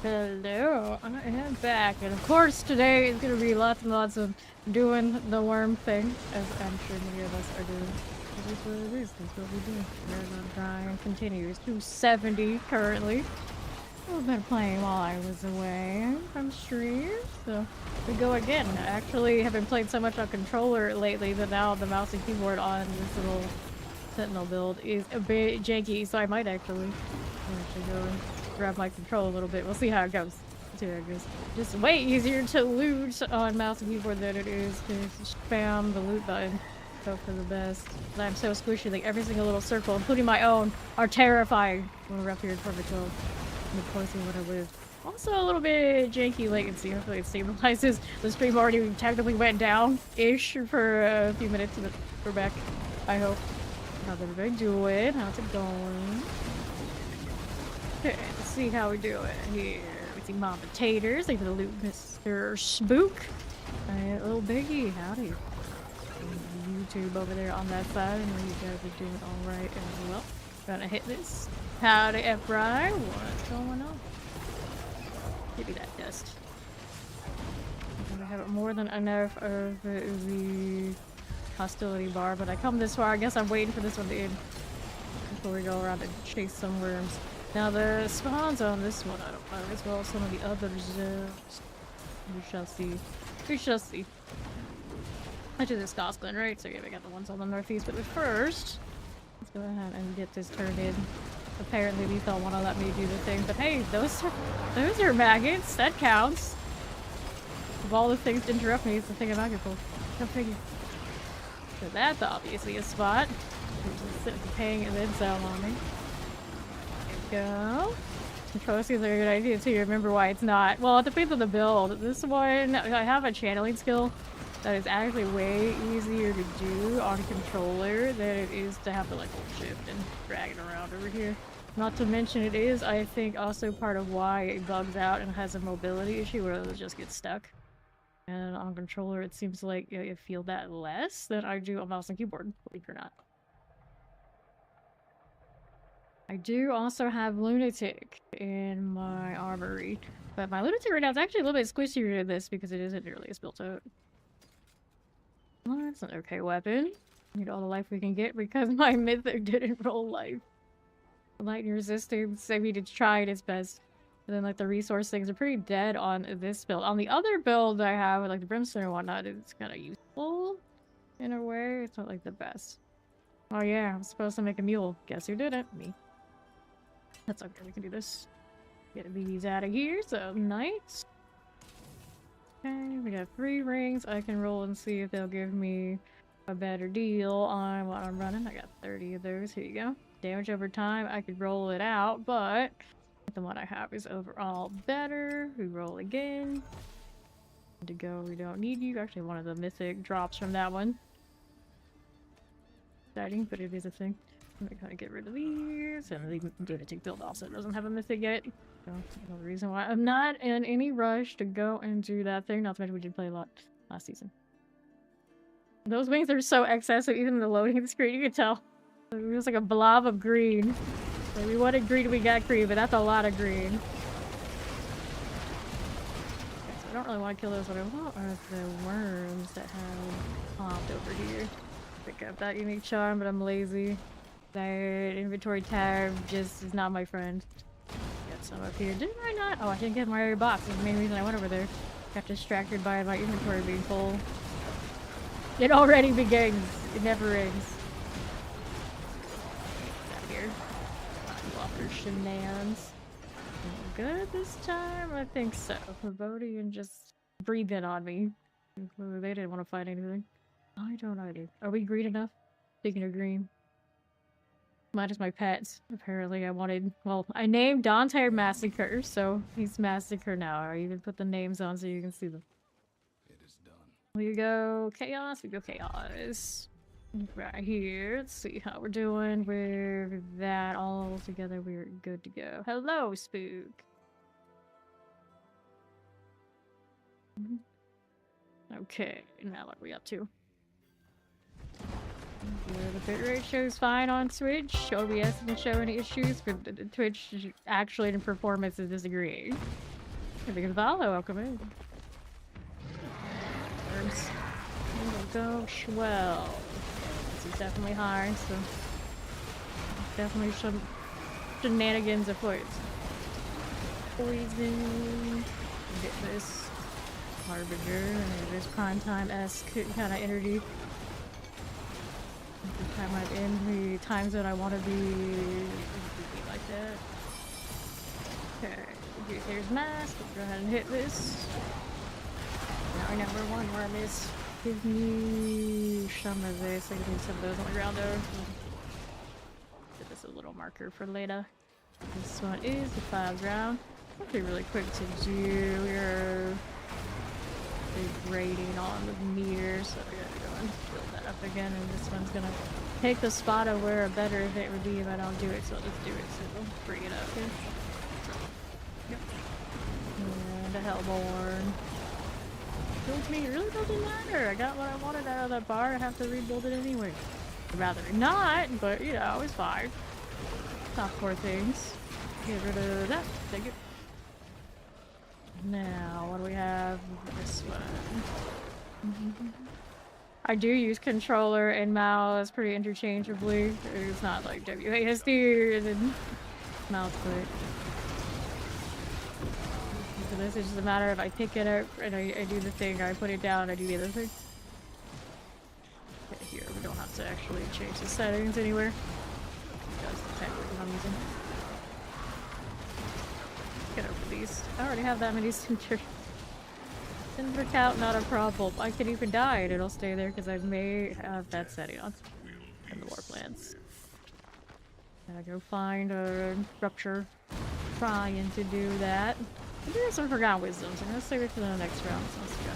Hello, I am back, and of course today is gonna be lots and lots of doing the worm thing, as I'm sure many of us are doing. It is what it is, that's what we do. Marathon grind continues. 270 currently. I've been playing while I was away from stream, so we go again. I actually have been playing so much on controller lately that now the mouse and keyboard on this little Sentinel build is a bit janky, so I might actually go and grab my control a little bit. We'll see how it goes. See how it goes. Just way easier to loot on mouse and keyboard than it is to spam the loot button. Hope for the best. I'm so squishy, like every single little circle, including my own, are terrifying when we're up here in Perfect 12. Of course, what I live. Also a little bit janky latency. Hopefully it stabilizes. The stream already technically went down-ish for a few minutes, but we're back. I hope. How's everybody doing? How's it going? Okay, let's see how we do it here. We see Mom Potatoes. Thank you for the loot, Mr. Spook. Little Biggie, howdy. YouTube over there on that side. I know you guys are doing alright as well. Gonna hit this. Howdy, F-Rye. What's going on? Give me that dust. I'm gonna have more than enough of the hostility bar, but I come this far. I guess I'm waiting for this one to end before we go around and chase some worms. Now the spawns on this one I don't know as well as some of the others. We shall see. We shall see. Actually, this is Scotland, right? So yeah, we got the ones on the northeast. But first, let's go ahead and get this turned in. Apparently, we don't want to let me do the thing, but hey, those are maggots. That counts. Of all the things to interrupt me, it's the thing I'm maggot for. Go figure. So that's obviously a spot. Just paying and then some on me. Go. Control seems like a good idea too. Remember why it's not. Well, it depends on the build. This one, I have a channeling skill that is actually way easier to do on controller than it is to have to like hold shift and drag it around over here. Not to mention it is, I think, also part of why it bugs out and has a mobility issue where it'll just get stuck. And on controller, it seems like I feel that less than I do on mouse and keyboard, believe it or not. I do also have Lunatic in my armory, but my Lunatic right now is actually a little bit squishier than this because it isn't nearly as built up. Well, that's an okay weapon. Need all the life we can get because my mythic didn't roll life. Lightning resistance, I mean, it's tried its best. But then, like, the resource things are pretty dead on this build. On the other build I have, like the Brimstone and whatnot, it's kind of useful in a way. It's not like the best. Oh yeah, I'm supposed to make a mule. Guess who did it? Me. That's okay, we can do this. Get these out of here, so nice. Okay, we got 3 rings. I can roll and see if they'll give me a better deal on what I'm running. I got 30 of those. Here you go. Damage over time, I could roll it out, but the one I have is overall better. We roll again. To go, we don't need you. Actually, one of the mythic drops from that one. Exciting, but it is a thing. I'm gonna get rid of these, and the Lunatic build also doesn't have a mythic yet. So, no reason why I'm not in any rush to go and do that thing. Not to mention we did play a lot last season. Those wings are so excessive, even in the loading screen, you can tell. It was like a blob of green. Like, we wanted green, we got green, but that's a lot of green. Okay, so I don't really want to kill those. What I want are the worms that have popped over here. Pick up that unique charm, but I'm lazy. That inventory tab just is not my friend. Got some up here. Didn't I not? Oh, I didn't get my box. That's the main reason I went over there. Got distracted by my inventory being full. It already begins. It never ends. Out here. Walker shenanigans. Good this time? I think so. Forebodian just breathed in on me. They didn't want to fight anything. I don't either. Are we green enough? Speaking of green. Mine is my pet. Apparently I wanted... Well, I named Dante Massacre, so he's Massacre now. I even put the names on so you can see them. It is done. We go Chaos. We go Chaos. Right here. Let's see how we're doing with that all together. We're good to go. Hello, Spook. Okay, now what are we up to? Yeah, the bitrate shows fine on Twitch. OBS doesn't show any issues, but Twitch actually in performance is disagreeing. If you can follow, I'll come in. Go swell. This is definitely high, so definitely some shenanigans afoot. Poison. Get this harbinger and this prime time-esque kind of energy. Every time I'm in the time zone I want to be like that. Okay, here's mask. Go ahead and hit this. Now I know where one worm is. Give me some of this. I can leave some of those on the ground though. Give this a little marker for later. This one is the 5 round. Actually really quick to do your rating on the meter, so we gotta go and build that up again, and this one's gonna take the spot of where a better event would be if I don't do it, so let's do it, so we'll bring it up here. Yep. And a Hellborn. Build me, it really doesn't matter. I got what I wanted out of that bar, I have to rebuild it anyway. I'd rather not, but you know, it's fine. Top 4 things. Get rid of that. Take it. Now, what do we have? This one. I do use controller and mouse pretty interchangeably. It's not like WASD and then mouse click. So this is just a matter of I pick it up and I do the thing, I put it down, I do the other thing. Okay, here, we don't have to actually change the settings anywhere. That's the tablet I'm using. Get over these. I already have that many cinders. Cinder count, not a problem. I can even die and it'll stay there because I may have that setting on. And the war plans. Gotta go find a rupture. Trying to do that. I do have some forgotten wisdoms. I'm gonna save it for the next round. So let's go.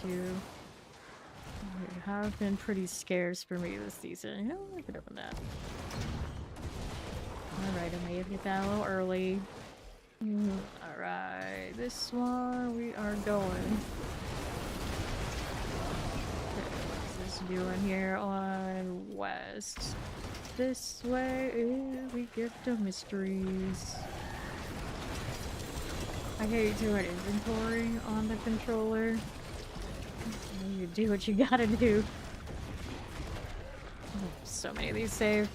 But you have been pretty scarce for me this season. You know, I could open that. Alright, I may have hit that a little early. Alright, this one we are going. Okay, what's this doing here on west? This way is the gift of mysteries. I hate doing inventory on the controller. You do what you gotta do. Oh, so many of these save.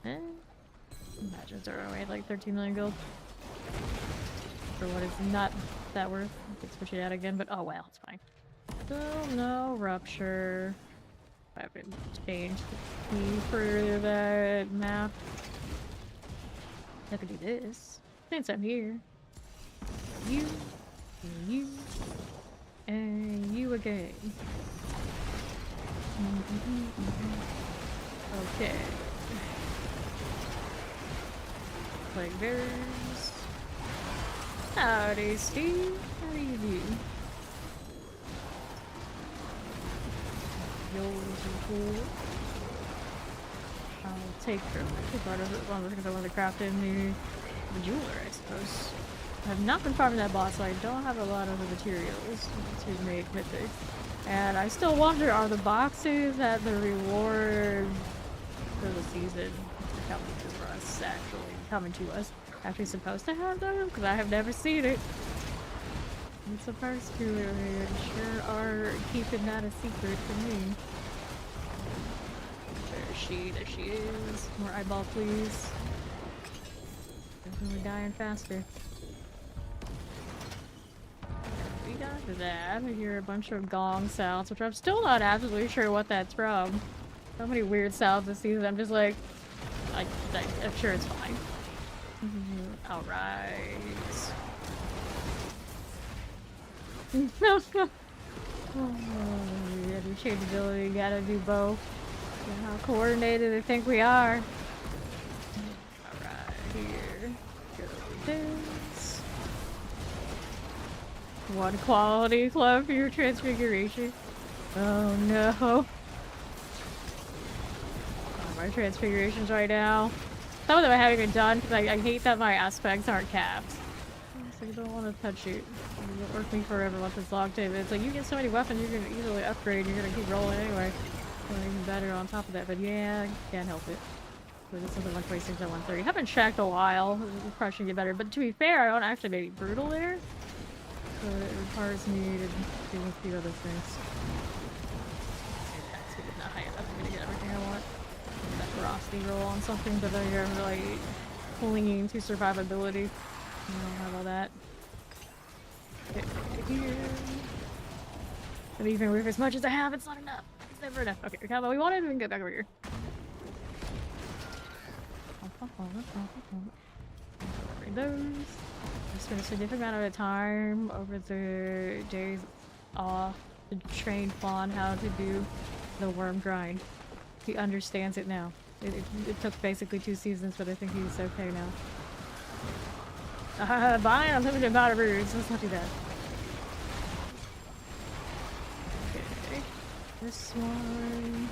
Imagine throwing away like 13 million gold for what is not that worth. I could switch it out again, but oh well, it's fine. Still no rupture. I haven't changed the key for that map. I could do this since I'm here. You, and you again. Okay. Like bears. Howdy, Steve. How do you do? Yours are cool. I'll take her. I thought of it one because I wanted to craft in the jeweler, I suppose. I have not been farming that boss, so I don't have a lot of the materials to make mythic. And I still wonder, are the boxes at the reward for the season coming to us, coming to us, actually supposed to have them? Because I have never seen it. It's supposed to, and sure are keeping that a secret from me. Where is she? There she is. More eyeball, please. Definitely dying faster. We got to that. I hear a bunch of gong sounds, which I'm still not absolutely sure what that's from. So many weird sounds this season. I'm just like, I'm sure it's fine. Alright. No. Oh, yeah, the changeability, gotta do both. Yeah, how coordinated I think we are. Alright, here. Go with this. One quality club for your transfiguration. Oh no. Oh, my transfigurations right now. Some of them I haven't even done because I hate that my aspects aren't capped. I don't want to touch it. It'll work me forever once it's locked in. It's like you get so many weapons you're gonna easily upgrade. You're gonna keep rolling anyway. Or even better on top of that. But yeah, can't help it. This is the 126 and 130. Haven't checked a while. Probably should get better. But to be fair, I don't actually maybe brutal there. So it requires me to do a few other things. Speed is not high enough for me to get everything I want. That ferocity roll on something, but then you're like clinging to survivability. You don't have all that. Okay, here. And even with as much as I have, it's not enough. It's never enough. Okay, how about we want it and get back over here. Those. I spent a significant amount of time over the days off to train Fawn how to do the worm grind. He understands it now. It took basically 2 seasons, but I think he's okay now. Buying unlimited amount of roots. Let's not do that. Okay. This one.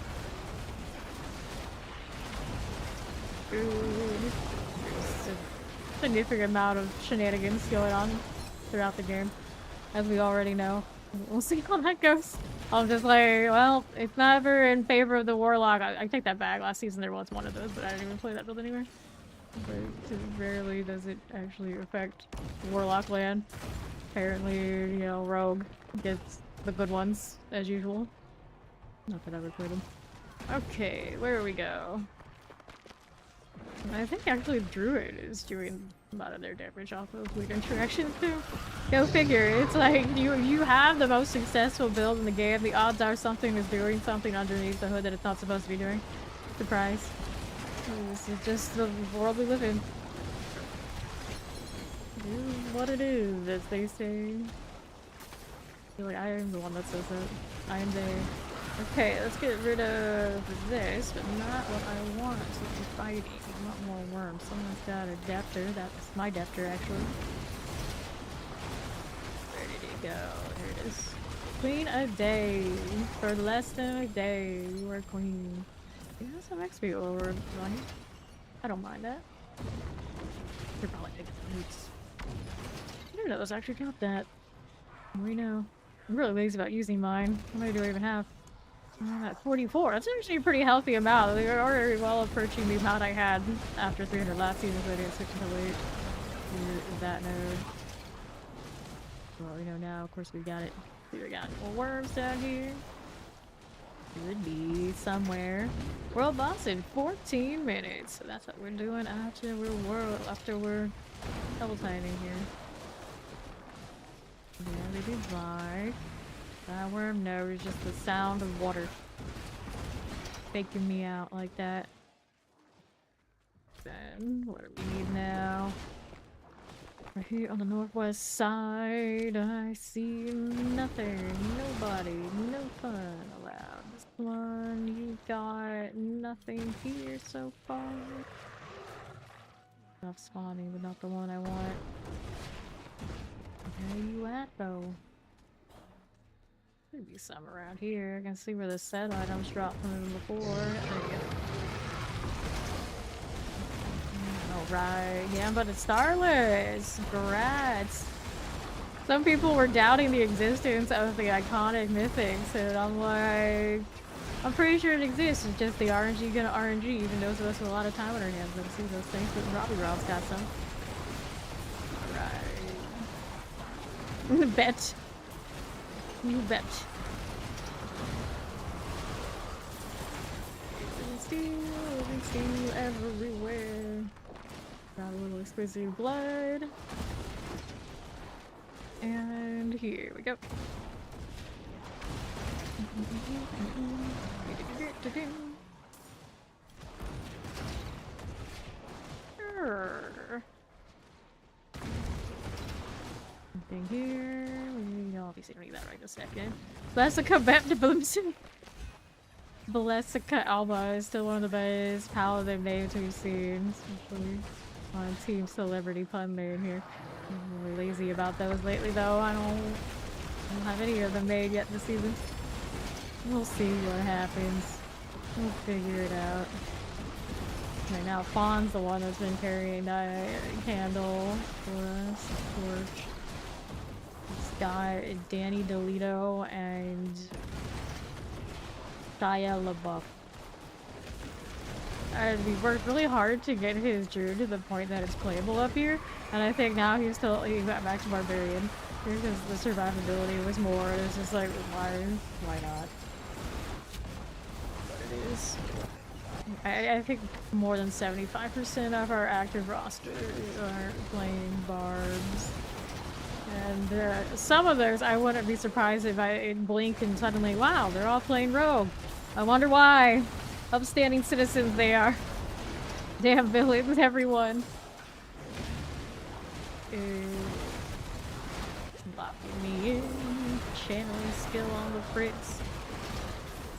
Ooh. There's a significant amount of shenanigans going on throughout the game, as we already know. We'll see how that goes. I'm just like, well, it's never in favor of the Warlock. I take that back. Last season there was one of those, but I didn't even play that build anywhere. But rarely does it actually affect Warlock land. Apparently, you know, Rogue gets the good ones, as usual. Not that I ever played them. Okay, where we go? I think actually Druid is doing a lot of their damage off of weird interactions too. Go figure. It's like you have the most successful build in the game. The odds are something is doing something underneath the hood that it's not supposed to be doing. Surprise. This is just the world we live in. It is what it is, as they say. I feel like I am the one that says that. I am the... Okay, let's get rid of this, but not what I want. So we're fighting. I want more worms. Someone's got a depter. That's my depter, actually. Where did it go? There it is. Queen a day. For less than a day, you are queen. You have some XP over, right? I don't mind that. You're probably taking the roots. I didn't know those actually count that. We know. I'm really lazy about using mine. How many do I even have? I'm at 44. That's actually a pretty healthy amount. They are already well approaching the amount I had after 300 last season, so I didn't switch until late. That node. Well, we know now, of course we got it. See, we got more worms down here. Should be somewhere. World boss in 14 minutes. So that's what we're doing after we're double timing here. Yeah, they do fly. That worm knows just the sound of water faking me out like that. Then what do we need now? We're here on the northwest side. I see nothing, nobody, no fun allowed. This one, you got nothing here so far. Enough spawning, but not the one I want. Where you at though? Could be some around here. I can see where the set items dropped from them before. There you go. Alright, yeah, but it's Starless! Congrats! Some people were doubting the existence of the iconic mythics, and I'm like... I'm pretty sure it exists, it's just the RNG gonna RNG, even those of us with a lot of time on our hands don't see those things, but Robbie Rob's got some. Right. Bet. You bet. Steel everywhere. Got a little exquisite blood. And here we go. Anything here? We obviously don't need that right in a second. Blessica Baptibumson. Blessica Alba is still one of the best paladin names we've seen, especially on Team Celebrity Pun name here. I'm really lazy about those lately though. I don't have any of them made yet this season. We'll see what happens. We'll figure it out. Right now, Fawn's the one that's been carrying a candle for us, of course. It's got Danny DeLito and Shia LaBeouf and we worked really hard to get his druid to the point that it's playable up here. And I think now he got back to barbarian because the survivability was more. It's just like, why not? But it is. I think more than 75% of our active roster are playing barbs. And some of those, I wouldn't be surprised if I blink and suddenly, wow, they're all playing rogue. I wonder why. Upstanding citizens they are. Damn villains, everyone. Locking me in. Channeling skill on the Fritz.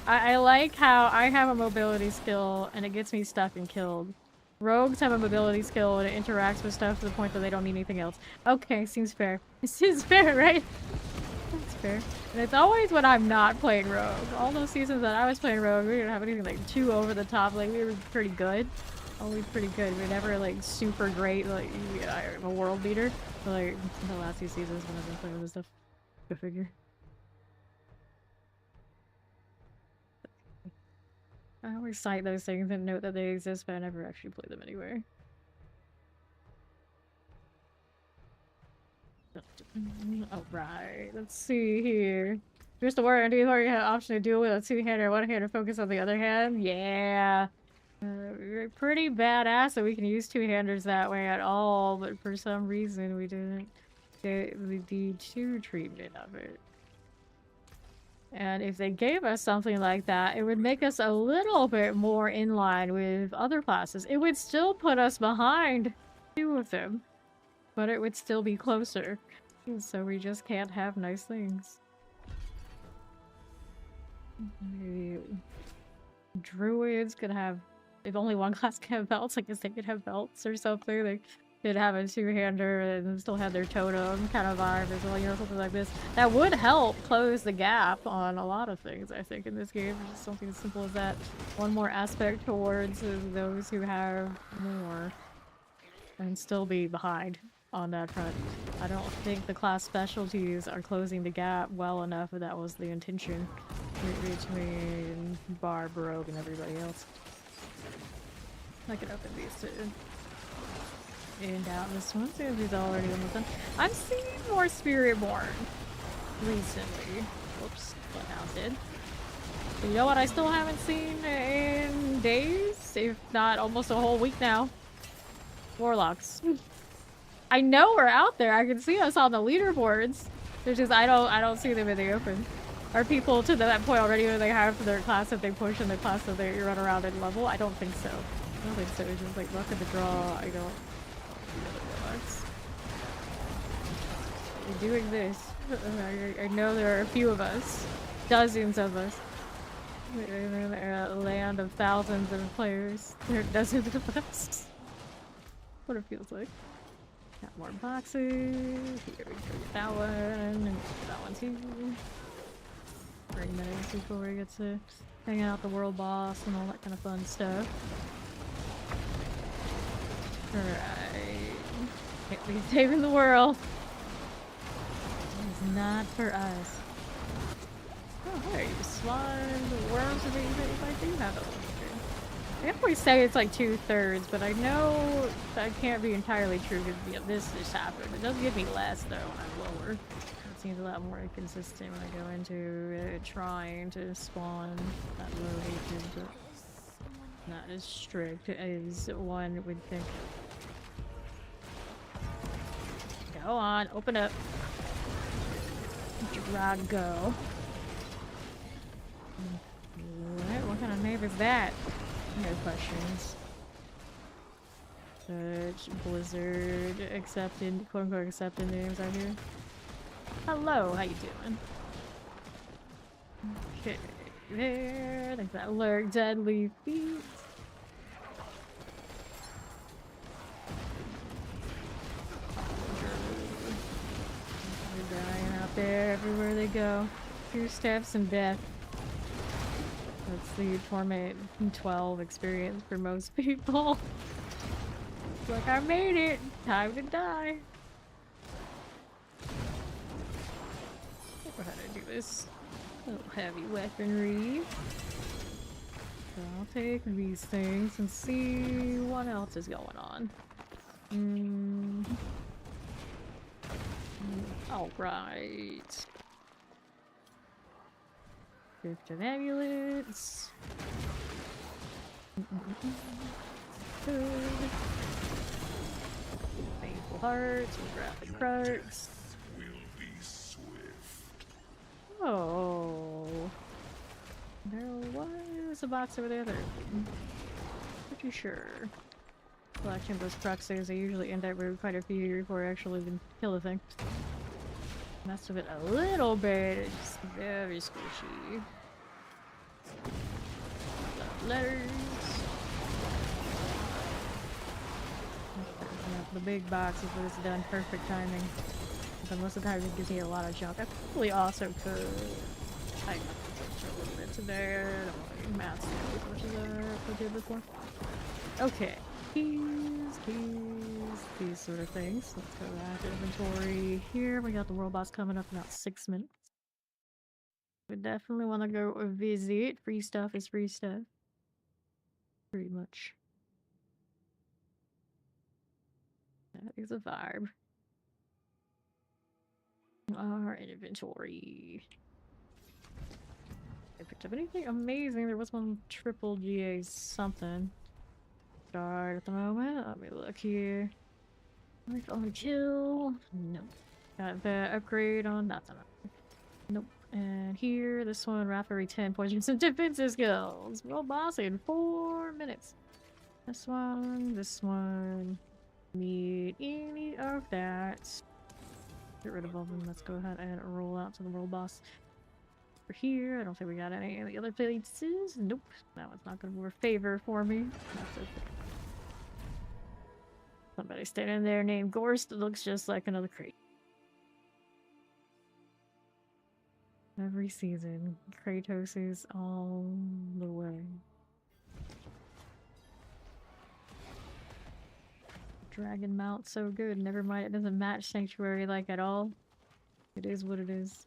I like how I have a mobility skill and it gets me stuck and killed. Rogues have a mobility skill and it interacts with stuff to the point that they don't need anything else. Okay, seems fair. It seems fair, right? That's fair. And it's always when I'm not playing rogue. All those seasons that I was playing rogue, we didn't have anything like too over the top. Like, we were pretty good. Always pretty good. We were never like super great, like I'm a world beater. But, like, the last few seasons when I've been playing with this stuff. Go figure. I always cite those things and note that they exist, but I never actually play them anywhere. Alright, let's see here. Just the word, do you have an option to deal with a two-hander, one-hander focus on the other hand? Yeah. We're pretty badass that we can use two-handers that way at all, but for some reason we didn't get the D2 treatment of it. And if they gave us something like that, it would make us a little bit more in line with other classes. It would still put us behind two of them, but it would still be closer. So we just can't have nice things. Druids could have... If only one class can have belts, I guess they could have belts or something. They could have a two-hander and still have their totem kind of vibe as well, you know, something like this. That would help close the gap on a lot of things, I think, in this game. Just something as simple as that. One more aspect towards those who have more and still be behind on that front. I don't think the class specialties are closing the gap well enough if that was the intention between Barb, Rogue, and everybody else. I could open these two. And out this one, since he's already almost done. I'm seeing more Spiritborn recently. Whoops, Bloodhound did. But you know what I still haven't seen in days? If not almost a whole week now? Warlocks. I know we're out there. I can see us on the leaderboards. There's just I don't see them in the open. Are people to that point already where they have their class that they push and the class that they run around and level? I don't think so. I don't think so. It's just like luck of the draw. I don't. We're doing this. I know there are a few of us. Dozens of us. In a land of thousands of players. There are dozens of us. What it feels like. Got more boxes. Here we go. Get that one. And that one too. 30 minutes before we get to hang out the world boss and all that kind of fun stuff. Alright. Can't be saving the world. It's not for us. Oh, hey, you slime the worms of if I do have a little bit. I always say it's like 2/3, but I know that can't be entirely true because yeah, this just happened. It does give me less though when I'm lower. It seems a lot more consistent when I go into trying to spawn that low hatred, but not as strict as one would think. Go on, open up. Drago. What kind of name is that? No questions. Such Blizzard accepted, quote unquote accepted names out here. Hello, how you doing? Okay, there. Like that lurk, deadly feet. They're dying out there everywhere they go. 2 steps and death. That's the Torment 12 experience for most people. It's like, I made it! Time to die! Go ahead and do this. A little heavy weaponry. So I'll take these things and see what else is going on. Alright. Gift of amulets. Good. Painful hearts. We'll grab the carts. Will be swift. Oh. There was a box over there. Pretty sure. Collection of those proxies, they usually end up with quite a few before I actually even kill the thing. Mess with it a little bit, it's very squishy. Letters. The big box is where it's done, perfect timing. But most of the time it gives me a lot of junk. I probably also could tighten up the filter a little bit to there. I don't want to mask as much as I did before. Okay. Keys, these sort of things. Let's go back to inventory here. We got the world boss coming up in about 6 minutes. We definitely want to go visit. Free stuff is free stuff. Pretty much. That is a vibe. Our inventory. I picked up anything amazing. There was one triple GA something. Start at the moment. Let me look here. Only kill. Nope. Got the upgrade on. That's enough. Nope. And here, this one, Rafferty 10 points some defensive skills. World boss in 4 minutes. This one. Need any of that. Get rid of all of them. Let's go ahead and roll out to the world boss. For here, I don't think we got any of the other places. Nope. That one's not going to work favor for me. That's okay. Somebody standing there named Gorst looks just like another crate. Every season, Kratos is all the way. Dragon mount so good. Never mind, it doesn't match Sanctuary like at all. It is what it is.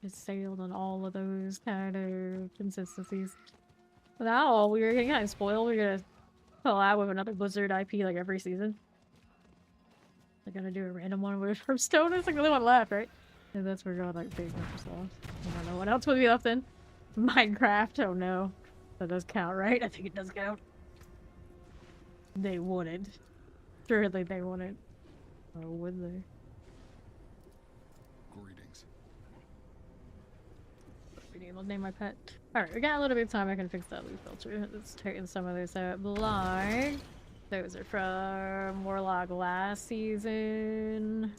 Just sailed on all of those kind of consistencies. Now we were getting kind of spoiled. We're gonna collab with another Blizzard IP like every season. They're gonna do a random one with Hearthstone. It's like the only one left, right? And that's where we're going like big Microsoft. I don't know what else would be left in. Minecraft, oh no. That does count, right? I think it does count. They wouldn't. Surely they wouldn't. Or would they? Greetings. I'll name my pet. Alright, we got a little bit of time. I can fix that loot filter. Let's tighten some of this up. Like, those are from Warlock last season.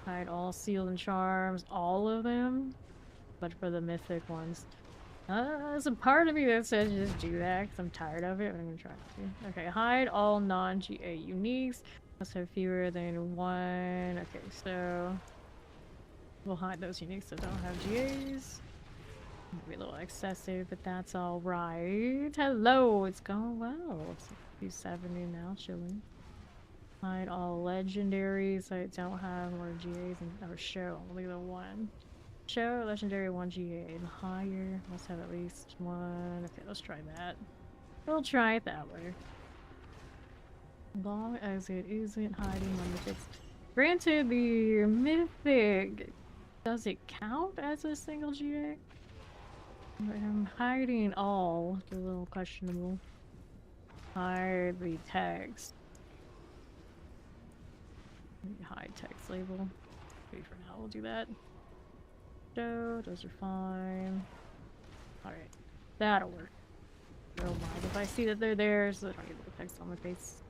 Hide all sealed and charms, all of them, but for the mythic ones. There's a part of me that says just do that because I'm tired of it, but I'm gonna try to. Okay, hide all non-GA uniques. Must have fewer than one. Okay, so we'll hide those uniques that don't have GAs. Might be a little excessive, but that's alright. Hello, it's going well. It's P270 now, chilling. Hide all legendaries that don't have more GAs or show only the one. Show legendary 1 GA and higher. Must have at least one. Okay, let's try that. We'll try it that way. As long as it isn't hiding on mythics. Granted, the mythic, does it count as a single GA? I'm hiding all. It's a little questionable. Hide the text. Hide text label. Wait for now, we'll do that. So, those are fine. Alright, that'll work. No mind if I see that they're there so that I don't get the text on my face.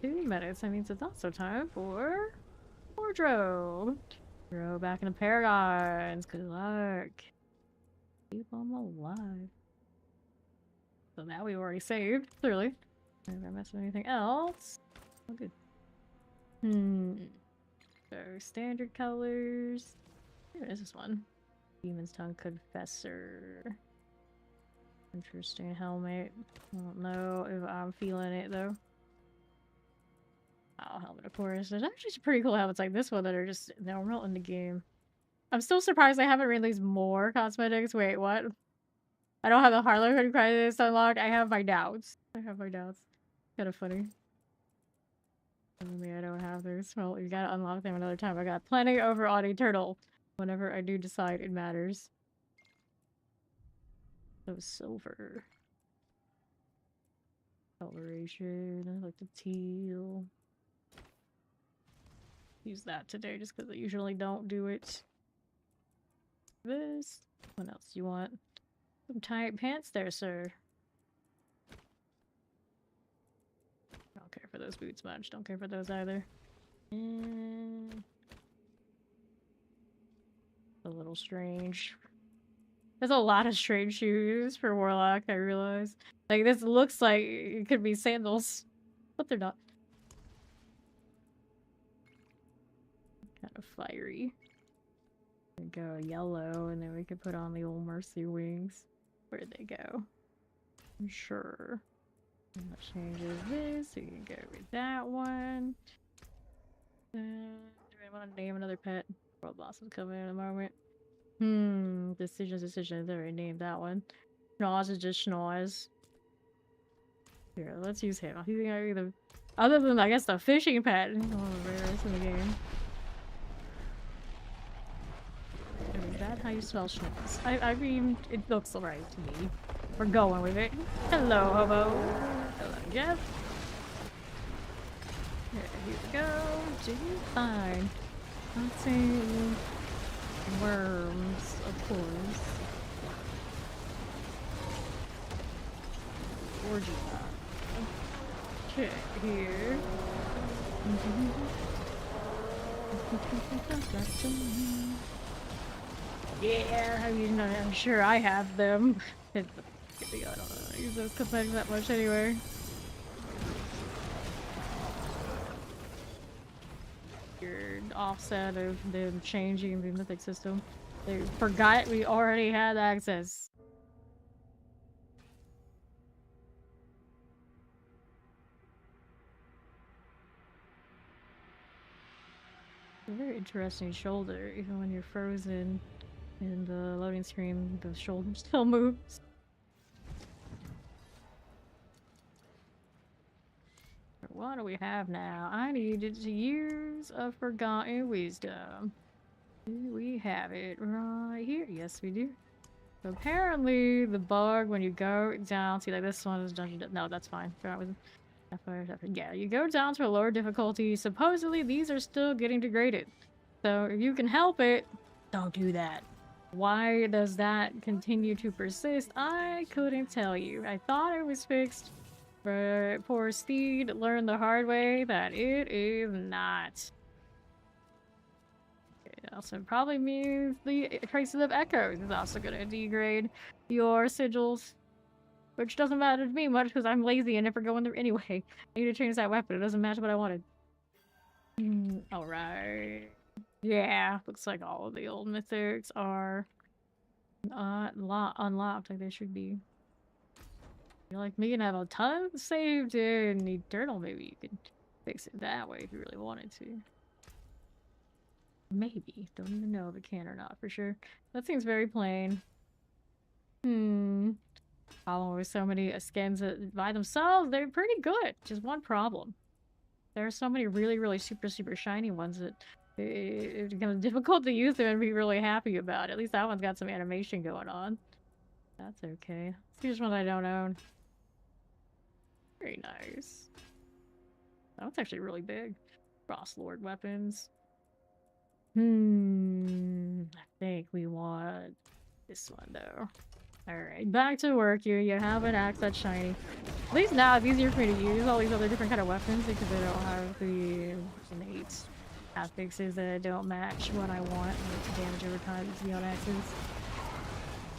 2 minutes, that means it's also time for wardrobe. Throw back into Paragons. Good luck. Keep them alive. So now we already saved, clearly. Never mess with anything else. Oh, good. So, standard colors. Here is this one. Demon's Tongue Confessor. Interesting helmet. I don't know if I'm feeling it though. Oh, helmet, of course. There's actually some pretty cool helmets like this one that are just normal in the game. I'm still surprised I haven't released more cosmetics. Wait, what? I don't have the Harlequin crisis unlocked. I have my doubts. Kind of funny. I don't have those. Well, you gotta unlock them another time. I got plenty over on Eternal. Whenever I do decide it matters. So silver. Coloration. I like the teal. Use that today just because I usually don't do it. This. What else do you want? Some tight pants there, sir. Don't care for those boots much. Don't care for those either. And a little strange. There's a lot of strange shoes for Warlock, I realize. Like, this looks like it could be sandals, but they're not. Kind of fiery. We go yellow, and then we could put on the old Mercy wings. Where'd they go? I'm sure. And that changes this, so you can go with that one. Do I want to name another pet? World boss is coming in a moment. Decisions. I already named that one. Schnoz is just Schnoz. Here, let's use him. He's either, other than, I guess, the fishing pet. One of the rarest in the game. Is that how you spell Schnoz? I mean, it looks alright to me. We're going with it. Hello, hobo. Hello, Jeff. Here we go. Do you find? Let's see. Worms, of course. Orgy. Okay, here. Yeah, I mean, I'm sure I have them. I don't know, I use those cosmetics that much anyway. Weird offset of them changing the mythic system. They forgot we already had access. A very interesting shoulder, even when you're frozen in the loading screen, the shoulder still moves. What do we have now? I needed years of forgotten wisdom. Do we have it right here? Yes, we do. So apparently, the bug when you go down, see, like this one is dungeon. No, that's fine. Yeah, you go down to a lower difficulty. Supposedly, these are still getting degraded. So if you can help it, don't do that. Why does that continue to persist? I couldn't tell you. I thought it was fixed, but poor Steed learned the hard way that it is not. It also probably means the traces of echoes is also going to degrade your sigils. Which doesn't matter to me much because I'm lazy and never go in there anyway. I need to change that weapon. It doesn't match what I wanted. Alright. Yeah, looks like all of the old mythics are unlocked like they should be. You're like me and have a ton saved in Eternal. Maybe you could fix it that way if you really wanted to. Maybe. Don't even know if it can or not for sure. That seems very plain. Following with so many skins that by themselves, they're pretty good. Just one problem. There are so many really super shiny ones that it becomes difficult to use them and be really happy about. At least that one's got some animation going on. That's okay. Here's one I don't own. Very nice. That one's actually really big. Frost Lord weapons. I think we want this one though. Alright, back to work. You have an axe that's shiny. At least now it's easier for me to use all these other different kind of weapons because they don't have the innate affixes that don't match what I want. Like damage over time to the on axes.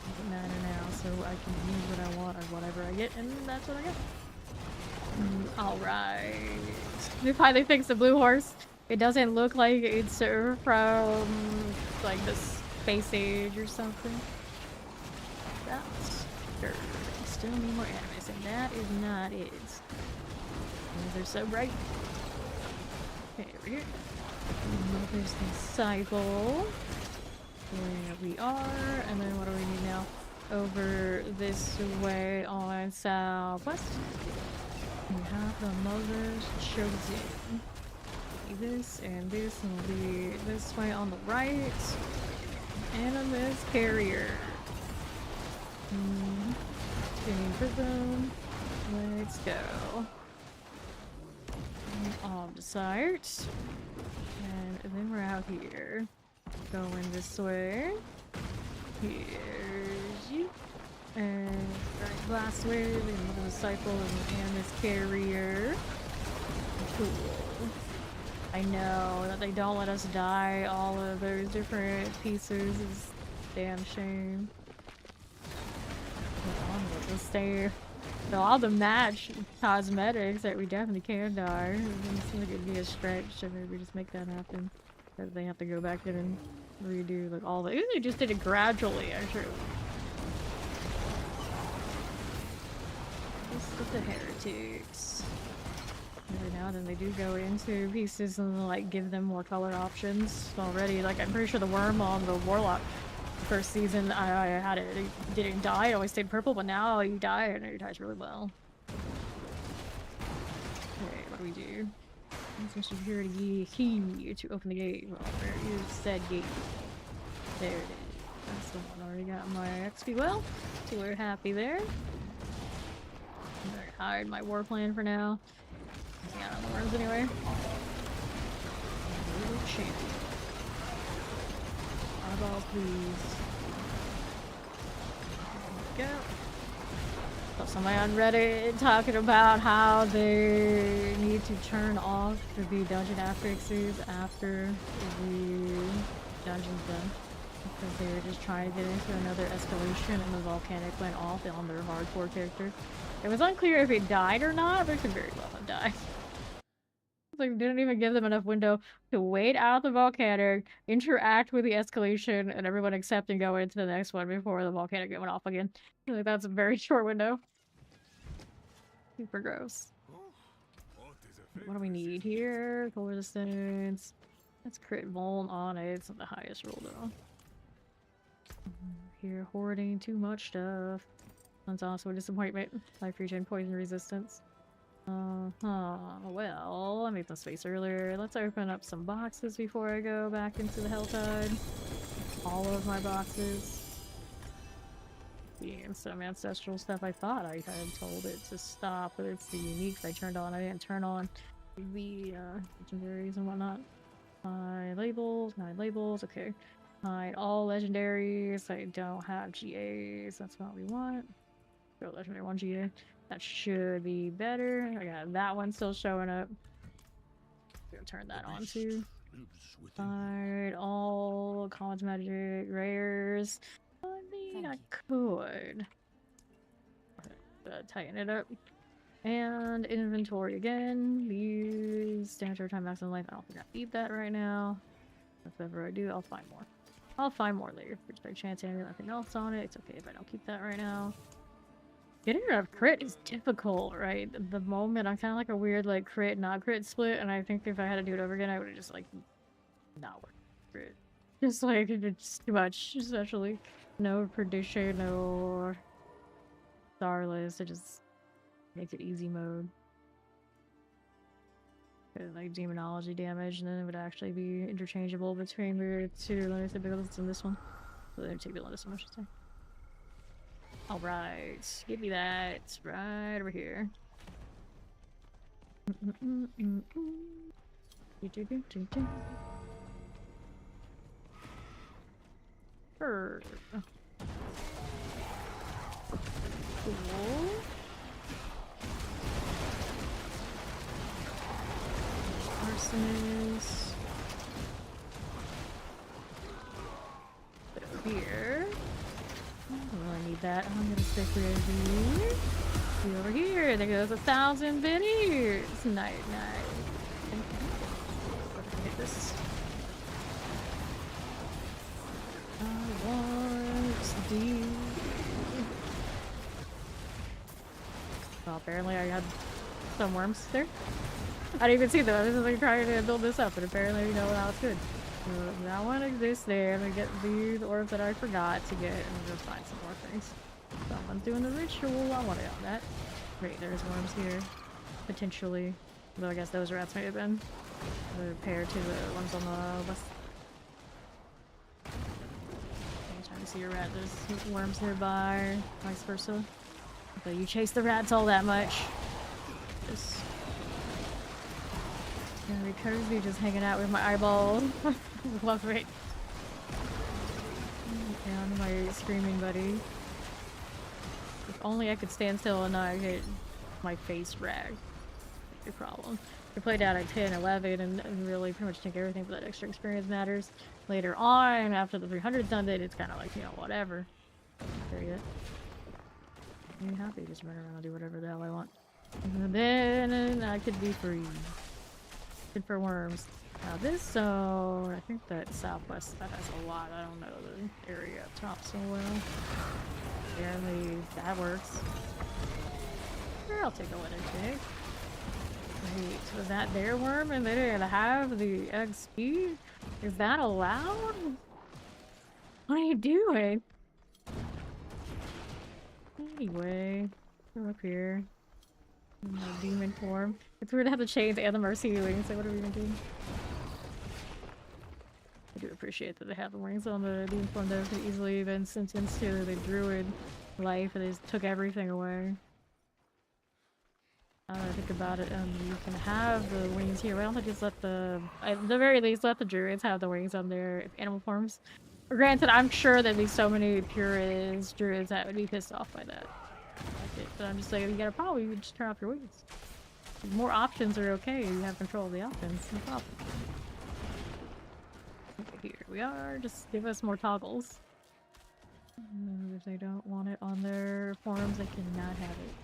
Doesn't matter now, so I can use what I want or whatever I get, and that's what I get. Alright. We finally fixed the blue horse. It doesn't look like it's from like the Space Age or something. That's sure. Still need more animus, and that is not it. These are so bright. Okay, over here. There's the cycle. There we are. And then what do we need now? Over this way on southwest. We have the Mother's Chosen. This and this will be this way on the right. And on this carrier. Spinning prism. Let's go. On the site. And then we're out here. Going this way. Here's you. And blast wave and another disciple and this carrier. Cool. I know that they don't let us die all of those different pieces is a damn shame. Hold on, let's stay. So all the match cosmetics that we definitely can die. It doesn't seem like it'd be a stretch to maybe just make that happen. Because they have to go back in and redo like all the. They just did it gradually, actually. This is the heretics. Every now and then they do go into pieces and like give them more color options already. Like I'm pretty sure the worm on the Warlock first season I had it didn't die, it always stayed purple, but now you die and it dies really well. Okay, what do we do? Some security key to open the gate. Well, where is said gate? There it is. That's the one. Already got my XP well, so we're happy there. I'm gonna hide my war plan for now. Yeah, on the worms anyway. Little champion. Eyeball, please. There we go. Saw somebody on Reddit talking about how they need to turn off the dungeon affixes after the dungeon's done. Because they were just trying to get into another escalation and the volcanic went off on their hardcore character. It was unclear if it died or not, but it could very well have died. Like, didn't even give them enough window to wait out the volcanic, interact with the escalation, and everyone accept and go into the next one before the volcanic went off again. Like, that's a very short window. Super gross. What do we need here? Cold resistance. That's crit volt on it. It's not the highest roll though. Here, hoarding too much stuff. That's also a disappointment. Life regen, poison resistance. Well, I made some space earlier. Let's open up some boxes before I go back into the Helltide. All of my boxes. And some ancestral stuff I thought I had told it to stop, but it's the uniques I turned on. I didn't turn on the legendaries and whatnot. Hide labels, okay. Hide all legendaries. I don't have GAs, that's what we want. Go legendary 1 GA. That should be better. I got that one still showing up. Gonna turn that on too. Hide all commons, magic, rares. I mean, I could tighten it up. And inventory again. These standard time maximum life. I don't think I need that right now. If ever I do, I'll find more. I'll find more later. Which by chance I have nothing else on it. It's okay if I don't keep that right now. Getting rid of crit is difficult, right? At the moment, I'm kind of like a weird, like, crit, not crit split, and I think if I had to do it over again, I would have just, like, not worked crit. Just, like, it's too much, especially. No perdition, no starless, it just makes it easy mode. Like, demonology damage, and then it would actually be interchangeable between the two limited abilities in this one. So then take the limit, I should say. Alright, give me that. It's right over here. Bird. Cool. Arsonist. Put it over here. I need that. I'm gonna stick with here. See over here. There goes 1,000 pennies. Night. Hit this. I want D. Well, apparently I had some worms there. I didn't even see them. I was just like trying to build this up, but apparently, you know, now it's good. So that one exists there. I'm gonna get the orbs that I forgot to get, and I'm gonna find some more things. Someone's doing the ritual. I want it on that. Wait, there's worms here. Potentially. Though I guess those rats may have been the pair to the ones on the west. Anytime you see a rat, there's worms nearby, vice versa. But you chase the rats all that much. Just gonna be cozy, just hanging out with my eyeballs. Love it. And my screaming buddy. If only I could stand still and not hit my face rag. No problem. I played out at 10, 11, and really pretty much think everything but that extra experience matters. Later on, after the 300's done it, it's kind of like, you know, whatever. Period. I'm happy to just run around and do whatever the hell I want. And then I could be free. Good for worms. Now this zone, I think that southwest, that has a lot. I don't know the area up top so well. Apparently that works. Sure, I'll take a winner check. Wait, was that their worm and they didn't have the XP? Is that allowed? What are you doing? Anyway, we're up here. In my demon form. It's weird to have the chains and the mercy wings, so what are we even doing? I do appreciate that they have the wings on the demon form. Those could easily have been sentenced to the druid life and they just took everything away. Now that I think about it, you can have the wings here. Why don't they just let the, at the very least, let the druids have the wings on their animal forms? Granted, I'm sure there'd be so many purist druids that would be pissed off by that. Like it, but I'm just saying, you gotta probably just turn off your wings. More options are okay. You have control of the options. No problem. Okay, here we are. Just give us more toggles. If they don't want it on their forms, they cannot have it.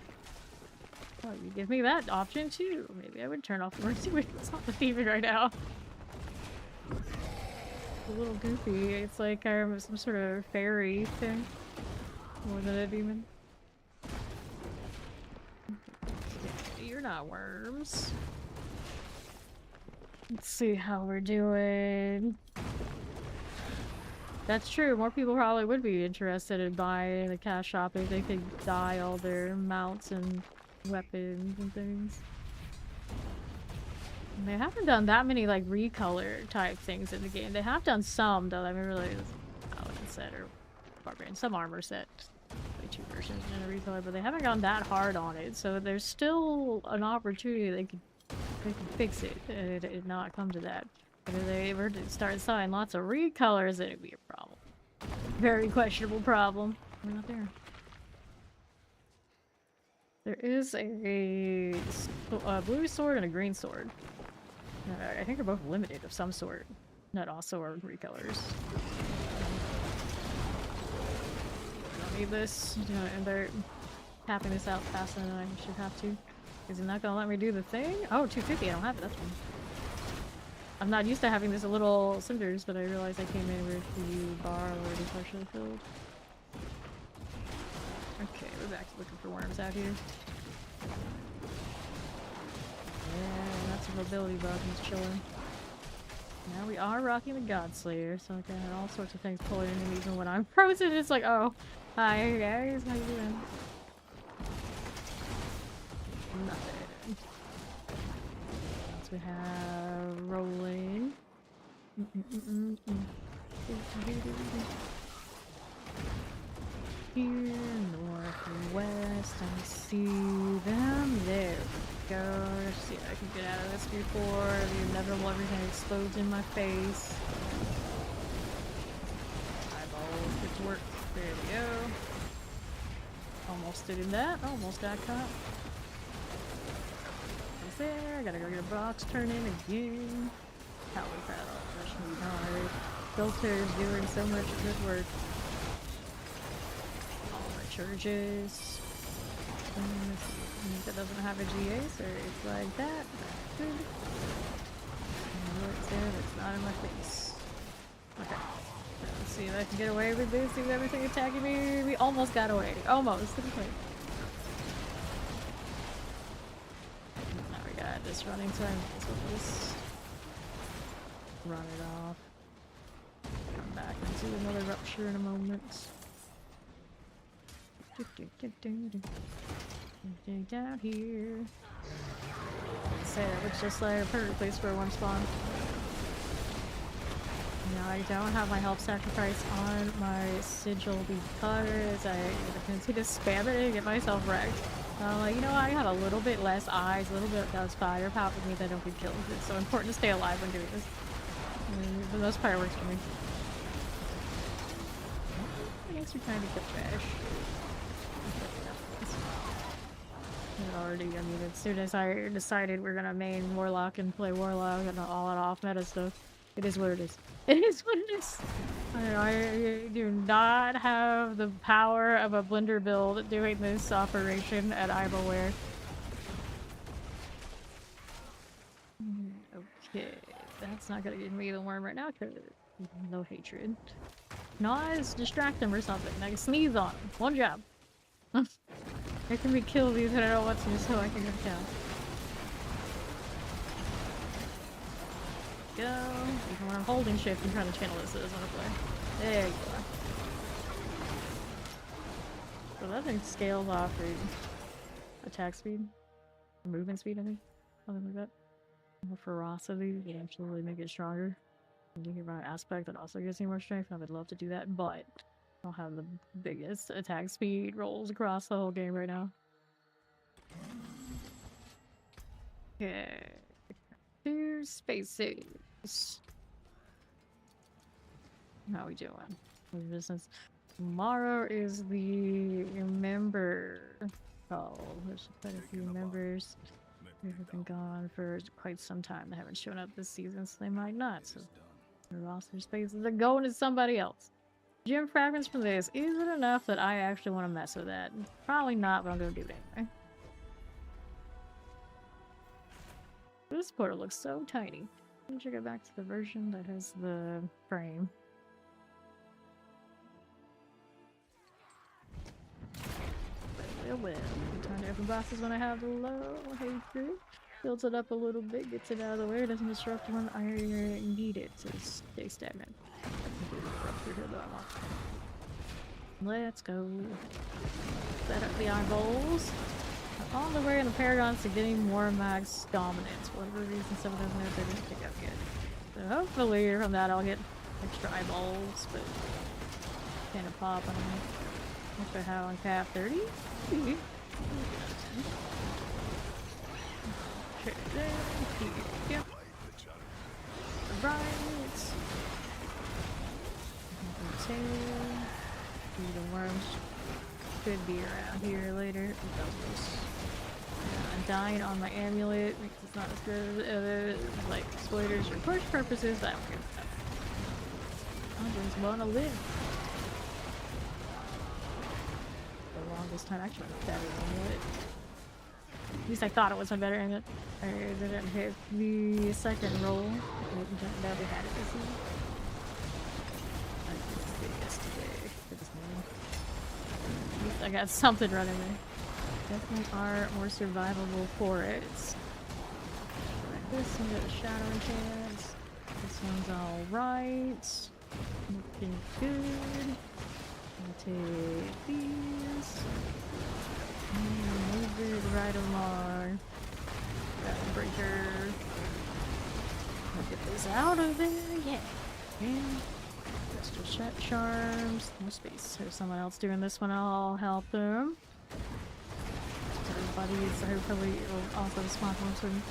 Oh, you give me that option too. Maybe I would turn off the mercy wings on the demon right now. It's a little goofy. It's like some sort of fairy thing. More than a demon. You're not worms. Let's see how we're doing. That's true. More people probably would be interested in buying the cash shop if they could dye all their mounts and weapons and things. And they haven't done that many like recolor type things in the game. They have done some though. I remember like Paladin set or Barbarian, some armor set. Like 2 versions in a recolor, but they haven't gone that hard on it. So there's still an opportunity they could fix it and it not come to that. But if they were to start selling lots of recolors, then it'd be a problem. Very questionable problem. We're not there. There is a blue sword and a green sword. I think they're both limited of some sort. That also are recolors. I don't need this. And they're tapping this out faster than I should have to. Is it not gonna let me do the thing? Oh, 250, I don't have it, that's fine. I'm not used to having these little cinders, but I realized I came in with the bar already partially filled. Okay, we're back to looking for worms out here. Yeah, that's a mobility bug, he's chilling. Now we are rocking the Godslayer, so I can have all sorts of things pulling in, and even when I'm frozen, it's like, oh, hi guys, how you doing? Nothing. Once we have rolling. Here, northwest, I see them. There we go. Let's see if I can get out of this before the inevitable everything explodes in my face. Eyeballs get to work. There we go. Almost did that. Almost got caught. Almost there. I gotta go get a box turning again. Power paddle. Rush me hard. Filter's doing so much good work. Charges. That doesn't have a GA, so it's like that. That's good. What's there that's not in my face? Okay. Let's see if I can get away with this. See everything attacking me. We almost got away. Almost. Okay. Now we got this running time. Let's just run it off. do another rupture in a moment. Down here. Say that looks just like a perfect place for a worm spawn. No, I don't have my help sacrifice on my sigil because I continue to spam it and get myself wrecked. Like, you know, I had a little bit less eyes, a little bit less firepower with me that don't get killed. It's so important to stay alive when doing this. And for the most part, it works for me. Thanks for trying to get trash. Already, I mean, as soon as I decided we're gonna main Warlock and play Warlock and all that off meta stuff, it is what it is. It is what it is. I do not have the power of a blender build doing this operation, and I'm aware. Okay, that's not gonna give me the worm right now because no hatred. Nas, distract him or something. Like sneeze on him. One job. I can be killed because I don't know what to do, so I can get down. Go. Even when I'm holding shift and trying to channel this, it doesn't apply. There you are. So that thing scales off for attack speed, or movement speed, I think, something like that. More ferocity, you actually make it stronger. And you hear my aspect that also gives me more strength. I would love to do that, but I don't have the biggest attack speed rolls across the whole game right now. Okay. 2 spaces. How we doing? Business. Tomorrow is the member call. There's quite a few members who have been gone for quite some time. They haven't shown up this season, so they might not. So the roster spaces are going to somebody else. Gem fragments for this. Is it enough that I actually want to mess with that? Probably not, but I'm going to do it anyway. This portal looks so tiny. I should go back to the version that has the frame. Well, time to open bosses when I have low hatred. Builds it up a little bit, gets it out of the way, doesn't disrupt when I need it to stay stagnant. Let's go. Set up the eyeballs. On the way in the Paragons to getting more max dominance. Whatever reason some of those nerds I didn't pick up yet. So hopefully from that I'll get extra eyeballs, but kind of pop, I don't know. Look at how on cap 30. Okay, then here. Yep. Right. Tail. The worms could be around here later. I'm dying on my amulet because it's not as good as like exploiters for push purposes. That good stuff. I just wanna live. The longest time, actually, better amulet. At least I thought it was my better amulet. I didn't hit the second roll. I never had it this season. I did it yesterday. At least I got something running there. Definitely are more survivable for it. Like this one got a shadowing chance. This one's alright. Looking good. I'll take these. And move it right along. Grab breaker. I'll get this out of there. Yeah. And crystal shut charms. No space. There's someone else doing this one. I'll help them. Buddies, hopefully will also spawn from soon.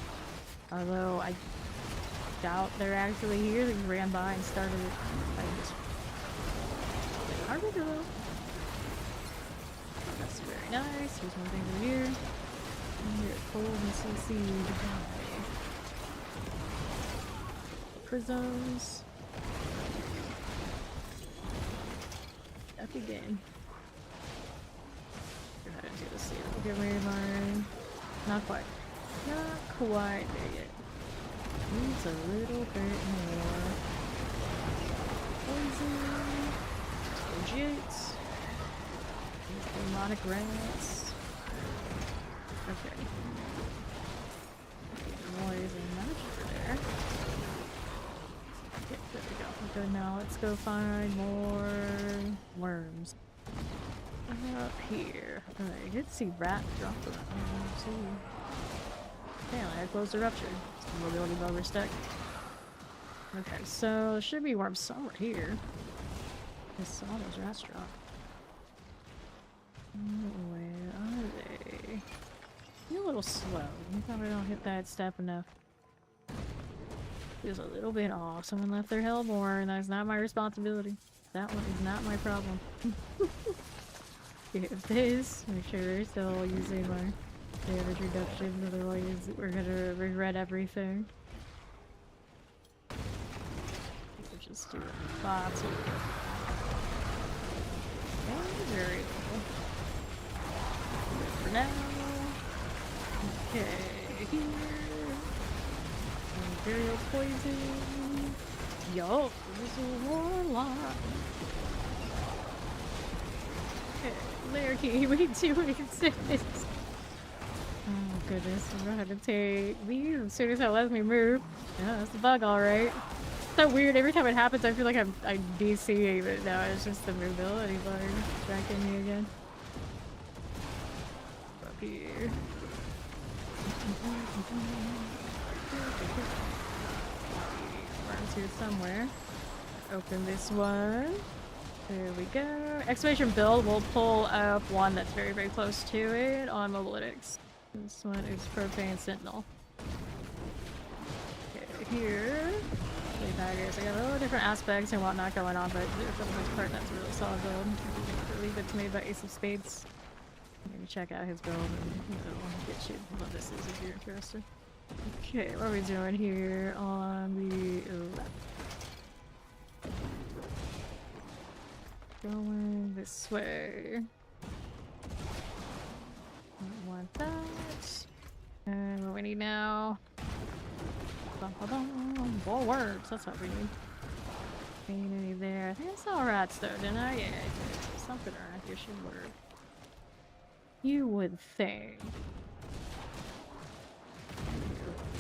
Although I doubt they're actually here. They ran by and started fighting. Are we though? That's very nice. Here's one thing over here. And here, cold and CC to die. Prisms. Up again. Give me mine. Not quite. Not quite there yet. Needs a little bit more. Poison. Jits. Demonic rats. Okay. Poison magic there. Okay, there we go. Good, now let's go find more worms. Up here. I did see rat drop around too. Damn, I closed the rupture. Mobility overstuck. Okay, so there should be worms somewhere here. I saw those rats drop. Where are they? You're a little slow. You probably don't hit that step enough. Feels a little bit off. Someone left their hellborn. That's not my responsibility. That one is not my problem. If this, make sure they're still using my damage reduction, otherwise we're gonna regret everything. We'll just do it. Lots of very little. For now. Okay, here. Imperial poison. Yo, this is a warlock. Okay, Larry, we doing this. Oh goodness, I'm gonna have to take these as soon as it lets me move. Yeah, that's the bug, alright. So weird, every time it happens I feel like I'm DCing, but no, it's just the mobility bug tracking me again. Up here. Worms here somewhere. Open this one. There we go. Excavation build will pull up one that's very, very close to it on mobilytics. This one is propane sentinel. Okay, here. Baggers. I got a little different aspects and whatnot going on, but for the most part, that's a really solid build. I believe it's made by Ace of Spades. Maybe check out his build and get you what this is if you're interested. Okay, what are we doing here on the left? Going this way. Don't want that. And what we need now? More worms, that's what we need. Ain't any there. I think I saw rats though, didn't I? Yeah, I did. Something around here should work. You would think.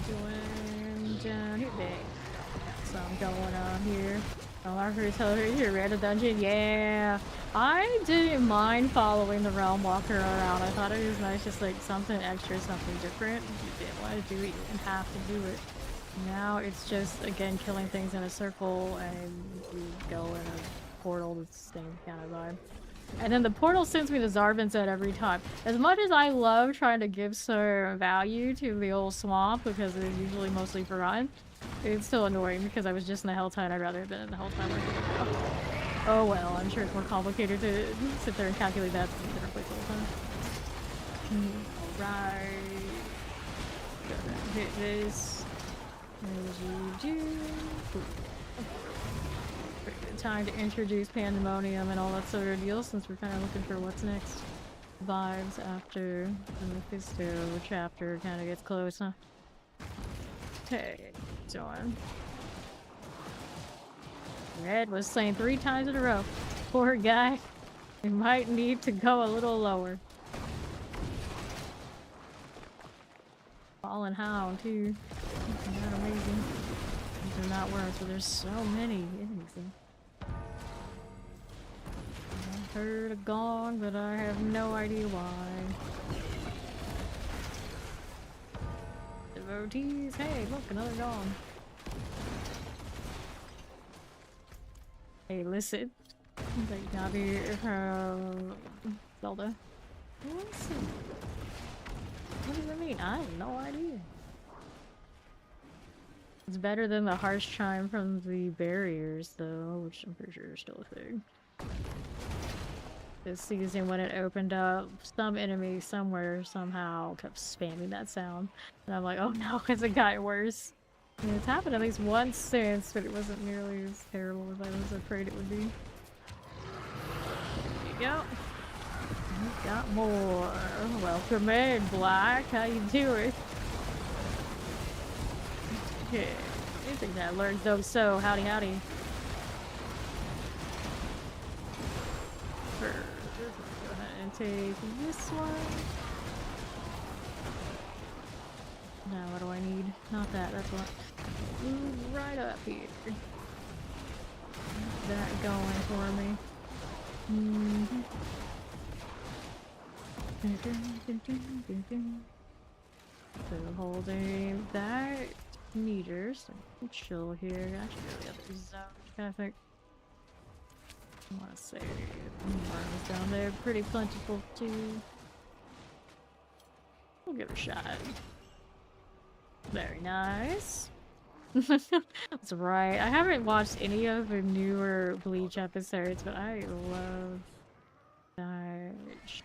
Doing down here. Got some going on here. Marker television here, random dungeon. Yeah, I didn't mind following the realm walker around. I thought it was nice, just like something extra, something different. If you didn't want to do it, you didn't have to do it. Now it's just again killing things in a circle, and you go in a portal. The same kind of vibe. And then the portal sends me to Zarvan's at every time. As much as I love trying to give some value to the old swamp because it's usually mostly forgotten, it's still annoying because I was just in the Helltide. I'd rather have been in the Helltide. Oh well, I'm sure it's more complicated to sit there and calculate that from different places all the time. Alright. Gonna hit this. As you do. Pretty good time to introduce Pandemonium and all that sort of deal since we're kind of looking for what's next vibes after the Mephisto chapter kind of gets close, huh? Okay, so on. Red was saying 3 times in a row. Poor guy. We might need to go a little lower. Fallen Hound too. Isn't that amazing? These are not worms, but there's so many enemies. I heard a gong, but I have no idea why. Devotees, hey, look, another gong. Hey, listen. They got here from Zelda. Listen. What does it mean? I have no idea. It's better than the harsh chime from the barriers, though, which I'm pretty sure is still a thing. This season, when it opened up, some enemy somewhere somehow kept spamming that sound. And I'm like, oh no, has it gotten worse? I mean, it's happened at least once since, but it wasn't nearly as terrible as I was afraid it would be. There you go. We got more. Welcome in, Black. How you doing? Okay. I think that learns those so. Howdy, howdy. Go ahead and take this one. Now, what do I need? Not that, that's what. Move right up here. that going for me. So holding that meter, so I can chill here. Actually, go the other zone. Kind of think. I want to say worms down there, pretty plentiful too. We'll give it a shot. Very nice. That's right. I haven't watched any of the newer Bleach episodes, but I love that show.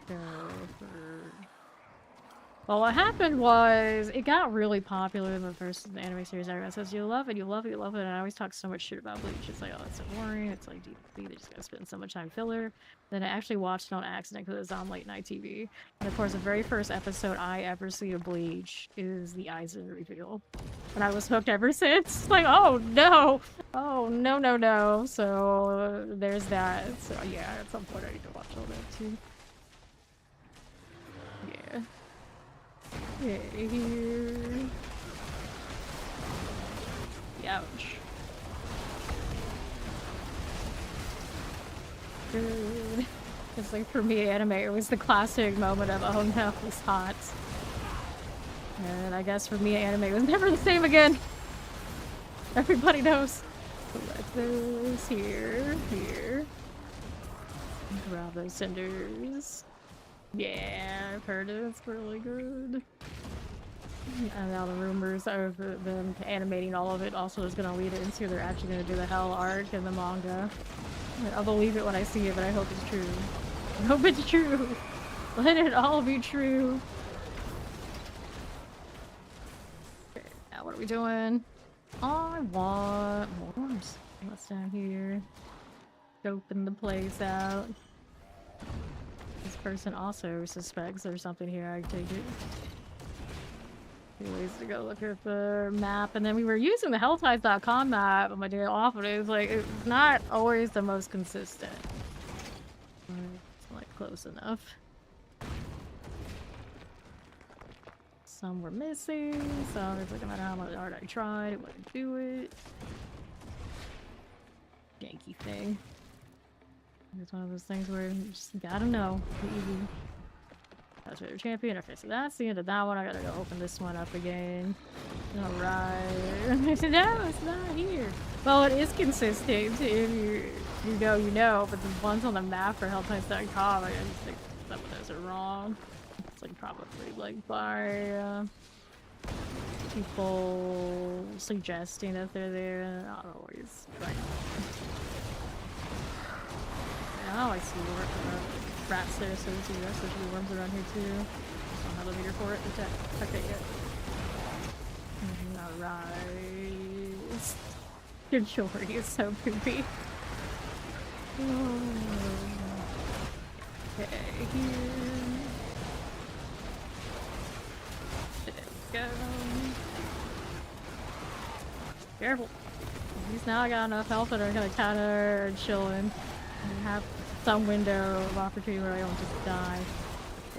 Well, what happened was, it got really popular in the first anime series. Everyone says, you love it, you love it, you love it, and I always talk so much shit about Bleach. It's like, oh, it's so boring, it's like DP, they just gotta spend so much time filler. Then I actually watched it on accident because it was on late night TV. And of course, the very first episode I ever see of Bleach is the Aizen reveal. And I was hooked ever since. It's like, oh no! Oh, no, no, no. So, there's that. So yeah, at some point I need to watch all that too. Yeah. Okay, here. Ouch. Good. It's like for me, anime, it was the classic moment of, oh no, it's hot. And I guess for me, anime was never the same again. Everybody knows. Collect those here, here. Grab those cinders. Yeah, I've heard it's really good. And now the rumors of them animating all of it also is going to lead into they're actually going to do the Hell arc in the manga. I'll believe it when I see it, but I hope it's true. I hope it's true. Let it all be true. Okay, now what are we doing? I want more worms. What's down here? Scoping the place out. This person also suspects there's something here. I take it. Two ways to go look at the map, and then we were using the helltides.com map on my day off, and it was like, it's not always the most consistent. It's like close enough. Some were missing, so it's like no matter how much hard I tried, it wouldn't do it. Janky thing. It's one of those things where you just gotta know. Easy. That's right, champion. Okay, so that's the end of that one. I gotta go open this one up again. Alright. No, it's not here. Well, it is consistent. If you know, you know, but the ones on the map for helltimes.com, I just think some of those are wrong. It's like probably like by people suggesting that they're there, and not always right. Oh, I see. Rats there, so we see the rest of the worms around here too. Don't have a meter for it. Okay, yet. Alright. Your jewelry is so poopy. Okay, here. There we go. Careful. At least now I got enough health that I'm gonna counter chillin'. And have some window of opportunity where I don't just die.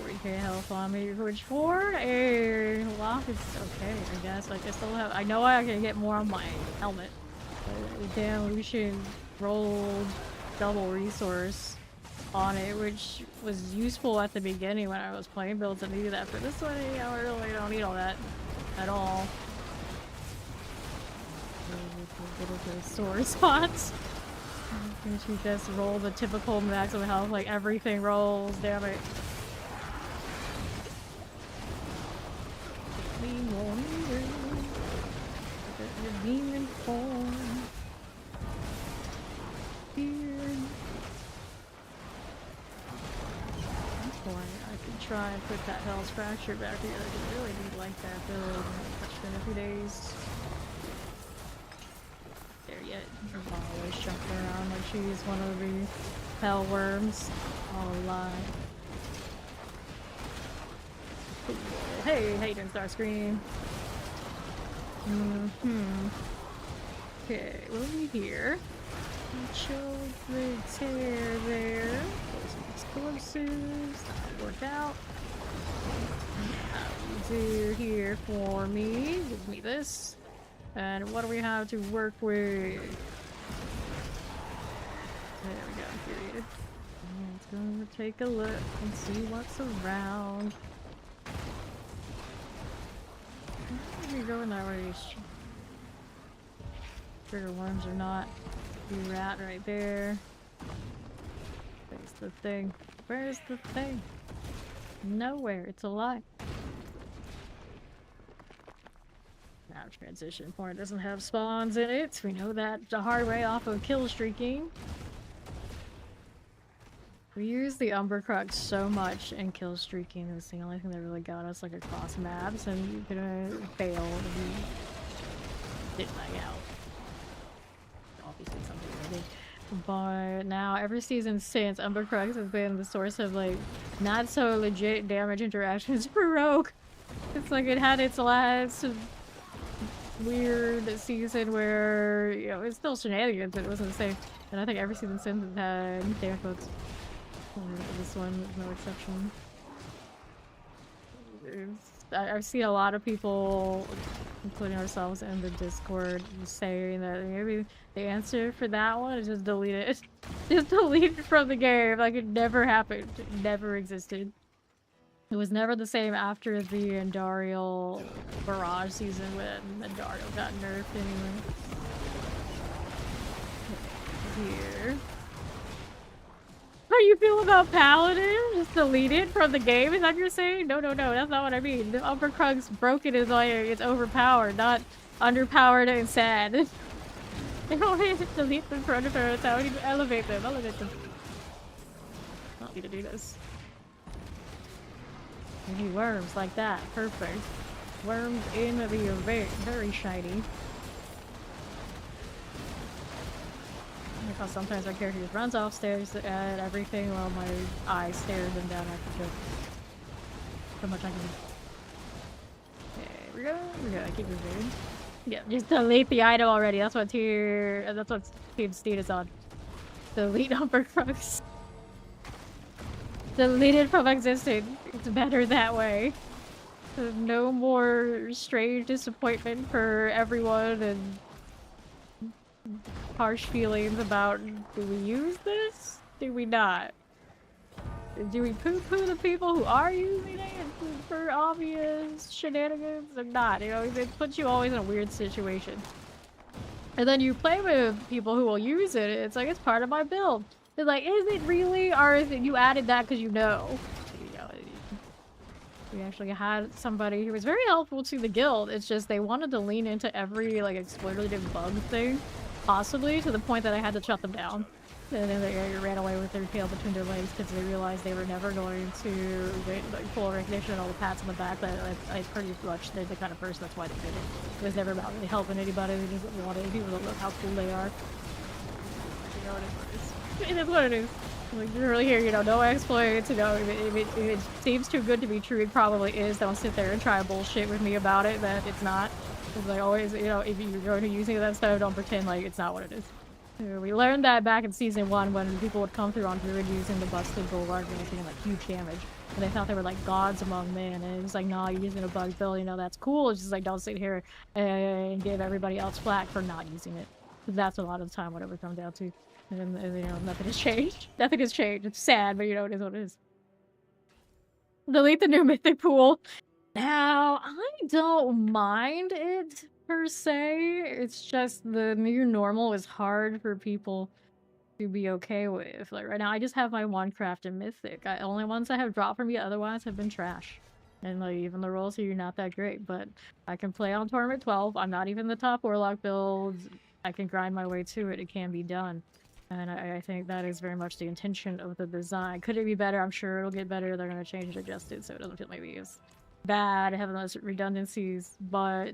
40k health on me, which for a lock is okay, I guess. Like I still have, I know I can get more on my helmet. But damn, Lucian rolled double resource on it, which was useful at the beginning when I was playing builds and needed that. For this one, I really don't need all that at all. Little sore spots. Can't you just roll the typical maximum health, like everything rolls, damn it. The demon form. Here. That's why I could try and put that Hell's Fracture back here. I really need like that build. Touched in a few days. There yet. I'm always jumping around like she's one of the hell worms. All alive. Hey, Hayden Starscream. Okay, what do we hear? Chill the tear there. Some explosives. That'll work out. What do we do here for me? Give me this. And what do we have to work with? There we go, period. Let's go take a look and see what's around. Maybe going that way. Trigger worms or not. The rat right there. Where's the thing? Where's the thing? Nowhere. It's a lie. Now transition point doesn't have spawns in it. We know that the hard way off of kill streaking. We use the Umber Crux so much in kill streaking. It's the only thing that really got us like across maps, and you could fail if you didn't hang out. Obviously something really. But now every season since, Umber Crux has been the source of like not so legit damage interactions for Rogue. It's like it had its last weird season where, you know, it's still shenanigans, but it wasn't the same. And I think every season since it's had damage bugs. This one is no exception. I've seen a lot of people, including ourselves in the Discord, saying that maybe the answer for that one is just delete it. Just delete it from the game. Like, it never happened. It never existed. It was never the same after the Andariel Barrage season when Andariel got nerfed anyway. Here. How do you feel about Paladin? Just delete it from the game? Is that what you're saying? No, no, no. That's not what I mean. The Umber Crux broken is like it's overpowered, not underpowered and sad. They don't need to delete them for underpowered. That's how we need to elevate them. Elevate them. I don't need to do this. We need worms like that. Perfect. Worms in the event. Very shiny. Because sometimes my character just runs off stairs at everything while my eye stares them down after kill. So much I can do. Okay, we go. We go. I keep moving. Yeah, just delete the item already. That's what Team Steed is on. Delete Umber Crux. Delete it from existing. It's better that way. So no more strange disappointment for everyone and harsh feelings about, do we use this? Do we not? Do we poo-poo the people who are using it for obvious shenanigans or not? You know, it puts you always in a weird situation. And then you play with people who will use it. It's like, it's part of my build. It's like, is it really? Or is it you added that because you know? We actually had somebody who was very helpful to the guild. It's just they wanted to lean into every like exploitative bug thing, possibly to the point that I had to shut them down. And then they ran away with their tail between their legs because they realized they were never going to get like, full recognition and all the pats on the back. That I pretty much they're the kind of person that's why they did it. It was never about really helping anybody. They just wanted people to look how cool they are. You know, it is what it is. Like, you're really here, you know, no exploits, you know, if it seems too good to be true, it probably is. Don't sit there and try bullshit with me about it, that it's not. Because I always, you know, if you're going to using that stuff, don't pretend like it's not what it is. We learned that back in Season 1 when people would come through on Druid using the busted Bulwark and taking like huge damage. And they thought they were like gods among men, and it was like, nah, you're using a bug build, you know, that's cool. It's just like, don't sit here and give everybody else flack for not using it. That's a lot of the time what it would come down to. And you know, nothing has changed. Nothing has changed. It's sad, but you know, it is what it is. Delete the new mythic pool. Now, I don't mind it, per se. It's just the new normal is hard for people to be okay with. Like, right now, I just have my one crafted mythic. Only ones I have dropped from me, otherwise have been trash. And, like, even the rolls here are not that great, but I can play on Tournament 12. I'm not even the top Warlock build. I can grind my way to it. It can be done. And I think that is very much the intention of the design. Could it be better? I'm sure it'll get better. They're going to change and adjust it so it doesn't feel maybe as bad, having those redundancies, but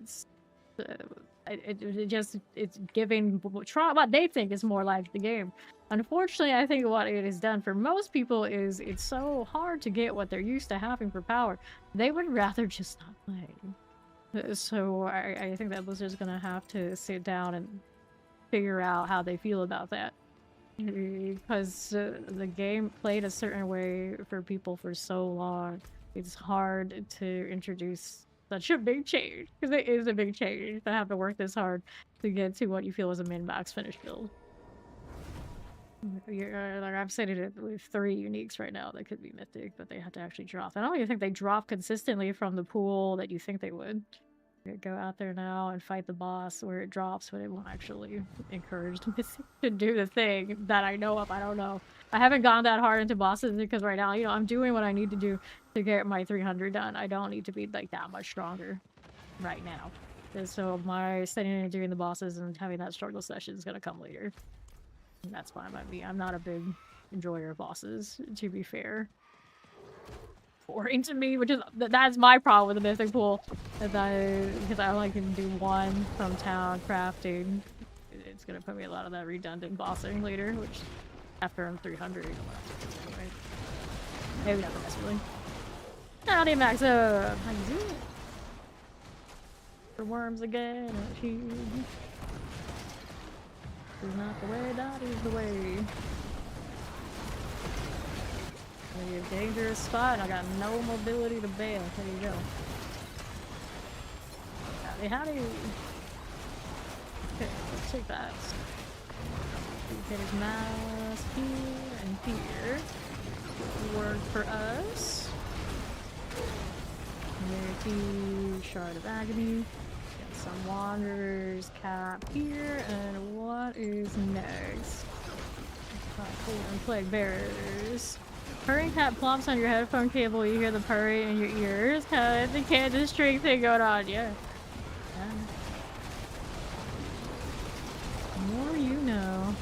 it's giving what they think is more like the game. Unfortunately, I think what it has done for most people is it's so hard to get what they're used to having for power. They would rather just not play. So I think that Blizzard's going to have to sit down and figure out how they feel about that. Because the game played a certain way for people for so long, it's hard to introduce such a big change. Because it is a big change to have to work this hard to get to what you feel is a min-max finish build. Like I've said it with 3 uniques right now that could be mythic, but they have to actually drop. I don't even think they drop consistently from the pool that you think they would. Go out there now and fight the boss where it drops, but it won't actually encourage the mythic to do the thing that I know of. I don't know. I haven't gone that hard into bosses because right now, you know, I'm doing what I need to do to get my 300 done. I don't need to be like that much stronger right now. And so my studying and doing the bosses and having that struggle session is gonna come later. And that's fine by me. I'm not a big enjoyer of bosses, to be fair. Boring to me, which is that's my problem with the mythic pool. Because I only can do 1 from town crafting. It's gonna put me a lot of that redundant bossing later, which after I'm 300, you don't want to do anyway. Maybe not the best feeling. Howdy, Max. How you doing? For worms again. This is not the way, that is the way. Maybe a dangerous spot. I got no mobility to bail. There you go. Howdy, howdy. Okay, let's take that. Get his mask here and here. Work for us. Rarity, Shard of Agony. Get some Wanderer's Cap here. And what is next? And Plague Bearers. Purring cat plops on your headphone cable, you hear the purring in your ears. The Kansas string thing going on, yeah. The more you know.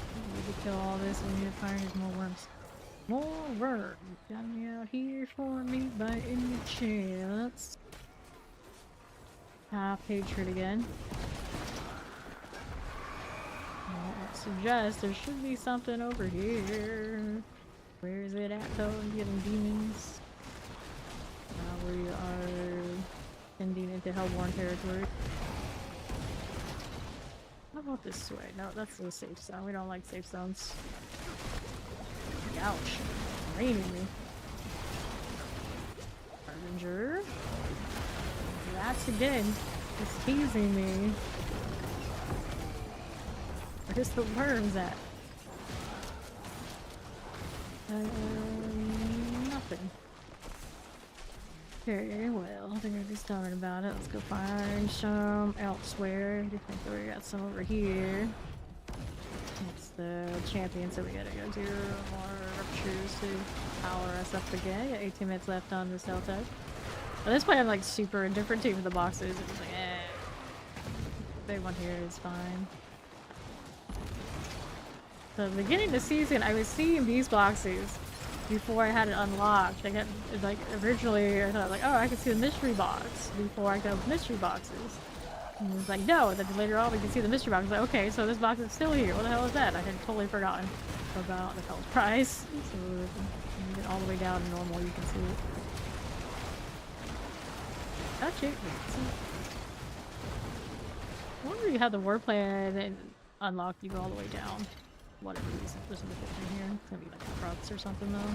I need to kill all this and we need to find more worms. More worms. Got me out here for me by any chance. Half hatred again. I suggest there should be something over here. Where is it at though? I'm getting demons. Now we are ending into Hellborn territory. How about this way? No, that's the safe zone. We don't like safe zones. Ouch. It's raining me. Harbinger. Rats again. It's teasing me. Where's the worms at? Nothing. Okay, well, they're gonna be stubborn about it. Let's go find some elsewhere. I think we got some over here. That's the champion, so we gotta go do more ruptures to power us up again. Got 18 minutes left on this Delta. At this point, I'm like super indifferent to the boxes. It's like, big one here is fine. So the beginning of the season, I was seeing these boxes before I had it unlocked. I got like originally I thought like, oh, I can see the mystery box before I got mystery boxes. And it was like, no. And then later on, we can see the mystery box. I was like, okay, so this box is still here. What the hell is that? I had totally forgotten about the hell's price. So when you get all the way down to normal, you can see it. Gotcha. I wonder if you had the war plan and unlocked, you go all the way down. Whatever reason, there's a picture here. It's gonna be like trucks or something though.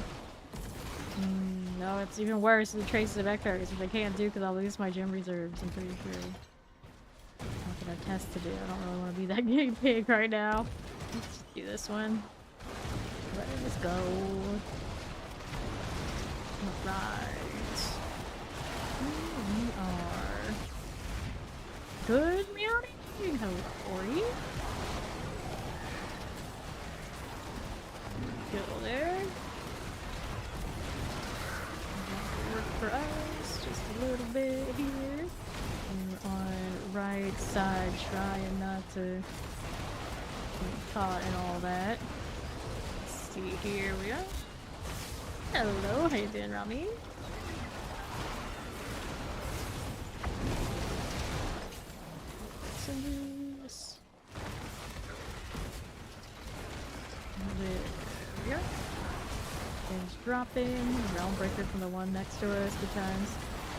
No, it's even worse. The traces of echoes, which I can't do because I'll lose my gem reserves. I'm pretty sure. Not that I've tested it. I don't really want to be that guinea pig right now. Let's just do this one. Let us go. Alright. Here we are. Good meowing. Hello, Ori. Go there. Work for us, just a little bit here. And on right side, trying not to get caught in all that. Let's see, here we are. Hello, how you doing, Rami? Cinders. There we go. Things dropping. Realm breaker from the one next to us 2 times.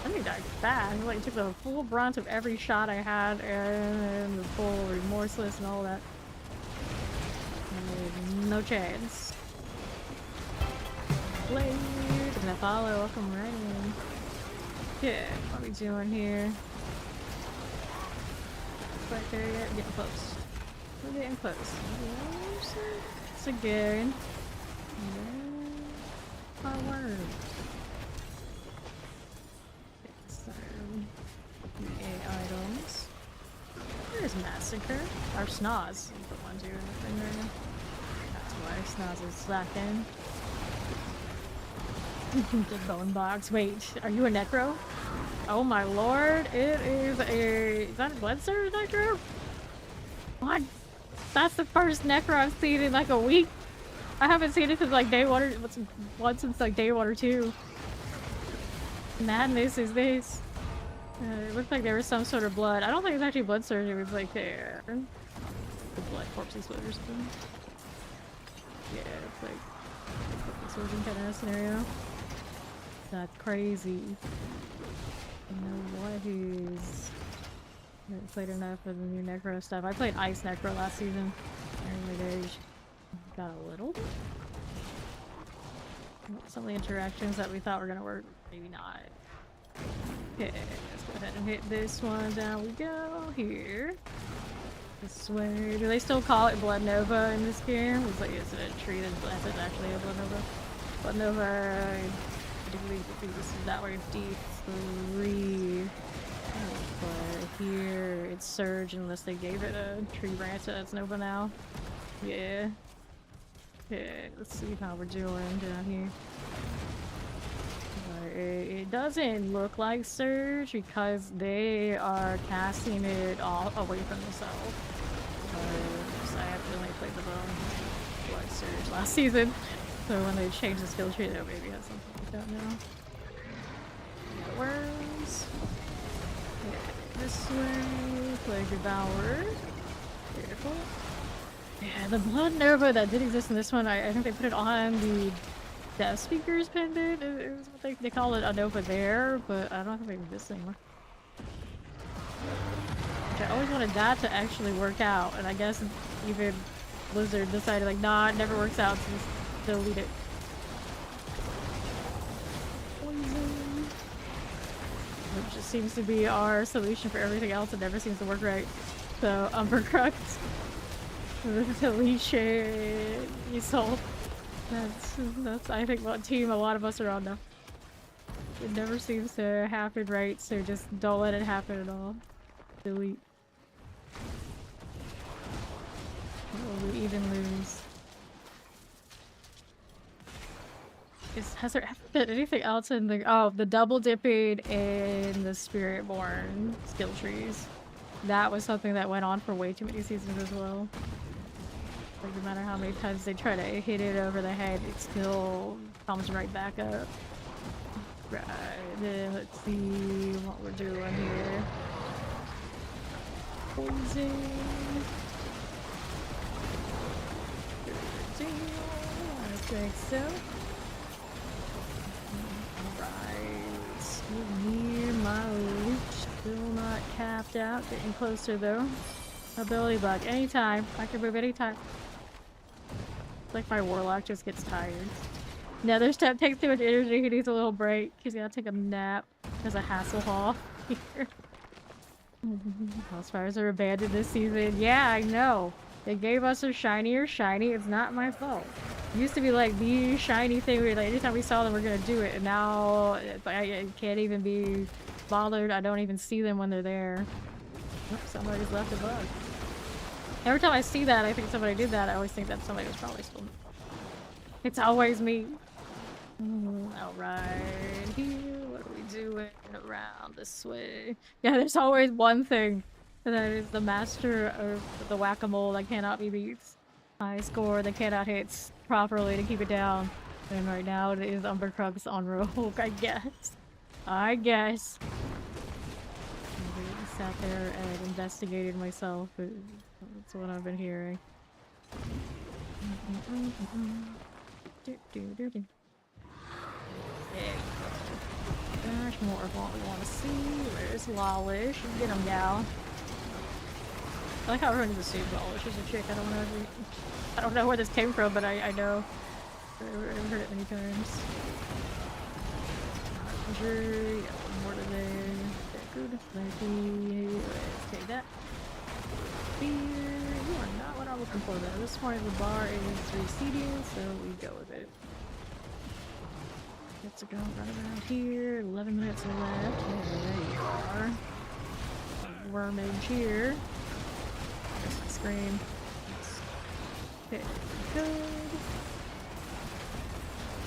I think I died fast. Like, took the full brunt of every shot I had and the full remorseless and all that. No chance. Blade. Can I follow? Welcome right in. Yeah, what are we doing here? Right there yet? Getting close. We're getting close. It's a good. Forward. So, items. There's Massacre. Our Snoz is the one doing the thing right now. That's why Snoz is slacking. The bone box. Wait, are you a Necro? Oh my lord, it is a... Is that a Bloodsurge Necro? What? That's the first Necro I've seen in like a week. I haven't seen it since like day one or... once since like day 1 or 2. Madness is this. It looked like there was some sort of blood. I don't think it's actually blood surge, it was like there. The blood corpse exploders. Yeah, it's like surgeon kind of scenario. That's crazy. You know what is... I haven't played enough of the new Necro stuff. I played Ice Necro last season. Early days. Got a little bit. Some of the interactions that we thought were gonna work, maybe not. Okay, let's go ahead and hit this one. Down we go. Here. This way. Do they still call it Blood Nova in this game? It's like, is it a tree that's actually a Blood Nova? Blood Nova, I believe this is that way D3. But here it's Surge unless they gave it a tree branch that's Nova now. Yeah. Okay, let's see how we're doing down here. It doesn't look like Surge because they are casting it all away from the south. I accidentally played the Blood Surge last season, so when they changed the skill tree, they'll maybe have something like that now. Yeah, worms. Okay, this way, Plague Devourer. Careful. Yeah, the Blood Nova that did exist in this one, I think they put it on the Death Speaker's pendant. It was what they call it a Nova there, but I don't think they exist anymore. I always wanted that to actually work out, and I guess even Blizzard decided like, nah, it never works out, so just delete it. Poison. Which just seems to be our solution for everything else. It never seems to work right. So, Umbercrux. Deletion. Assault. That's I think what team a lot of us are on now. It never seems to happen right, so just don't let it happen at all. Delete. Will we even lose? Has there ever been anything else in the... Oh, the double dipping in the Spiritborn skill trees. That was something that went on for way too many seasons as well. Like, no matter how many times they try to hit it over the head, it still comes right back up. Right, then let's see what we're doing here. Poison. I think so. Alright. Near my loot. Still not capped out. Getting closer though. Ability bug. Anytime. I can move anytime. It's like my Warlock just gets tired. Nether step takes too much energy. He needs a little break. He's gotta take a nap. There's a Hasselhoff here. Hellspires are abandoned this season. Yeah, I know. They gave us a shinier shiny. It's not my fault. It used to be like the shiny thing where like anytime we saw them we're gonna do it, and now I can't even be bothered. I don't even see them when they're there. Oh, somebody's left a bug. Every time I see that, I think somebody did that. I always think that somebody was probably still. It's always me. Alright, here, what are we doing around this way? Yeah, there's always one thing that is the master of the whack-a-mole that cannot be beat. High score that cannot hit properly to keep it down. And right now it is Umbercrux on Rogue, I guess. I guess. I sat there and investigated myself. That's what I've been hearing. Gosh, more of what we want to see. Where's Lawlish? Get him down. I like how everyone just assumes Lawlish is a chick. I don't know where this came from, but I know. I've heard it many times. Injury, more today. Good. Let's take that. Fear. You are not not looking for that. At this point, the bar is receding, so we go with it. Let's go right around here. 11 minutes left. Oh, there you are. Wormage here. There's my scream. Okay, good.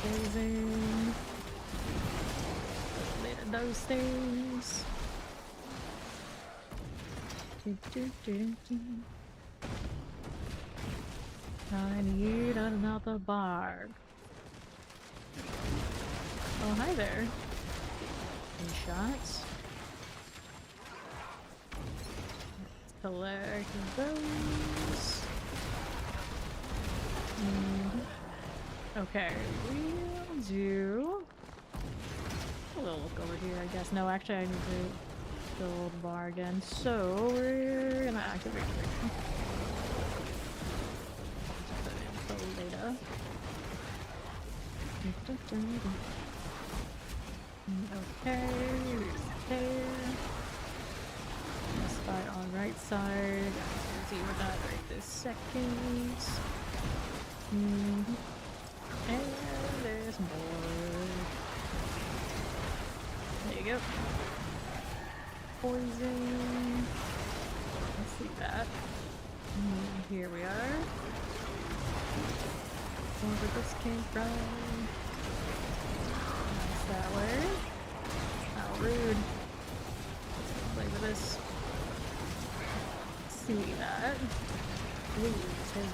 Poison. Rid of those things. I need another barb. Oh, hi there. Any shots? Let's collect those. Okay, we'll do a little look over here, I guess. No, actually, I need to build the bar again. So we're gonna activate it. Later. Okay, there. Spot on right side. Let's see what that right this second. And there's more. There you go. Poison. Let's see that. Here we are. Where this came from. Nice that way. How rude. Let's play with this. See that. Ooh, it says a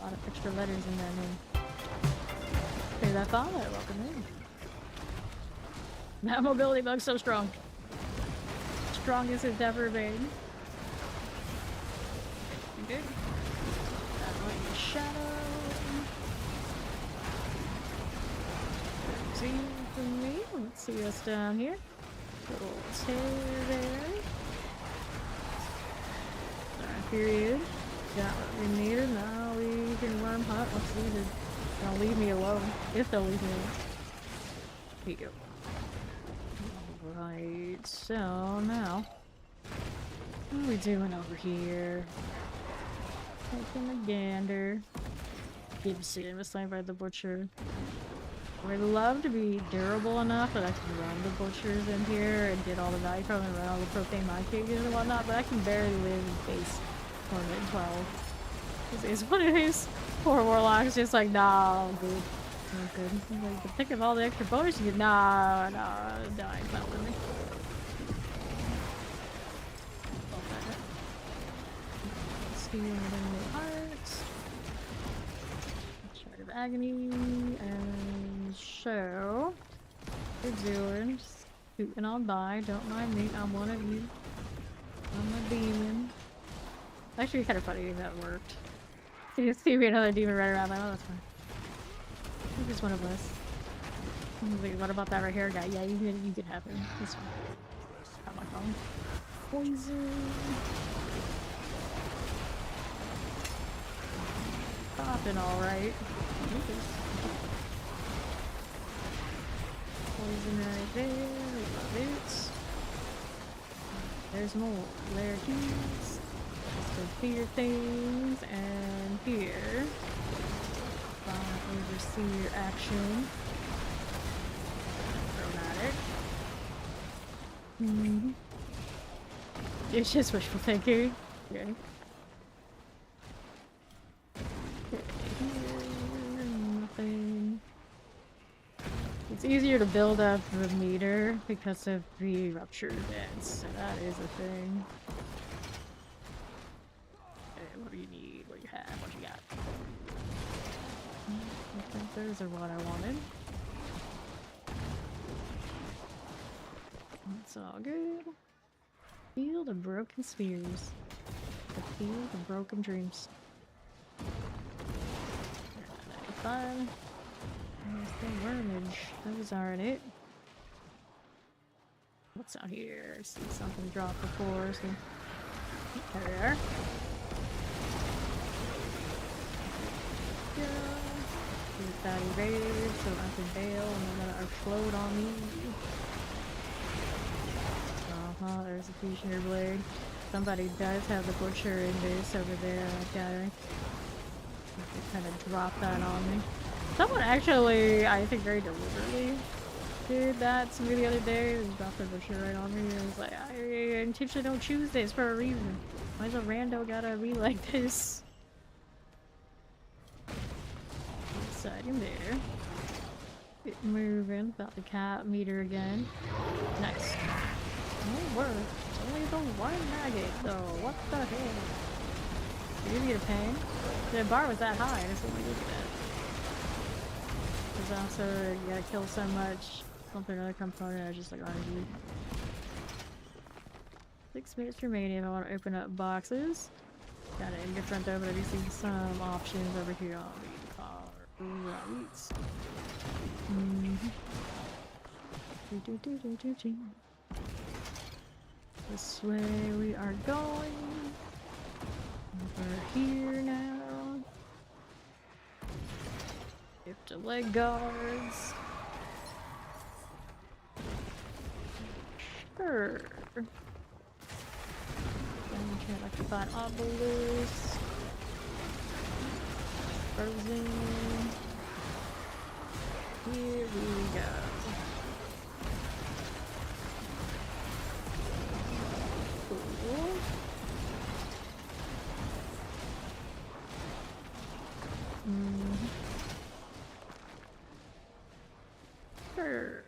lot of extra letters in that name. Okay, that's all. Welcome in. That mobility bug's so strong. Strongest it's ever been. Okay. Shadow. See from me. Let's see us down here. Little tear there. Period. Got what we needed. Now we can worm hunt what's needed. Don't leave me alone. If they'll leave me alone. Here you go. Right. So now, what are we doing over here? Taking a gander. Gibson was slain by the butcher. I would love to be durable enough that I can run the butchers in here and get all the value from it and run all the propane mine cages and whatnot, but I can barely live in base torment 12. It's one of these poor warlocks just like, nah, I'm good. I'm good. Like, but think of all the extra bonus you get. Nah, it's not with me. Stealing enemy hearts. Shard of agony. And so, what we're doing, just shooting on by. Don't mind me, I'm one of you. I'm a demon. Actually, kind of funny if that worked. You see me another demon right around, like, oh, that's fine. You're just one of us. Wait, what about that right here guy? Yeah, you can have him. This one. Got my phone. Poison. Popping alright. Poison right there. We love it. There's more. There he is. Fear things, and here, oversee your action. Chromatic. It's just wishful thinking. Okay. Nothing. It's easier to build up the meter because of the rupture events, so that is a thing. What do you need? What do you have? What you got? I think those are what I wanted. It's all good. Field of broken spheres. The field of broken dreams. 95. There's the wormage. Those aren't it. What's out here? I see something drop before. So there we are. Get that erased so I can bail and then let it explode on me. There's a fusion blade. somebody does have the butcher in base over there. Okay. Kind of dropped that on me. Someone actually, I think very deliberately, did that to me the other day. They dropped the butcher right on me. It was like, I intentionally don't choose this for a reason. Why's a rando gotta be like this? Inside him there. Get moving. About the cap meter again. Nice. No work. It's only the one maggot though. What the hell? Did you get a pain? The bar was that high. That's what we look at. There's also, you gotta kill so much. Something other component. I was just like, RNG. 6 minutes remaining if I want to open up boxes. Got it indifferent though, but I do see some options over here on the car. Right. This way we are going. Over here now. Have to leg guards. Sure. Can't like to find obelisk. Frozen. Here we go. Cool. Sure.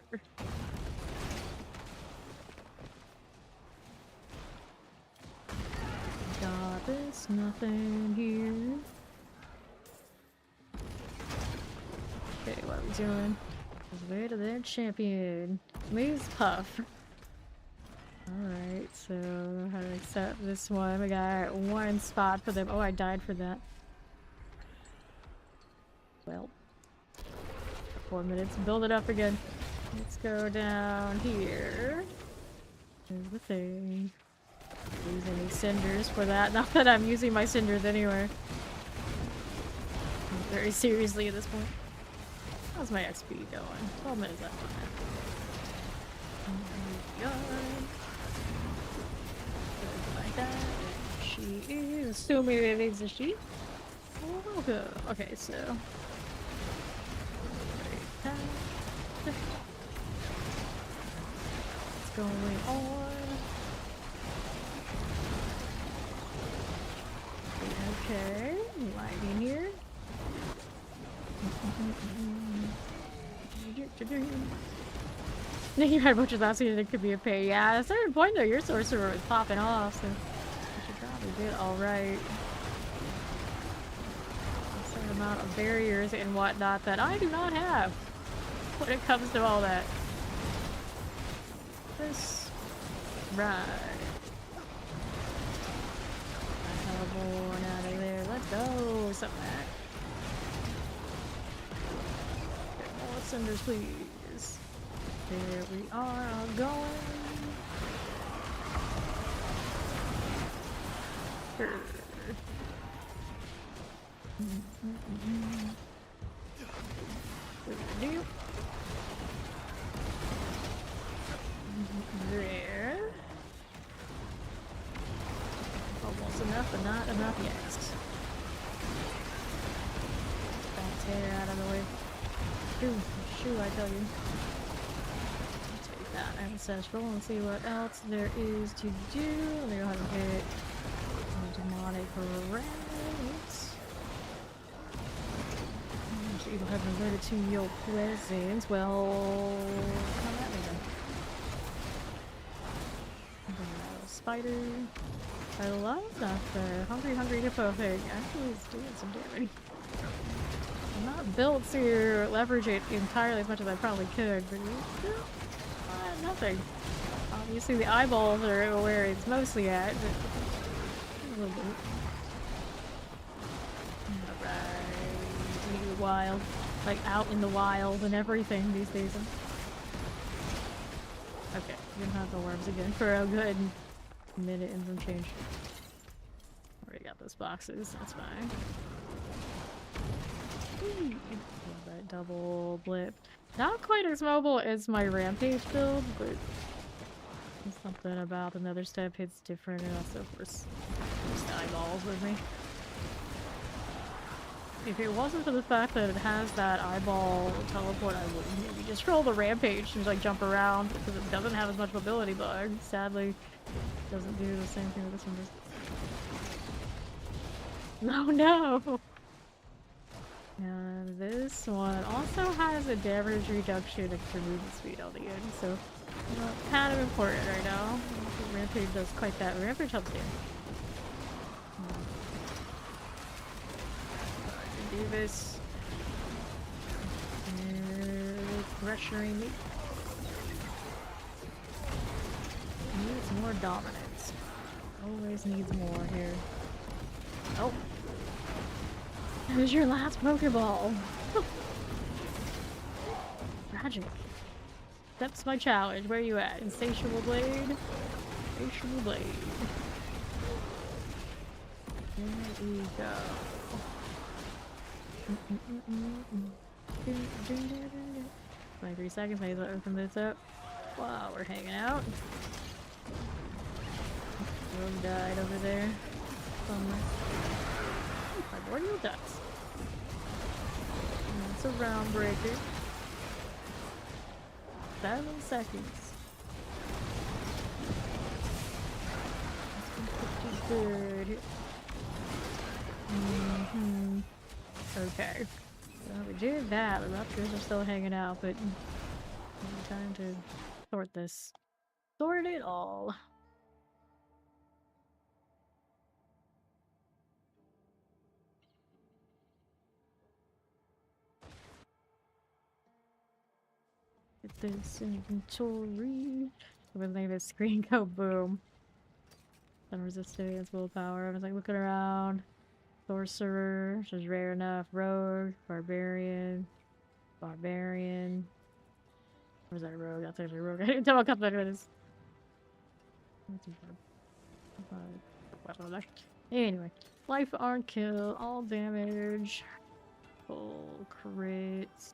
Got this, nothing here. Okay, what are we doing? Way to their champion. Moves Puff. Alright, so how to accept this one? We got one spot for them. Oh, I died for that. Well, 4 minutes. Build it up again. Let's go down here. There's the thing. Use any cinders for that. Not that I'm using my cinders anywhere. Very seriously at this point. How's my XP going? 12 minutes after that. Like that. She is assuming it is a she. Oh, good. Okay, so. What's going on? Okay, lighting here. You had much of that, so it could be a pain. Yeah, at a certain point though, your sorcerer was popping off, so you should probably did alright. A certain amount of barriers and whatnot that I do not have when it comes to all that. This right. Born out of there. Let's go. Something back. More cinders, please. There we are, going. Sure. Deal. There. Almost enough, but not enough yet. That hair out of the way. Shoo, I tell you. Take that ancestral and see what else there is to do. Let me go ahead and hit demonic rats. So you have alerted to your presence. Well, come at me then. Spider. I love that the hungry hippo thing actually is doing some damage. I'm not built to leverage it entirely as much as I probably could, but it's still nothing. Obviously the eyeballs are where it's mostly at, but a little bit. Alright, wild. Like out in the wild and everything these days. Okay, we're gonna have the worms again for a good minute and some change. Already got those boxes, that's fine. That double blip. Not quite as mobile as my rampage build, but There's something about another step hits different, and also for just eyeballs with me. If it wasn't for the fact that it has that eyeball teleport, I would maybe just roll the rampage and like jump around because it doesn't have as much mobility, but sadly doesn't do the same thing that this one does. No, no! And this one also has a damage reduction and for movement speed on the end, so you know, kind of important right now. Rampage does quite that. Rampage helps here. Do this. Pressuring me. Needs more dominance. Always needs more here. Oh. That was your last Pokeball. Tragic. That's my challenge. Where are you at? Insatiable Blade? Insatiable Blade. There we go. 23 seconds, maybe I'll open this up while we're hanging out. Rogue died over there somewhere. Primordial Dust. It's a round breaker. 7 seconds. That's pretty good. Okay. So we did that. The Raptors are still hanging out, but time to sort this. Sort it all. Get this inventory. With name is screen go boom. Unresisted willpower. I was like looking around. Sorcerer, which is rare enough. Rogue, Barbarian, Barbarian. Or is that a rogue? That's actually a rogue. I didn't tell what kind of it is. Anyway, life on kill, all damage, full crits.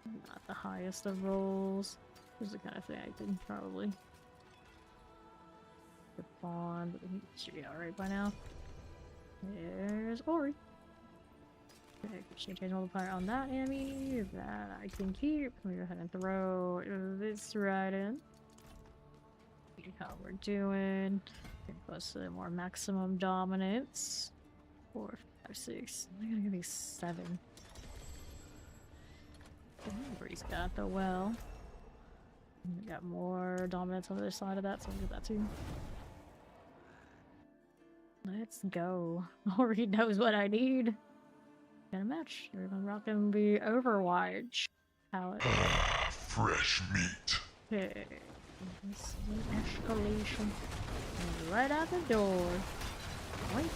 Not the highest of rolls. This is the kind of thing I could probably spawn, but he should be alright by now. There's Ori. Okay, should change multiplier on that enemy. That I can keep. Let me go ahead and throw this right in. See how we're doing. Plus more maximum dominance. 4, 5, 6. I'm gonna give me 7. He's got the well. We got more dominance on the other side of that, so I'll get that too. Let's go. Ori knows what I need. Got a match. Everyone rocking the Overwatch palette. Fresh meat. Okay. This is an escalation. And right out the door. Wait.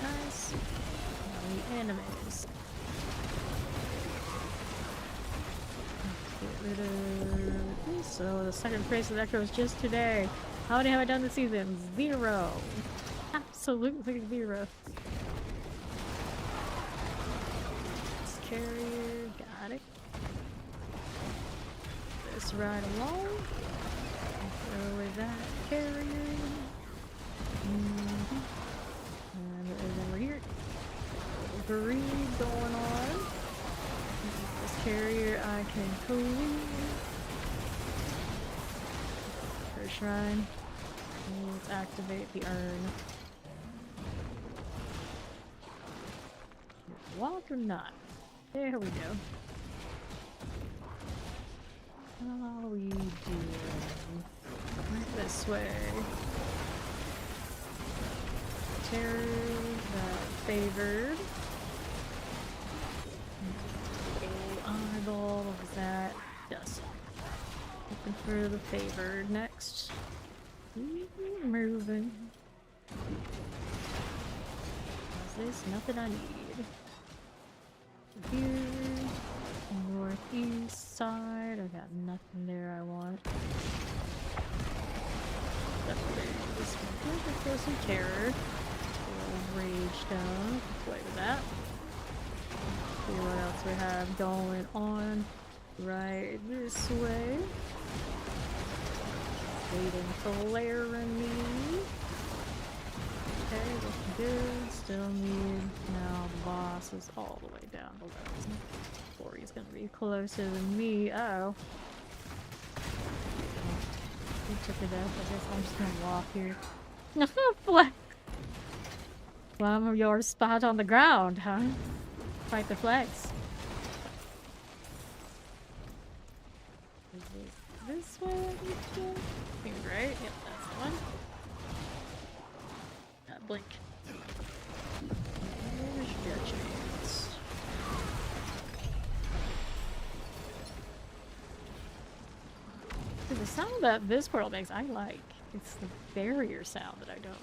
Nice. Now the enemies. Let's get rid of this. So the second phase of Echo was just today. How many have I done this season? 0. Absolutely 0. This carrier, got it. This right along. Go with that carrier. And over here. Greed going on. This carrier I can clean. First shrine. Let's activate the urn. Walk or not? There we go. How are we doing? Right this way. Terror, favored. Eyeball, what was that? Dust. Looking for the favored next. Moving. Is this nothing I need? Here, northeast side. I got nothing there I want. Definitely this one. Let's throw some terror. Rage down. Let's play with that. See what else we have going on right this way. Waiting for Laramie. Okay, looking good. Still need. Now the boss is all the way down below. Or he's gonna be closer than me. Uh oh. He took it up. I guess I'm just gonna walk here. Flex. Well, your spot on the ground, huh? Fight the flex. Is this way? I think right? Yep, that's the one. Blink. There's your chance. The sound that this portal makes, I like. It's the barrier sound that I don't.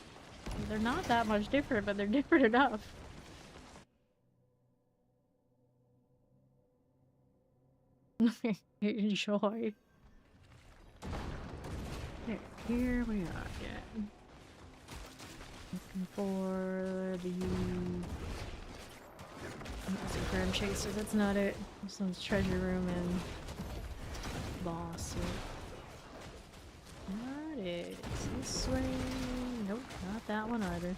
They're not that much different, but they're different enough. Enjoy. Here we are again. Looking for the Grim Chaser. That's not it. This one's treasure room and boss. Not it. It's this way. Nope, not that one either.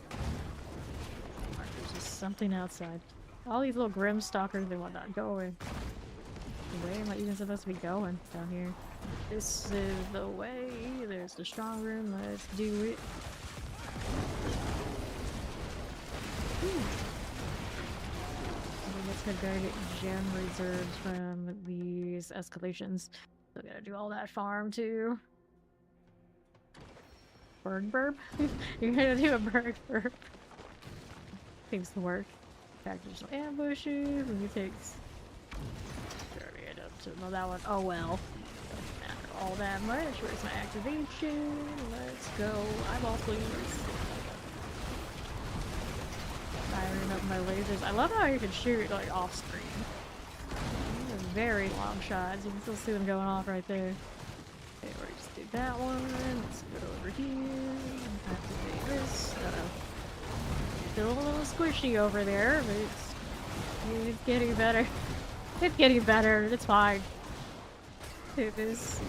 There's just something outside. All these little Grim Stalkers and whatnot. Go away. Where am I even supposed to be going down here? This is the way. There's the strong room. Let's do it. Let's go get gem reserves from these escalations. So gotta do all that farm too. Bird burp? You're gonna do a bird burp. Seems to work. In fact, there's some ambushes and it takes. Know that one. Oh well. Doesn't matter all that much. Where's my activation? Let's go. Eyeball please. Firing up my lasers. I love how you can shoot like off screen. These are very long shots. You can still see them going off right there. Okay, we just did that one. Let's go over here. Activate this. Still a little squishy over there, but it's getting better. It's getting better. It's fine. This is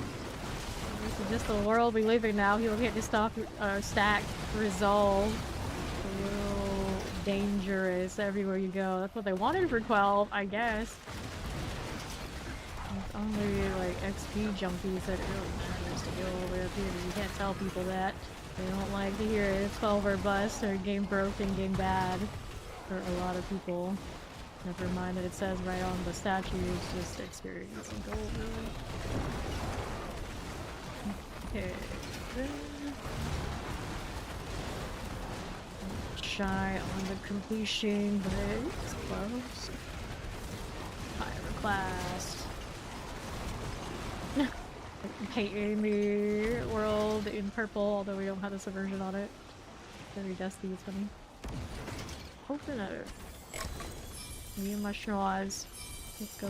just the world we live in now. People get to stack, resolve. A little dangerous everywhere you go. That's what they wanted for 12, I guess. It's only like XP junkies that it really matters to go over up here. You can't tell people that. They don't like to hear it. 12 or bust or game broken, game bad for a lot of people. Never mind that it says right on the statue, it's just experience and gold, really. Okay. Shy on the completion, but it's close. Pyroclast. Painting the world in purple, although we don't have the subversion on it. Very dusty, it's funny. Open it. Me and my schnoz. Let's go.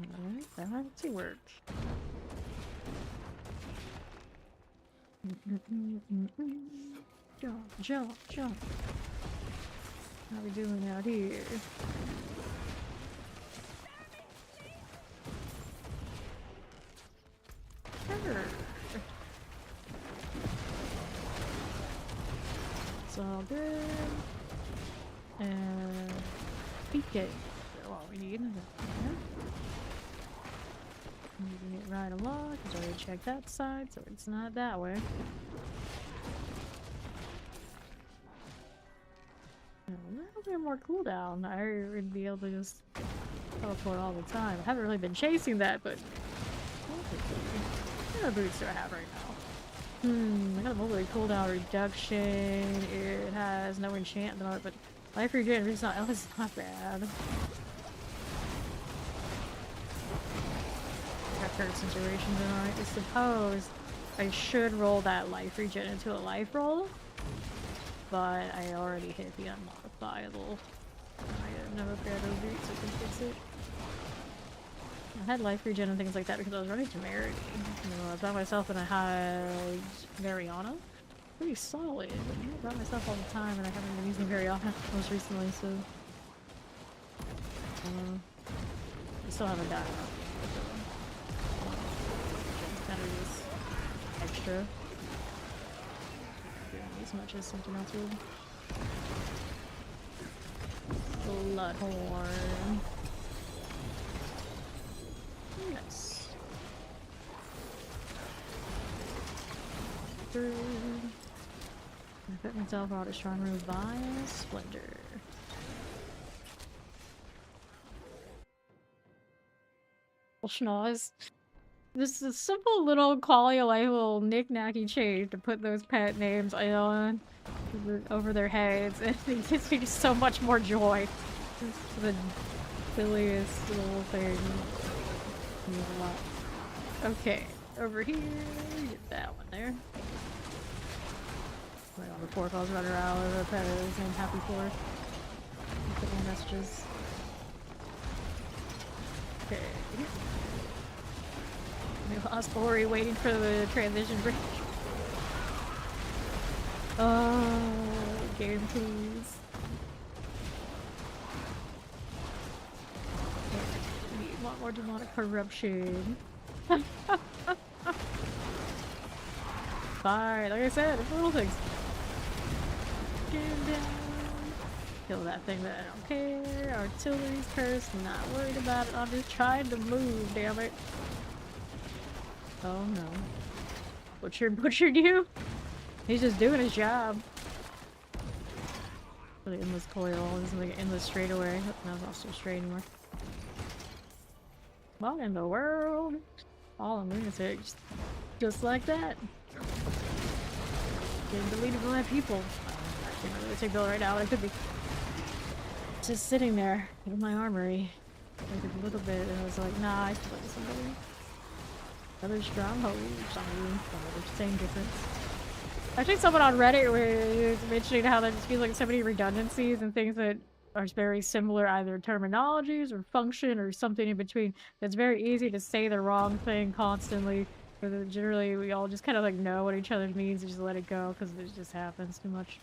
Alright, that has to work. Jump, jump, jump. How we doing out here? Sure. It's all good. And PK. All we need. Moving it right along, because I already checked that side, so it's not that way. A little bit more cooldown. I would be able to just teleport all the time. I haven't really been chasing that, but what kind of boots do I have right now? I got a mobility cooldown reduction. It has no enchantment on it, but life regeneration is not bad. Got current situation tonight. I suppose I should roll that life regen into a life roll, but I already hit the unmodifiable. I never pair those boots, I can fix it. I had life regen and things like that because I was running temerity. You know, I was by myself and I had Mariana. pretty solid. But I got myself all the time, and I haven't been using very often most recently, so I still haven't gotten up. Kind of just extra. Doing as much as something else would. Bloodhorn. Nice. Through. I put myself out a strong room by Splendor. Schnoz. This is a simple little quality of life little knick-knacky change to put those pet names on over their heads, and it gives me so much more joy. It's the silliest little thing. It means a lot. Okay, over here, get that one there. Like all the poor calls running around with the pet is named Happy Fourth. Put more messages. Okay. We lost Ori waiting for the transition bridge. Oh, game please. We want more demonic corruption. Fine, like I said, it's little things. Get him down. Kill that thing that I don't care. Artillery's cursed, not worried about it. I'm just trying to move, damn it. Oh no. Butchered you? He's just doing his job. Really endless coil. This is like an endless straightaway. No, it's not so straight anymore. What in the world? All in lunatics. Just like that. Getting deleted by my people. I can't really take Bill right now, but I could be. Just sitting there in my armory. Like a little bit, and I was like, nah, I should let somebody. Another stronghold. Same difference. I think someone on Reddit was mentioning how there just feels like so many redundancies and things that are very similar, either terminologies or function or something in between. It's very easy to say the wrong thing constantly, but generally we all just kind of like know what each other means and just let it go because it just happens too much.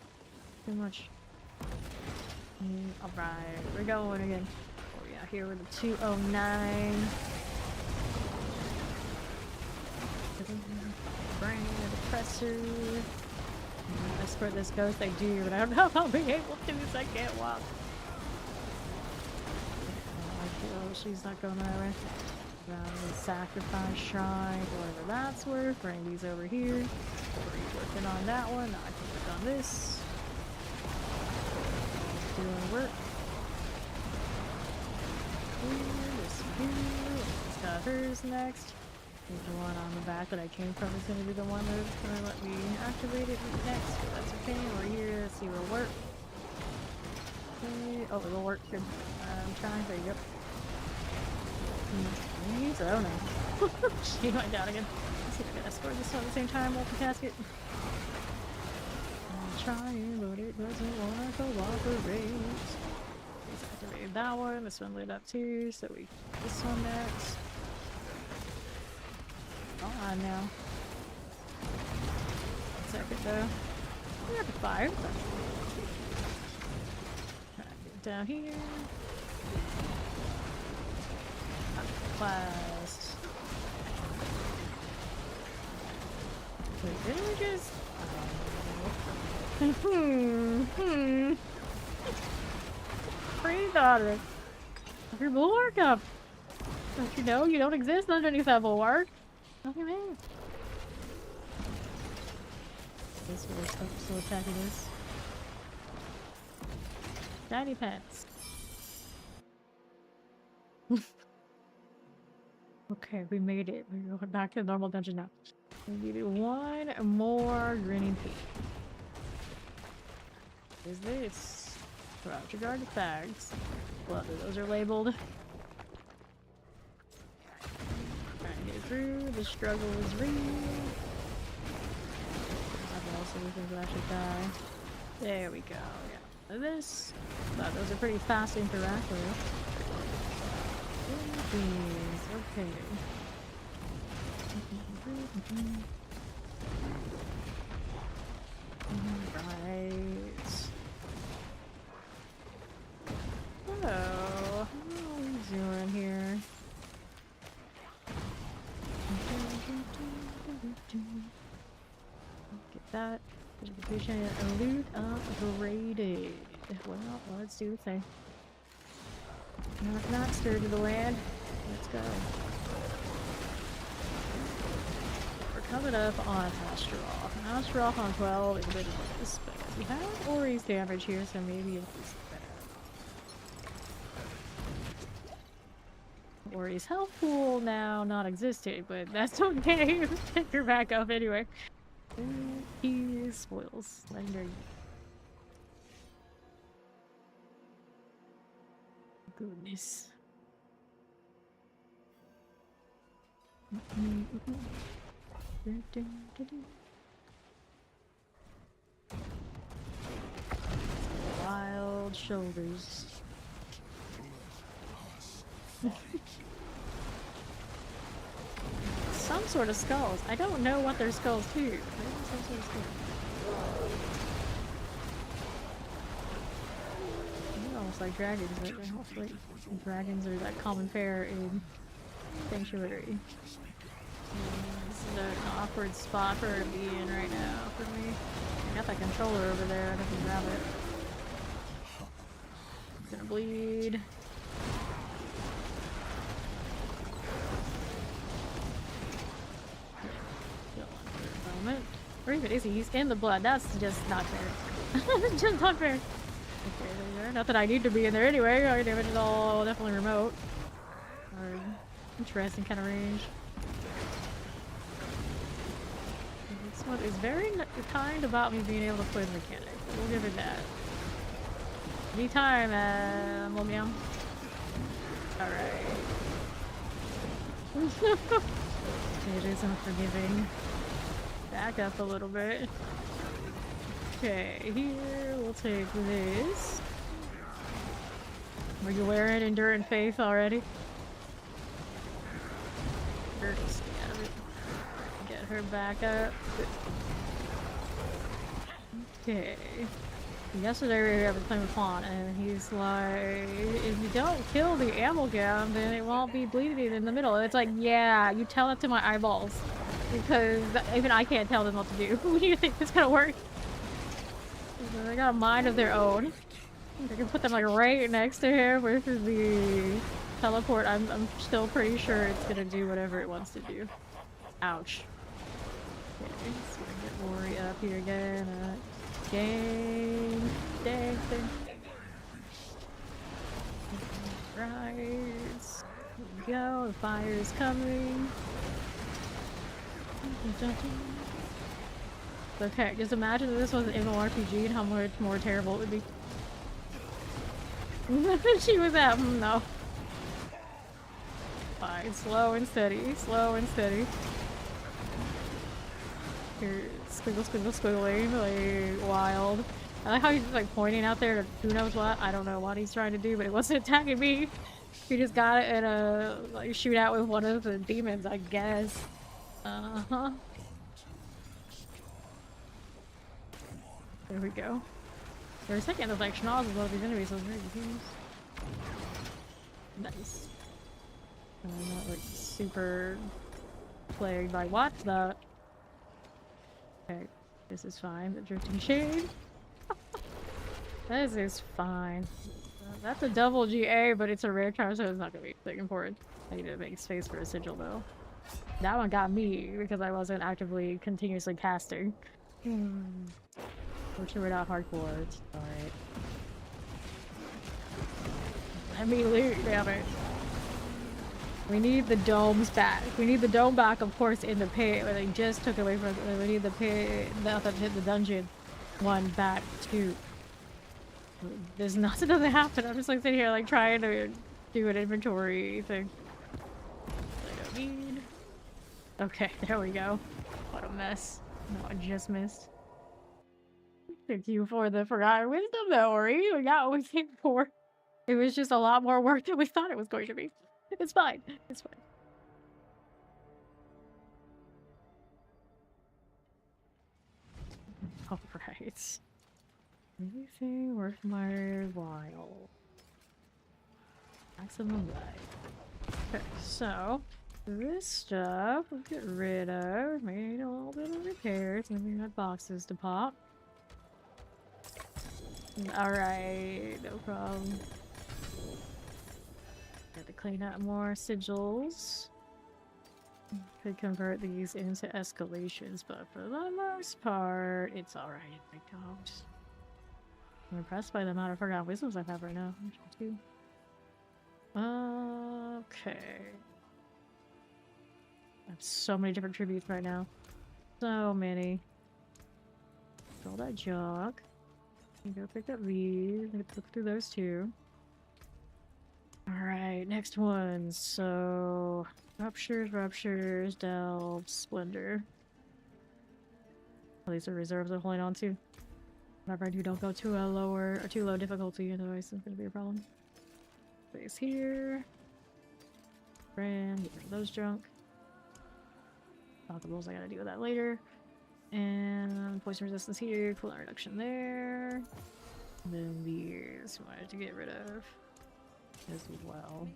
Too much. Alright, we're going again. Oh yeah, here with the 209. Brain depressor. Escort this ghost, I do, but I don't know if I'll be able to because I can't walk. Oh, she's not going that way. Sacrifice shrine, whatever that's worth. Bring these over here. Working on that one. Now I can work on this. Doing work. This got hers next. There's the one on the back that I came from is going to be the one that's going to let me activate it next, but that's okay. We're here, let's see, we'll work. Okay. Oh, it'll work. Good. I'm trying, there you go. Oh no. She went down again. Let's see if I can escort this one at the same time, multitask it. I'm trying, but it doesn't want to cooperate. Let's activate that one, this one lit up too, so we this one next. On now. 1 second though. We're up to 5. Get down here. Blast. Wait, didn't we just? Breathe on it. Put your bulwark up. Don't you know you don't exist underneath that bulwark? Look at me. This really still attacking this. 90 pets. Okay, we made it. We're going back to the normal dungeon now. We need one more grinning pig. What is this? Throw out your guard bags. Well, those are labeled. Through the struggle is real. Also, we think we'll actually die. There we go. Yeah. This. Those are pretty fast to interact with. Okay. that. Distribution loot upgraded. Well, let's do the thing. Not scared of the land. Let's go. We're coming up on Astaroth. Astaroth on 12 is a bit of this, but we have Ori's damage here, so maybe it's better. Ori's health pool now non-existent, but that's okay. Pick her back up anyway. He spoils. Legendary. Goodness. Wild shoulders. Some sort of skulls. I don't know what their skulls do. Maybe some sort of skull. Almost like dragons, but hopefully dragons are that common fare in Sanctuary. This is an awkward spot for her to be in right now for me. I got that controller over there, I have to grab it. It's gonna bleed. Or even is he? He's in the blood. That's just not fair. Just not fair. Okay, there. Not that I need to be in there anyway. Our damage is all definitely remote. Or interesting kind of range. This one is very kind about me being able to play the mechanic. We'll give it that. Anytime, Meow. Alright. It is unforgiving. Back up a little bit. Okay, here we'll take this. Are you wearing Enduring Faith already? Just get her back up. Okay. Yesterday we were playing with Fawn, and he's like, if you don't kill the amalgam, then it won't be bleeding in the middle. And it's like, yeah, you tell it to my eyeballs. Because even I can't tell them what to do. What do you think is gonna work? They got a mind of their own. I can put them like right next to him with the teleport. I'm still pretty sure it's gonna do whatever it wants to do. Ouch. Okay, so we're gonna get Ori up here again. Dang thing. Right. Here we go. The fire is coming. Okay, just imagine if this was an MMORPG and how much more terrible it would be. She was at, no. Fine, slow and steady, slow and steady. Here, squiggling, like, wild. I like how he's just, like, pointing out there to who knows what. I don't know what he's trying to do, but it wasn't attacking me. He just got it in a, like, shootout with one of the demons, I guess. Uh-huh. There we go. For a second, there's like schnoz above these enemies, so I was very confused. Nice. I'm not like super plagued by what's that? Okay, this is fine. The drifting shade. This is fine. That's a double GA, but it's a rare charm, so it's not gonna be that important. I need to make space for a sigil though. That one got me because I wasn't actively continuously casting. Fortunately, we're not hardcore. It's alright. Let me loot, damn it. We need the domes back. We need the dome back, of course, in the pit where they just took away from us. We need the pit, the dungeon one back too. There's nothing that doesn't happen. I'm just like sitting here like trying to do an inventory thing. I don't need. Okay, there we go. What a mess. No, I just missed. Thank you for the forgotten wisdom, though, Ori. We got what we came for. It was just a lot more work than we thought it was going to be. It's fine. It's fine. Alright. Anything worth my while. Maximum life. Okay, so This stuff we'll get rid of. Made a little bit of repairs, and we got boxes to pop. Alright, no problem. Got to clean out more sigils. Could convert these into escalations, but for the most part, it's alright if I don't. I'm impressed by the amount of forgotten wisdoms I have right now. Okay. I have so many different tributes right now. So many. Fill that jog. You go pick up these. Let's look through those too. Alright, next one. So, ruptures, delves, splendor. Oh, these are reserves I'm holding on to. Whenever I do, don't go to a lower or too low difficulty, otherwise it's gonna be a problem. Place here. Brand, get rid of those junk. Pokeballs, I gotta deal with that later. And poison resistance here, cooldown reduction there. And then these I wanted to get rid of as well.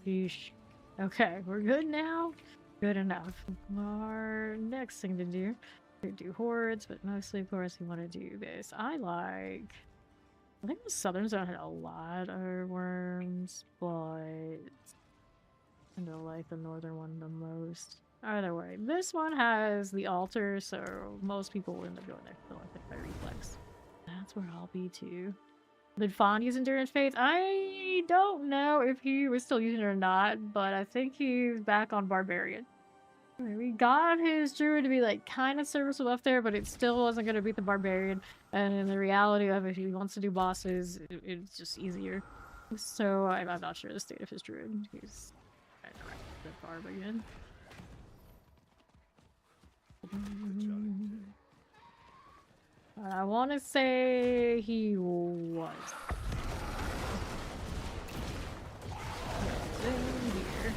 Yeesh. Okay, we're good now. Good enough. Our next thing to do, we do hordes, but mostly, of course, we want to do this. I think the southern zone had a lot of worms, but I don't like the northern one the most. Either way, this one has the altar, so most people will end up going there for like the reflex. That's where I'll be too. Did Fawn use Endurance Faith? I don't know if he was still using it or not, but I think he's back on Barbarian. I mean, we got his Druid to be like kind of serviceable up there, but it still wasn't going to beat the Barbarian. And in the reality of it, if he wants to do bosses, it's just easier. So I'm not sure the state of his Druid. He's kind of the Barb again. I want to say he was. In here.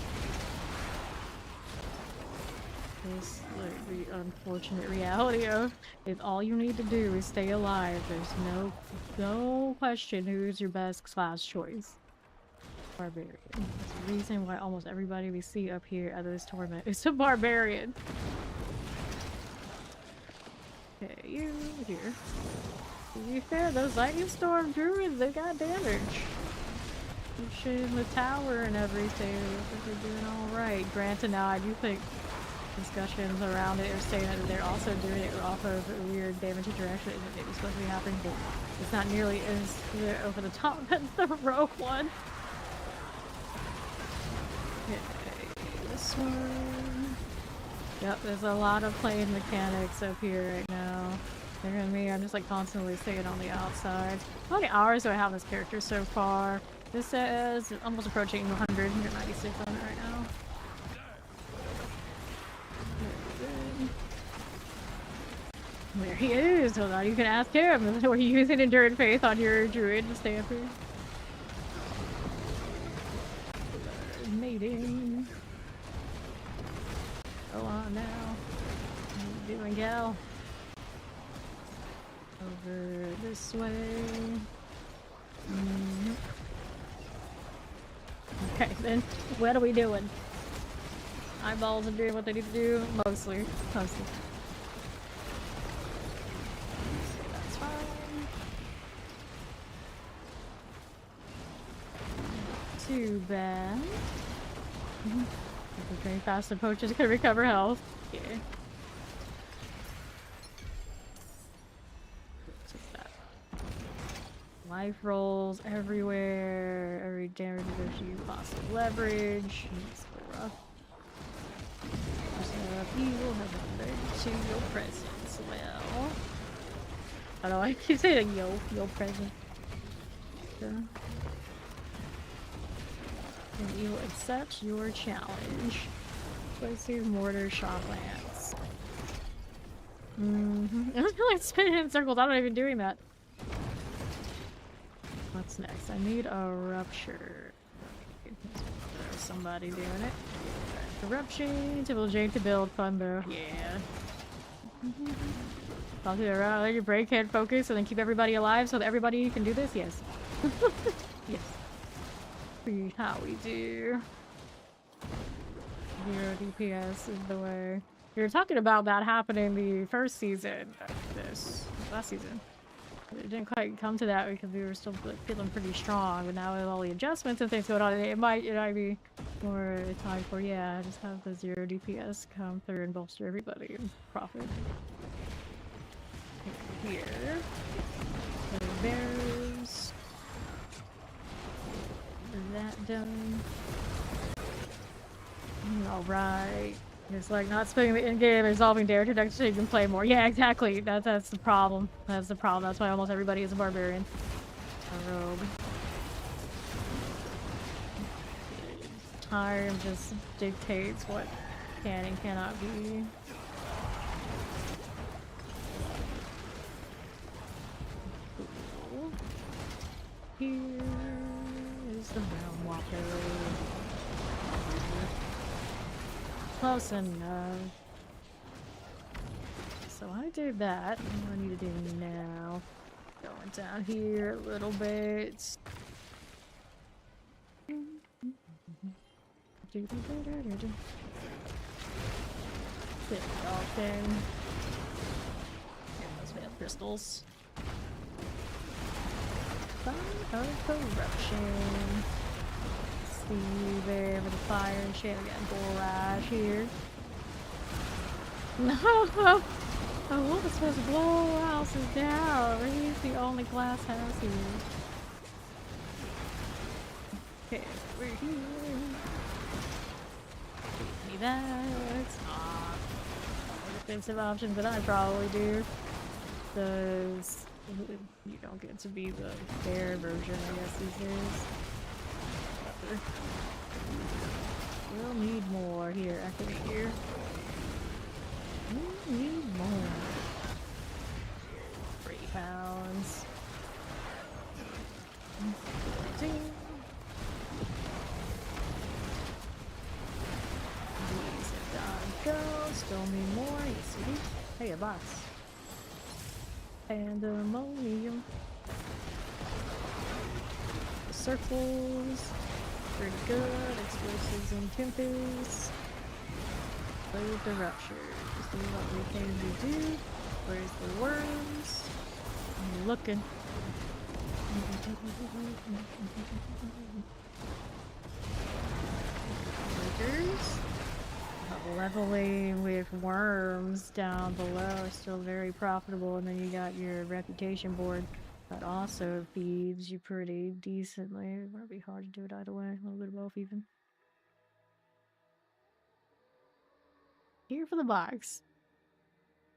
This like the unfortunate reality of is all you need to do is stay alive. There's no question who's your best class choice. Barbarian. That's the reason why almost everybody we see up here at this tournament is a barbarian. Okay, you here. To be fair, those lightning storm druids, they got damage. Pushing the tower and everything. I think they're doing alright. Granted, now I do think discussions around it are saying that they're also doing it off of a weird damage interaction that maybe supposed to be happening, but it's not nearly as over the top as the rogue one. Okay, this one. Yep, there's a lot of playing mechanics up here right now. Look at me, I'm just like constantly staying on the outside. How many hours do I have this character so far? This says almost approaching 100, 196 on it right now. There he is! Hold on, you can ask him. Were you using Enduring Faith on your druid to stay up here? Mating. Go on now. What are you doing, gal? Over this way. Okay, then what are we doing? Eyeballs are doing what they need to do, mostly. That's fine. Too bad. Very fast approaches can recover health. Yeah. What's that? Life rolls everywhere. Every damage gives you possible leverage. It's rough. You will have a leverage to your presence. Well, I don't know. I keep saying your presence. So. And you will accept your challenge. Place these mortar shot lance. I was like spinning in circles. I'm not even doing that. What's next? I need a rupture. There's somebody doing it. Corruption, typical Jake to build, fun though. Yeah. I'll do it around. Let your break head focus and then keep everybody alive so that everybody can do this? Yes. Yes. How we do. 0 DPS is the way. We were talking about that happening the first season of last season. It didn't quite come to that because we were still feeling pretty strong, but now with all the adjustments and things going on, it might be more time for, yeah, just have the 0 DPS come through and bolster everybody and profit. Here. The bears. That done. Alright. It's like not spending the in-game resolving dare to so you can play more. Yeah, exactly. That's the problem. That's the problem. That's why almost everybody is a barbarian. A rogue. Time just dictates what can and cannot be. Cool. Here is the brown walker. Close enough. So I did that. What do I need to do now? Going down here a little bit. Bit dog thing. Here those failed crystals. Fire of corruption. See there with the fire and shit. We got bull right here. No! I was supposed to blow houses down. He's the only glass house here. Okay, we're here. Give me that. Stop. Defensive options that I probably do. Because you don't get to be the fair version, I guess, these days. We'll need more here. Activate here. We need more. 3 pounds. 15. These have done. Go. Still need more. You see? Hey, a box. Pandemonium. Circles. Pretty good. Explosives and tempers. Load the ruptures. See what we can do. Where's the worms? I'm looking. Breakers. Leveling with worms down below is still very profitable, and then you got your reputation board that also feeds you pretty decently. It might be hard to do it either way, a little bit of both even. Here for the box.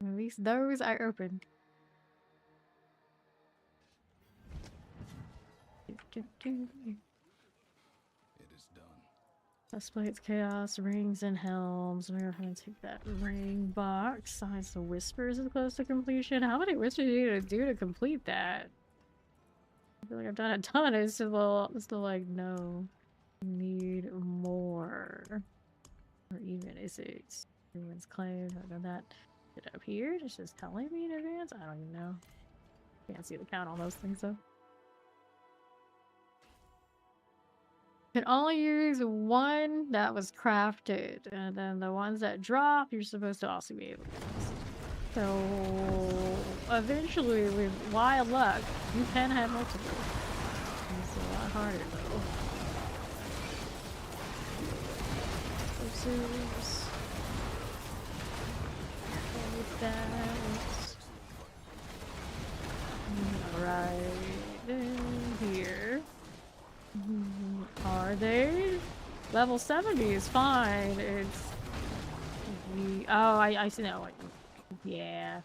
At least those I opened. It is done. Displays chaos, rings, and helms. We're going to take that ring box. Signs the whispers is close to completion. How many whispers do you need to do to complete that? I feel like I've done a ton. It's still like, no. Need more. Or even is it everyone's claim? I've done that. Is it up here? It's just telling me in advance? I don't even know. Can't see the count on those things though. Can only use one that was crafted, and then the ones that drop, you're supposed to also be able to use. So eventually, with wild luck, you can have multiple. It's a lot harder though. Explosives. With that. Right in here. Are they? Level 70 is fine. It's the I see now. Yeah.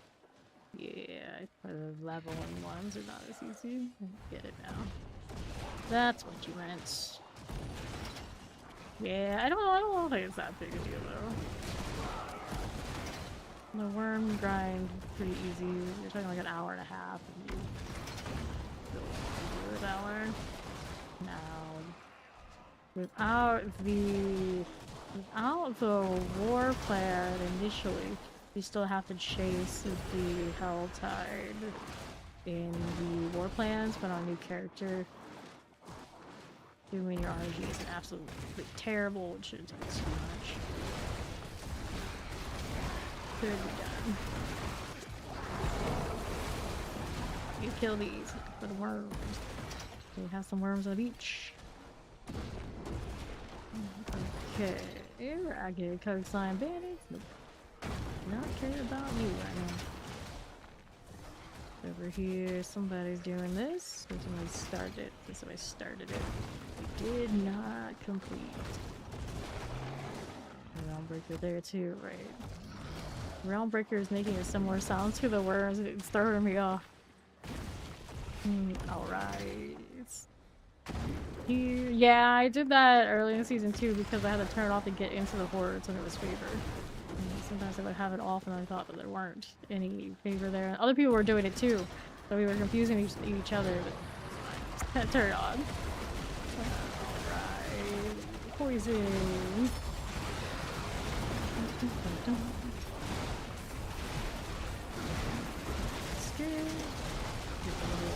For the leveling ones are not as easy. Get it now. That's what you meant. Yeah, I don't think it's that big a deal though. The worm grind pretty easy. You're talking like an hour and a half. And you do it that way. Now, without the war plan initially, you still have to chase the Helltide in the war plans, but on a new character. Doing your RNG is absolutely terrible. It shouldn't take too much. Could be done. You kill these for the worms. We have some worms on the beach. Okay. I get a code sign bandits. Nope. Not care about you right now. Over here, somebody's doing this. Somebody started it. Somebody started it. We did not complete. Realmbreaker there too, right? Realmbreaker is making a similar sound to the worms. It's throwing me off. Alright. Here. Yeah, I did that early in season 2 because I had to turn it off to get into the hordes when it was favored. And sometimes I would have it off and I thought that there weren't any favor there. Other people were doing it too, so we were confusing each other, but turn it on. Alright. Poison.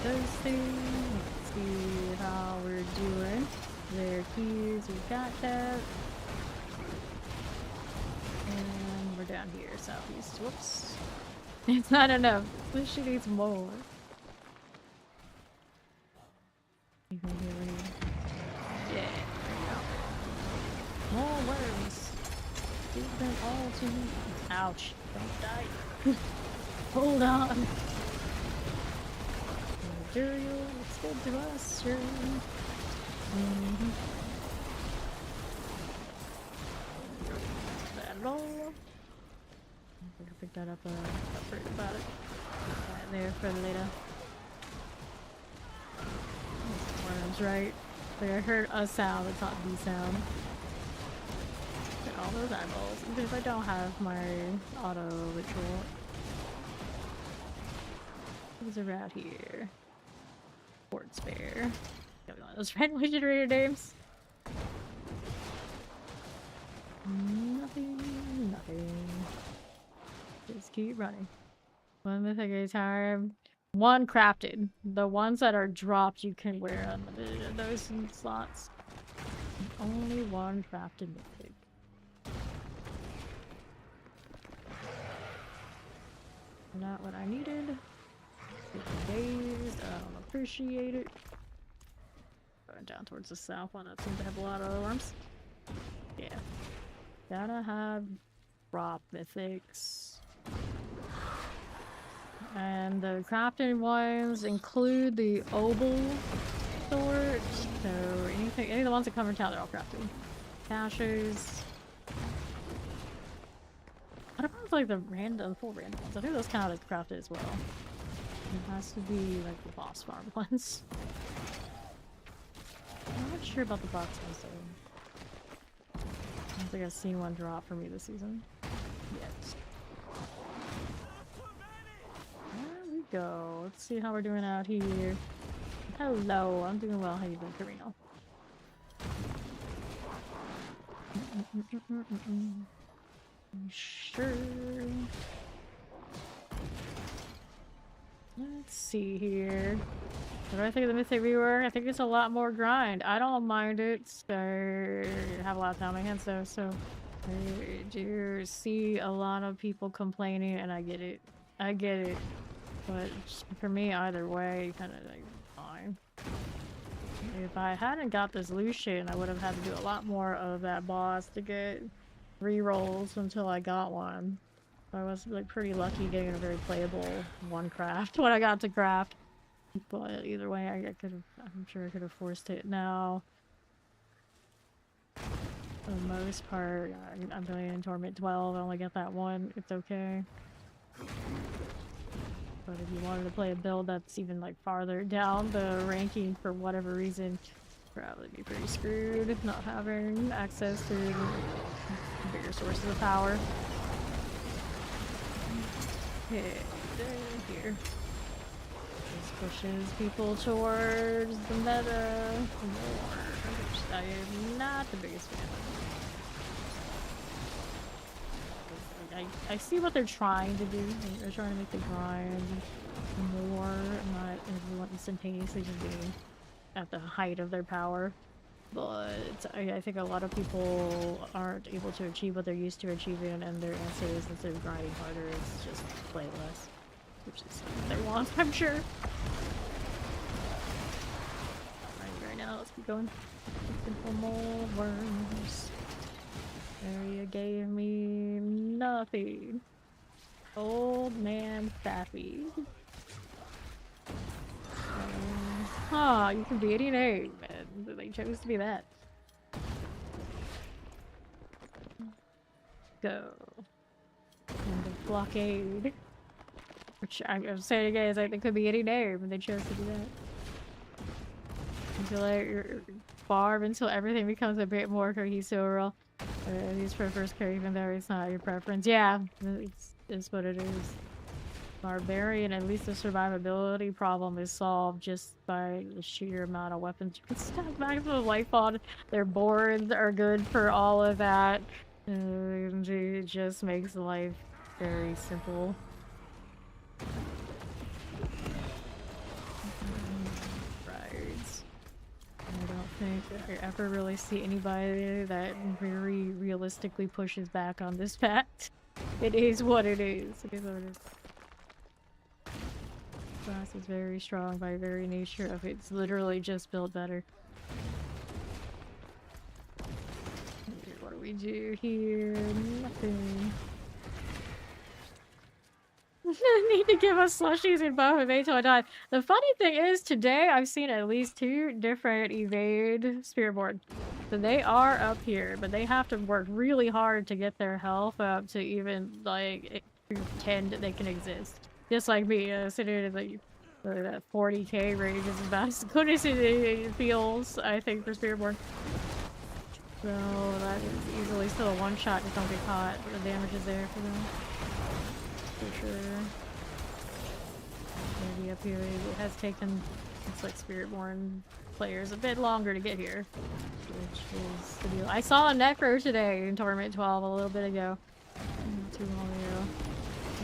Those things. Let's see how we're doing. There, keys, we got that. And we're down here, southeast. Whoops. It's not enough. This shit needs more. Yeah, there we go. More worms. Give them all to me. Ouch. Don't die. Hold on. Material, it's good to us, sure. That at all. I'm gonna pick that up, afraid about it. Put that there for later. Worms, right? Like I heard a sound, it's not the sound. Get all those eyeballs, even if I don't have my auto ritual. Who's around here? Fort Spare. Got one of those randomly generated names. Nothing. Just keep running. One mythic at a time. One crafted. The ones that are dropped you can wear unlimited of those slots. Only one crafted mythic. Not what I needed. Dazed. I don't appreciate it. Going down towards the south one that seems to have a lot of worms. Yeah. Gotta have drop mythics. And the crafted ones include the obel sort. So any of the ones that come in town, they're all crafted. Caches. I don't know if like the full random ones. I think those count as crafted as well. It has to be like the boss farm ones. I'm not sure about the box ones though. I don't think I've seen one drop for me this season yet. There we go. Let's see how we're doing out here. Hello, I'm doing well. How you doing, Carino? Sure. Let's see here. What do I think of the Mythic rework? I think it's a lot more grind. I don't mind it. I have a lot of time on my hands though, so I do see a lot of people complaining, and I get it. I get it. But for me, either way, kind of like fine. If I hadn't got this Lucian, I would have had to do a lot more of that boss to get rerolls until I got one. I was like pretty lucky getting a very playable one craft when I got to craft. But either way, I could have. I'm sure I could have forced it now. For the most part, I'm doing in Torment 12. I only get that one. It's okay. But if you wanted to play a build that's even like farther down the ranking for whatever reason, probably be pretty screwed not having access to bigger sources of power. Okay, here. This pushes people towards the meta more, which I am not the biggest fan of. I see what they're trying to do. They're trying to make the grind more, not everyone instantaneously just being at the height of their power. But I think a lot of people aren't able to achieve what they're used to achieving, and their answer is instead of grinding harder, it's just play less. Which is what they want, I'm sure. Right now, let's keep going. Looking for more worms. Area gave me nothing. Old man Faffy. Huh, you can be any name, and they chose to be that. Go. And the blockade. Which I'm saying again is like they could be any name, and they chose to do that. Until I farm until everything becomes a bit more cohesive overall. At least for first care, even though it's not your preference. Yeah, it's what it is. Barbarian, at least the survivability problem is solved just by the sheer amount of weapons you can stack maximum life on. Their boards are good for all of that. And it just makes life very simple. Rides. I don't think I ever really see anybody that very realistically pushes back on this fact. It is what it is. It is what it is. Class is very strong by very nature of it. It's literally just built better. What do we do here? Nothing. I need to give us slushies in both evade till I die. The funny thing is, today I've seen at least 2 different evade spirit board. So they are up here, but they have to work really hard to get their health up to even like pretend that they can exist. Just like me, sitting in like that 40k range is about as good as it feels, I think, for Spiritborn. So that is easily still a one-shot, just don't get caught. The damage is there for them. For sure. Maybe up here it has taken, it's like Spiritborn players a bit longer to get here. Which is the deal. I saw a Necro today in Torment 12 a little bit ago. Not too long ago.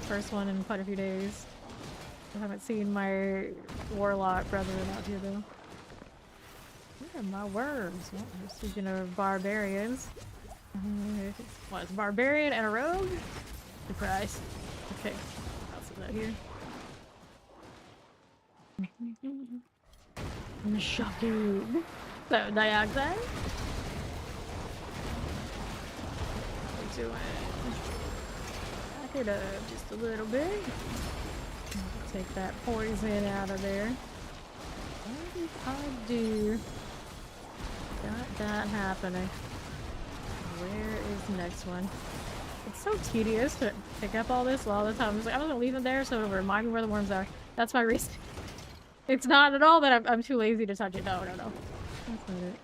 First one in quite a few days. I haven't seen my Warlock brethren out here though. Where are my worms? Well, speaking of barbarians. What, it's a barbarian and a rogue? Surprise. Okay, I'll see that here. Shocking. So, dioxide? What are you doing? It up just a little bit. Take that poison out of there. What did I do? Got that happening. Where is the next one? It's so tedious to pick up all this while all the time. I was like, I'm gonna leave it there so it'll remind me where the worms are. That's my reason. It's not at all that I'm too lazy to touch it. No. That's not it.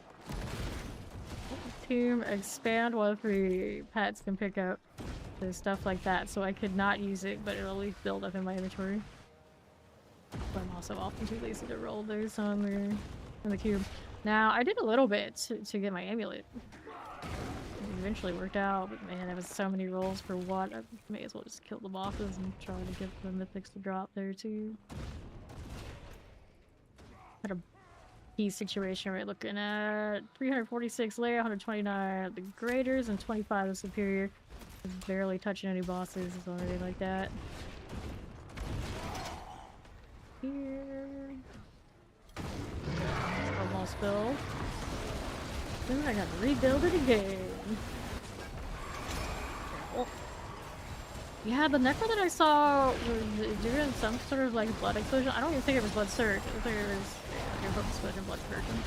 Tomb expand what 3 pets can pick up. Stuff like that, so I could not use it, but it'll at least build up in my inventory. But I'm also often too lazy to roll those on the cube. Now, I did a little bit to get my amulet. It eventually worked out, but man, there was so many rolls for what. I may as well just kill the bosses and try to get the mythics to drop there too. Had a key situation right looking at 346 layer, 129 the graders, and 25 the superior. Barely touching any bosses or anything like that. Here. Almost filled. Then I gotta rebuild it again. Oh. Yeah, the necro that I saw was doing some sort of like blood explosion. I don't even think it was blood surge. I think it was blood explosion, blood purging.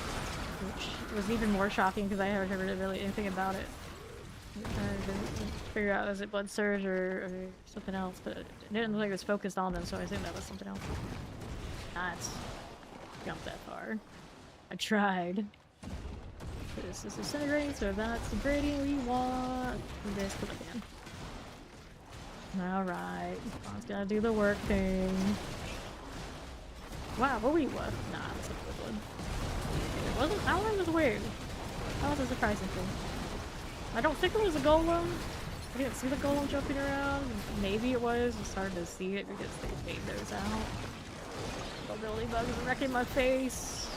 Which was even more shocking because I haven't heard really anything about it. I didn't figure out was it blood surge or something else, but it didn't look like it was focused on them, so I assumed that was something else. Not jump that far. I tried. This is disintegrating, so if that's the grading we want, this click again. Alright, let's gotta do the work thing. Wow, what we what? Nah, that's a good one. It wasn't. How long was weird? That was a surprising thing. I don't think it was a golem. I didn't see the golem jumping around. Maybe it was. It's hard to see it because they fade those out. Mobility bugs are wrecking my face.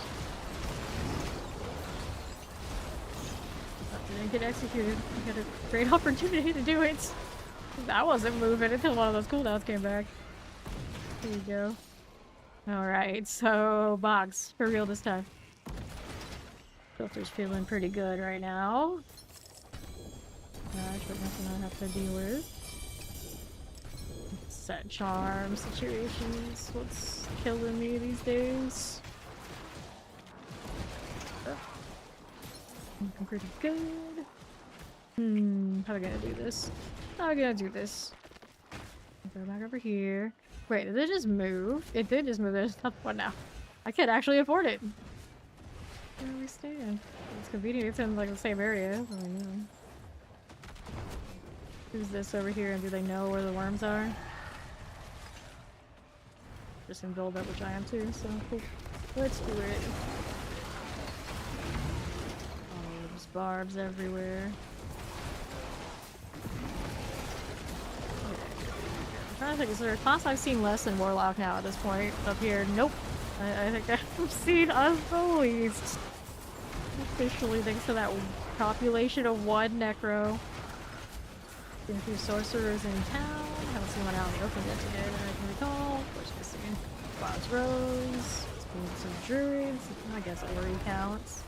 Didn't get executed. I had a great opportunity to do it. I wasn't moving until one of those cooldowns came back. There you go. Alright, so box. For real this time. Filter's feeling pretty good right now. Gosh, but nothing I have to deal with. Set charm situations. What's killing me these days? Looking pretty good. How are we gonna do this? How are we gonna do this? Go back over here. Wait, did it just move? It did just move. There's another one now. I can't actually afford it. Where are we staying? It's convenient. It's in like the same area. Oh, I know. Who's this over here? And do they know where the worms are? Just in build up, which I am too. So cool. Let's do it. Oh, there's barbs everywhere. I'm trying to think, is there a class I've seen less than Warlock now at this point? Up here, nope. I think I've seen us the least. Officially, thanks to that population of one Necro. Been a few sorcerers in town. Haven't seen one out in the open yet today that I can recall. Of course, missing Bob's Rose. Some druids. I guess Ori counts.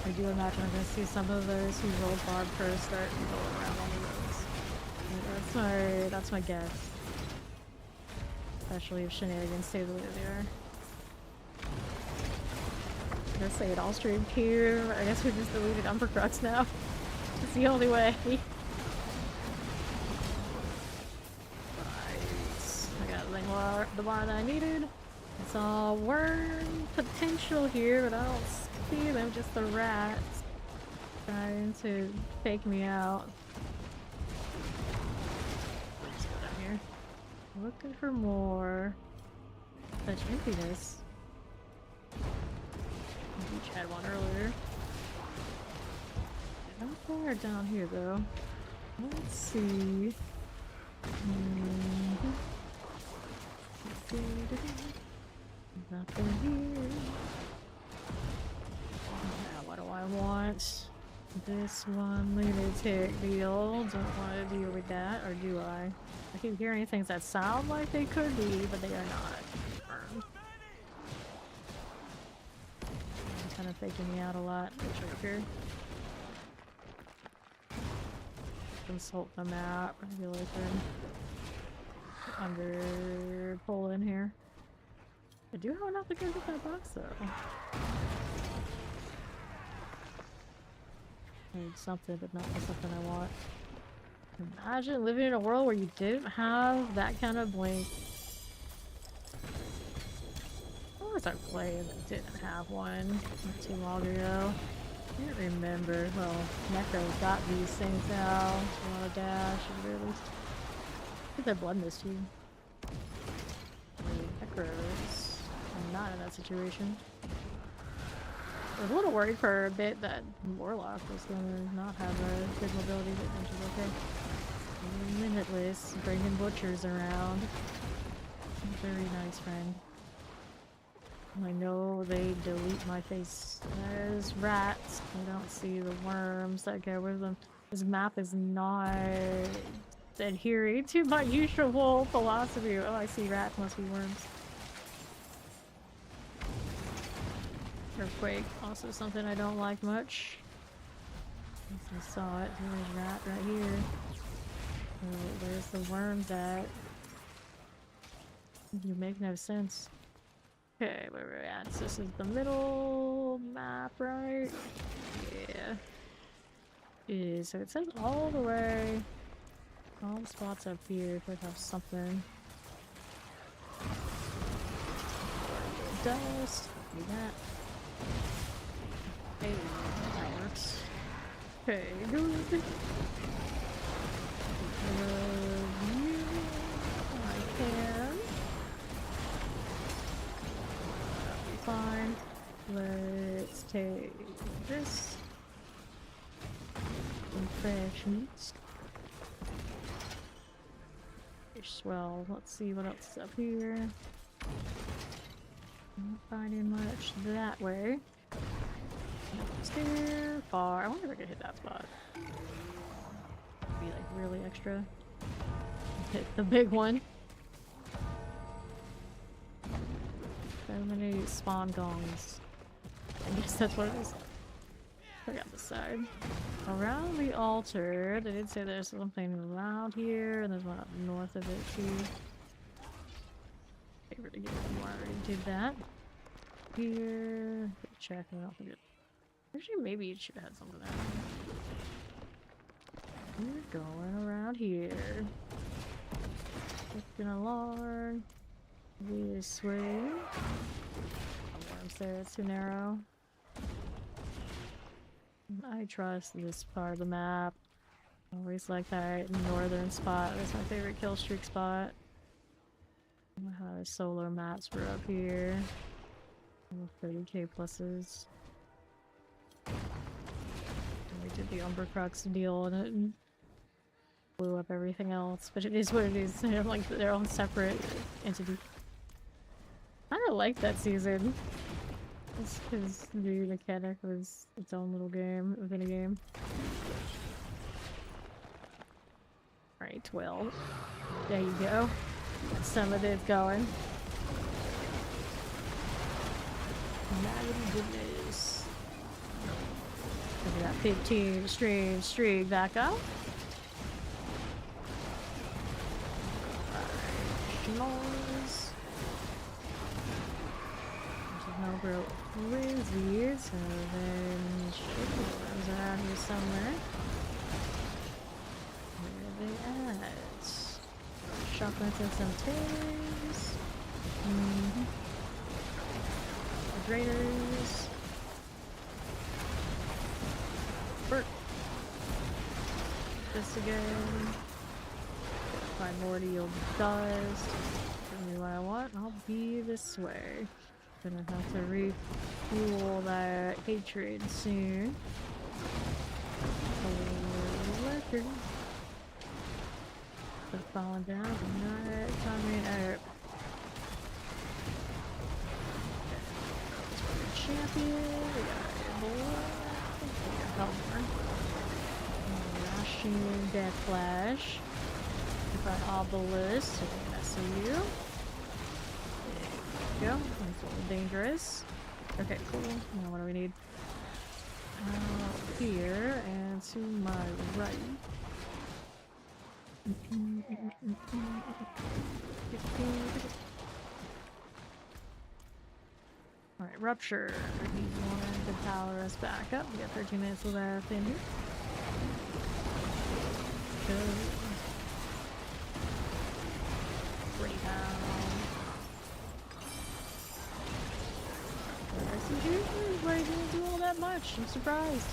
I do imagine I'm going to see some of those who rolled Barb first start rolling around on the roads. That's my guess. Especially if shenanigans stay the way they are. I'm gonna say it all stream here. I guess we just deleted Umbercrux now. It's the only way. Right. I got the bar that I needed. It's all worm potential here, but I don't see them, just the rats trying to fake me out. Let's go down here. Looking for more such emptiness. Each had one earlier. Not far down here though. Let's see. Nothing here. Now, what do I want? This one lunatic deal. Don't want to deal with that, or do I? I keep hearing things that sound like they could be, but they are not. Kind of faking me out a lot. Which right here. Consult the map. Regular thing. Under pull in here. I do have enough to go get that box though. I need something, but not for something I want. Imagine living in a world where you didn't have that kind of blink. What was I playing that didn't have one not too long ago? I can't remember. Well, Necro's got these things now. You want to dash and really. I think they're blood mist too. Necros. I'm not in that situation. I was a little worried for a bit that Warlock was gonna not have a good mobility, but then she's okay. Limitless, bringing butchers around. Very nice friend. I know they delete my face. There's rats. I don't see the worms that go with them. This map is not adhering to my usual philosophy. Oh, I see rats, must be worms. Earthquake, also something I don't like much. I saw it. There's a rat right here. Oh, where's the worms at? You make no sense. Okay, where we're at. So this is the middle map, right? Yeah. It is. So it says all the way. All the spots up here if we have something. Dust. Do that. Hey, that works. Okay, good. I can. Fine. Let's take this. Some fresh meats. Well, let's see what else is up here. Not finding much that way. Stair far. I wonder if I could hit that spot. Be like really extra. Hit the big one. So many spawn gongs. I guess that's what it is. Look at the side. Around the altar, they did say there's something around here, and there's one up north of it too. Favorite to get more. I already did that. Here, check. I don't think it. Actually, maybe it should have had something there. We're going around here. Looking along this way. The worms there, it's too narrow. I trust this part of the map. Always like that northern spot. That's my favorite kill streak spot. How solar maps were up here. 30k pluses. We did the Umbercrux deal and it blew up everything else, but it is what it is. They're like their own separate entity. I don't like that season. It's because the mechanic was its own little game within a game. Right, well, there you go. Some of it going. My goodness. Look at that 15 streak back up. Schnoz. There's no Lizzies, so then chicken worms around here somewhere. Where are they at? Chocolates and some tails. Graders. Bert. This again. Find more to yield dust. Give me what I want. I'll be this way. Gonna have to refuel that hatred soon. Record. They're falling down. Not coming up. Champion. We got Ebola. We got Helmer. Rushing Death Flash. We got Obelisk. So we can SOU. There we go. That's a little dangerous. Okay, cool. Now what do we need? Out here and to my right. Alright, Rupture. He wanted to power us back up. We got 13 minutes left in here. Good. Rebound. Why didn't do all that much? I'm surprised.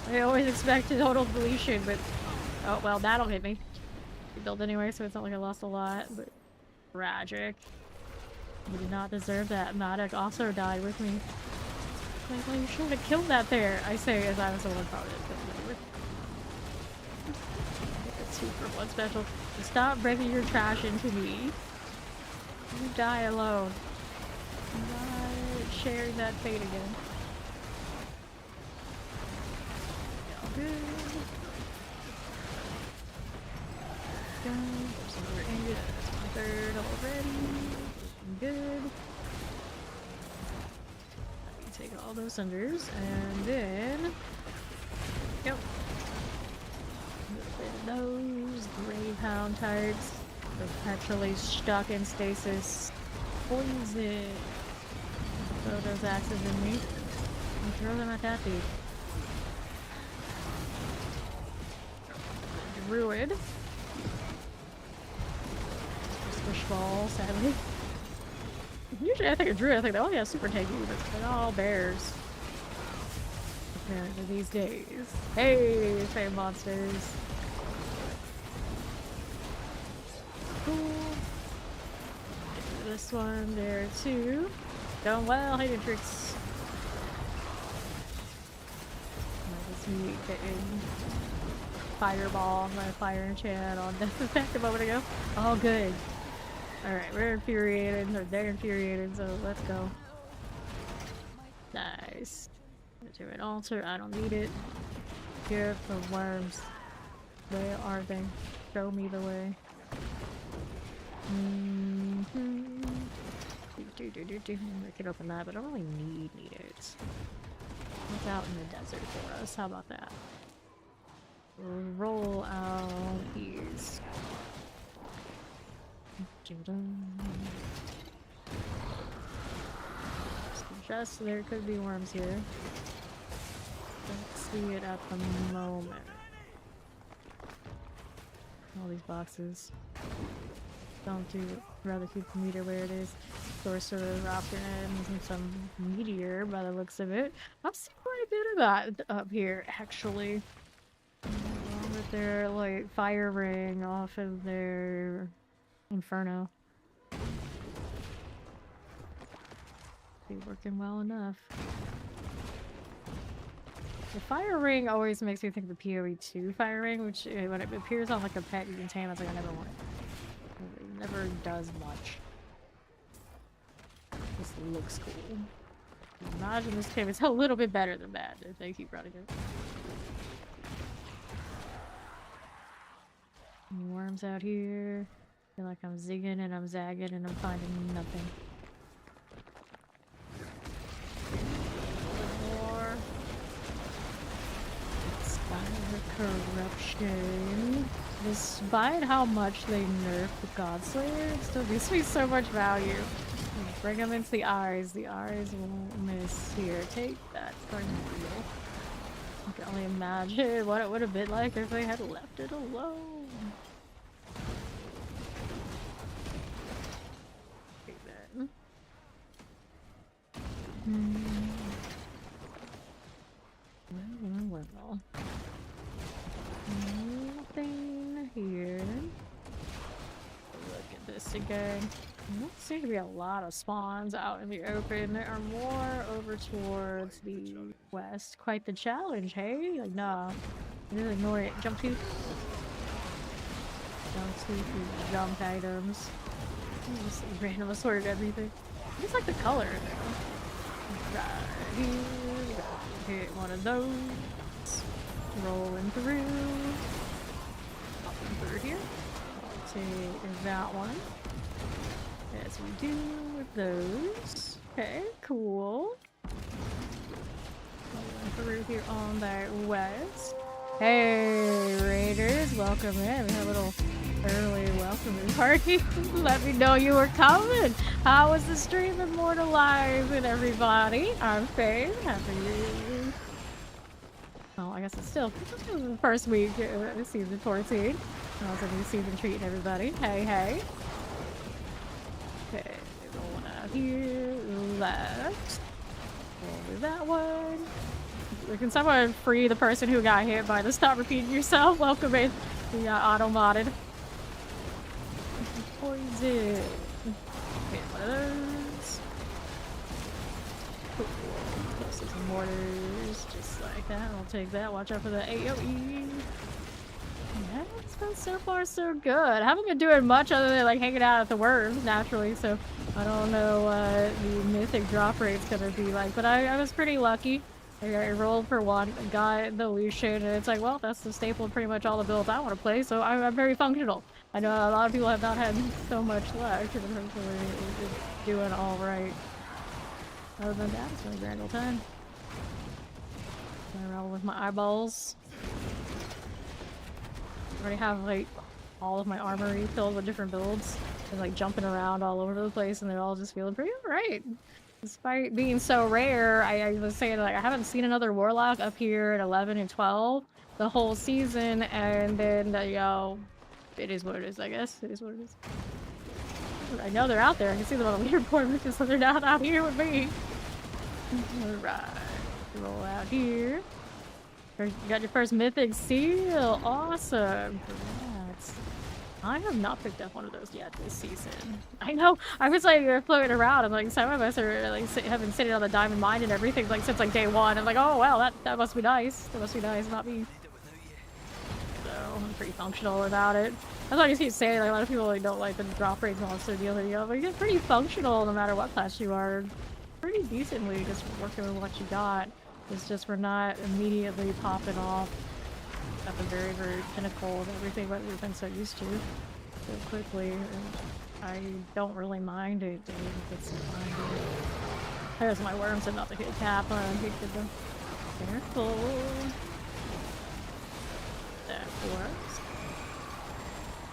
I always expect a total deletion, but oh well, that'll hit me. Build anyway, so it's not like I lost a lot, but tragic. You did not deserve that. Matic also died with me. Like, well, you should have killed that there. I say as I was the one about it, but whatever. It's 2-for-1 special. Stop breaking your trash into me. You die alone. I'm not sharing that fate again. Good. Go. So we're in good. That's my third already. Good. Let me take all those cinders and then yep. Those Gravehound types perpetually stuck in stasis. Poison. Throw those axes in me. And throw them at that dude. Druid. Squish ball, sadly. Usually I think of Druid, I think, oh yeah, super tanky, but they're all bears. Apparently these days. Hey, fame monsters. Cool. This one there too. Going well, hidden tricks. This meat getting fireball my fire enchant on death effect a moment ago. All good. Alright, we're infuriated, or they're infuriated, so let's go. Nice. To an altar, I don't need it. Here for worms. Where are they? Show me the way. I could open that, but I don't really need it. What's out in the desert for us? How about that? Roll out ears. Just there could be worms here. Don't see it at the moment. All these boxes. Don't do. Rather keep the meter where it is. Sorcerer, Optimum, and some meteor by the looks of it. I've seen quite a bit of that up here, actually. Along with their like fire ring off of their Inferno. Be working well enough. The fire ring always makes me think of the PoE2 fire ring, which when it appears on like a pet you can tame, it's like I never want it. It never does much. This looks cool. Imagine this game is a little bit better than that if they keep running it. Any worms out here? I feel like I'm zigging and I'm zagging and I'm finding nothing. More. Spire corruption. Despite how much they nerf the Godslayer, it still gives me so much value. Bring them into the eyes. The eyes won't miss. Here, take that for real. I can only imagine what it would have been like if they had left it alone. Okay, then. Well. Nothing here. Look at this again. There don't seem to be a lot of spawns out in the open. There are more over towards the west. Quite the challenge, hey? Like, nah. Just ignore it. Jump tooth. Jump tooth, jump items. Just random assorted everything. I just like the color, though. Right here. Hit one of those. Rolling through. Popping through here. I'll take that one. As we do with those. Okay, cool. Through here on that west. Hey, Raiders, welcome in. We had a little early welcoming party. Let me know you were coming. How was the stream immortalizing, everybody? I'm Faye. Happy New Year. Oh, I guess it's still the first week of season 14. How's a new season treating everybody? Hey, hey. Okay, rolling out here, left. Over that one. Can someone free the person who got hit by the stop repeating yourself? Welcome in. We got auto-modded. Poison. Okay, one of those. Cool. Plus some mortars, just like that. I'll take that. Watch out for the AoE. Yeah, it's been so far so good. I haven't been doing much other than like hanging out at the worms naturally, so I don't know what the mythic drop rate's gonna be like, but I was pretty lucky. I rolled for one, got the Lucian, and it's like, well, that's the staple of pretty much all the builds I want to play, so I'm very functional. I know a lot of people have not had so much luck, and hopefully it's doing alright. Other than that, it's been a grand old time. I roll with my eyeballs. I already have like all of my armory filled with different builds and like jumping around all over the place, and they're all just feeling pretty alright. Despite being so rare, I was saying like I haven't seen another Warlock up here at 11 and 12 the whole season, and then you know, it is what it is. I guess it is what it is. But I know they're out there. I can see them on the leaderboard because they're not out here with me. All right, roll out here. You got your first mythic seal. Awesome. Congrats. I have not picked up one of those yet this season. I know. I was like floating around. I'm like, some of us are like have been sitting on the diamond mine and everything like since like day one. I'm like, oh wow, that must be nice. That must be nice, not me. So pretty functional about it. That's why I just keep saying, like, a lot of people like, don't like the drop rate monster deal, but you get pretty functional no matter what class you are. Pretty decently just working with what you got. It's just we're not immediately popping off at the very, very pinnacle of everything that we've been so used to so quickly. And I don't really mind it. It's fine. There's my worms and not to hit cap. Careful. That works.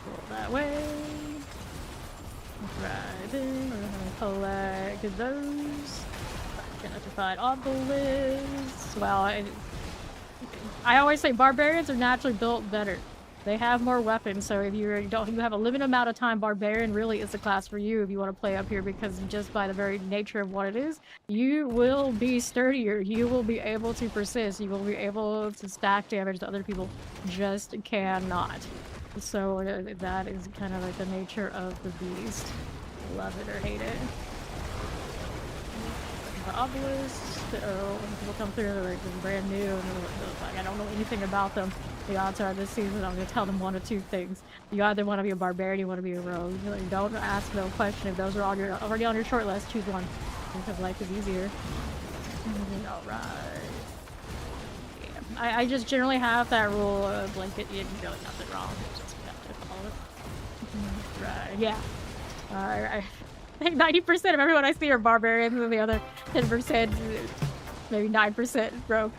Roll that way. Right in. We're gonna collect those. Identified obelisks. Well, I always say barbarians are naturally built better. They have more weapons, so if you have a limited amount of time, barbarian really is the class for you if you want to play up here, because just by the very nature of what it is, you will be sturdier. You will be able to persist. You will be able to stack damage that other people just cannot. So that is kind of like the nature of the beast. Love it or hate it. The obelisks. When people come through, they're like brand new, and they're like, I don't know anything about them. The odds are this season I'm going to tell them one of two things. You either want to be a barbarian, you want to be a rogue. Like, don't ask no question. If those are already on your short list, choose one. Because life is easier. Alright. Yeah. I just generally have that rule of blanket, you didn't really nothing wrong. Just have to follow it. Right, yeah. I think 90% of everyone I see are barbarians, and the other 10%, maybe 9% rogue.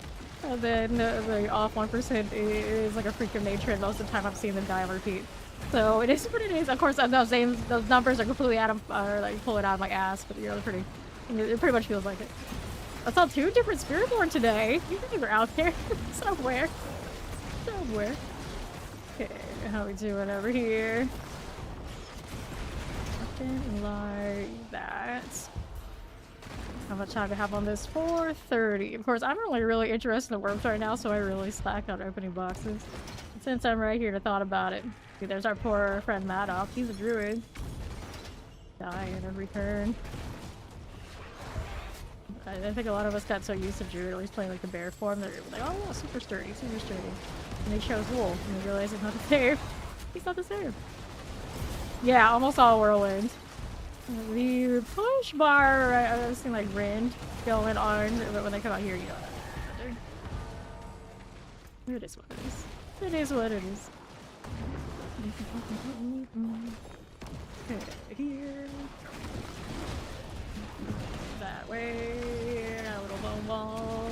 And then the off 1% is like a freak of nature, and most of the time I've seen them die on repeat. So it is what it is. Of course, those numbers are completely like pulling out of my ass, but you know, it pretty much feels like it. I saw 2 different Spiritborn today. You guys are out there somewhere. Somewhere. Okay, how we doing over here? Something like that. How much time do I have on this? 4:30. Of course, I'm really interested in the worms right now, so I really slack on opening boxes. Since I'm right here to thought about it. See, there's our poor friend Madoff. He's a druid. Dying in every turn. I think a lot of us got so used to druid, at least playing like the bear form, that they were like, oh, super sturdy, super sturdy. And they chose wolf, and they realized it's not the same. He's not the same. Yeah, almost all whirlwind. The push bar, I've seen like Rend going on, but when they come out here, you know, it is what it is. It is what it is. Okay, here. That way. A little bone ball.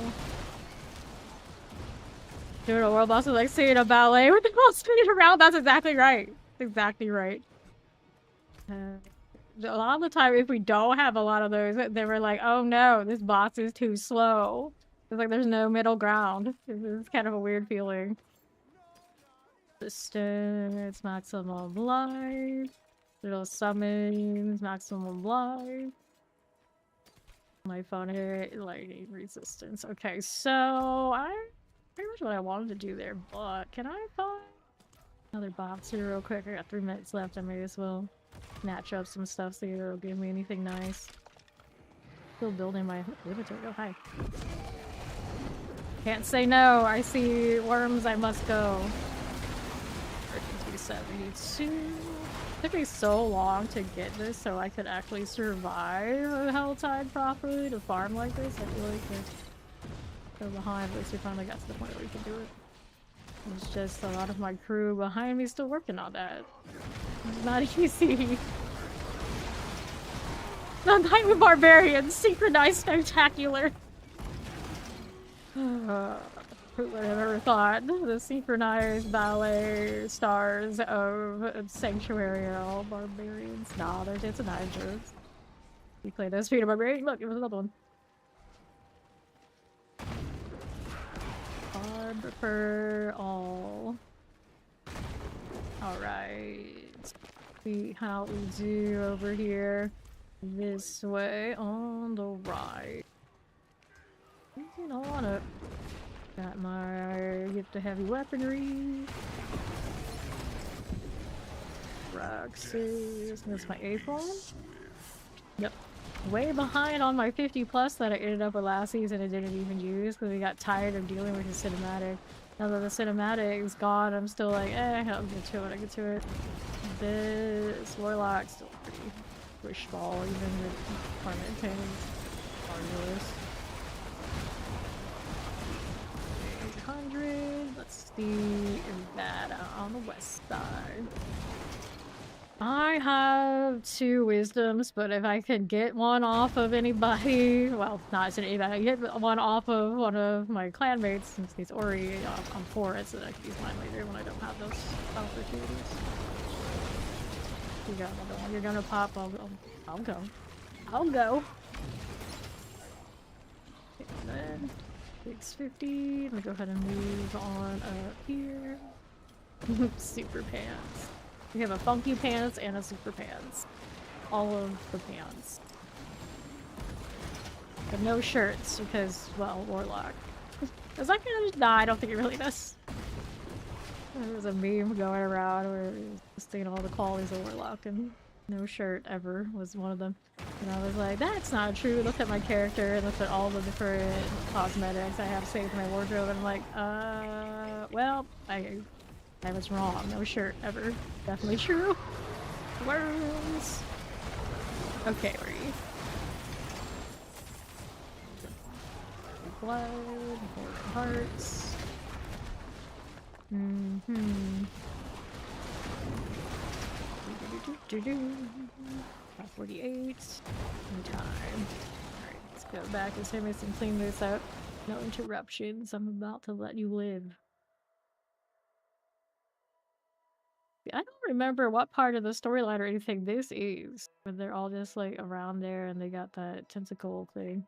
Doing a world boss is like seeing a ballet with the ball spinning around. That's exactly right. Exactly right. A lot of the time, if we don't have a lot of those, they were like, oh no, this boss is too slow. It's like there's no middle ground. It's kind of a weird feeling. It's maximum life. Little summons, maximum life. My phone hit, lightning resistance. Okay, so I pretty much what I wanted to do there, but can I find another box here real quick? I got 3 minutes left. I may as well snatch up some stuff so it'll give me anything nice. Still building my inventory. Oh, hi. Can't say no. I see worms. I must go. 272. It took me so long to get this so I could actually survive a Helltide properly to farm like this. I feel like it's so behind, but at least we finally got to the point where we can do it. It's just a lot of my crew behind me still working on that. It's not easy. The Night with Barbarians, synchronized spectacular. Who would have ever thought the synchronized ballet stars of Sanctuary are all barbarians? Nah, they're just nine jokes. You play those Speed of Barbarian? Look, it was another one. Barb for all. Alright. See how we do over here. This way on the right. Moving on up. Got my gift of heavy weaponry. Roxas. That's my 8th one. Yep. Way behind on my 50+ that I ended up with last season and didn't even use because we got tired of dealing with the cinematic. Now that the cinematic's gone, I'm still like, I'll get to it, I'll get to it. This Warlock's still pretty push-ball, even with permanent things. Arduous. 800. Let's see that on the west side. I have 2 wisdoms, but if I could get one off of anybody, well, not as anybody, I get one off of one of my clanmates since he's Ori, I'm for it, so that I can use mine later when I don't have those opportunities. You got another one. You're gonna pop. I'll go. I'll go. Okay, then 650. I'm gonna go ahead and move on up here. Super pants. We have a funky pants and a super pants. All of the pants. But no shirts because, well, Warlock. Is that gonna just die? I don't think it really does. There was a meme going around where it was listing all the qualities of Warlock, and no shirt ever was one of them. And I was like, that's not true. Look at my character and look at all the different cosmetics I have saved in my wardrobe, and I'm like, well, I was wrong. No shirt ever. Definitely true. Worms. Okay, where are you? Blood, golden hearts. 48. No time. Alright, let's go back and see if I can clean this up. No interruptions. I'm about to let you live. I don't remember what part of the storyline or anything this is, but they're all just like around there and they got that tentacle thing.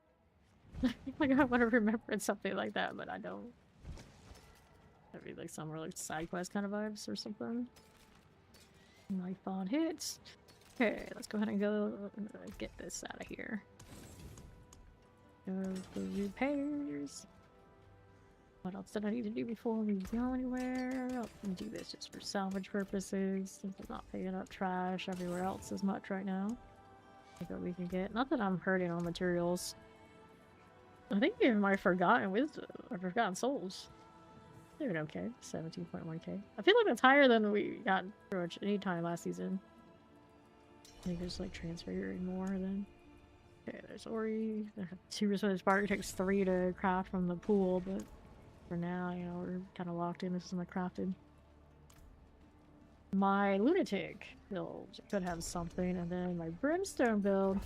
Like I want to remember it's something like that, but I don't. That'd be like somewhere like side quest kind of vibes or something. My phone hits. Okay, let's go ahead and go get this out of here. Go for repairs. What else did I need to do before we go anywhere? I'll do this just for salvage purposes, since I'm not picking up trash everywhere else as much right now. Think what we can get. Not that I'm hurting on materials. I think even my forgotten wisdom or forgotten souls. They're okay. 17.1k. I feel like that's higher than we got pretty much any time last season. I think just like transferring more then. Okay, there's Ori. There have 2 resources. It takes 3 to craft from the pool, but for now, you know, we're kind of locked in. This is my crafted. My lunatic build could have something, and then my brimstone build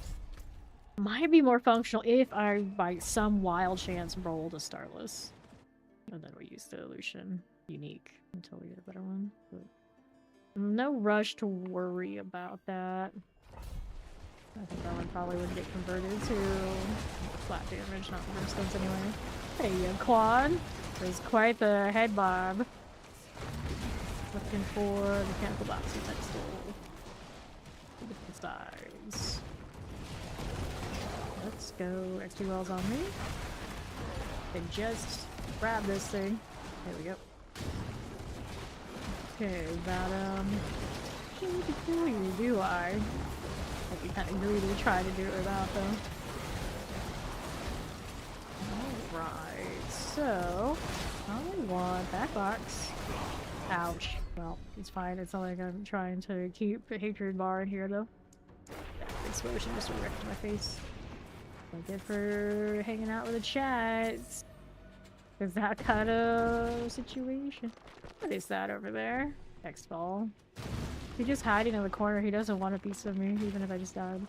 might be more functional if I, by some wild chance, rolled a starless. And then we use the illusion unique until we get a better one. But no rush to worry about that. I think that one probably would get converted to flat damage, not brimstones anyway. Hey, Quad. There's quite the head bob. Looking for the mechanical box with that stole. Different size. Let's go. XP wells on me. And just grab this thing. There we go. Okay, that can't do I? I'd be kind of greedy to try to do it without them. Alright, so I want that box. Ouch. Well, it's fine. It's not like I'm trying to keep a hatred bar in here though. That explosion just wrecked my face. Like it for hanging out with the chat. Is that kind of situation? What is that over there? X-Ball. He's just hiding in the corner. He doesn't want a piece of me, even if I just died.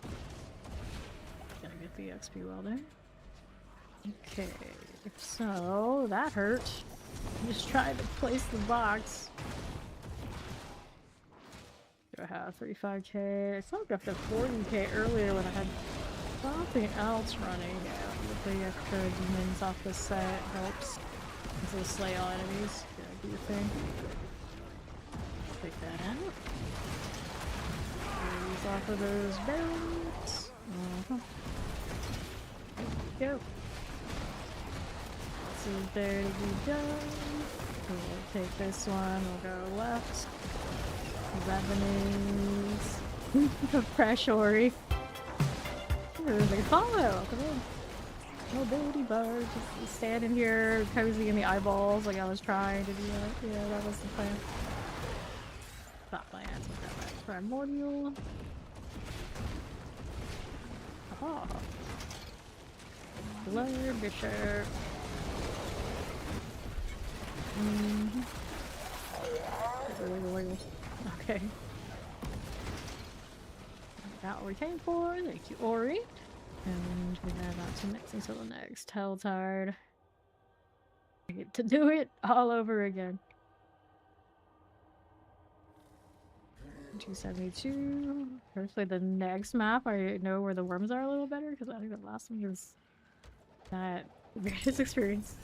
Gotta get the XP well there. Okay, so that hurt. I just tried to place the box. Do I have 35k? I saw I got to 40k earlier when I had something else running. Yeah, with the extra demons off the set helps. So slay all enemies. Yeah, do your thing. Take that out. These off of those barrels. There we go. This is there to be done. We'll take this one. We'll go left. Revenues. Fresh Ori. They follow. Come on. Mobility bar, just standing here, cozy in the eyeballs like I was trying to do that. Yeah, that was the plan. Not plans, what's that like? Primordial. Oh. Blur, Bishop. Okay. Got what we came for. Thank you, Ori. And we have about 2 minutes until the next Helltide. I get to do it all over again. 272. Hopefully the next map I know where the worms are a little better, because I think the last one was not the greatest experience.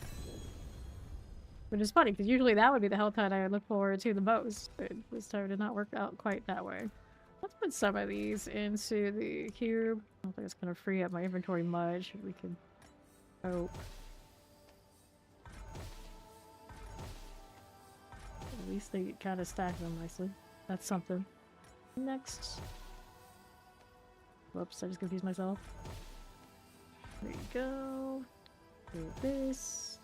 Which is funny, because usually that would be the Helltide I look forward to the most, but this time did not work out quite that way. Let's put some of these into the cube. I don't think it's going to free up my inventory much. We can hope. At least they kind of stack them nicely. That's something. Next. Whoops, I just confused myself. There you go. Do this.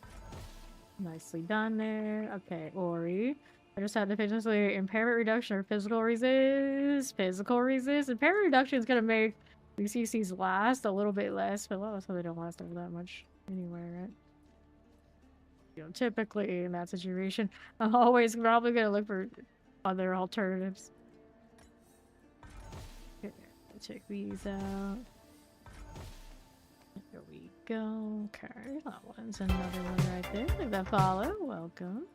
Nicely done there. Okay, Ori. I just had deficiency impairment reduction or physical resist. Physical resist. Impairment reduction is gonna make these CCs last a little bit less, but so they don't last over that much anyway, right? You know, typically in that situation, I'm always probably gonna look for other alternatives. Okay, check these out. There we go. Okay, that one's another one right there. Leave that follow. Welcome.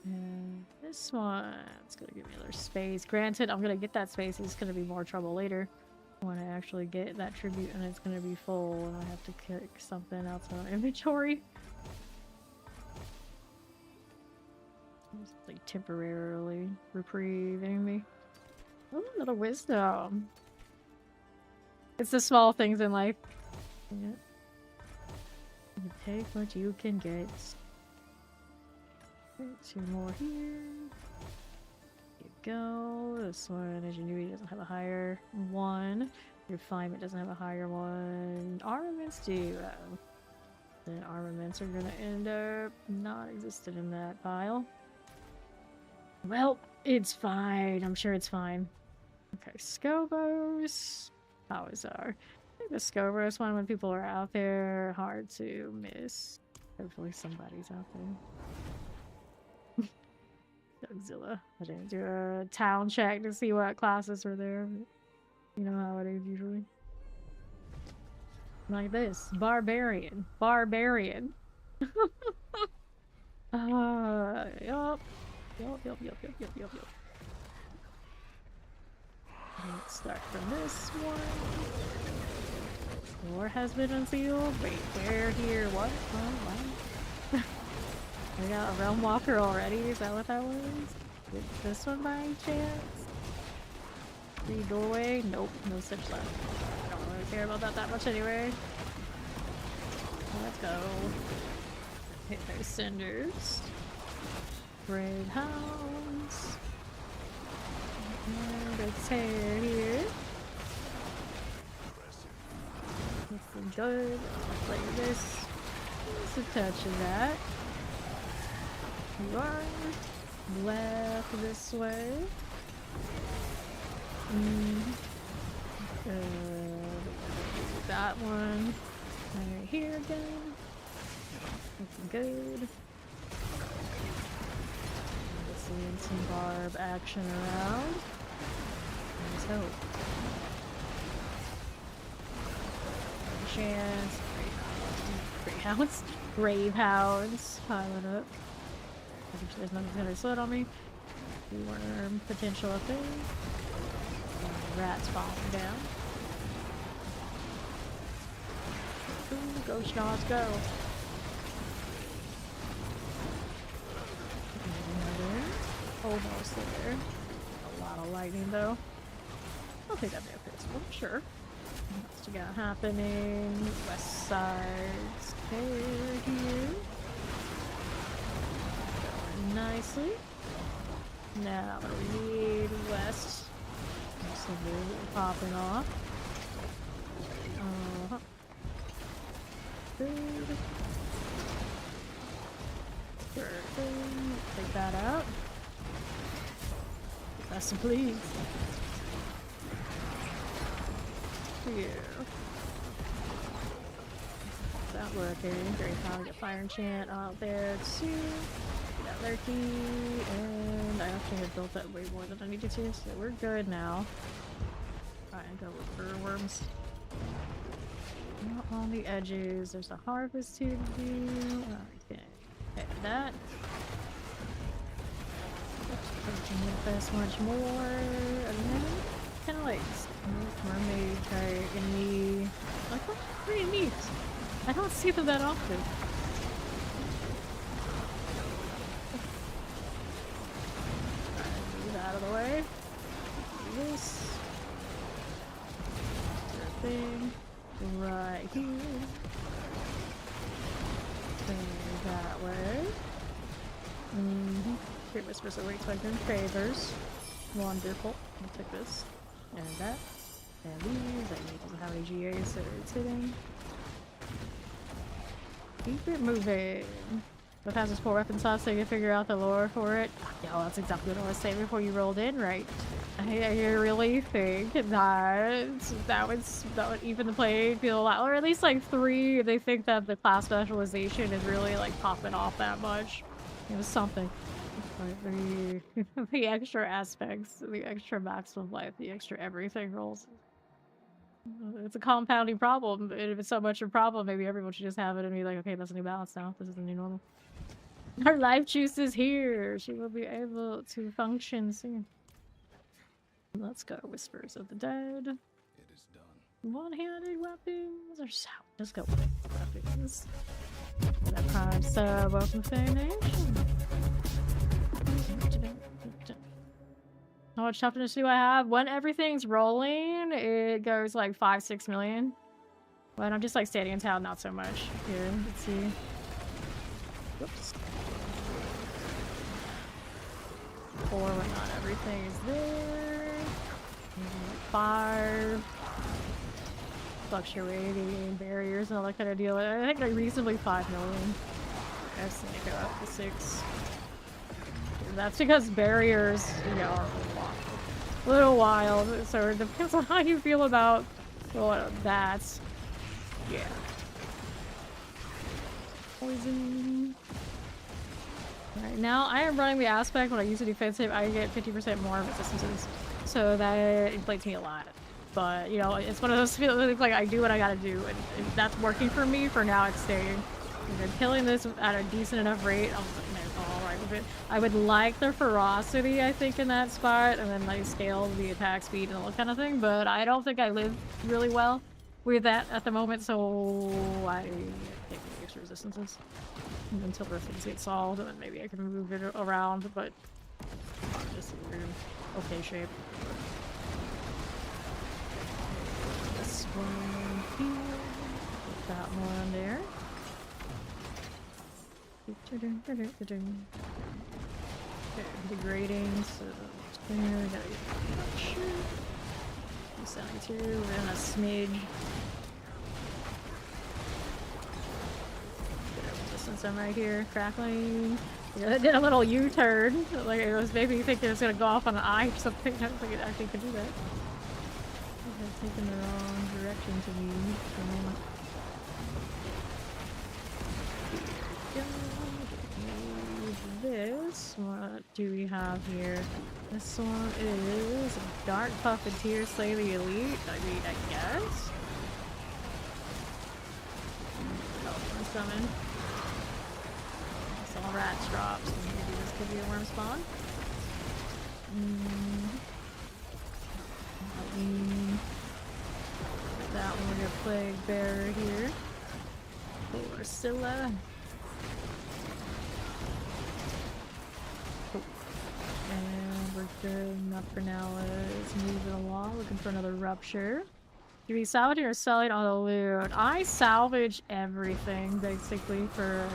And this one's gonna give me another space. Granted, I'm gonna get that space. It's gonna be more trouble later when I actually get that tribute and it's gonna be full and I have to kick something else out of inventory. It's like temporarily reprieving me. Oh, another wisdom. It's the small things in life. Yeah. You take what you can get. Okay, 2 more here. There you go. This one, ingenuity doesn't have a higher one. Refinement doesn't have a higher one. Armaments do. Then armaments are gonna end up not existing in that pile. Well, it's fine. I'm sure it's fine. Okay, Scobos. Powazar. I think the Scobos one, when people are out there, hard to miss. Hopefully somebody's out there. Godzilla. I didn't do a town check to see what classes were there. You know how it is usually. Like this. Barbarian. Barbarian. Yup. Yup. Let's start from this one. Door has been unsealed. Wait, where, here, what? Oh, wow. We got a Realm Walker already? Is that what that was? This one by chance? The doorway? Nope, no such luck. I don't really care about that much anyway. Let's go. Hit those cinders. Brave Hounds. And it's hair here. Looking good. Like this. Just a touch of that. You are left this way. That one right here again. Looking good. Seeing some barb action around. Let's hope. Chance. Greyhounds. Gravehounds. Piling up. Making sure there's nothing gonna slid on me. Worm potential up there. Rats falling down. Ooh, go Schnoz, go. Almost there. A lot of lightning though. I'll take that there for sure. What else you got happening? West side's there here. Going nicely. Now what do we need? West. Some popping off. Good. Perfect. Take that out. That's a please. Yeah. Is that working? Great, how we get fire enchant out there too. Got lurky, and I actually had built that way more than I needed to, so we're good now. Alright, go look for worms. Not on the edges. There's a harvest here to do. Okay, that. This much more, and then kind of like mermaid type in the like that's pretty neat. I don't see them that often. Move out of the way. Do this thing right here. Go that way. Great whispers are expecting favors. Wonderful. I'll take this. And that. And these. That doesn't have any GAs, so it's hitting. Keep it moving. What has this 4 weapon slots so you can figure out the lore for it? Yo, that's exactly what I was saying before you rolled in, right? I really think that would even the playing field a lot, or at least like 3. They think that the class specialization is really like popping off that much. It was something. Like the extra aspects, the extra maximum life, the extra everything rolls. It's a compounding problem, and if it's so much a problem, maybe everyone should just have it and be like, okay, that's a new balance now. This is the new normal. Her life juice is here. She will be able to function soon. Let's go. Whispers of the Dead. It is done. One-handed weapons or sound? Let's go with weapons. That prime sub, welcome to Fame Nation. How much toughness do I have? When everything's rolling, it goes like 5-6 million. When I'm just like standing in town, not so much. Here, let's see. Whoops. 4 when not everything is there. 5. Fluctuating barriers and all that kind of deal. I think like reasonably 5 million. I just need to go up to 6. That's because barriers, you know, are a little wild, so it depends on how you feel about that. Yeah. Poison. Right now, I am running the aspect when I use a defensive, I get 50% more resistances, so that inflates me a lot. But, you know, it's one of those feelings like I do what I gotta do, and if that's working for me, for now it's staying. If they're killing this at a decent enough rate, I'm alright with it. I would like the ferocity, I think, in that spot, and then like scale the attack speed and all that kind of thing, but I don't think I live really well with that at the moment, so I take the extra resistances until the things get solved, and then maybe I can move it around, but I'm just in okay shape. This one here, put that one there. Okay, degrading, so there, gotta get sure. 72, we're in a smidge. Resistance, I'm right here, crackling. Yeah, it did a little U-turn, like it was maybe thinking it was gonna go off on an eye or something. I don't think it actually could do that. I've taken the wrong direction to me for a moment. This, what do we have here? This one is Dark Puppeteer Slay the Elite. I mean, I guess. Oh, summon. It's all rats drops. So maybe this could be a worm spawn. That one, your Plague Bearer here. For Scylla. And we're good enough for now. Let's move it along. Looking for another rupture. Do we salvage or selling on the loot? I salvage everything basically for a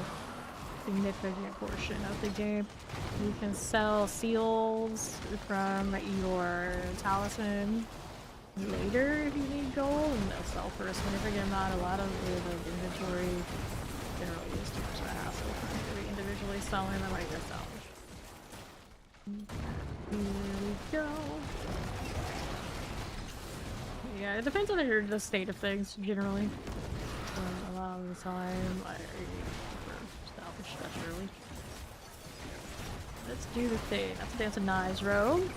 significant portion of the game. You can sell seals from your talisman later if you need gold, and they'll sell for a significant amount. A lot of the inventory selling, I might go salvage. Here we go. Yeah, it depends on the state of things, generally. A lot of the time, I prefer salvage stuff early. Let's do the thing. That's a Dance of Knives robe.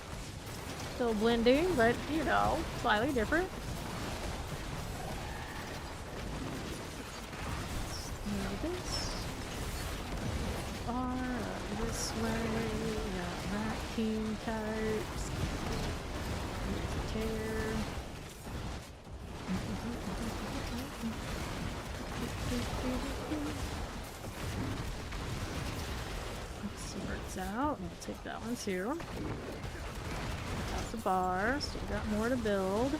Still blending, but, you know, slightly different. This. This way. Got Rat King types. Here's a tear. Swords out. I'll take that one too. That's a bar. Still got more to build.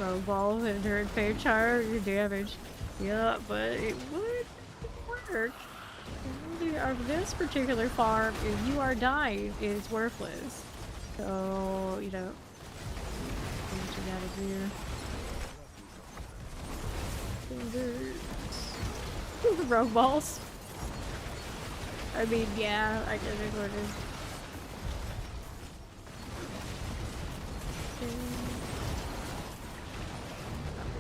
Rogue ball, endurance, phase char, your damage. Yeah, but it would work. This particular farm, if you are dying, is worthless. So, you know, do what you gotta do. Fingers. The rogue balls. I mean, yeah, I get it what it is.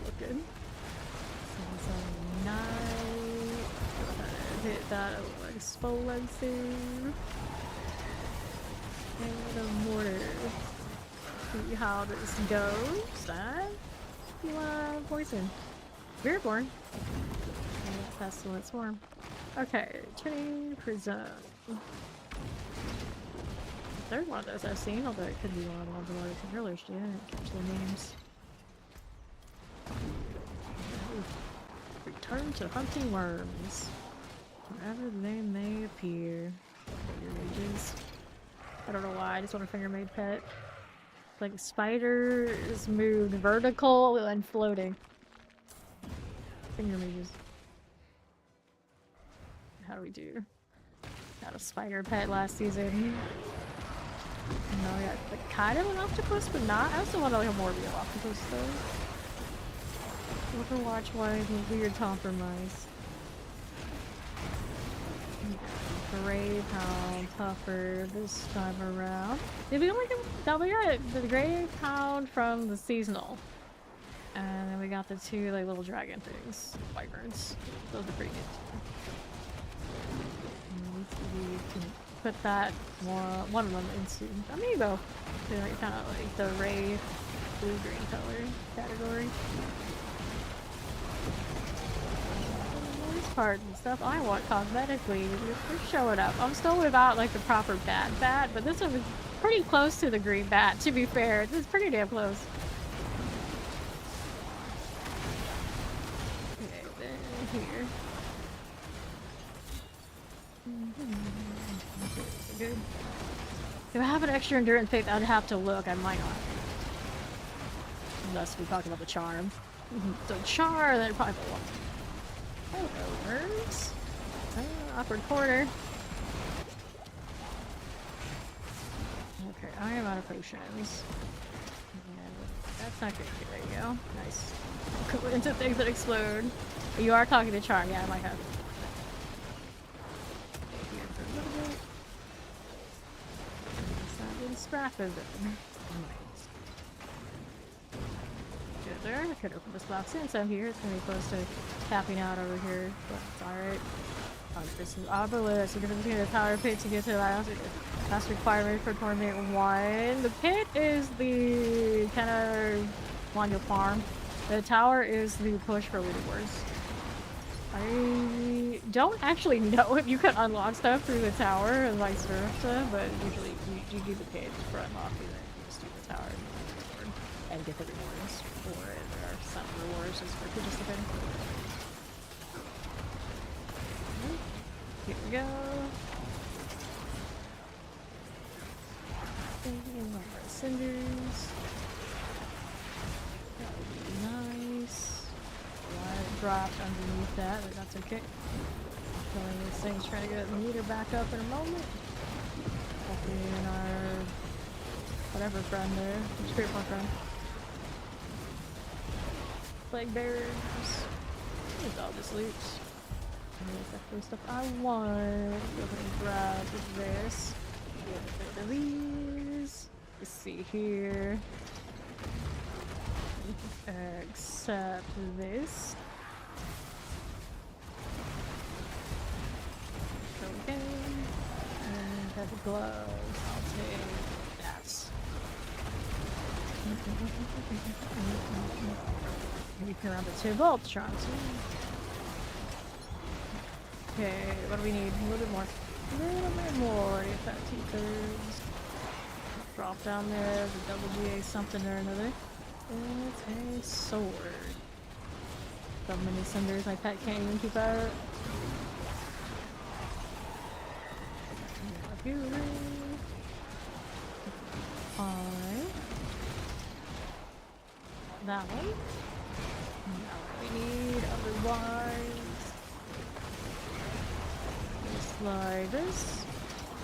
Looking. Hit that explosive. And a mortar. See how this goes. You want poison. Spiritborn. Pestilence Swarm. Okay, Trinity Prism. Third one of those I've seen, although it could be one of the ones I already seen earlier. I didn't catch the names. Return to hunting worms. Wherever they may appear. Your ages. I don't know why, I just want a finger made pet. Like spiders moved vertical and floating. Finger mages. How do we do? Got a spider pet last season. No, I got like kind of an octopus, but not. I also want like a more real octopus though. Overwatch wise, weird compromise. Brave Hound tougher this time around. Did we only get that? We got the Grave Hound from the seasonal, and then we got the two like little dragon things, wyverns. Those are pretty good. We can put that one of them into amiibo. So like kind of like the Ray blue-green color category. Parts and stuff I want cosmetically, they're showing up. I'm still without like the proper bat, but this one was pretty close to the green bat, to be fair. It's pretty damn close. Okay, then here. Good. If I have an extra endurance faith, I'd have to look. I might not. Unless we talk about the charm. So char, then probably won't. Hello, worms. Upward corner. Okay, I am out of potions. That's not good. There you go. Nice. Go into things that explode. You are talking to Charm. Yeah, I might have. Here for a little bit. Scrap of it. Good there. I could open this box in, so here it's gonna be close to tapping out over here, but it's alright. This is obelisk. You're gonna get a power pit to get to the last requirement for tournament 1. The pit is the kind of on your farm. The tower is the push for Leader Wars. I don't actually know if you can unlock stuff through the tower and vice versa, but usually you do the pit for unlocking it. You just do the tower and get the rewards for it. There are some rewards just for participating. Here we go. Cinders. That would be nice. Live dropped underneath that, but that's okay. Killing these things, trying to get the meter back up in a moment. Hopefully in our whatever friend there, spirit point friend. Plague bearers. It's all just loops. There's actually stuff I want. Go ahead and grab this. Get rid of these. Let's see here. Accept this. Okay. And have the gloves. I'll take that. Maybe turn around the 2 volts, trying to. Okay, what do we need? A little bit more. A little bit more. Get that 2/3. Drop down there. The double GA something or another. It's a sword. So many cinders my pet can't even keep out. Alright. That one. Not what we need otherwise. Sliders.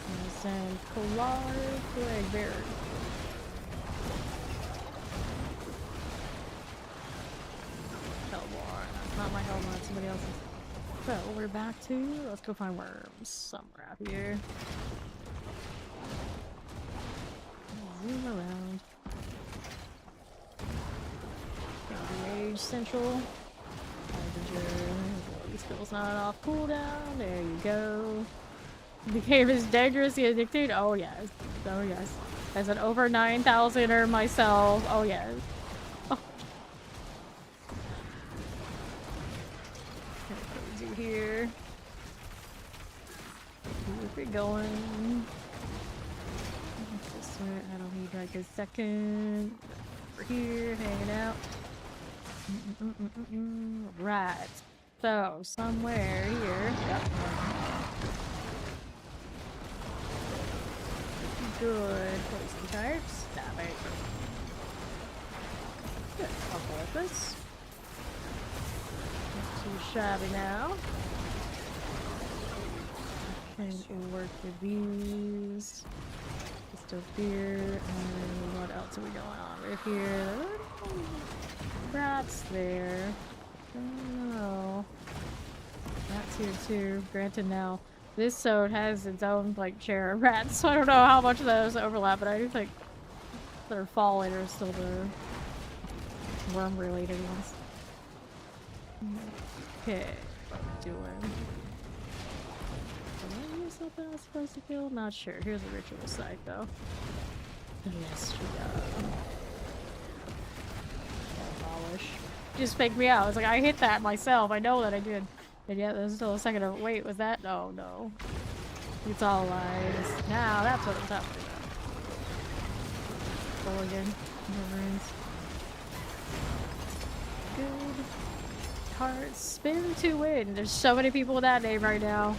And send Polar Flag Bear. Hellborn. That's not my Hellborn, it's somebody else's. So we're back to, let's go find worms somewhere out here. Zoom around. Rage Central. Skill's not off cooldown. There you go. The game is dangerously addicted. Oh yes. Oh yes. As an over 9,000er myself. Oh yes. Oh. What do we do here? Keep it going. This way, I don't need like a second. Over here, hanging out. Right. So, somewhere here. Yep. Good. Poison types. Stop it. Good. I'll go with this. Not too shabby now. Can work with these. Still here. And what else are we going on right here? Rats there. Oh, rats here too. Granted, now this zone has its own like share of rats, so I don't know how much of those overlap, but I do think that are falling are still the worm-related ones. Okay, what are we doing? Did I use something I was supposed to kill? Not sure. Here's a ritual site though. Yes, we go. Abolish. Just faked me out. I was like, I hit that myself. I know that I did. And yet there's still a second of, wait, was that? No, no. It's all lies. Now that's what I'm talking about. Go again. Runes. Good. Heart. Spin to win. There's so many people with that name right now.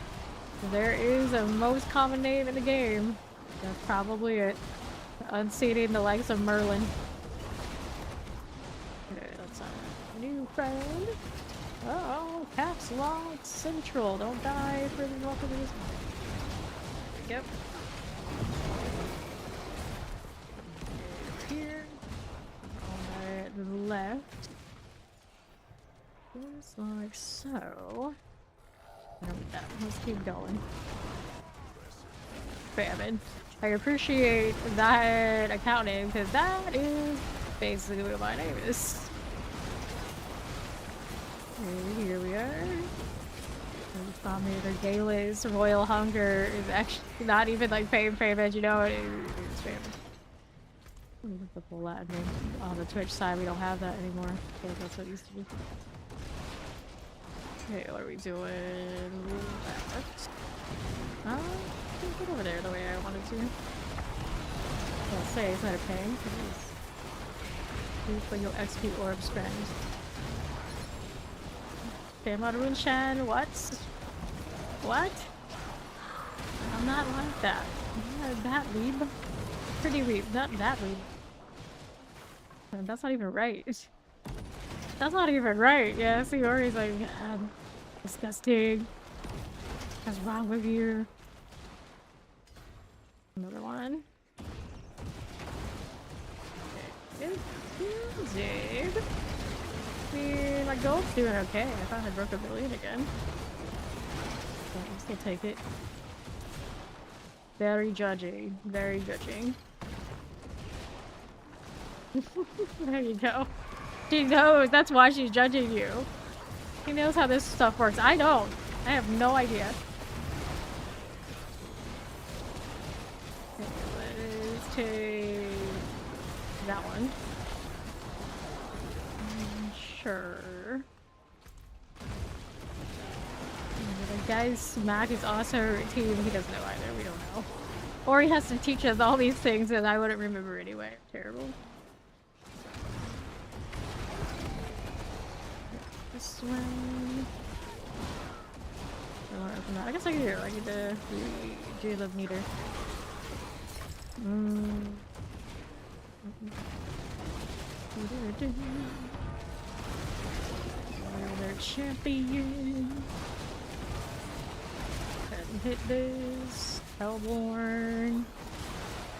There is a most common name in the game. That's probably it. Unseating the likes of Merlin. New friend. Oh, Caps Lock Central. Don't die for the welcome to this. Yep. Here. On the left. Just like so. Let's keep going. Famine. I appreciate that account name because that is basically what my name is. Okay, here we are. Dominator Gale's Royal Hunger is actually not even like famous, you know, it's famous. Look at the Latin name. On the Twitch side, we don't have that anymore. Okay, that's what it used to be. Okay, what are we doing? Left. Get over there the way I wanted to. I'll say it's not a pain. Please put your XP orb spend. Famous Runeshan, what? What? I'm not like that. I'm not that weeb. Pretty weeb, not that weeb. That's not even right. That's not even right. Yeah, see, Ori's like, disgusting. What's wrong with you? Another one. Okay. I mean, my gold's doing okay. I thought I broke $1 billion again. But I'll still take it. Very judgy. Very judging. There you go. She knows. That's why she's judging you. She knows how this stuff works. I don't. I have no idea. Okay, let's take that one. Sure. The guy's smack is also a routine. He doesn't know either. We don't know. Or he has to teach us all these things that I wouldn't remember anyway. Terrible. This one. I want to open that. I guess I can do it. I get to do the meter. Another champion. Couldn't hit this. Hellborn.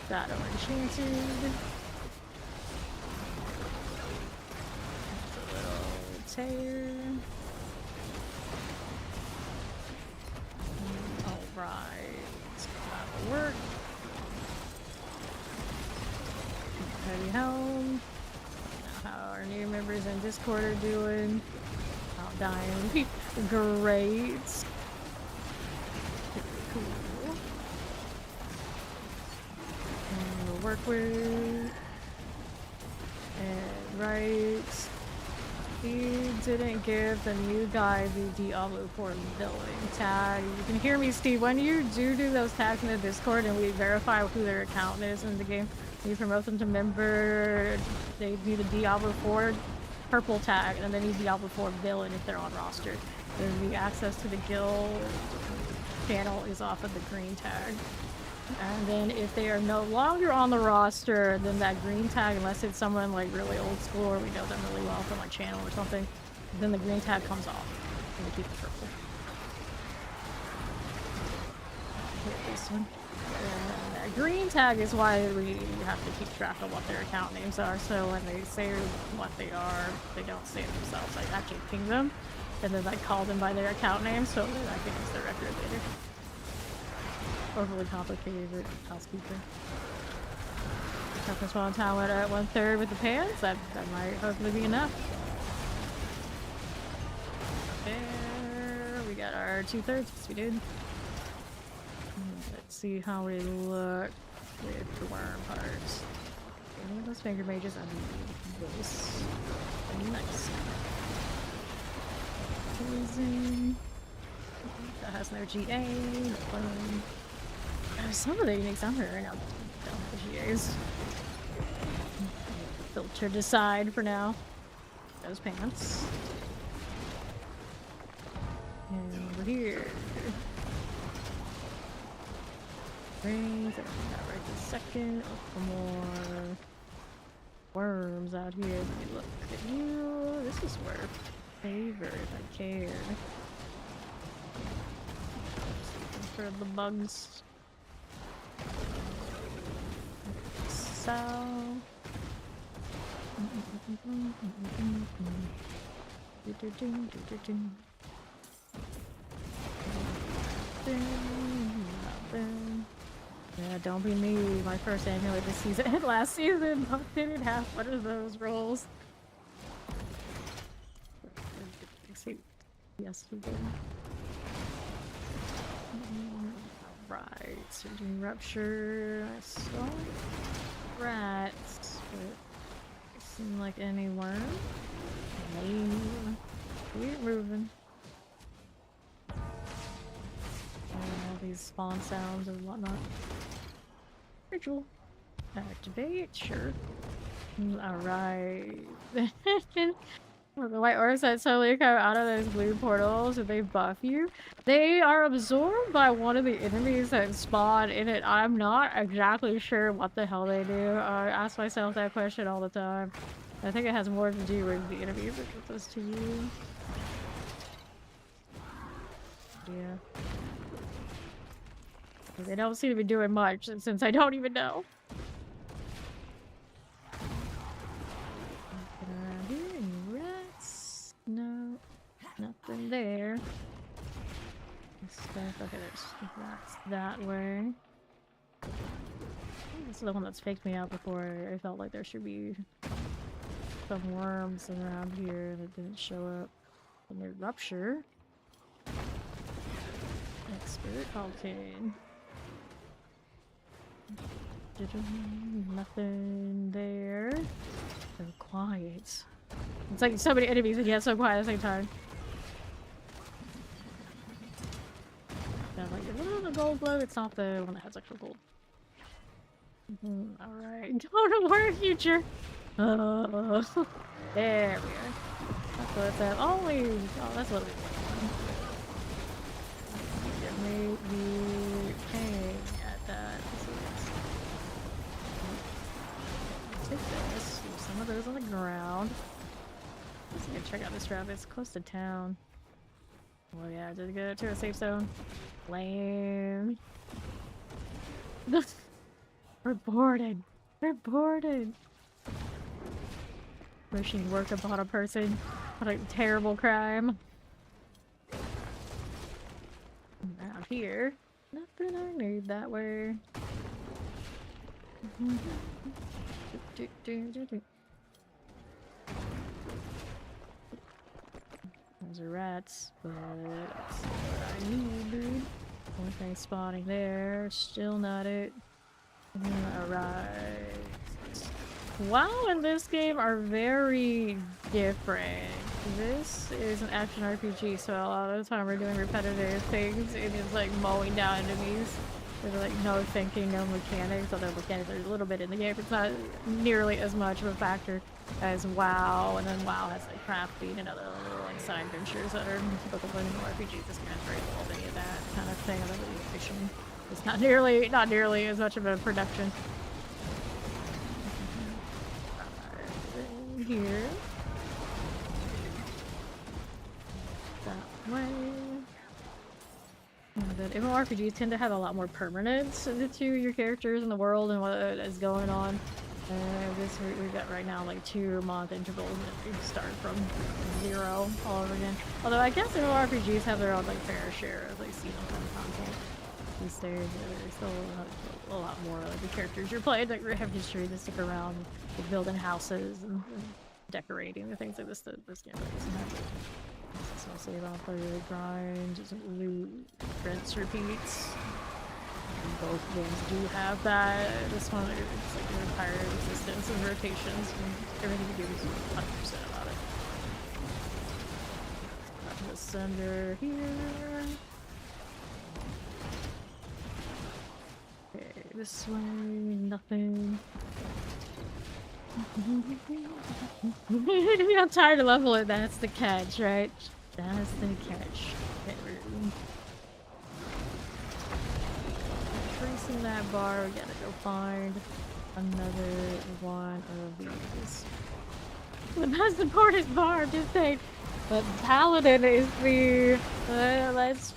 Shadow Enchanted. Just a little tear. Alright. That'll work. Heavy helm. Now how our new members in Discord are doing. Not dying. Great. Cool. And we'll work with. And right. He didn't give the new guy the Diablo 4 villain tag. You can hear me, Steve. When you do those tags in the Discord and we verify who their account is in the game, you promote them to member, they need a Diablo 4 purple tag, and then they need Diablo 4 villain if they're on roster. Then the access to the guild channel is off of the green tag. And then if they are no longer on the roster, then that green tag, unless it's someone like really old school or we know them really well from like channel or something, then the green tag comes off and we keep the purple. Hit this one. And that green tag is why we have to keep track of what their account names are, so when they say what they are, they don't say it themselves. I actually ping them and then I call them by their account name so that I can use their record later. Overly complicated housekeeping. Toughness while time went at 1/3 with the pants. That might hopefully be enough. There, we got our 2/3. Yes, we did. Let's see how we look with the worm parts. Any of those finger mages? I need this. Nice. Poison. That has no GA. No fun. Some of the uniques on here right now don't have GAs. Filtered aside for now. Those pants. And over here. Rings. I got right this second. Look for more worms out here. Let me look at you. This is worth favor if I care. For the bugs. So yeah, don't be me. My first amulet this season. Last season, I didn't have one of those rolls. Yes, we did. Right, surging rupture. I saw rats, but it seemed like any worm. No. Keep moving. All these spawn sounds and whatnot. Ritual. Activate, sure. Alright. Well, the white orbs that totally come out of those blue portals, if they buff you, they are absorbed by one of the enemies that spawn in it. I'm not exactly sure what the hell they do. I ask myself that question all the time. I think it has more to do with the enemies that give this to you. Yeah. They don't seem to be doing much since I don't even know. Around here, any rats? No, nothing there. This guy Okay, that's that way. This is the one that's faked me out before. I felt like there should be some worms around here that didn't show up. And they rupture. Expert Vulcan. Nothing there. So quiet. It's like so many enemies and yet so quiet at the same time. Yeah, like the gold glow, it's not the one that has extra gold. Alright. Don't worry, future. There we are. That's what it's at. Only. Oh, that's what it is. It made me hang at that. Take this. Leave some of those on the ground. Let's go check out this route. It's close to town. Well, yeah, did go to a safe zone. Lame. We're boarded. We're boarded. Wishing work upon a person. What a terrible crime. Out here. Nothing I need that way. Those are rats, but that's what I need, dude. One thing spawning there. Still not it. Alright. WoW and this game are very different. This is an action RPG, so a lot of the time we're doing repetitive things. It is like mowing down enemies. There's like no thinking, no mechanics, although mechanics are a little bit in the game. It's not nearly as much of a factor as WoW, and then WoW has like crafting and other little like side ventures that are typical in RPGs. This game has very little of any of that kind of thing. Other than fiction. It's not nearly as much of a production. Here. That way. The MMORPGs tend to have a lot more permanence to your characters and the world and what is going on. This we've got right now like 2-month intervals and we start from 0 all over again. Although I guess MMORPGs have their own like fair share of like seasonal content these days. There's still a lot more like the characters you're playing that have history that stick around, like building houses and decorating the things like this. This game doesn't have. So I'll save off for your grind, loot, rinse, repeats. And both games do have that. This one, it's like your entire existence and rotations, and everything you do is 100% about it. Got this under here. Okay, this way, nothing. I'm tired of leveling. That's the catch, right? That's the catch. Okay, tracing that bar, we gotta go find another one of these. The most important bar, just saying. But Paladin is the let's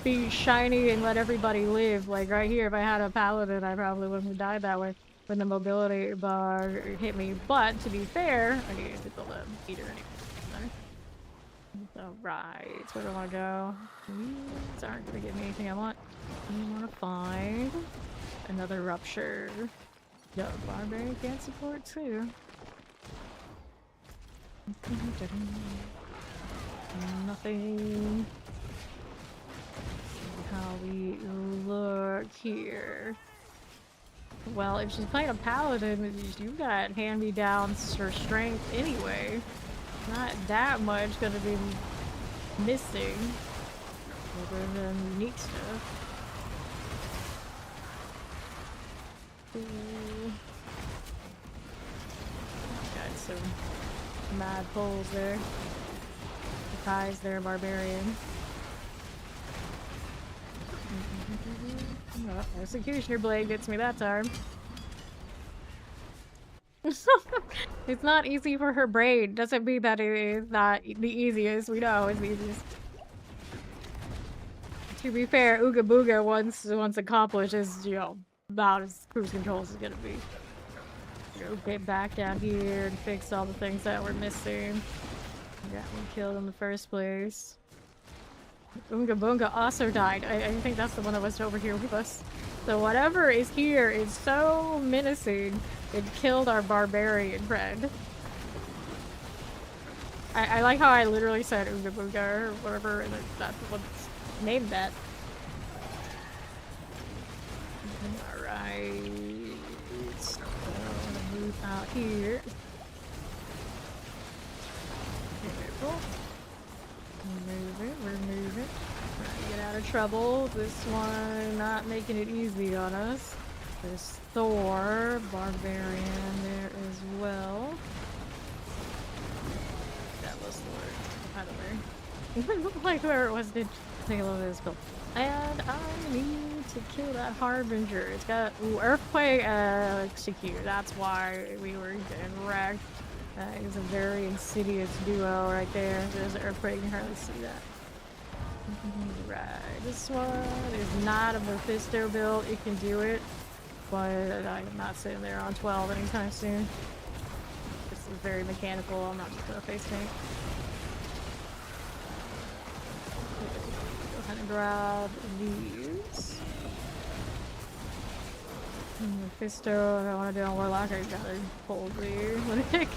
be shiny and let everybody live. Like right here, if I had a Paladin, I probably wouldn't have died that way when the mobility bar hit me. But to be fair, I need to build a heater anyway. Alright, where do I want to go? These aren't going to give me anything I want. I want to find another rupture. Yo, barbarian can support too. Nothing. See how we look here. Well, if she's playing a paladin, you got hand-me-downs for strength anyway. Not that much gonna be missing. Other than unique stuff. Ooh. Got some mad pulls there. Surprise there, barbarian. Oh, executioner blade gets me that time. It's not easy for her brain. Doesn't mean that it is not the easiest. We know it's the easiest. To be fair, Ooga Booga once accomplished is, you know, about as cruise control as it's gonna be. Get back down here and fix all the things that we're missing. Got one killed in the first place. Oonga Boonga also died. I think that's the one that was over here with us. So whatever is here is so menacing, it killed our barbarian friend. I like how I literally said Oonga Boonga or whatever, and that's what's named that. Alright. So I'm gonna move out here. Careful. We're moving. Trying to get out of trouble. This one not making it easy on us. There's Thor, Barbarian there as well. That was Thor, by the way. Like whoever it was did take a little bit of this build. And I need to kill that Harbinger. It's got Earthquake execute. That's why we were getting wrecked. That is a very insidious duo right there. There's an Earthquake, you can hardly see that. Right, this one is not a Mephisto build. It can do it, but I'm not sitting there on 12 anytime soon. This is very mechanical. I'm not just gonna face tank. Go ahead and grab these. Mephisto, if I want to do on Warlock, I gotta hold the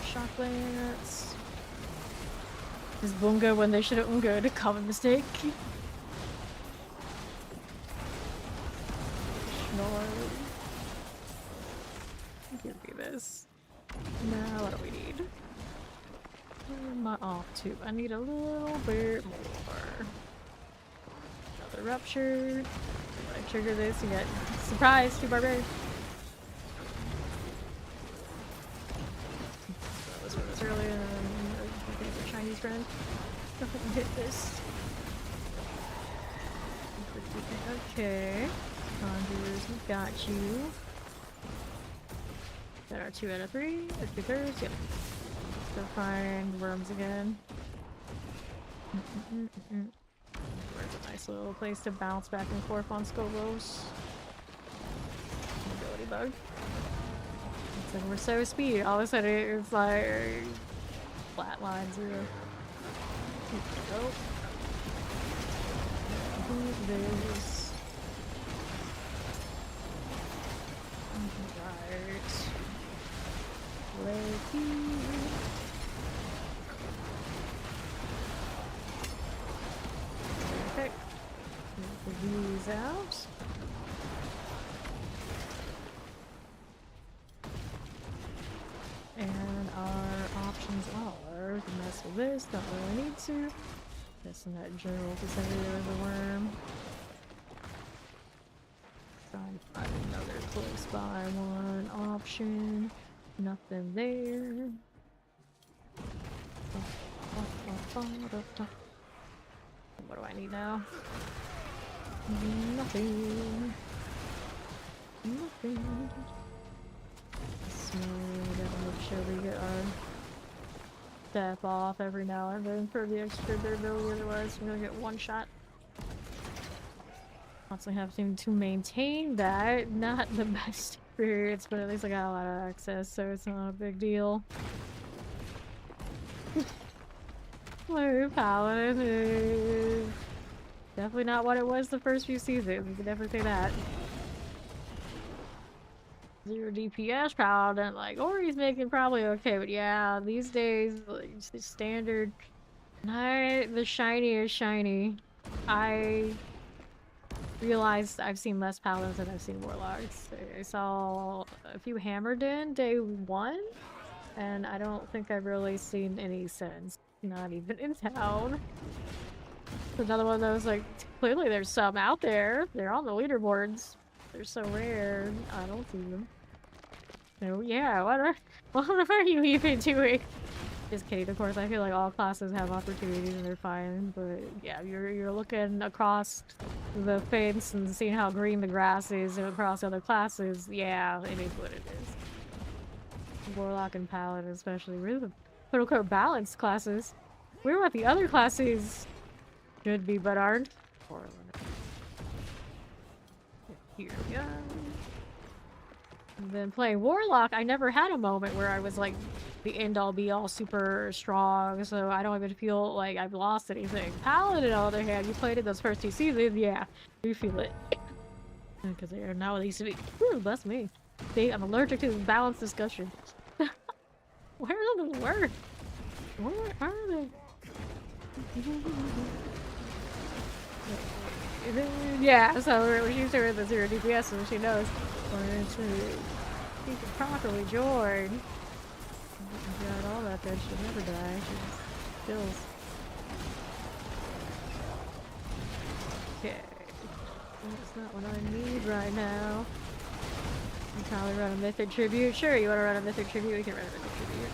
shock lance. Is Bunga when they should have Unga, a common mistake. Snore. Give me this. Now what do we need? Where am I off to? I need a little bit more. Another rupture. If I trigger this, you get surprise, 2 barbarians. Let's run this earlier than a Chinese friend. Go ahead and hit this. Okay. Conjurers, we got you. Got our 2 out of 3. Or 2/3, yep. Go find worms again. Where's a nice little place to bounce back and forth on Scovos. Mobility bug. It's like we're so speed. All of a sudden it's like flatline 0. Here we go. This. Right. Leggy. Okay. Move these out. And our options are to mess with this, don't really need to. This in that general vicinity of the worm. Try and find another close by one option. Nothing there. What do I need now? Nothing. Nothing. So we gotta make sure we get our step off every now and then for the extra durability, otherwise we're gonna get one shot. Constantly having to maintain that. Not the best experience, but at least I got a lot of access, so it's not a big deal. My paladin is definitely not what it was the first few seasons, you can definitely say that. 0 DPS paladin, like, or he's making probably okay, but yeah, these days, like, it's the standard. The shiny is shiny. I realized I've seen less paladins than I've seen warlocks. I saw a few hammered in day 1, and I don't think I've really seen any since. Not even in town. Another one that was like, clearly there's some out there. They're on the leaderboards. They're so rare. I don't see them. So yeah, what are you even doing? Just kidding, of course. I feel like all classes have opportunities and they're fine, but yeah, you're looking across the fence and seeing how green the grass is and across other classes. Yeah, it is what it is. Warlock and Paladin especially. We're the quote-unquote balanced classes. We're what the other classes should be but aren't. Here we go. And then playing Warlock, I never had a moment where I was like the end-all be-all super strong, so I don't even feel like I've lost anything. Paladin, on the other hand, you played it those first 2 seasons, yeah, you feel it. Because they are now at least to be. Whew, bless me. See, I'm allergic to this balanced discussion. Where are the words? Where are they? Yeah, so we're used to her the 0 DPS, so she knows. She can properly join. Got all that there, she'll never die. She just kills. Okay. That's not what I need right now. You probably run a Mythic Tribute. Sure, you want to run a Mythic Tribute? We can run a Mythic Tribute.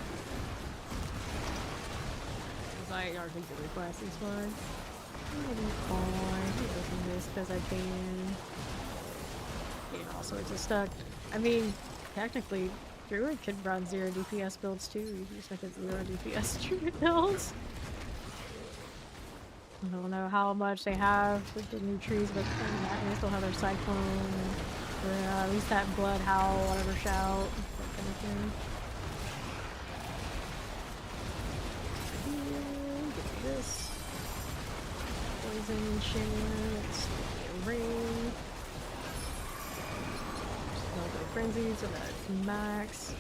I already think the request is fine. It'll be fine. I'll open this because I can. Getting all sorts of stuff. I mean, technically, Druid could run 0 DPS builds too. You just make it 0 DPS Druid builds. I don't know how much they have with the new trees, but they still have their Cyclone, or at least that Blood Howl, whatever shout, that kind of thing. Get this. Poison enchant, ring. Smelter Frenzy, so that's max.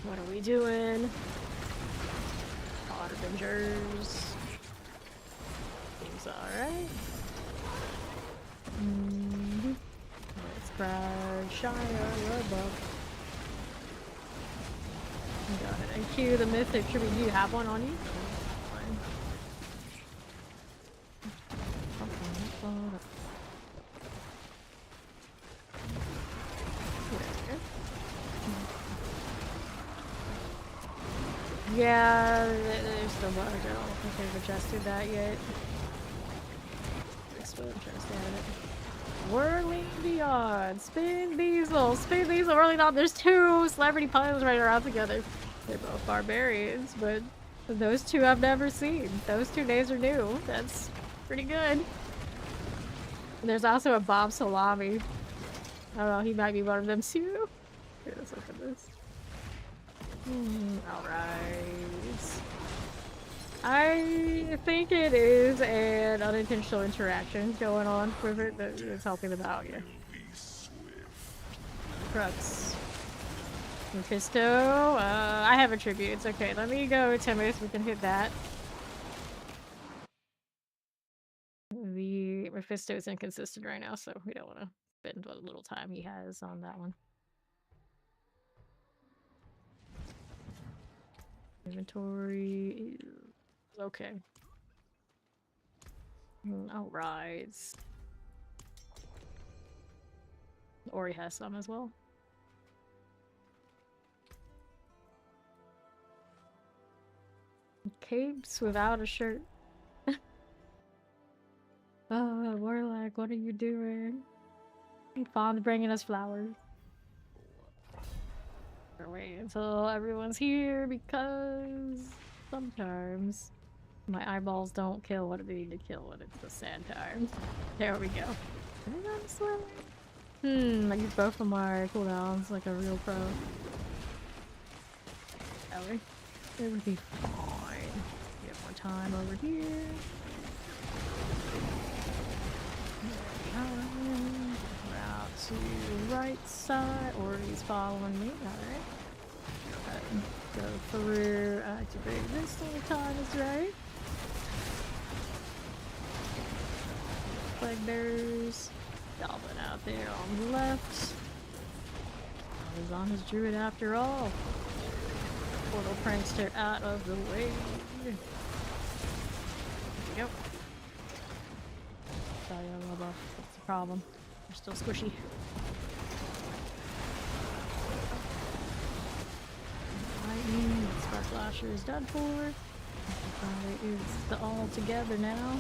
What are we doing? Harbingers. Alright. Let's grab Shire Roebuck. Got it. And cue the Mythic Tribute. Do you have one on you? Fine. Yeah, there's still bugs. I don't think they've adjusted that yet. Whirling Beyond, Spin Diesel, Whirling On. There's 2 celebrity puns right around together. They're both barbarians, but those 2 I've never seen. Those 2 names are new. That's pretty good. And there's also a Bob Salami. I don't know, he might be one of them too. Here, let's look at this. Alright. I think it is an unintentional interaction going on with it that is helping them out, yeah. Crux. Mephisto. I have attributes. Okay, let me go Timus. We can hit that. The Mephisto is inconsistent right now, so we don't want to spend what little time he has on that one. Inventory. Okay. Alright. Ori has some as well. Capes without a shirt. Oh, Warlock, what are you doing? Fawn's bringing us flowers. We're waiting until everyone's here because sometimes my eyeballs don't kill what they need to kill when it's the sad time. There we go. I use both of my cooldowns like a real pro. Ellie. It would be fine. Get more time over here. We're out to the right side, or he's following me. Alright. Go through, activate this when the time is right. Plague bearers. Goblin out there on the left. He's on his druid after all. Portal prankster out of the way. There we go. Sorry, I love off. That's the problem. They're still squishy. Lightning. Spark Flasher is done for. It's the all together now.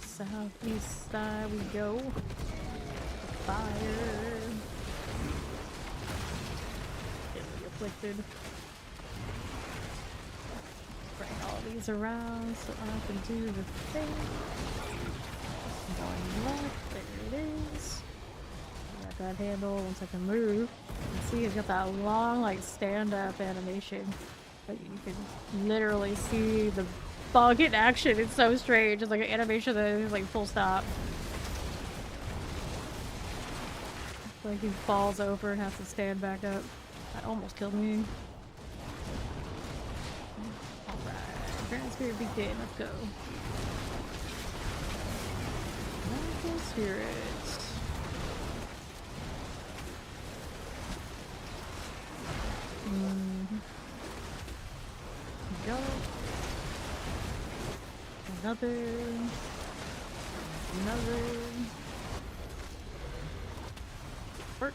Southeast side we go. Fire. Get afflicted. all these around so I can do the thing. Going left, there it is. Got that handle once I can move. You can see it's got that long, like, stand-up animation. Like, you can literally see the bug in action. It's so strange. It's like an animation that is like full stop. It's like he falls over and has to stand back up. That almost killed me. Alright, Grand Spirit begin. Let's go. Magical Spirits. Go. Another. Work.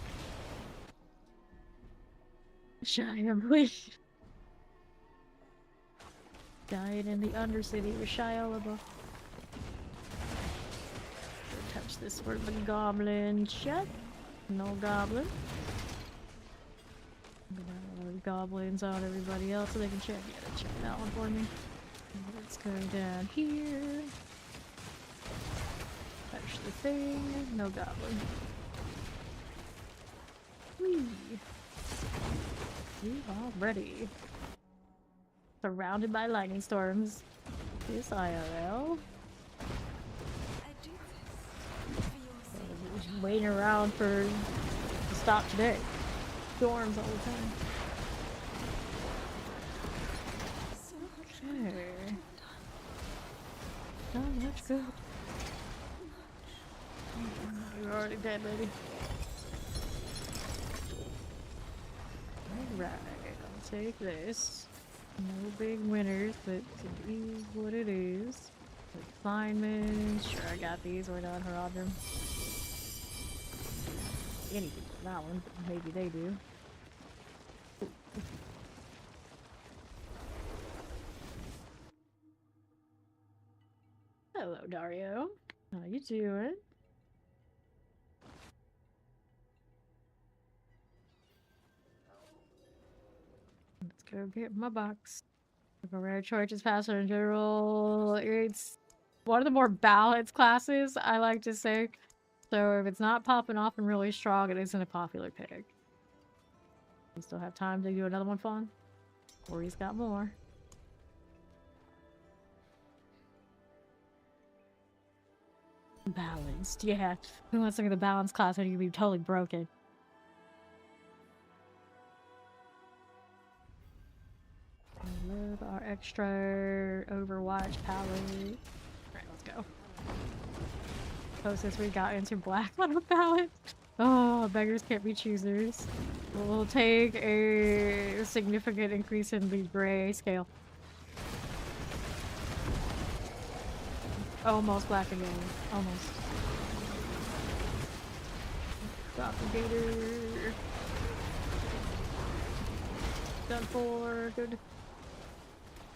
Shia, please. Died in the Undercity with Shia LaBeouf. Touch this for the goblin. Shut. No goblin. Goblins out everybody else so they can check. Yeah, check that one for me. Let's go down here. Touch the thing. No goblin. Whee! We are ready. Surrounded by lightning storms. This IRL. Just waiting around for to stop today. Storms all the time. Okay. Not much good. You're already dead, lady. Alright, I'll take this. No big winners, but it is what it is. Refinement. Sure, I got these. We're done, Haradrim. Anything for that one, but maybe they do. Hello, Dario. How you doing? Let's go get my box. If a rare choice is faster in general, it's one of the more balanced classes, I like to say. So if it's not popping off and really strong, it isn't a popular pick. You still have time to do another one fun? Or he's got more. Balanced, yeah. Who wants to look at the balanced class and you'd be totally broken? I love our extra Overwatch palette. Alright, let's go. Closest we got into black on a palette. Oh, beggars can't be choosers. We'll take a significant increase in the gray scale. Almost black again. Almost. Propagator. Done for. Good.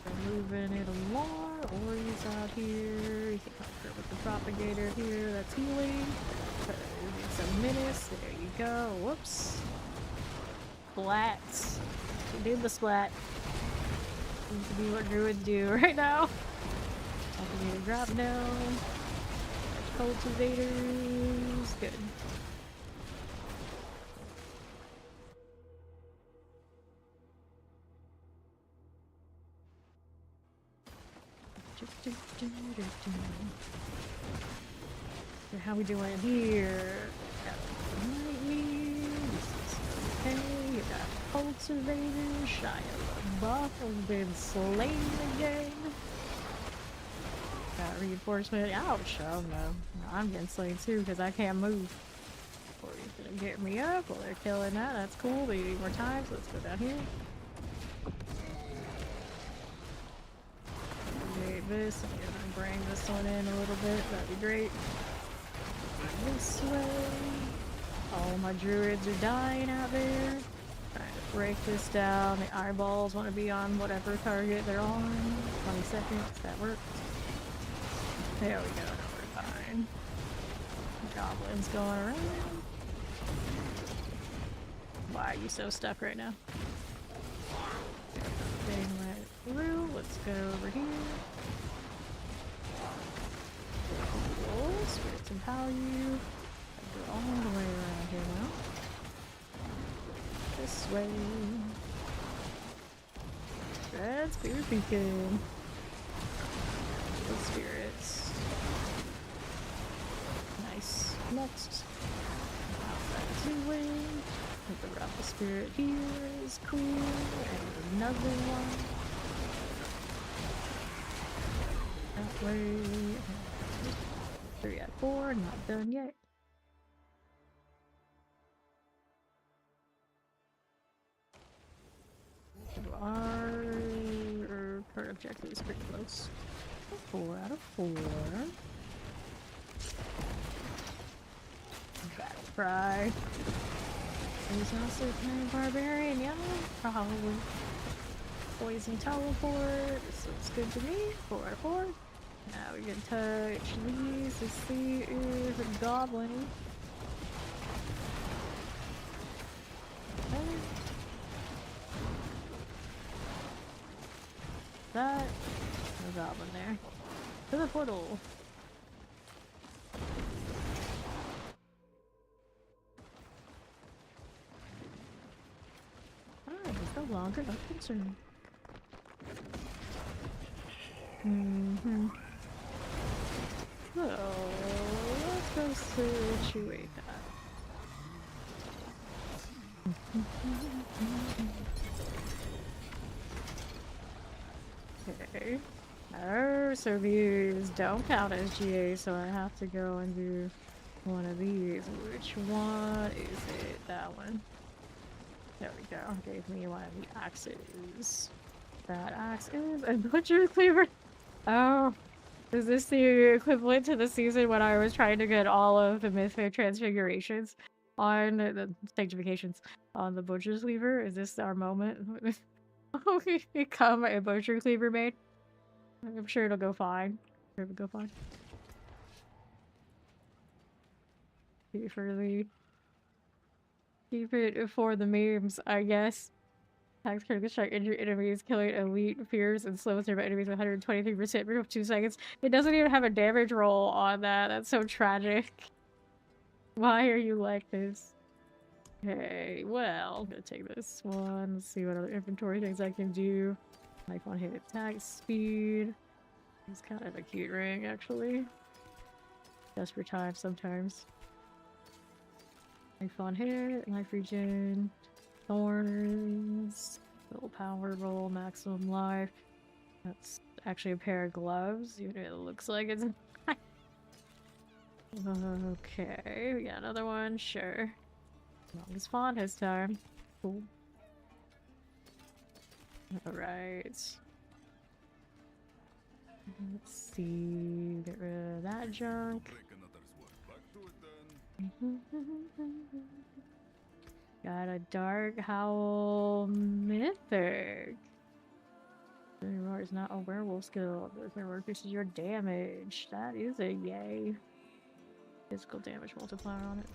We're moving it along. Ori's out here. You can help with the propagator here. That's healing. Some minutes. There you go. Whoops. Splats. We did the splat. Seems to be what druids do right now. Propagator drop down. Cultivators. Good. So how we doing here? Okay, you got cultivators. Shia LaBeouf has been slain again. Got reinforcement. Ouch! Oh no, I'm getting slain too because I can't move. Or he's gonna get me up. Well, they're killing that. That's cool. They need more time, so let's go down here. This. I'm gonna bring this one in a little bit. That'd be great. This way. All my druids are dying out there. Trying to break this down. The eyeballs want to be on whatever target they're on. 20 seconds. That worked. There we go. Now we're fine. Goblins going around. Why are you so stuck right now? through. Let's go over here. Cool. Spirits empower you. Go all the way around here now. This way. Red spirit beacon. Good spirits. Nice. Next. Two-way. The raffle spirit here is cool. And another one. That way. 3 out of 4. Not done yet. Our current objective is pretty close. 4 out of 4. Battle cry. He's also kind of barbarian, yeah, probably. Poison teleport. This looks good to me. 4 out of 4. Now we can touch these to see if a goblin. Okay. That. No goblin there. To the portal. It's no longer a concern. So, let's go situate that. Okay. Oh, so these don't count as GA, so I have to go and do one of these. Which one is it? That one. There we go. Gave me one of the axes. That axe is a butcher cleaver. Oh, is this the equivalent to the season when I was trying to get all of the mythic transfigurations on the sanctifications on the butcher's cleaver? Is this our moment? We become a butcher cleaver maid. I'm sure it'll go fine. It'll go fine. Keep it for the memes, I guess. Attacks critical strike, injure enemies, killing elite fears, and slows nearby enemies 123% for 2 seconds. It doesn't even have a damage roll on that. That's so tragic. Why are you like this? Okay, well, I'm gonna take this one. Let's see what other inventory things I can do. Like one hit attack speed. It's kind of a cute ring, actually. Just for time sometimes. Life on hit, life regen, thorns, little power roll, maximum life. That's actually a pair of gloves, even if it looks like it's okay, we got another one, sure. As long as Fawn has time. Cool. Alright. Let's see, get rid of that junk. Got a Dark Howl Mythic. Roar is not a werewolf skill. The roar increases your damage. That is a yay. Physical damage multiplier on it.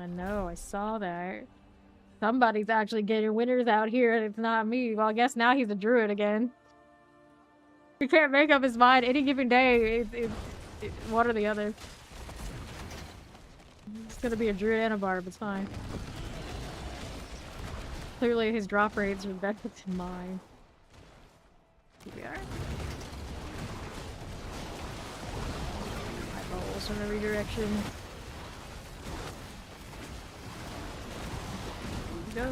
I know, I saw that. Somebody's actually getting winners out here and it's not me. Well, I guess now he's a druid again. He can't make up his mind any given day. One or the other. It's gonna be a druid and a barb, it's fine. Clearly his drop rates are better than mine. Here we are. Eyeballs from every direction. Go.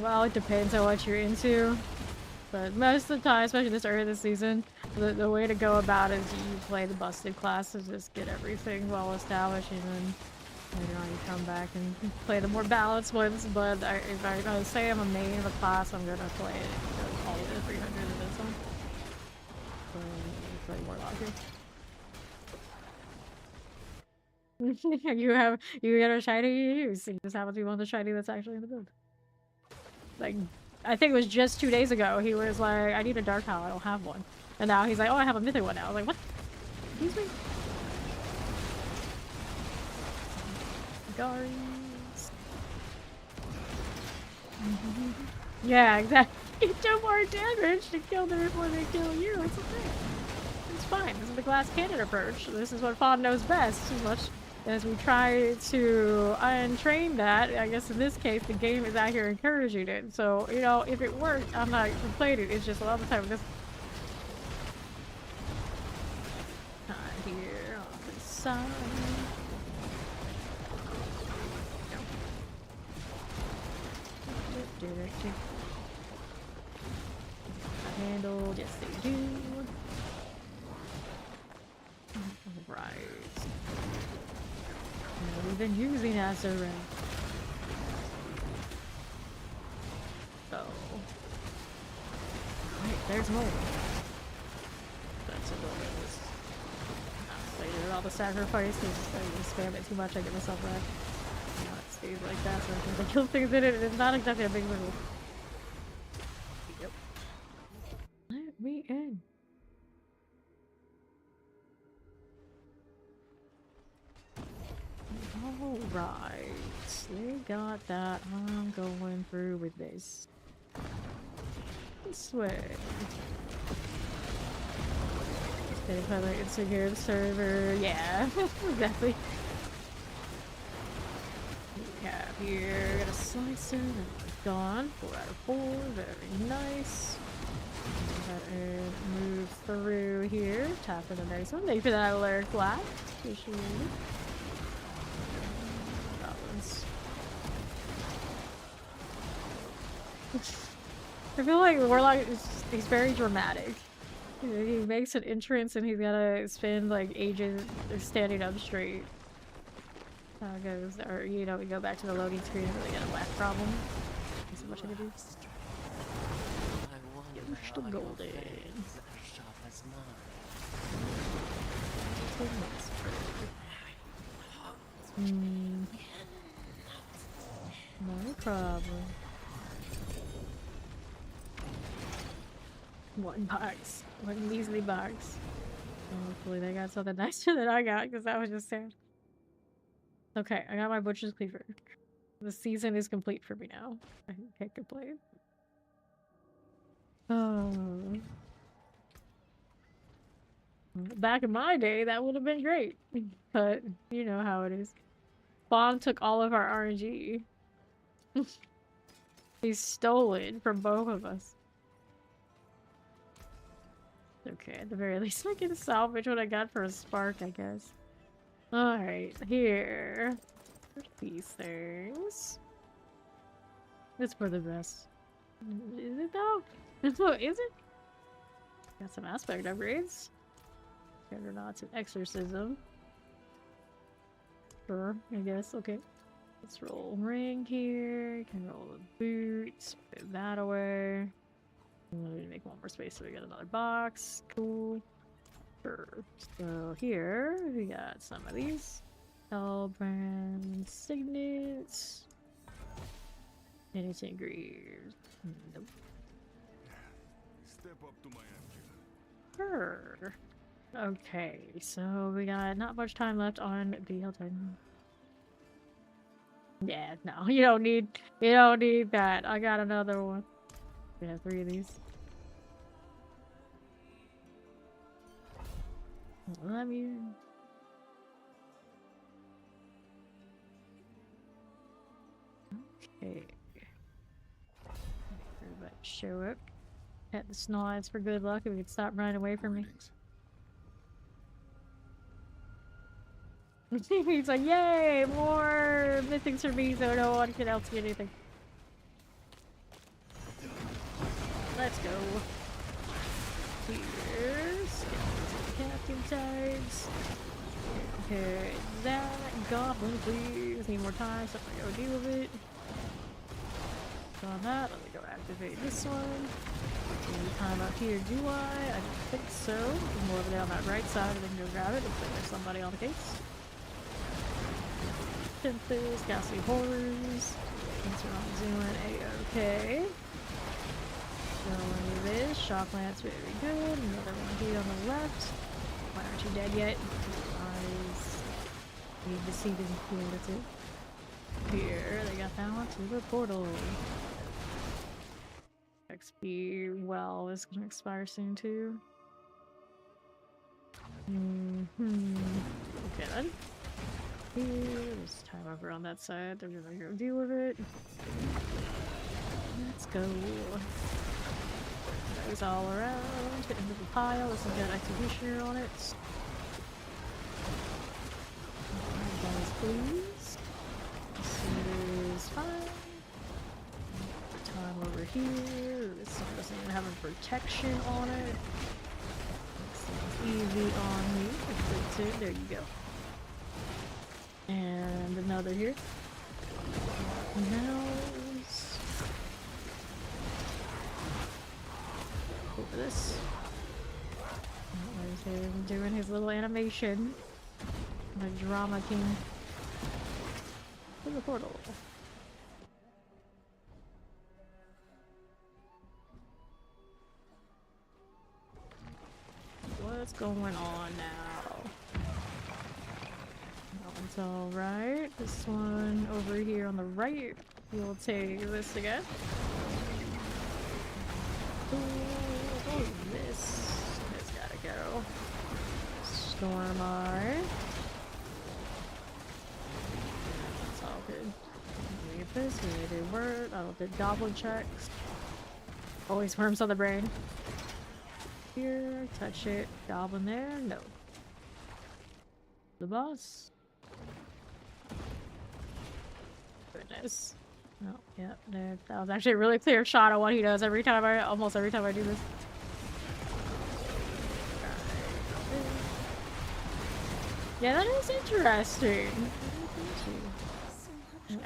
Well, it depends on what you're into. But most of the time, especially this early this season, the way to go about it is you play the busted class and just get everything well established, and then later on you come back and play the more balanced ones. But if I say I'm a main of a class, I'm gonna play it all the way to 300 and then some. So play Warlock here. you get a shiny you use. You just happen to be one of the shiny that's actually in the build. Like, I think it was just 2 days ago, he was like, I need a Dark Howl, I don't have one. And now he's like, oh, I have a mythic one now. I was like, what? Excuse me? Guards. Yeah, exactly. You do more damage to kill them before they kill you. It's okay. It's fine. This is the glass cannon approach. This is what Fawn knows best. As much as we try to untrain that, I guess in this case, the game is out here encouraging it. So, you know, if it worked, I'm not complaining. It's just a lot of the time this here on the side. Handle, yes they do. Right. Not even using SRM. So. Wait, there's more. That's a little bit. Later, all the sacrifice, because I spam it too much, I get myself back. You know, it stays like that, so I can kill things in it, and it's not exactly a big wiggle. Yep. Let me in. Alright, they got that. I'm going through with this. This way. Okay, probably Instagram server. Yeah, exactly. We have here, got a slicer, gone. 4 out of 4, very nice. Go ahead and move through here. Tap for the next one. Thank you for that alert flag. Appreciate it. I feel like Warlock he's very dramatic. He makes an entrance and he's gotta spend like ages standing up straight. How it goes, or you know, we go back to the loading screen and really get a whack problem. There's so much I can do. Push the golden. No problem. One box. One measly box. Hopefully they got something nicer than I got, because that was just sad. Okay, I got my Butcher's Cleaver. The season is complete for me now. I can't complain. Oh. Back in my day, that would have been great. But, you know how it is. Bomb took all of our RNG. He's stolen from both of us. Okay, at the very least I can salvage what I got for a spark, I guess. Alright, here. These things. It's for the best. Is it though? Is it? Got some aspect upgrades. Or not, it's an exorcism. Sure, I guess, okay. Let's roll ring here. Can roll the boots. Put that away. We need to make one more space so we got another box. Cool. Sure. So here we got some of these. Brand signets. Anything greaves. Nope. Step up to my action. Sure. Okay, so we got not much time left on the Hilton. Yeah, no, you don't need that. I got another one. We have 3 of these. Let me. Okay. Everybody show up. At the snods for good luck if we could stop running away from me. He's like, yay! More mythics for me so no one can else get anything. Let's go. Here's captain tags. Okay, that goblin, please. Need more time, so I'm gonna go deal with it. On that, let me go activate this one. Any time up here, do I? I don't think so. More over there on that right side, and then go grab it. Looks like there's somebody on the case. Tempest, Ghastly Horrors. Things are all doing a-okay. Going with this. Shock Lance, very good. Another one here on the left. Why aren't you dead yet? Eyes. Need to see the that's it. Here, they got that one to the portal. The well is gonna expire soon too. Okay then. There's time over on that side. They're gonna go deal with it. Let's go. Those all around. Get into the pile. This has got executioner on it. Guys, please. This is fine. Time over here. This one doesn't even have a protection on it. Easy on me. That's it. There you go. And another here. Now, over this. There's him doing his little animation. The drama king. To the portal. What's going on now? That one's alright. This one over here on the right, we'll take this again. Oh, this gotta go. Storm Eye. That's all good. We get this, we need to do word. I'll do goblin checks. Always worms on the brain. Here, touch it. Goblin there? No. The boss? Goodness. Oh, yeah, there. That was actually a really clear shot on what he does every time almost every time I do this. Yeah, that is interesting.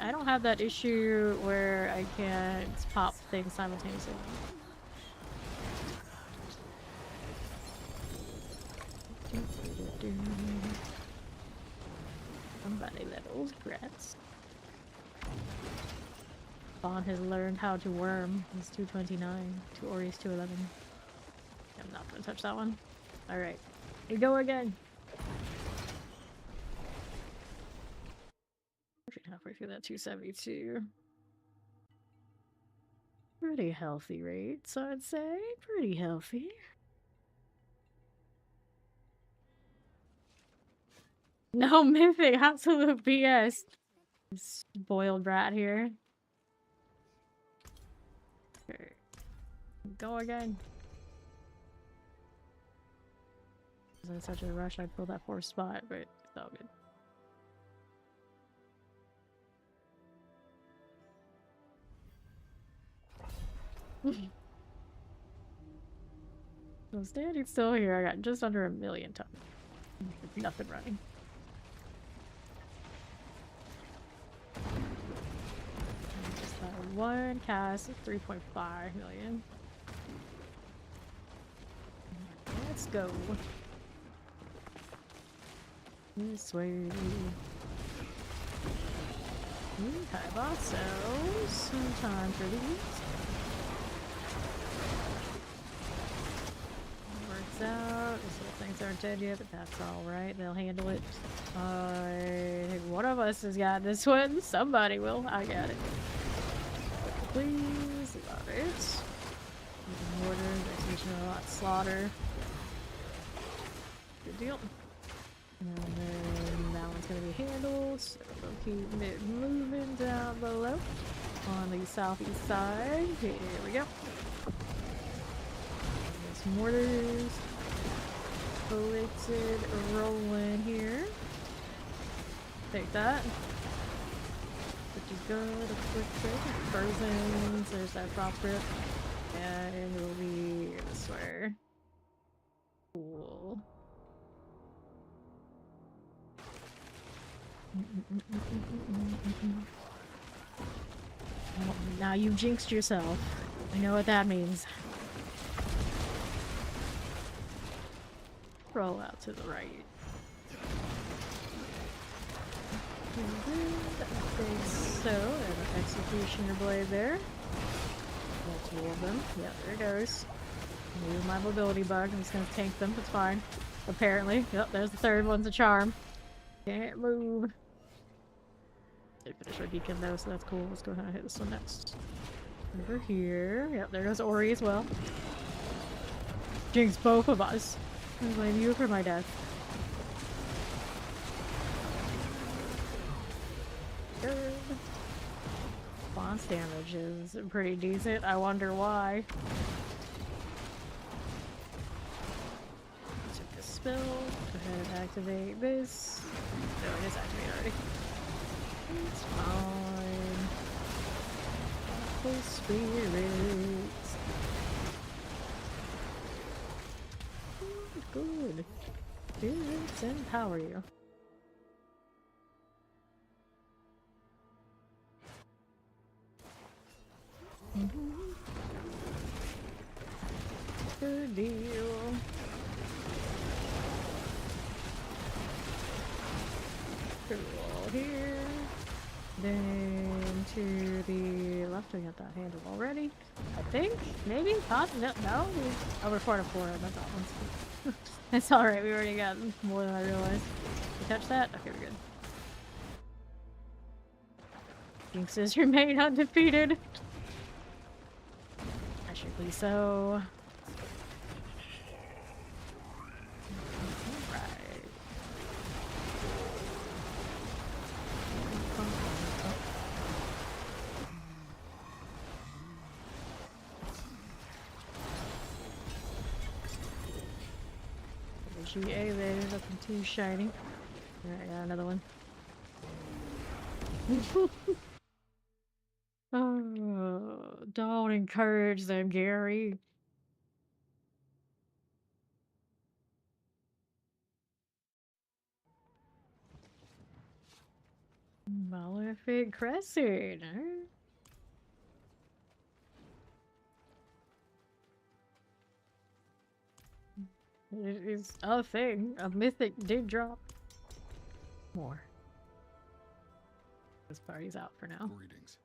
I don't have that issue where I can't pop things simultaneously. Somebody little rats. Vaughn has learned how to worm. He's 229. Or he's 211. I'm not gonna touch that one. Alright. We go again. Halfway through that 272. Pretty healthy rates, I'd say. Pretty healthy. No mythic, absolute BS. This boiled rat here. Okay. Go again. I was in such a rush I'd pull that fourth spot, but it's all good. So standing still here, I got just under 1 million tons. Nothing running. Just that one cast of 3.5 million. Let's go. This way. Have ourselves some time for these. Works out. These little things aren't dead yet, but that's alright. They'll handle it. One of us has got this one. Somebody will. I got it. Please. Love it. Mortar. They're teaching a lot of slaughter. Good deal. And then that one's gonna be handled. So we'll keep it moving down below on the southeast side. Here we go. There's mortars collected, rolling here. Take that. Pretty good. A quick trip. Frozen. There's that prop grip. And we'll be this way. Cool. Now you jinxed yourself. I know what that means. Roll out to the right. So, and an executioner blade there. Got two of them. Yeah, there it goes. Use my mobility bug. I'm just gonna tank them. It's fine. Apparently. Yep, there's the third one's a charm. Can't move. Did finish our beacon though, so that's cool. Let's go ahead and hit this one next. Over here. Yep, there goes Ori as well. Jinx both of us. I blame you for my death. Good. Boss damage is pretty decent. I wonder why. Took a spell. Go ahead and activate this. No, it is activated already. It's fine. Awful spirits. Good. Spirits empower you. Good deal. Cool. Here. Then to the left, we got that handled already. I think? Maybe? Possibly? No? Oh, we're 4 to 4. That's that one's. It's alright, we already got more than I realized. You touch that? Okay, we're good. Jinxes remain undefeated. Magically so. GA there, nothing too shiny. Alright, got another one. Oh, don't encourage them, Gary. Malefic Crescent, huh? It is a thing. A mythic did drop. More. This party's out for now. Greetings.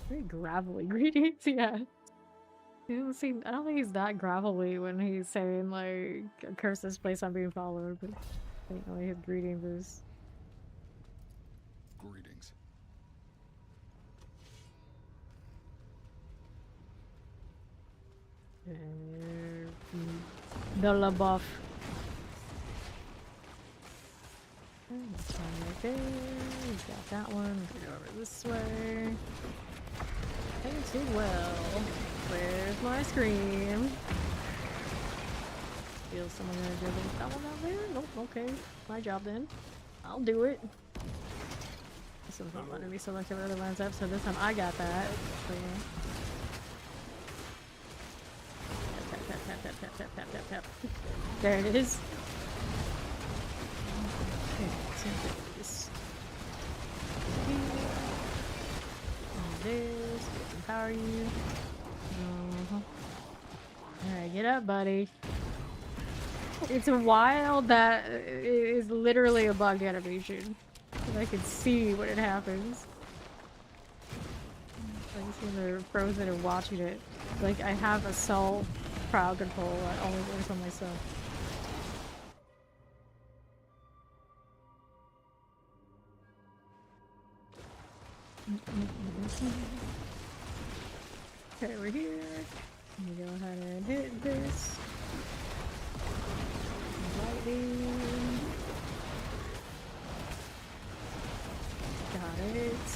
Very gravelly greetings, yeah. He doesn't seem, I don't think he's that gravelly when he's saying, like, curse this place, I'm being followed, but I think only his greetings is. Greetings. The LaBeouf. This one right there. He's got that one. Go over this way. Painted well. Where's my scream? Feel someone gonna do that one out there? Nope, okay. My job then. I'll do it. This one's not letting me select the other lines up, so this time I got that. So, yeah. Tap, tap, tap, tap, tap, tap, tap. There it is. Okay, so this. And this. Empower you. Alright, get up, buddy. It's wild that it is literally a bug animation. And I can see when it happens. I can see they're frozen and watching it. Like, I have a self crowd control that only works on myself. Okay, we're here. Let me go ahead and hit this. Lightning. Got it.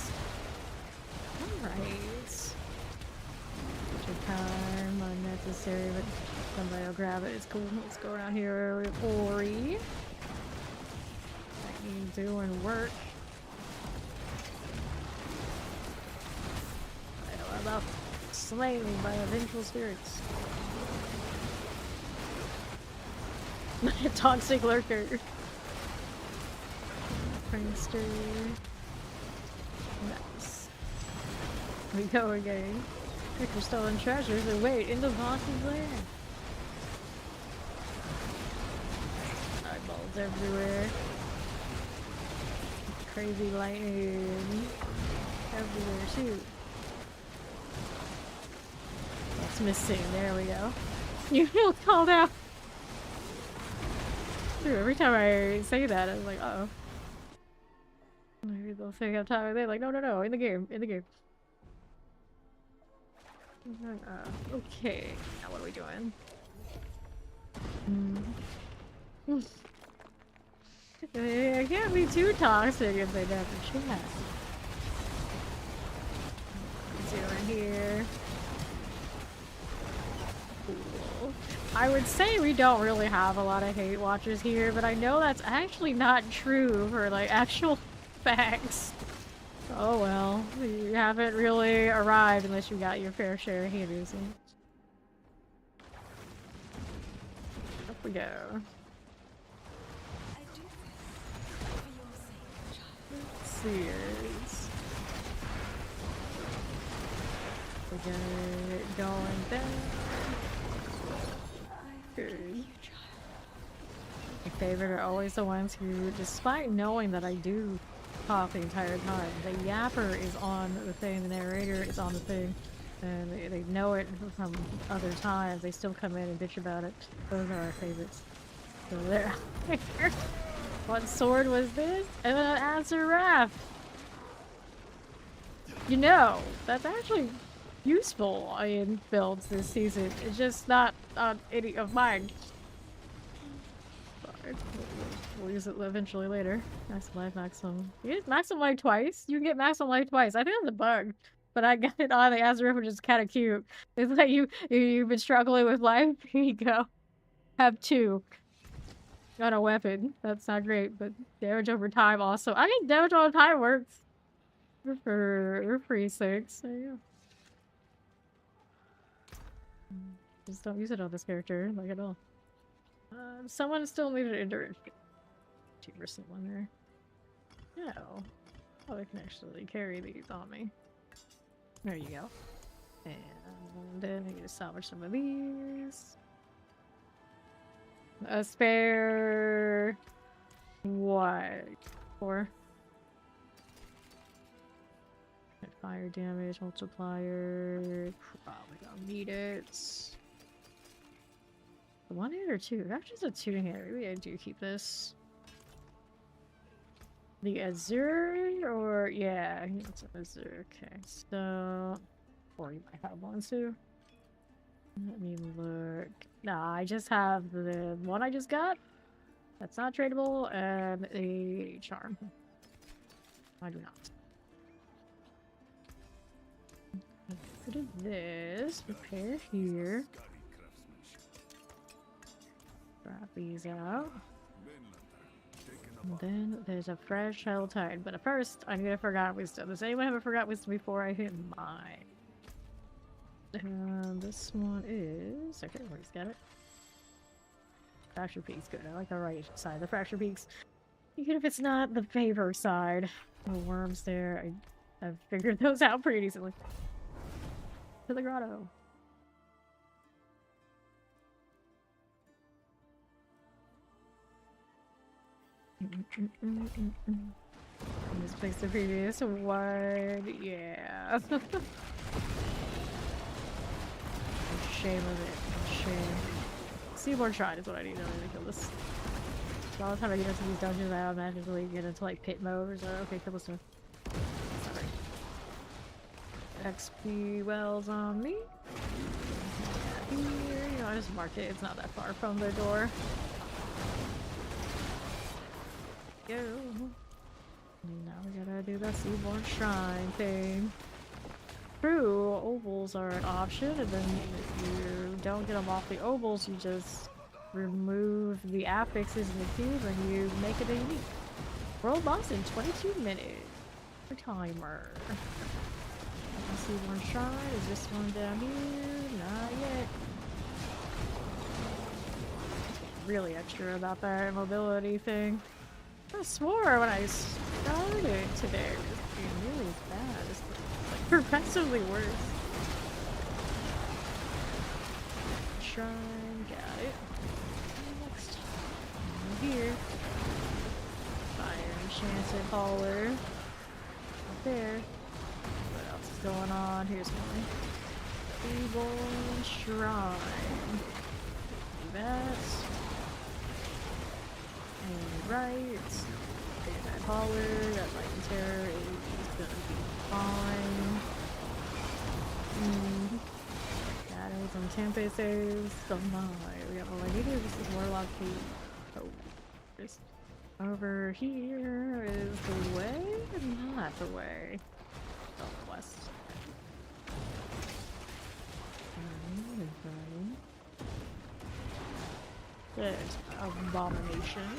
Alright. Time unnecessary, but somebody will grab it. It's cool. Let's go around here with Ori. Lightning doing work. I know about slain by vengeful spirits. Toxic lurker. Prankster. Nice. We go again. Pick for stolen treasures and wait in the boss's lair. Eyeballs everywhere. Crazy lightning everywhere too. That's missing. There we go. You feel called out. Dude, every time I say that, I'm like, uh-oh. I hear the They'll think I'm talking. They're like, no, no, no, in the game, in the game. Okay, now what are we doing? I can't be too toxic if they never chat. What's doing here? Cool. I would say we don't really have a lot of hate watchers here, but I know that's actually not true for like actual facts. Oh well, you haven't really arrived unless you got your fair share of haters. Up we go. Let's see. We got it going down. Good. My favorite are always the ones who, despite knowing that I do talk the entire time, the yapper is on the thing, the narrator is on the thing, and they know it from other times. They still come in and bitch about it. Those are our favorites. So there. What sword was this? And an Azaraf. You know, that's actually useful in builds this season. It's just not on any of mine. We'll use it eventually later. Maximum life, maximum. You get maximum life twice? You can get maximum life twice. I think that's a bug. But I got it on the Azaraf, which is kind of cute. It's like you've been struggling with life. Here you go. Have 2. Got a weapon. That's not great, but damage over time also. I think damage over time works. For free 6. So yeah. Just don't use it on this character, like at all. Someone still needed an endurance. 2% one there. No. Oh, they can actually carry these on me. There you go. And then I need to salvage some of these. A spare... What? 4? Fire damage multiplier. Probably gonna need it. 1 hit or 2? That's just a 2 hit. Maybe I do keep this. The Azure or yeah, it's an Azure. Okay, so or you might have one too. Let me look. Nah, I just have the one I just got. That's not tradable, and a charm. I do not. Rid of this. Repair here. Drop these out. And then there's a fresh hell tide. But first, I need a forgotten wisdom. Does anyone have a forgotten wisdom before I hit mine? This one is okay. Where's got it? Fracture peaks, good. I like the right side. The fracture peaks, even if it's not the favor side. The worms there. I've figured those out pretty decently. To the grotto. This place the previous one, yeah. Shame of it. Shame. Seaborn Shrine is what I need to really kill this. So all the time I get into these dungeons, I automatically get into like pit mode or so. Okay, kill this stuff. XP wells on me. Here, you know, I just marked it. It's not that far from the door. Go. And now we gotta do the Seaborn Shrine thing. True, ovals are an option, and then if you don't get them off the ovals, you just remove the affixes in the cube and you make it a unique. World boss in 22 minutes. Timer. Seaborn Shrine. Is this one down here? Not yet. Really extra about that mobility thing. I swore when I started today it was being really bad. It's like progressively worse. Shrine, got it. Next, over here. Fire enchanted hauler. Up there. What else is going on? Here's one. Seaborn Shrine. Do that. And right. Bipolar, that Lightning Terror is gonna be fine. Shadows on Tempests, oh my, we got Malagita, this is Warlock Key. Oh, just over here is the way? Not the way. Oh, the west. There's Abomination.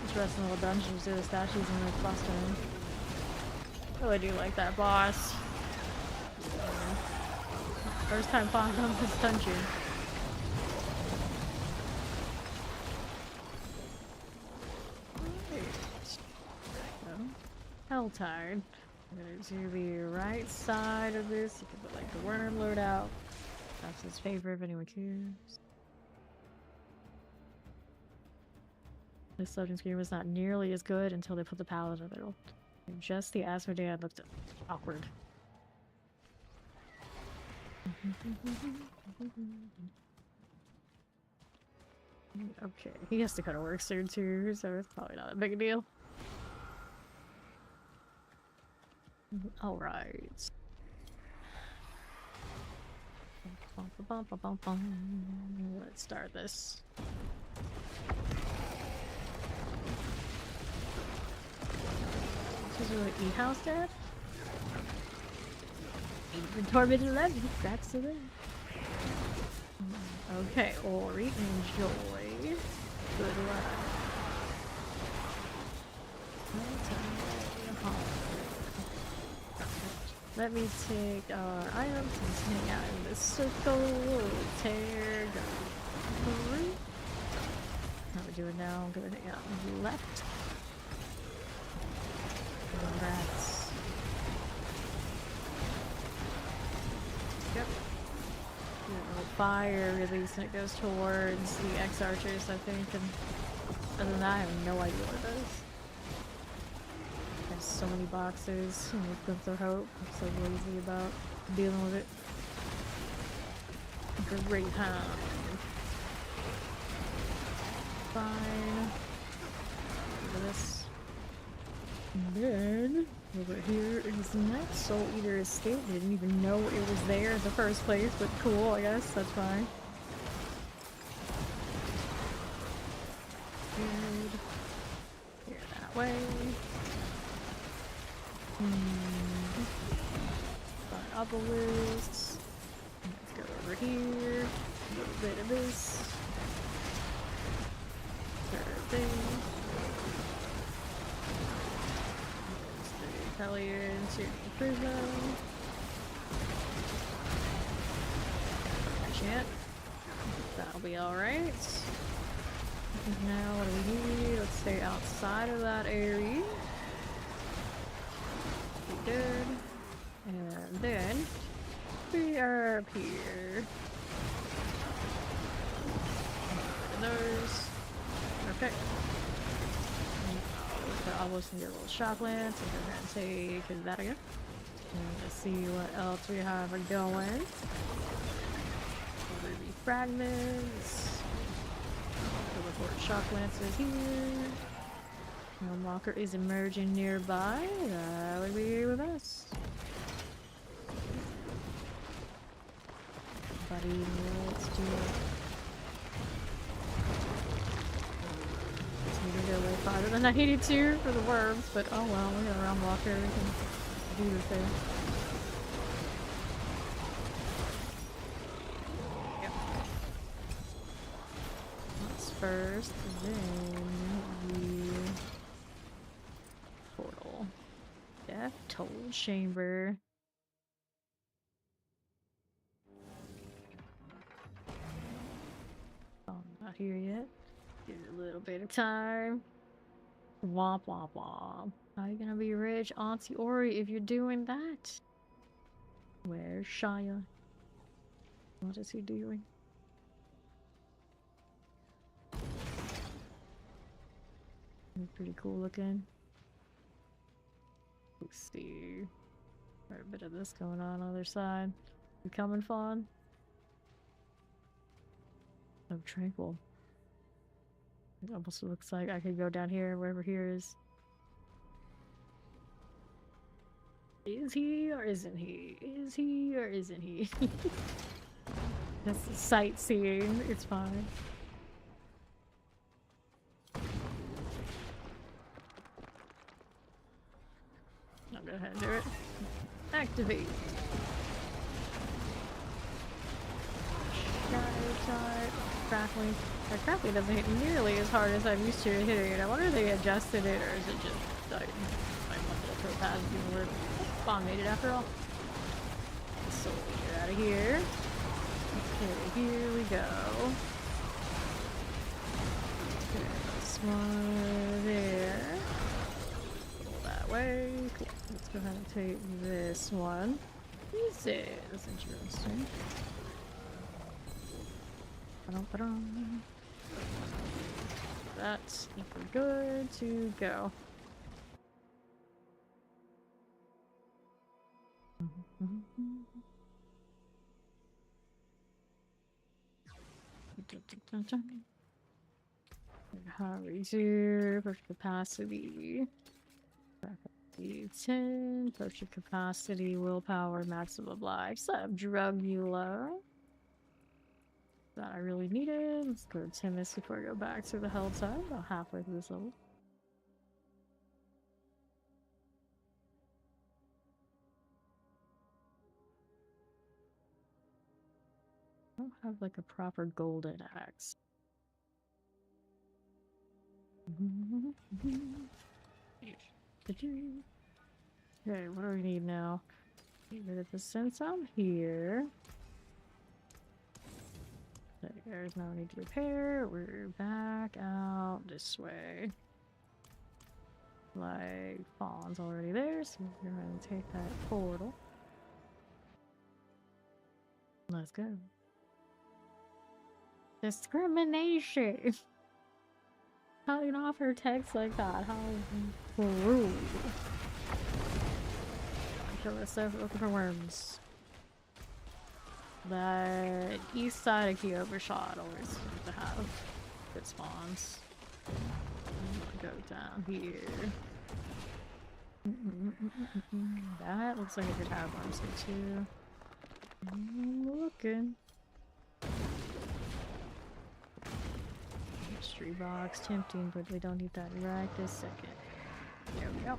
Just resting in the dungeons do the statues and the clustering. Oh, I do like that boss. First time falling on this dungeon. Helltide. To the right side of this, you can put like the worm loadout. That's his favorite if anyone cares. This loading screen was not nearly as good until they put the palette in the middle. And just the Asmodee looked awkward. Okay, he has to go to work soon too, so it's probably not a big deal. Alright. Let's start this. This is really E-House Dad? Tormented 11, that's the thing. Okay, Ori, enjoy. Good luck. Let me take our items and hang out in this circle. Tear, go through. How we doing now? I'm gonna hang out on the left. Rats. Yep. Fire release and it goes towards the X-Archers, I think, and other than that, I have no idea what it does. There's so many boxes, and with Glimpse of Hope, I'm so lazy about dealing with it. Great time. Fine. Look at this. And then, over here is the next Soul Eater escape. I didn't even know it was there in the first place, but cool, I guess, that's fine. Good. Here, that way. Obelisk. Let's go over here. A little bit of this. Third thing. Hellion to prison. Chant. That'll be alright. Now what do we need? Let's stay outside of that area. Be good. And then we are up here. Those. Okay. I'll listen to your little shop lance and go ahead and take that again. And let's see what else we have going. Ruby fragments. The report shock lances here. Walker is emerging nearby. That would be with us. Buddy, let's do it. Just need to go a little farther than I needed to for the worms, but oh well, we got a round walker, we can do the thing. Yep. That's first, then the portal. Death Toll Chamber. Oh, not here yet. Give it a little bit of time. Womp womp womp. How you gonna be rich, Auntie Ori, if you're doing that? Where's Shia? What is he doing? Pretty cool looking. Let's see. Quite a bit of this going on the other side. You coming, Fawn? Oh, tranquil. It almost looks like I could go down here, wherever here is. Is he or isn't he? Is he or isn't he? That's sightseeing. It's fine. I'll go ahead and do it. Activate. Crackling. Our crackling doesn't hit nearly as hard as I'm used to hitting it. I wonder if they adjusted it or is it just like my little topaz didn't work. Spawn made it after all. So get out of here. Okay, here we go. Okay, this one there. Go that way. Cool. Let's go ahead and take this one. This is interesting. That's good to go. Hurry's here, push capacity. 10, push capacity, willpower, maximum life, sub drug mula. That I really needed. Let's go to Timus before I go back to the helltime. About halfway through this level. I don't have like a proper golden axe. Okay, what do we need now? Get rid of the sense I'm here. There's no need to repair. We're back out this way. Like, Fawn's already there, so we're going to take that portal. Let's go. Discrimination! Cutting off her text like that. How rude. Kill this stuff, looking for worms. That east side of Kyober shot always seems to have good spawns. I'm gonna go down here. That looks like it could have worms here too. I'm looking. Mystery box, tempting, but we don't need that right this second. There we go.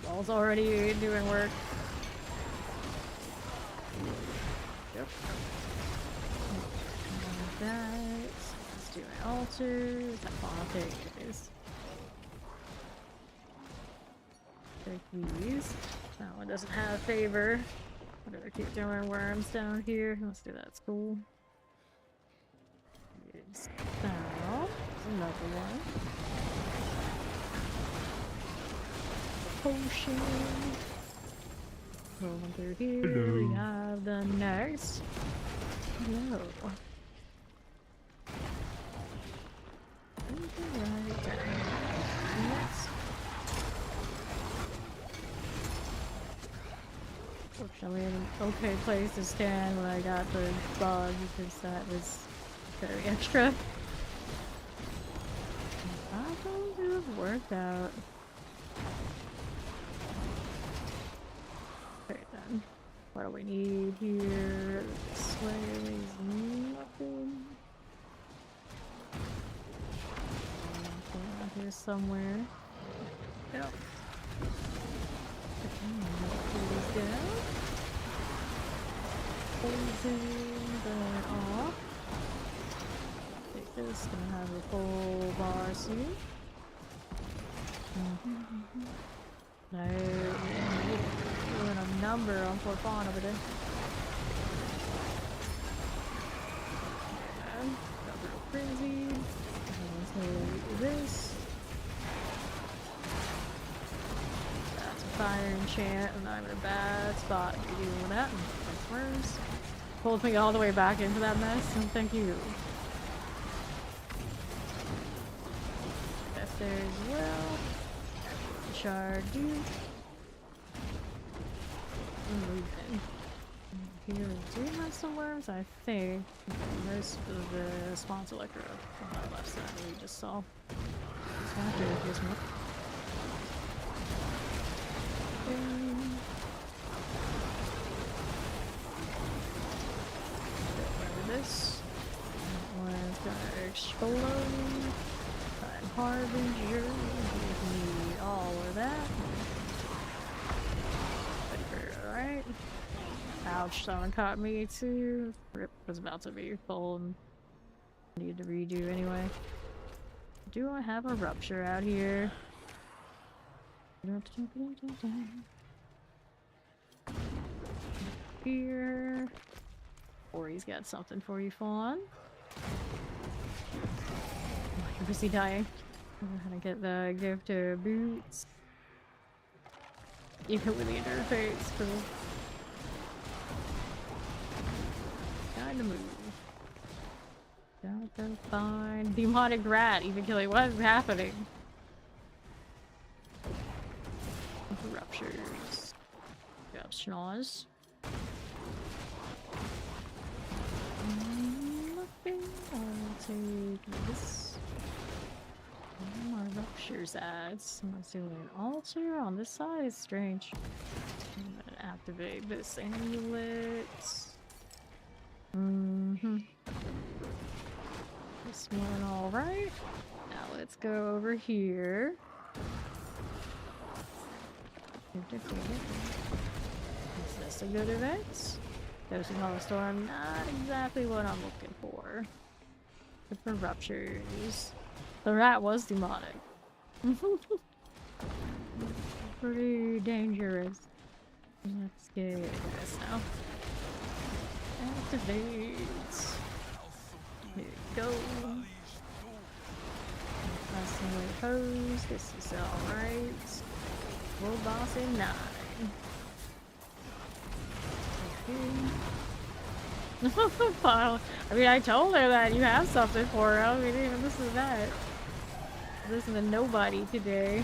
Ball's already doing work. Yep. That. Let's do an altar. That ball is. Take these. That one doesn't have favor. I'd rather keep doing worms down here. Let's do that. It's cool. Here's that. Another one. Potion. Rolling through here. Hello. We have the next. Hello. Right down. Next. Fortunately, an okay place to stand when I got the bug because that was very extra. I think it would work out. What do we need here? This way is nothing. Out here somewhere. Yep. Down. Closing that off. Take this, gonna have a full bar soon. No, doing a number on poor Fawn over there. And got real crazy. Let's do this. That's a fire enchant, and I'm in a bad spot to be dealing with that. And that's worse. Pulled me all the way back into that mess, and thank you. That's there as well. Shard do. We do have some worms, I think. Most of the spawn selector on that left side that we just saw. Just gonna have to use more. This one's gonna explode. Time harbinger. Give me all of that. Alright. Ouch, someone caught me too. Rip was about to be full and need to redo anyway. Do I have a rupture out here? Here. Or he's got something for you, Fawn. Oh, you're busy dying. I'm gonna get the gift of boots. Even with the interface, cool. Time to move. Don't find demonic rat. Even killing. What is happening? Ruptures. Got schnoz. Nothing. I'll take this. Where are my ruptures at? Someone's doing an altar on this side. It's strange. I'm gonna activate this amulet. This one, alright. Now let's go over here. Is this a good event? Dosing on the storm, not exactly what I'm looking for. Good for ruptures. The rat was demonic. Pretty dangerous. Let's get this now. Activate. Here we go. Passing away pose. This is alright. World boss in 9. I mean, I told her that you have something for her. I mean, even listen to that. Listen to nobody today.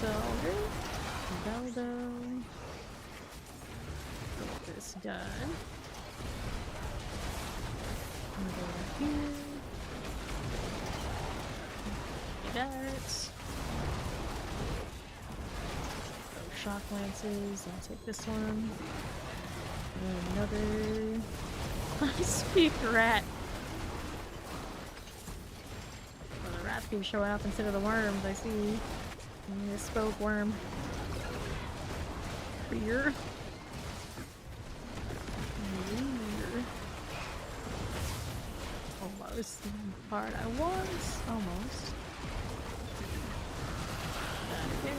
So, Diablo. Get this done. I'm gonna go here. Get that. Shock lances. I'll take this one. And another. I speak rat. Well, the rats keep showing up instead of the worms. I see. I spoke worm. Fear. Almost the part I was. Almost. Okay.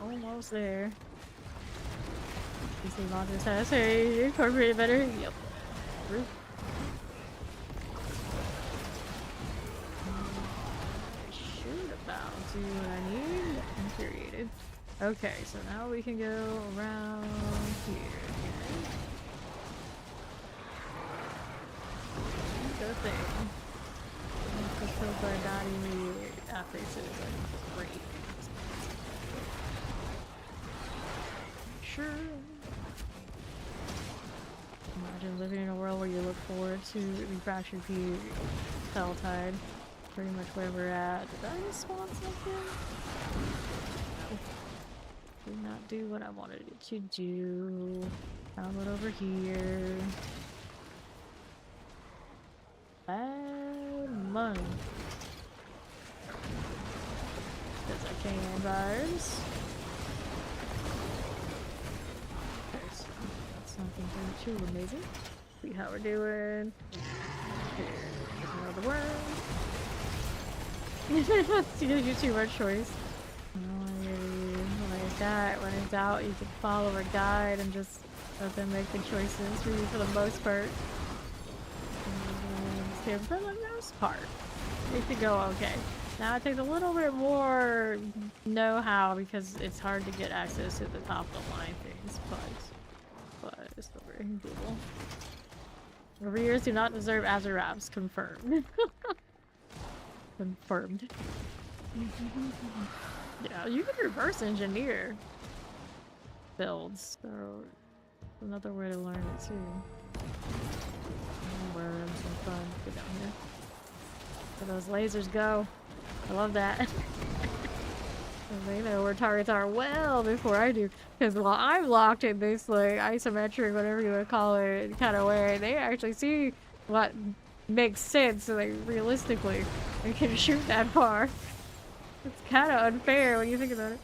Almost there. PC Monsters has hey, incorporated better. Yep. Roof. I should about do what I need. Infuriated. Okay, so now we can go around here. Go thing. Fulfill by Dottie after it's like great. Sure. Imagine living in a world where you look forward to refractured view, Tide. Pretty much where we're at. Did I spawn something? Did not do what I wanted it to do. Found it over here. Bad money. Because I can, guys. Something too amazing. See how we're doing. Here's another worm. It gives you too much choice. When in doubt, you can follow a guide and just let them make the choices for you for the most part. For the most part, it could go okay. Now it takes a little bit more know-how because it's hard to get access to the top of the line things, but it's still very doable. Reviewers do not deserve Azuraps. Confirmed. Confirmed. Yeah, you can reverse engineer builds, so another way to learn it too. We're having some fun. Get down here. Where those lasers go. I love that. They know where targets are well before I do. Because while I'm locked in this like isometric, whatever you want to call it, kind of way, they actually see what makes sense, like realistically, and can shoot that far. It's kind of unfair when you think about it.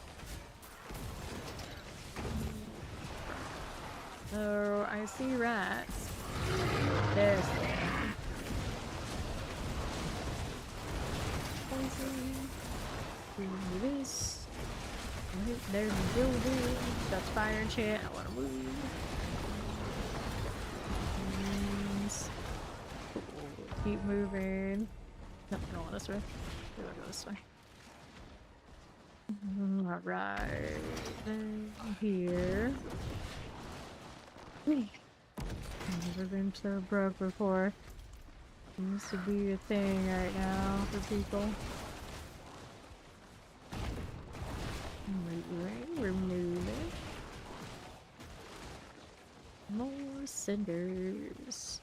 Oh, I see rats. There's one. Poison. Do this. Right, there's the building. That's fire and shit. I want to move. Cool. Keep moving. No, I don't want this way. We don't go this way. Alright. Here. Never been so broke before. Seems to be a thing right now for people. Remove it. More cinders.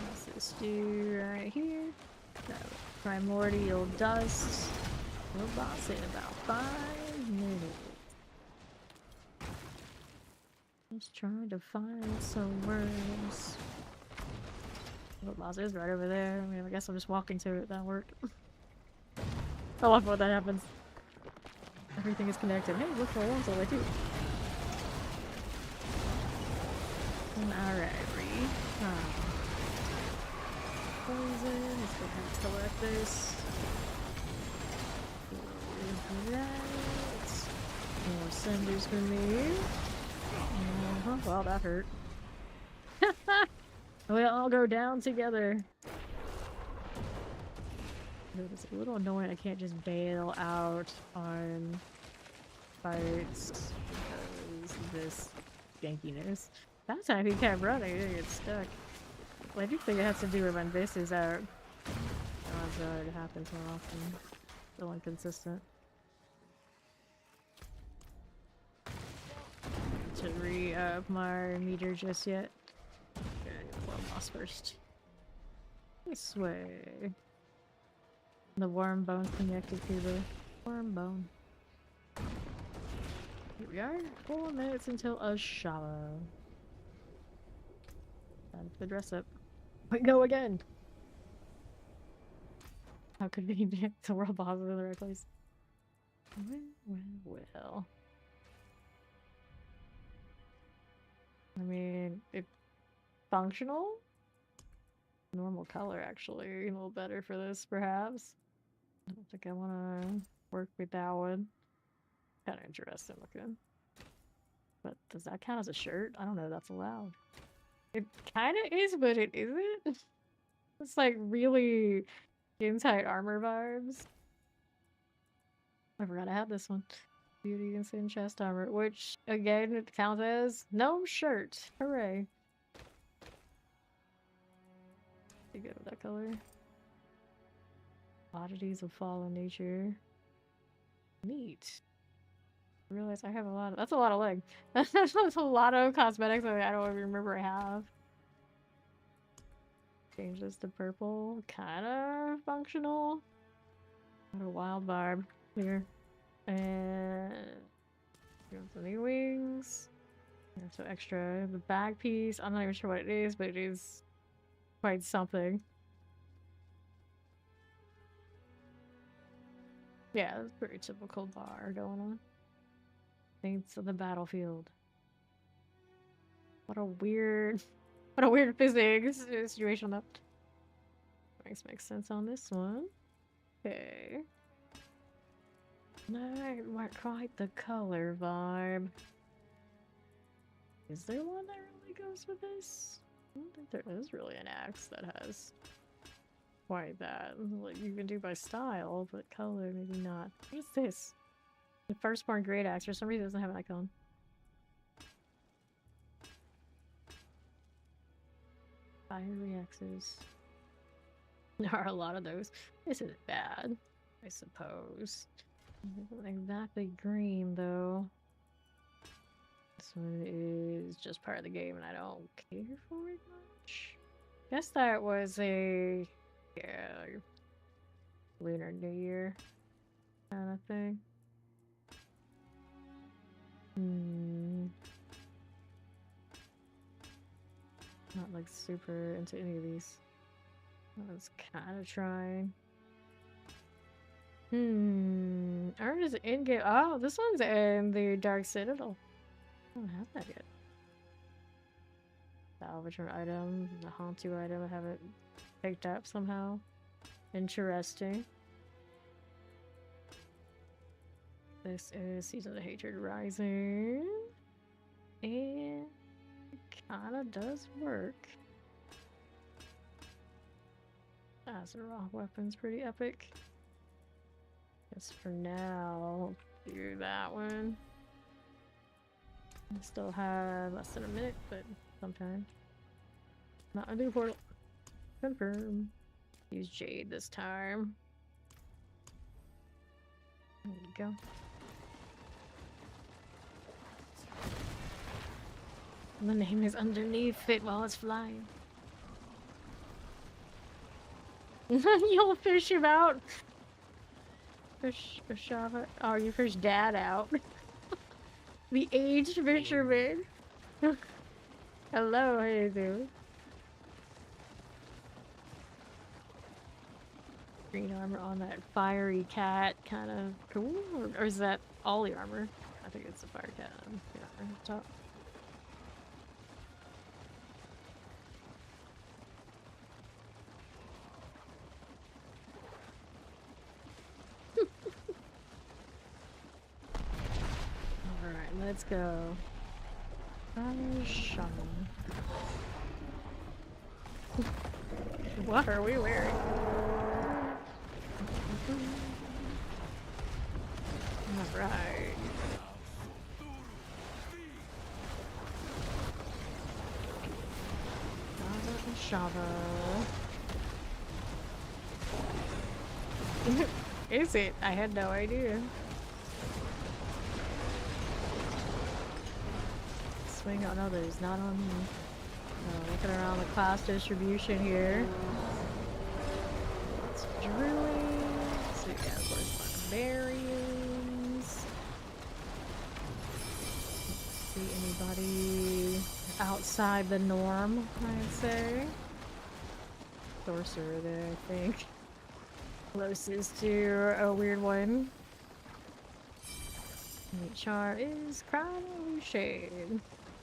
What's this do right here? Primordial dust. We'll boss in about 5 minutes. Just trying to find some worms. The boss is right over there. I mean, I guess I'm just walking to it. That worked. I love when that happens. Everything is connected. Hey, look for worms over too. Alright, poison. Let's go ahead and collect this. Right. More cinders for me. Well, that hurt. We all go down together. It's a little annoying I can't just bail out on fights because of this jankiness. That time he kept running, he get stuck. Well, I do think it has to do with when this is out. It happens more often. Still inconsistent. To re-up my meter just yet. Okay, well, boss first. This way. The worm bone's connected to the worm bone. Here we are. 4 minutes until a shower. Time for the dress up. We go again! How could we be the world boss is in the right place? Well. I mean, it's functional? Normal color, actually. A little better for this, perhaps. I don't think I want to work with that one. Kind of interesting looking. But does that count as a shirt? I don't know if that's allowed. It kind of is, but it isn't. It's like really skin-tight armor vibes. I forgot I had this one. Beauty and Sin chest armor, which again it counts as no shirt. Hooray. Pretty good with that color. Oddities of fallen nature. Neat. I realize I have a lot of, that's a lot of leg. That's a lot of cosmetics that I don't even remember I have. Change this to purple. Kinda functional. Got a wild barb here. And some new wings. And so extra the bag piece. I'm not even sure what it is, but it is quite something. Yeah, it's pretty typical bar going on. Saints of the battlefield. What a weird physics situation that makes sense on this one. Okay. Not quite the color vibe. Is there one that really goes with this? I don't think there is really an axe that has quite that. Like you can do by style, but color maybe not. What is this? The firstborn great axe for some reason doesn't have an icon. Fiery axes. There are a lot of those. This isn't bad, I suppose. It isn't exactly green though. This one is just part of the game and I don't care for it much. Guess that was a Lunar New Year kind of thing. Not like super into any of these. I was kind of trying. Earn is in-game. Oh, this one's in the Dark Citadel. I don't have that yet. Salvage an item, the Hantu item I haven't picked up somehow. Interesting. This is Season of Hatred Rising. And kinda does work. Acid rock weapon's pretty epic. Guess for now, I'll do that one. I still have less than a minute, but sometime. Not a new portal. Confirm. Use Jade this time. There you go. The name is underneath it while it's flying. You'll fish him out. Fish Shava. Oh, you fish Dad out. The aged fisherman. Hello, how you doing? Green armor on that fiery cat, kind of cool. Or is that all the armor? I think it's the fire cat on the top. Alright, let's go. Shaman. What are we wearing? Alright. Shava. Is it? I had no idea. Swing on others, not on me. Looking around the class distribution here. It's druids. So yeah, of course, barbarians. See anybody outside the norm, I'd say. Sorcerer there, I think. Closest to a weird one. Char is Chrono Shade.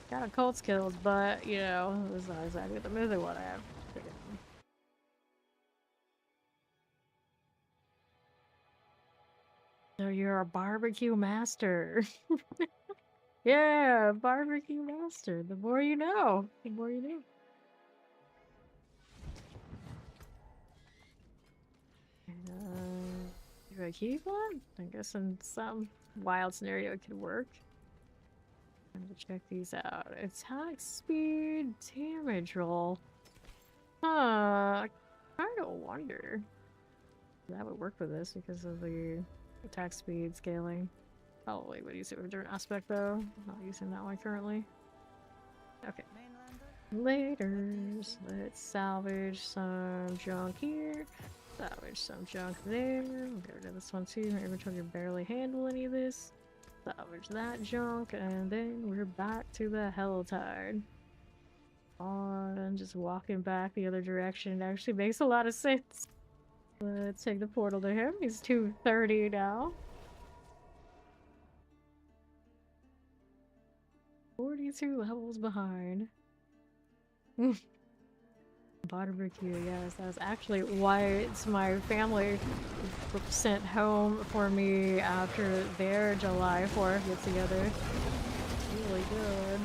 Got a cult skills, but you know, as long as I get the other one I have. So you're a barbecue master. Yeah, barbecue master. The more you know, the more you know. Do I keep one? I guess in some wild scenario it could work. I'm gonna check these out. Attack speed, damage roll. I kind of wonder if that would work for this because of the attack speed scaling. Probably would use it with a different aspect though. Not using that one currently. Okay. Laters. Let's salvage some junk here. Salvage some junk there. We'll get rid of this one too. My inventory can barely handle any of this. Salvage that junk, and then we're back to the Helltide. On just walking back the other direction actually makes a lot of sense. Let's take the portal to him. He's 230 now. 42 levels behind. Barbecue, yes, that's actually why it's my family sent home for me after their July 4th get together. Really good.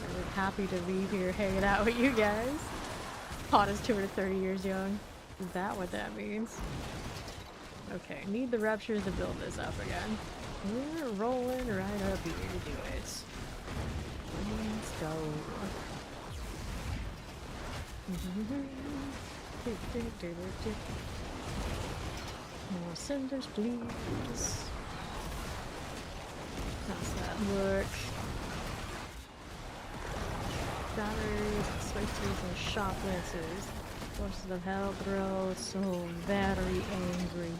I'm happy to be here hanging out with you guys. Pot is 230 years young. Is that what that means? Okay, need the ruptures to build this up again. We're rolling right up here to do it. Let's go. More cinders, please. How's that look? Batteries, explosives, and shoplifters. Forces of hell grow so very angry.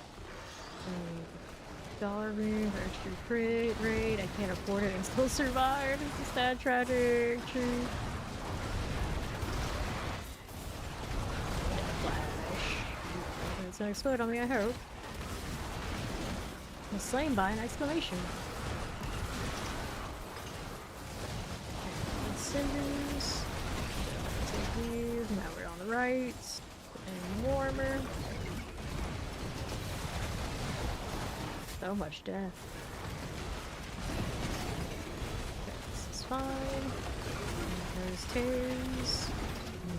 $1 extra crit rate. I can't afford it and still survive. This is that tragic. True. Flash. It's gonna explode on me, I hope. I'm slain by an exclamation. Cinders. Take these. Now we're on the right. And warmer. So much death. Okay, this is fine. There's tears.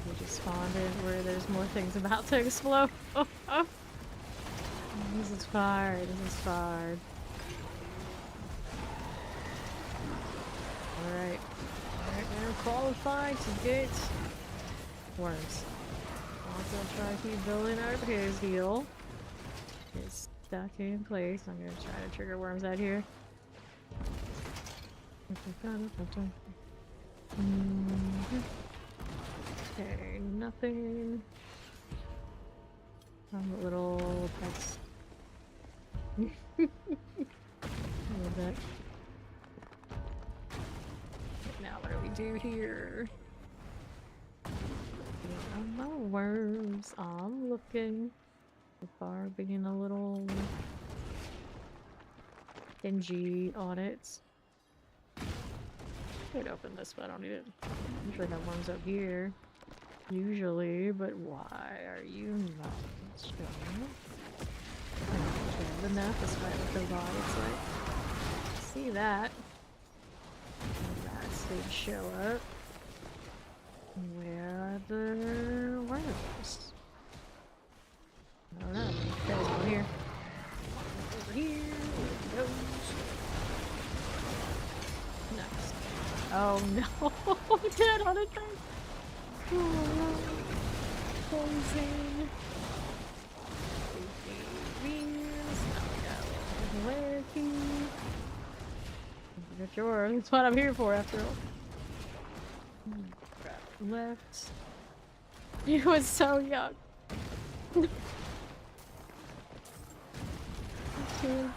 We just spawned in where there's more things about to explode. This is fire. This is fire. Alright. Alright, we're qualified to get worms. Also try to keep building our his heal. It's stuck in place. I'm gonna try to trigger worms out here. Okay, nothing. I'm a little pets. A little bit. Now what do we do here? No worms. I'm looking. The bar being a little dingy on it. Could open this, but I don't need it. Usually have worms up here. Usually, but why are you not showing? Enough despite what the body's like. See that? Rats did show up. Where are the worms? I don't know. There's one here. Over here. There it goes. Next. Oh no! Dead on a train! Oh no. Poison. Sure, that's what I'm here for after all. Left. He was so young.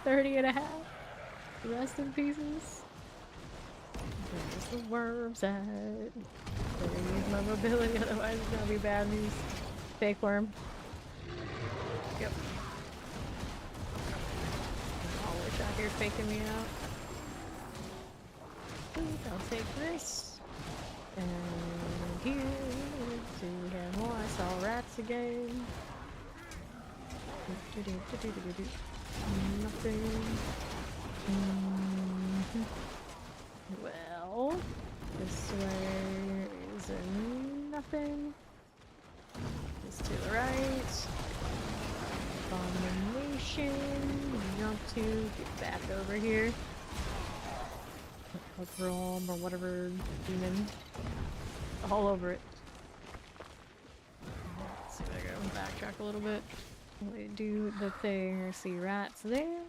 30 and a half. Rest in pieces. There's the worms at. They need my mobility, otherwise it's gonna be bad news. Fake worm. Yep. Always out here faking me out. I'll take this. And here, let's see, we have more. I saw rats again. Nothing. Well, this way is nothing. This to the right. Abomination. Jump to get back over here. Rome or whatever demon. All over it. Let's see if I go backtrack a little bit. We do the thing. I see rats there.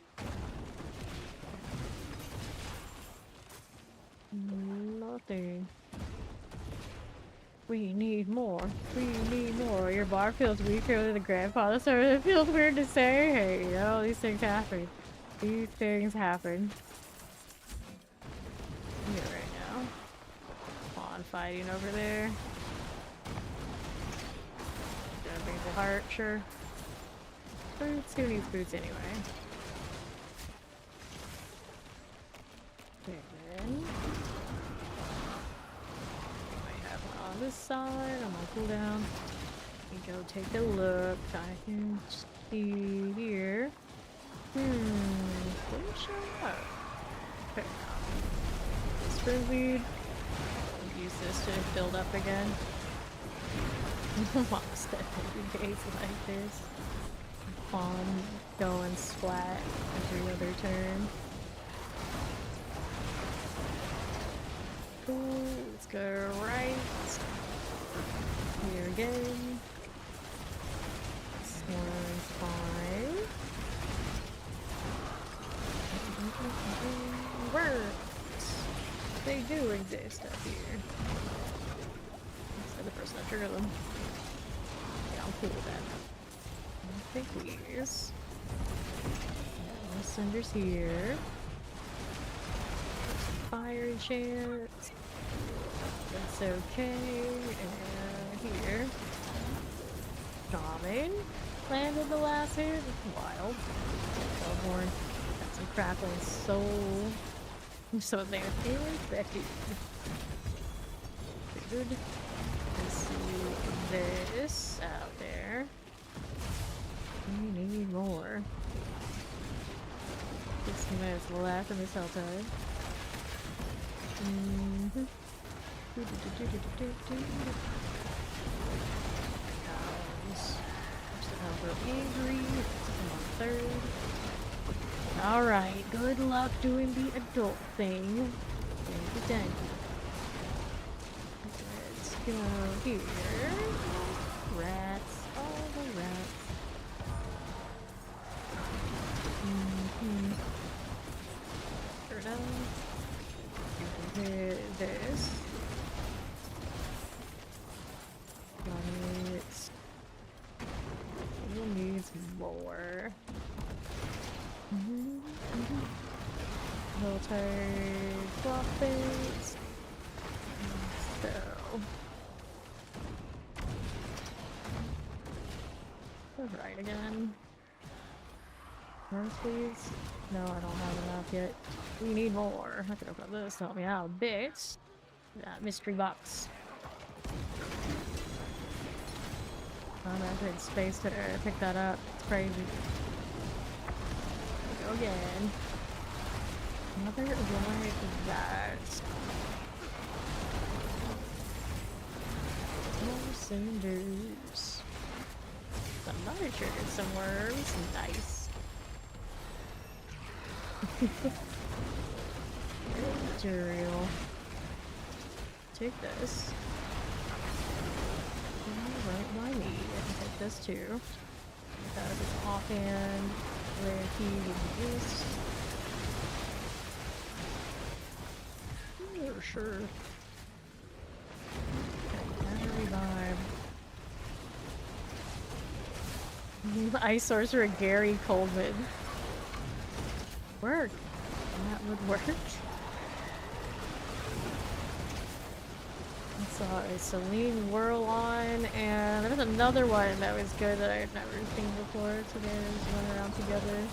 Nothing. We need more. We need more. Your bar feels weaker than the grandfather, so it feels weird to say. Hey, you know, these things happen. These things happen. Here right now. Pawn fighting over there. Gonna bring the heart, sure. Boots, who needs boots anyway? Okay, then. Might have one on this side. I'm on cooldown. Let me go take a look. I can see here. What is showing up? Okay. Weed. Use this to build up again. Lost every days like this. Pawn going splat every other turn. Cool. Let's go right. Here again. This one's fine. they do exist up here. Instead of the person that triggered them. Yeah, I'm cool with that. I think these. Yeah, cinders here. Fire chance. That's okay. And here. Shaman. Landed the last hit. It's wild. Hellborn. Got some crackling soul. So they're feeling effective. Good. Let's see this out there. We need more. 60 minutes left in this hell tide. Angry. Third. Alright, good luck doing the adult thing. Thank you, done. Let's go here. Rats. All the rats. Turn on. This. Got it. We'll need more. Military profits. So. Right again. More, please. No, I don't have enough yet. We need more. I can open up this to help me out a bit. That mystery box. I'm actually in space to pick that up. It's crazy. Go again. Another like that. More cinders. Somebody triggered some worms. Nice. Material. Take this. Right by me. I can take this too. That is offhand where he would use. Oh, sure. Okay, battery vibe. Ice Sorcerer Gary Coleman. Work. That would work. I saw a Celine Whirl on, and there was another one that was good that I had never seen before, so they just run around together.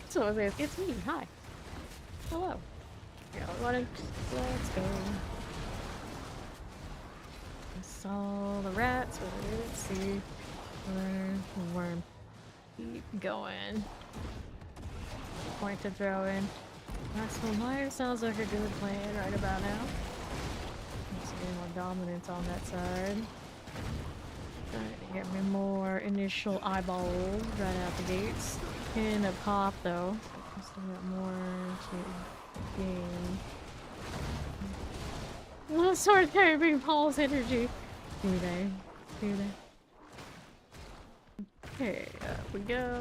So it's me, hi. Hello. Yeah, let's go. I saw the rats, but I didn't see the worm. Keep going. Point to throw in. Maximum Life sounds like a good plan right about now. Let's get more dominance on that side. Trying to get me more initial eyeballs right out the gates. In a pop though. Still got more to gain. Well, sword carrying Paul's energy. Do they? Do they? Okay, up we go.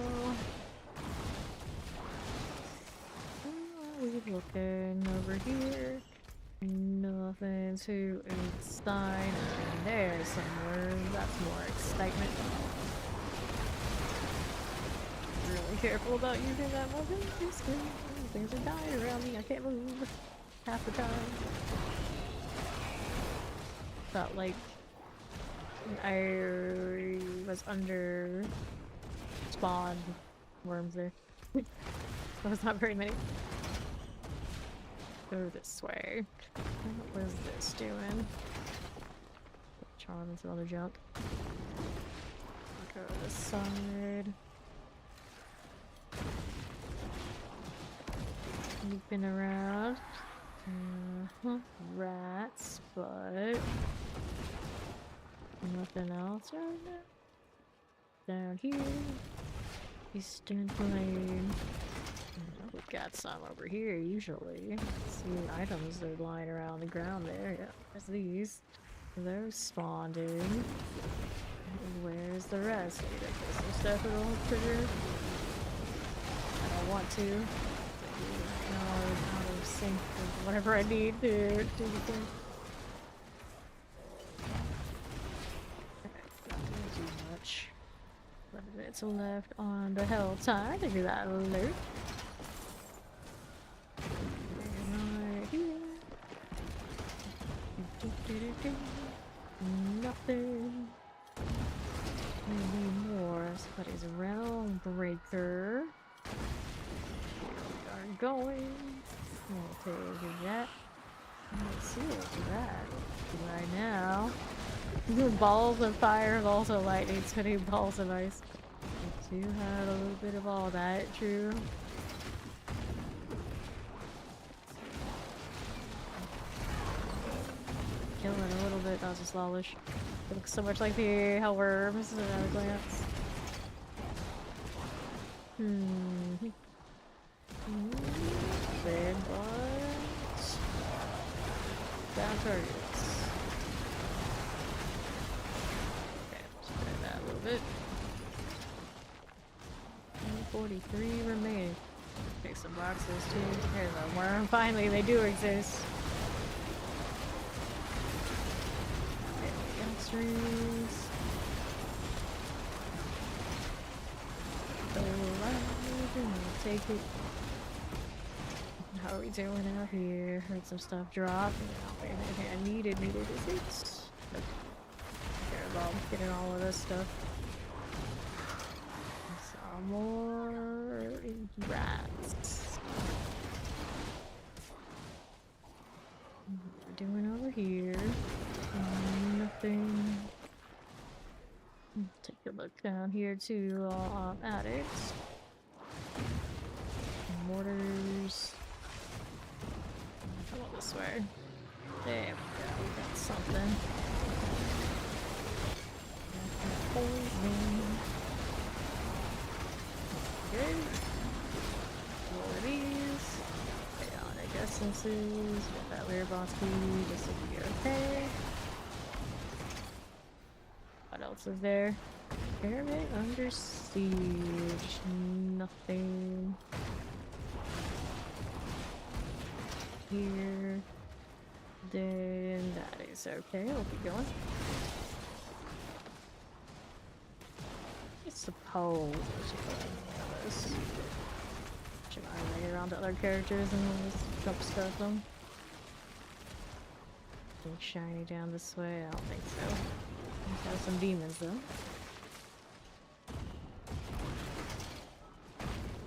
We're looking over here. Nothing to inside. And there's somewhere. That's more excitement. Really careful about using that weapon. Things are dying around me. I can't move half the time. Felt like I was under spawned worms there. There was not very many. Go this way. What was this doing? Charm and some other junk. Go this side. Sneaking around. Rats, but nothing else right now. Down here. Eastern Plain. We've got some over here usually. See items that are lying around the ground there. Yeah, there's these. Those spawned in. And where's the rest? Maybe I guess some stuff that'll trigger. want to. You know, out of sync with whatever I need to do the thing. Not gonna do much. 11 minutes left on the hell time. Give me that alert. Right here. Nothing. Maybe more. Somebody's realm breaker. We are going. We'll take that. Let's see what's that right now. Balls of fire, balls of lightning, spinning balls of ice. We do have a little bit of all that, true. Killing a little bit, that was just lawless. It looks so much like the hellworms at a glance. Big ones. Down targets. Okay, spread that a little bit. 43 remaining. Take some boxes too. Here's a worm. Finally, they do exist. Strings. Take it. How are we doing out here? Heard some stuff drop. I needed receipts. Care about getting all of this stuff. Some more rats. What we're doing over here? Nothing. Take a look down here too. Addicts. Mortars. Come on this way. There we go. We got something. Poison. Okay. More of these. Chaotic essences. Got that weird boss key. This will be okay. What else is there? Pyramid under siege. Nothing. Here. Then that is okay. We'll keep going. I suppose this. Should I lay around to other characters and just jump stuff them? Anything shiny down this way? I don't think so. Let's have some demons though.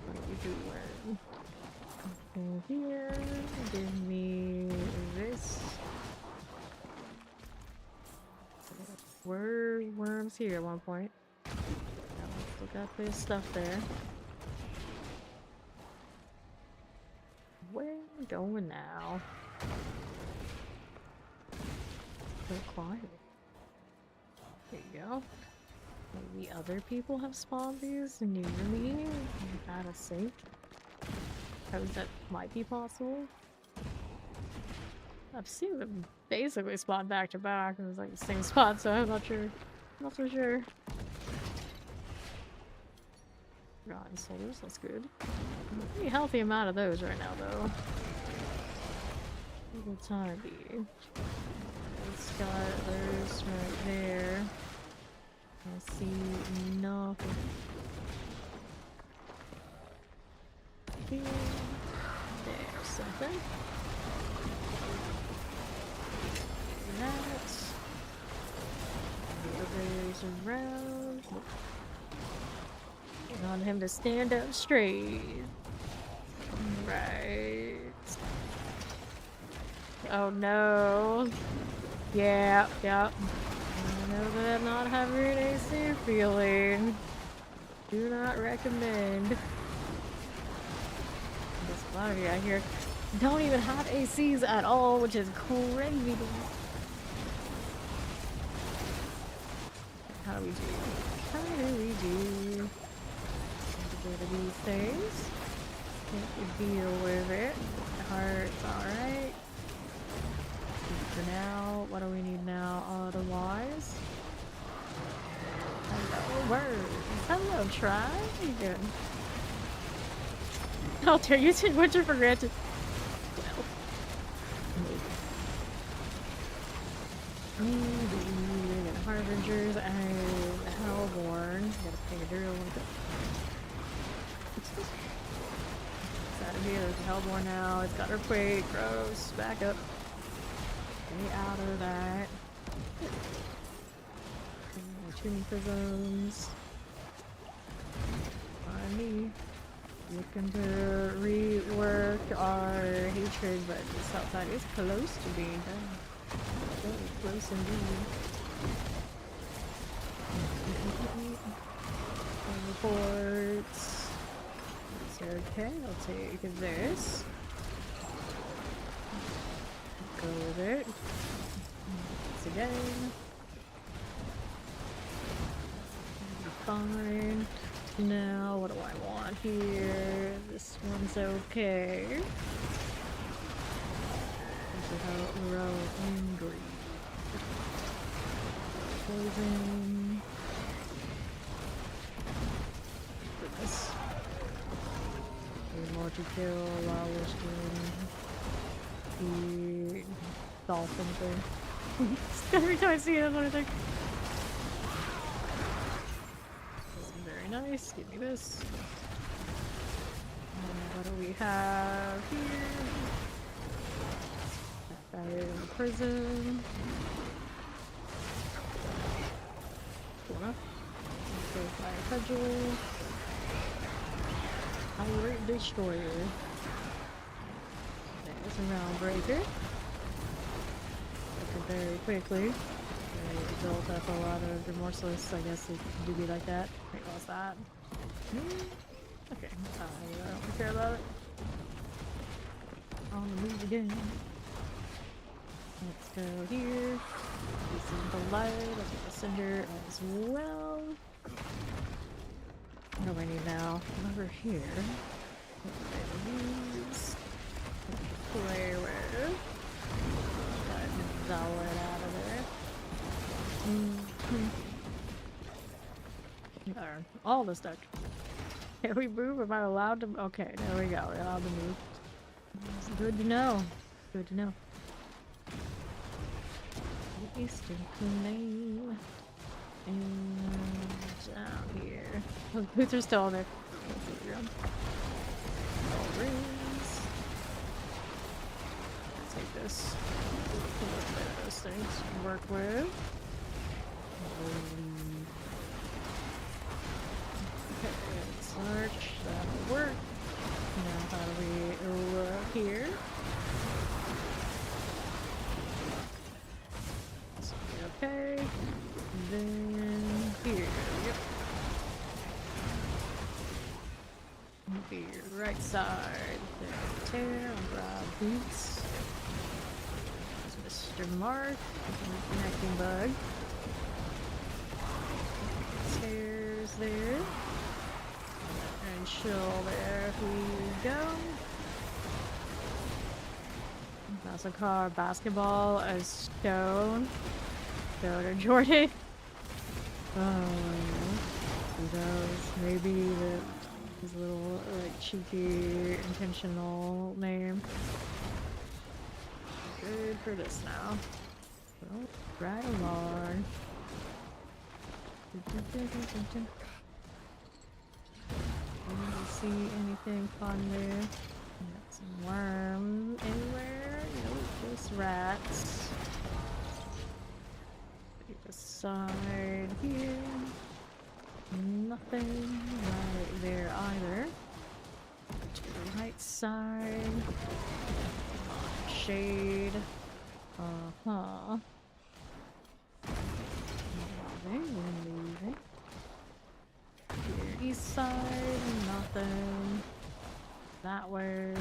What are you doing? Nothing here. Give me this. Were worms here at one point? Still got this stuff there. Where are we going now? So quiet. There you go. Maybe other people have spawned these near me out of sync. Because that might be possible. I've seen them basically spawn back to back. It was like the same spot, so I'm not sure. I'm not so sure. Rotten souls, that's good. A pretty healthy amount of those right now, though. What will time be? Skeletons right there. I see nothing. Here. There's something. That. Others around. I want him to stand up straight. Right. Oh no. Yeah. I know that not having an AC feeling. Do not recommend. There's a lot of you out here don't even have ACs at all, which is crazy. How do we do? How do we do? Get rid of these things. Can't deal with it. The heart's alright. For now, what do we need now otherwise? Hello, words. Hello, try. You good? How dare you take winter for granted? Well. We got Harbingers and Hellborn. Gotta pay a deal. It's out of here. There's a Hellborn now. It's got Earthquake. Gross. Back up. Stay out of that. Tuning prisms. On me. Looking to rework our hatred, but this outside is close to being done. Very close indeed. Reports. It's okay, I'll take this. Go with it. Once again. Fine. Now, what do I want here? This one's okay. Row and green. Poison. Goodness. Need more to kill while we're doing the dolphin thing. Every time I see it, I think. Nice, give me this. And what do we have here? That guy in the prison. Fire cudgel. Pirate destroyer. There's a round breaker. Very quickly. They built up a lot of remorseless, I guess it do be like that. Wait, what's that? Okay, I don't care about it. On the move again. Let's go here. This is the light. I'll get the cinder as well. What do I need now? Over here. What do I use? Play with. Got that one out of there. All the stuff. Can we move? Am I allowed to? Okay, there we go. We're allowed to move. It's good to know. Good to know. The Eastern Plain. And down here. Oh, the boots are still on there. All rings. I'll take this. Those things to work with. Okay, search, that'll work. Now how do we look here? Okay, then here, yep. Here, right side, tear, grab boots. There's Mr. Mark, connecting bug. Stairs there. And chill there if we go. That's a car, basketball, a stone. Go to Jordan. Oh, who knows? Maybe his little like cheeky intentional name. Good for this now. Well, right along. See anything fun there? Got some worms anywhere? Nope, just rats. Keep aside here. Nothing right there either. To the right side. Shade. Uh-huh. Moving. Here, east side, nothing. That way.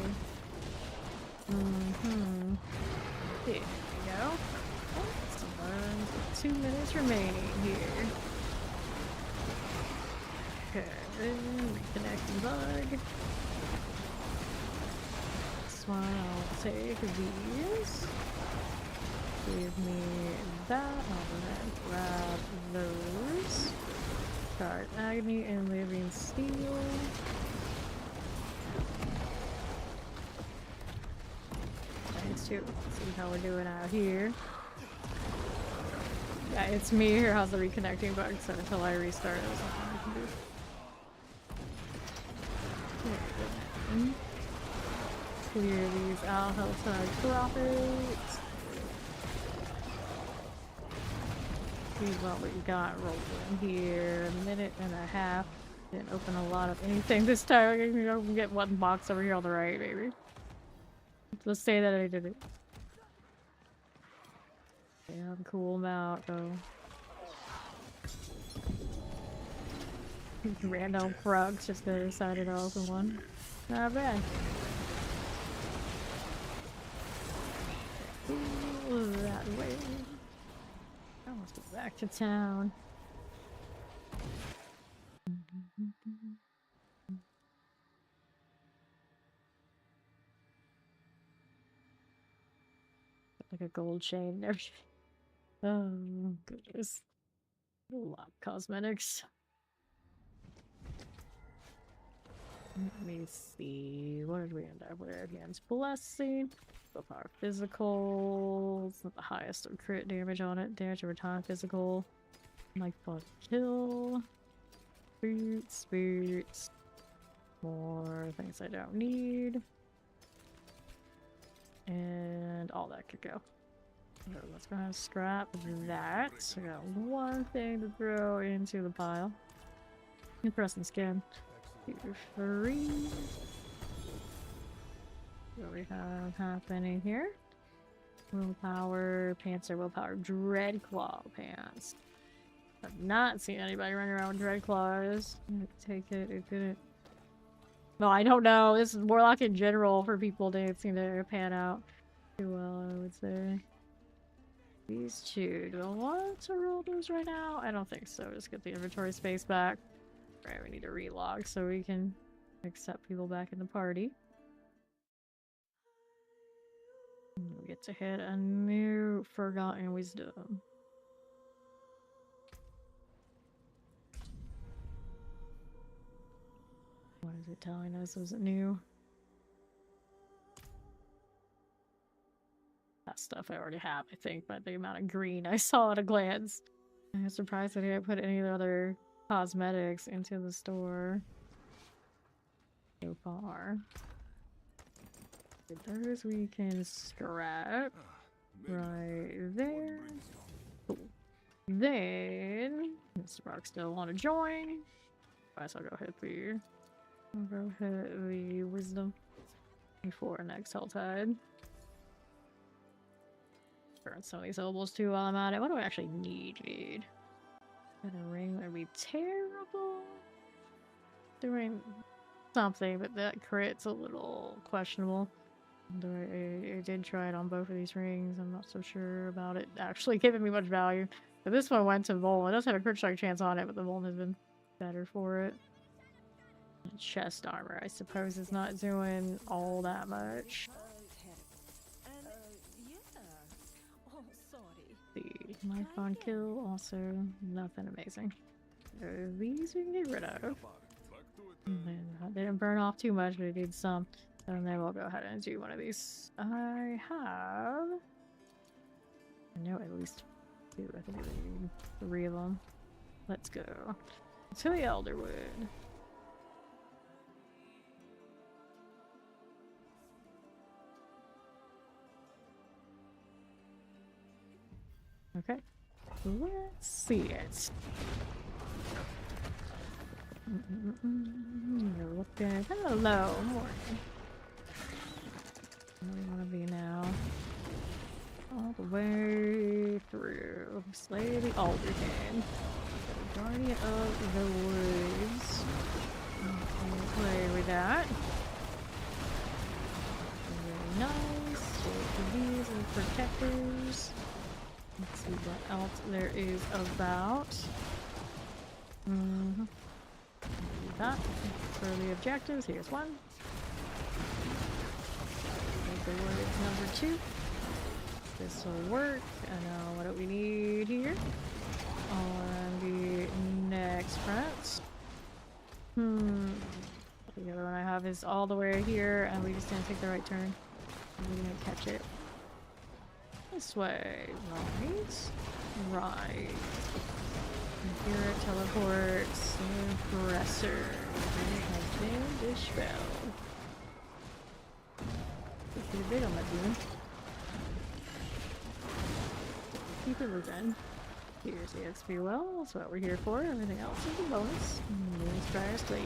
There we go. Oh, some burns. 2 minutes remaining here. Okay, reconnecting bug. This one I'll take these. Give me that. I'll grab those. Card Agony and Living Steel. too. See how we're doing out here. Yeah, it's me here has the reconnecting bug, so until I restart, there's nothing I can do. Clear these out, Helltide profits. See what we got rolled in here. A minute and a half. Didn't open a lot of anything this time. I can get one box over here on the right, maybe. Let's say that I did it. Yeah, cool amount though. Random frogs just gonna decide to open one. Not bad. Ooh, that way. I must go back to town. Like a gold chain and everything. Oh, goodness. A lot of cosmetics. Let me see. What did we end up with? Against Blessing. Willpower physical. It's not the highest of crit damage on it. Damage over time physical. Like fun kill. Boots. More things I don't need. And all that could go. So let's go ahead and scrap that. So I got one thing to throw into the pile. Impressing skin. 2, 3. What do we have happening here? Willpower, Panzer, Willpower, Dreadclaw pants. I've not seen anybody running around with Dreadclaws. Take it, it didn't. No, I don't know. This is Warlock in general for people didn't seem to pan out too well, I would say. These two. Do I want to roll those right now? I don't think so. Just get the inventory space back. Right, we need to relog so we can accept people back in the party. And we get to hit a new Forgotten Wisdom. What is it telling us? Was it new? That stuff I already have, I think, by the amount of green I saw at a glance. I'm surprised that I didn't put any of the other cosmetics into the store so far. Those we can scrap right there. Cool. Then Mr. Rock still want to join. Guess I'll go hit the wisdom before next Helltide. Burn some of these obols too while I'm at it. What do I actually need? And a ring would be terrible. Doing something, but that crit's a little questionable. I did try it on both of these rings. I'm not so sure about it actually giving me much value. But this one went to Vol. It does have a crit strike chance on it, but the Vol has been better for it. Chest armor, I suppose, is not doing all that much. The life on kill, also nothing amazing. So these we can get rid of. And then I didn't burn off too much, but I did some. And then we'll go ahead and do one of these. I know at least 2. I think I need 3 of them. Let's go to the Elderwood. Okay, let's see it. You're looking kind of low. Morning. Where do we want to be now? All the way through. Slay the Alderkin. Guardian of the Woods. Play with that. Very nice. Take these and protectors. Let's see what else there is about. Do that. For the objectives, here's one. Make the words number 2. This will work. And now what do we need here? On the next front. The other one I have is all the way here, and we just didn't take the right turn. We're gonna catch it. this way. Right. Here teleports. Suppressor. Has been dispelled. It's pretty big on that dude. Keep it moving. Here's the XP well, that's what we're here for. Everything else is a bonus. Let's try our slave.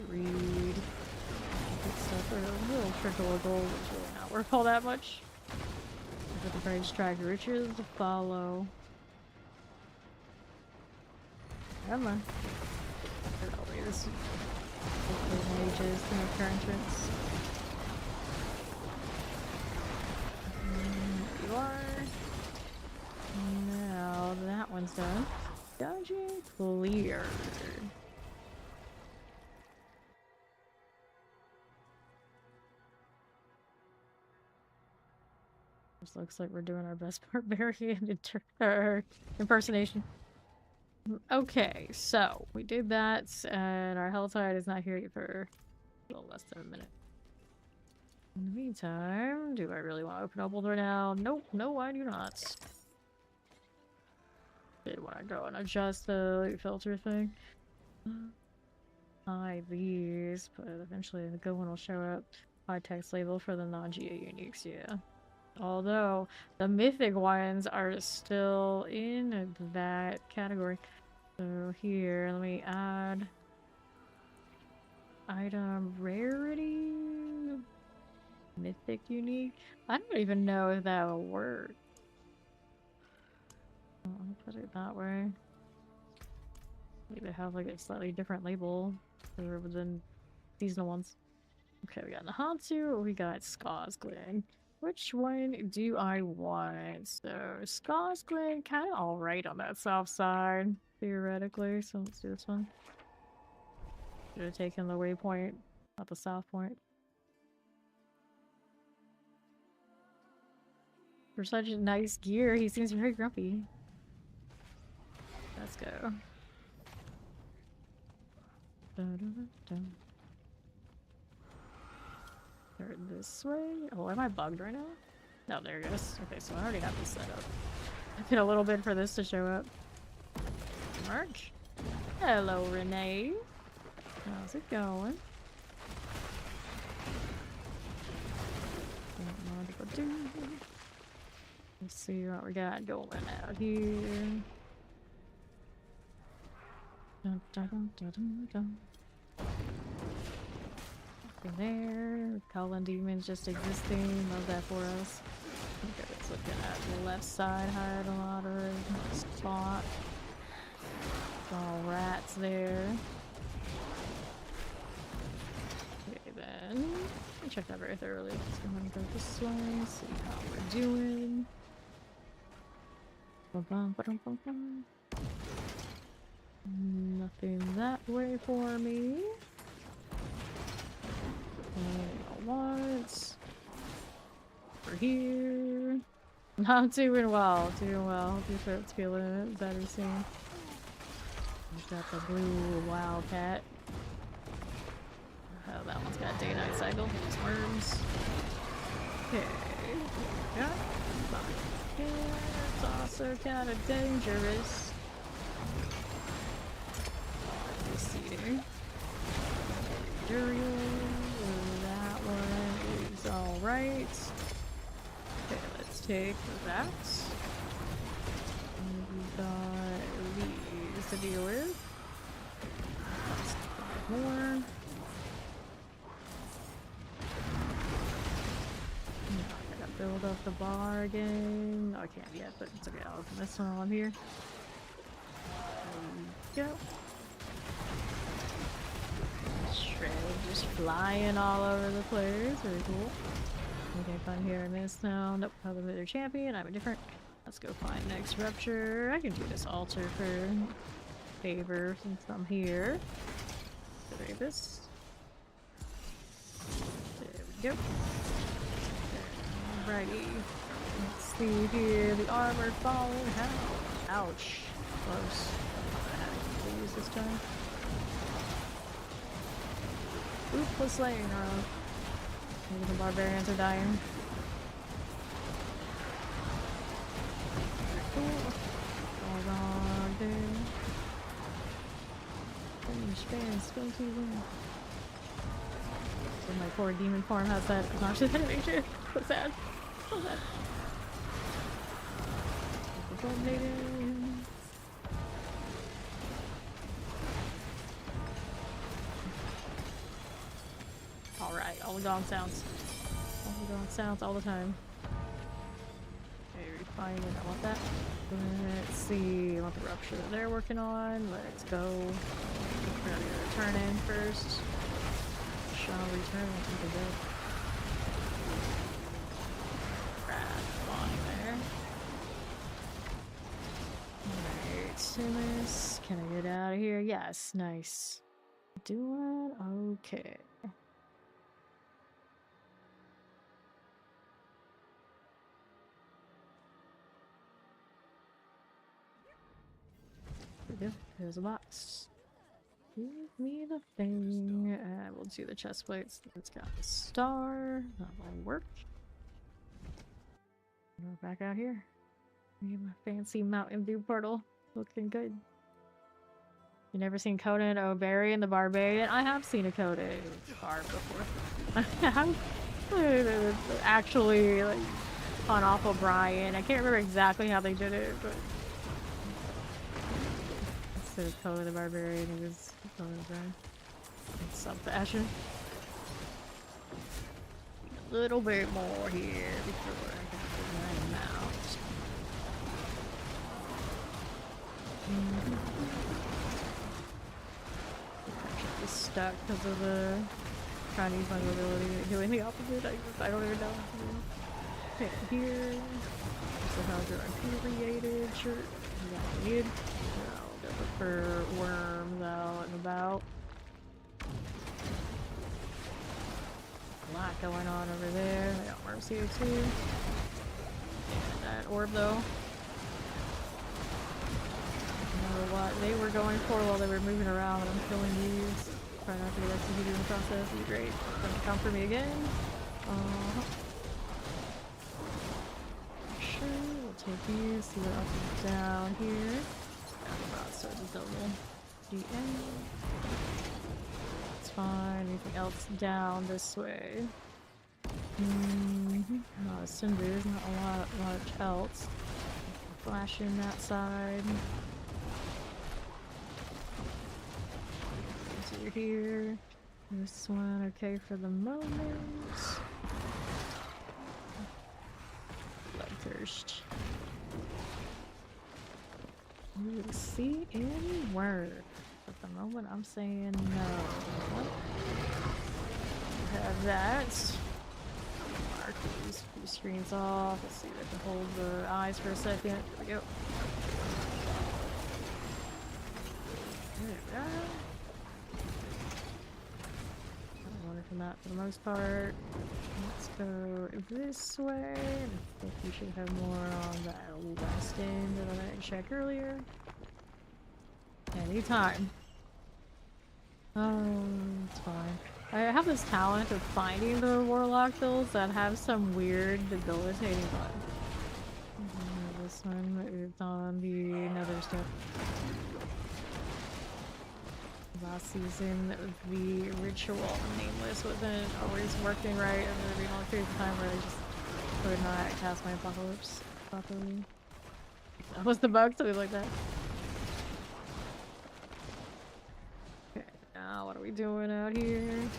Read. Good stuff for a little trickle of gold, which really not worth all that much. Look at the price track riches to follow. Come on. Oh, this mages in the current entrance. There you are. Now that one's done. Dungeon cleared. This looks like we're doing our best barbarian impersonation. Okay, so we did that, and our Helltide is not here yet for a little less than a minute. In the meantime, do I really want to open up right now? Nope, no, I do not. Did want to go and adjust the filter thing. Hide these, but eventually the good one will show up. Hide text label for the non-GA uniques, yeah. Although the mythic ones are still in that category. So here, let me add item rarity, mythic unique. I don't even know if that will work. I'll put it that way. Maybe have like a slightly different label for than seasonal ones. Okay, we got Nahatsu, we got Skosglin. Which one do I want? So Skosglin, kind of alright on that south side, theoretically. So let's do this one. Should have taken the waypoint, not the south point. For such nice gear, he seems very grumpy. Let's go. Turn this way. Oh, am I bugged right now? No, there it goes. Okay, so I already have this set up. I did a little bit for this to show up. March. Hello, Renee. How's it going? Let's see what we got going out here. Dun, dun, dun, dun, dun, dun. Nothing there. Calling demons just existing. Love that for us. Okay, let's look at the left side. Hide a lot of spot. It's all rats there. Okay, then. I'll check that very thoroughly. Let's go ahead and go this way. See how we're doing. Ba-bum. Nothing that way for me. Once. Over here. Not doing well. Doing well. Hope your throat's feeling better soon. We've got the blue wildcat. Oh, that one's got a day-night cycle. These worms. Okay. Yeah. It's also kind of dangerous. Seating. That one is alright. Okay, let's take that. And we've got these to deal with. Let's take more. I gotta build up the bar again. No, I can't yet, but it's okay. I'll open this one while I'm here. There we go. Shred just flying all over the place. Very cool. Okay, fun hearing this now. Nope, another champion. I'm indifferent. Let's go find next rupture. I can do this altar for favor since I'm here. Save this. There we go. Alrighty. Let's see here. The armor falling. How? Ouch. Close. I use this time. Oop was slain, maybe the barbarians are dying. Hold on, dude. Spin too long. So my poor demon form has that obnoxious animation. So sad. So sad. Alright, all the gong sounds. All the gong sounds all the time. Okay, refining, I want that. Let's see, I want the rupture that they're working on. Let's go. We're gonna return in first. Shall return, I think I did. There. Alright, Simus, can I get out of here? Yes, nice. Doing okay. There we go. There's a box. Give me the thing. We'll do the chest plates. It's got the star. That will work. We're back out here. We have a fancy Mountain Dew portal. Looking good. You never seen Conan O'Berry the Barbarian? I have seen a Conan bar before. I have actually like on Awful Brian. I can't remember exactly how they did it, but instead of Conan the Barbarian, it was Conan O'Brien. It's some fashion. A little bit more here before I can put my mouth. Actually stuck because of the trying to use my mobility doing the opposite. I don't even know. Okay, here. So how they're infuriated. Sure. You need. No, go look for worms out and about. A lot going on over there. They got worms here too. And that orb though. What they were going for while they were moving around, and I'm killing these. Try not to get executed in the process. It'd be great. Don't come for me again. Sure, we'll take these. See what else is down here. So the double GM. It's fine. Anything else down this way? No cinders. Not a lot much else. Flashing that side. You're here. This one okay for the moment. Bloodthirst. You see any word? At the moment, I'm saying no. Have that. Mark these few screens off. Let's see if I can hold the eyes for a second. There we go. There we go. From that for the most part. Let's go this way. I think we should have more on that west end that I didn't check earlier. Anytime. Oh, it's fine. I have this talent of finding the Warlock builds that have some weird debilitating butt. This one moved on the nether stuff. Last season, the ritual nameless wasn't always working right, and there would be long periods of time where I just could not cast my apocalypse properly. That was the bug, something like that. Okay, now what are we doing out here?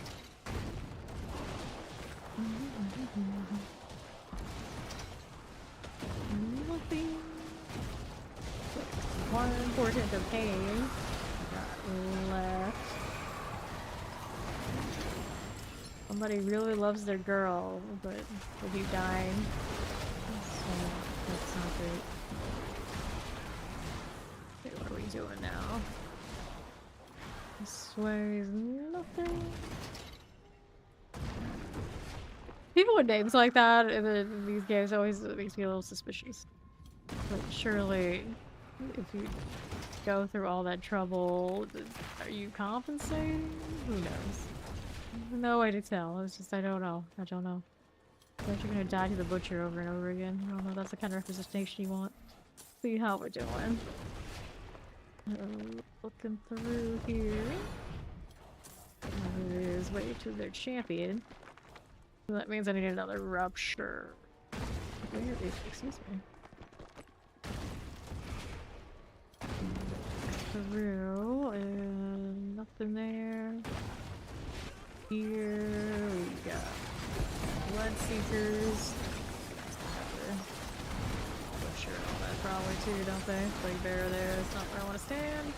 Nothing. One important of pain. Left. Somebody really loves their girl, but will be dying. So that's not great. Okay, what are we doing now? This way is nothing. People with names like that in these games always makes me a little suspicious. But surely, if you go through all that trouble, are you compensating? Who knows? No way to tell. It's just I don't know. I don't know. I bet you're gonna die to the butcher over and over again. I don't know. That's the kind of representation you want. see how we're doing. Looking through here. It is way to their champion. So that means I need another rupture. Where is, excuse me. Through, and nothing there. Here we got blood seekers. Sure, all that probably too, don't they? Like bear there, it's not where I want to stand.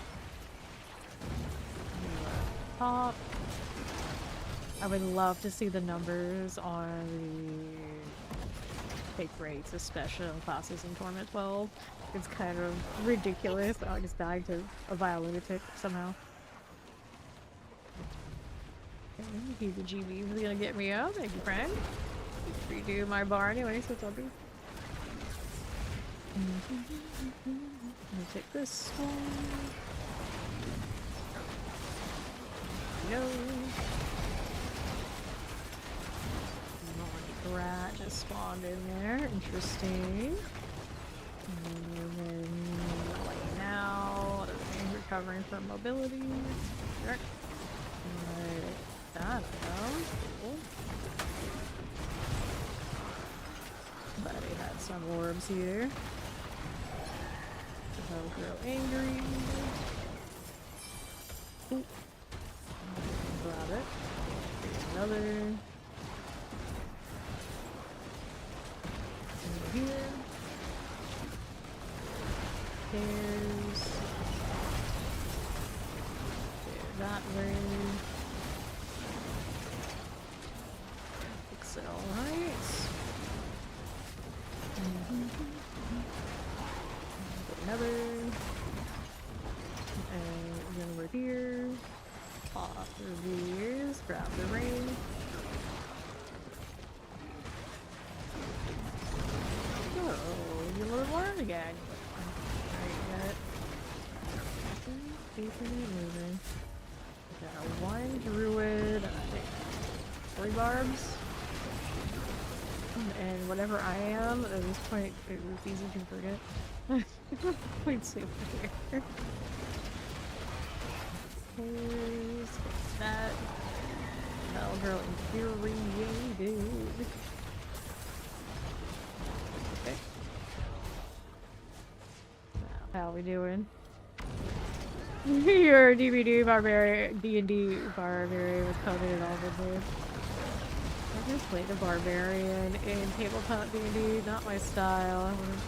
Top. I would love to see the numbers on the take rates, especially on classes in Torment 12. It's kind of ridiculous. I just died to a vile lunatic somehow. Okay, the GB is gonna get me out. Thank you, friend. Redo my bar anyway, so it's all good. I'm gonna take this one. No. Rat just spawned in there. Interesting. And then laying out. Recovering from mobility. Sure. Like that, cool. But I had some orbs here. I'll grow angry. Ooh. Grab it. Here's another. Over here. There's that way. Fix it all right. Another. And then we're here. Off the ears. Grab the ring. Oh, you little worm again. Alright, got it. Moving. Got one druid, I think 3 barbs. And whatever I am, at this point, it was easy to forget. Point super here. Here's that. Hell girl infuriated. Okay. Now, how we doing? Your DVD barbarian, D&D barbarian was covered in all the moves. I just played a barbarian in tabletop D&D, not my style. I wouldn't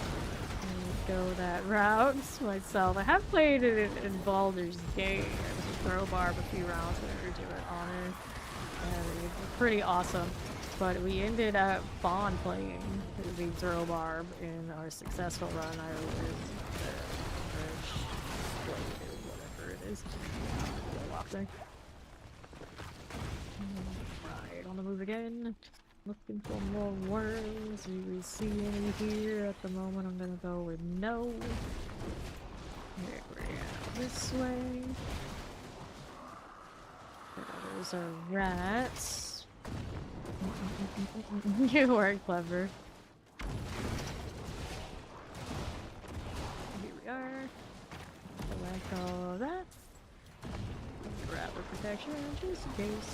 go that route myself. I have played it in Baldur's Gate. I was a throw barb a few rounds whenever do it honor. And it was pretty awesome. But we ended up bond playing the throw barb in our successful run. I was whatever it is. Go off there. Right, on the move again. Looking for more worms. Do we see any here at the moment? I'm gonna go with no. Here we go. This way. Those are rats. You are clever. Here we are. Select all of that. Grab the protection just in case.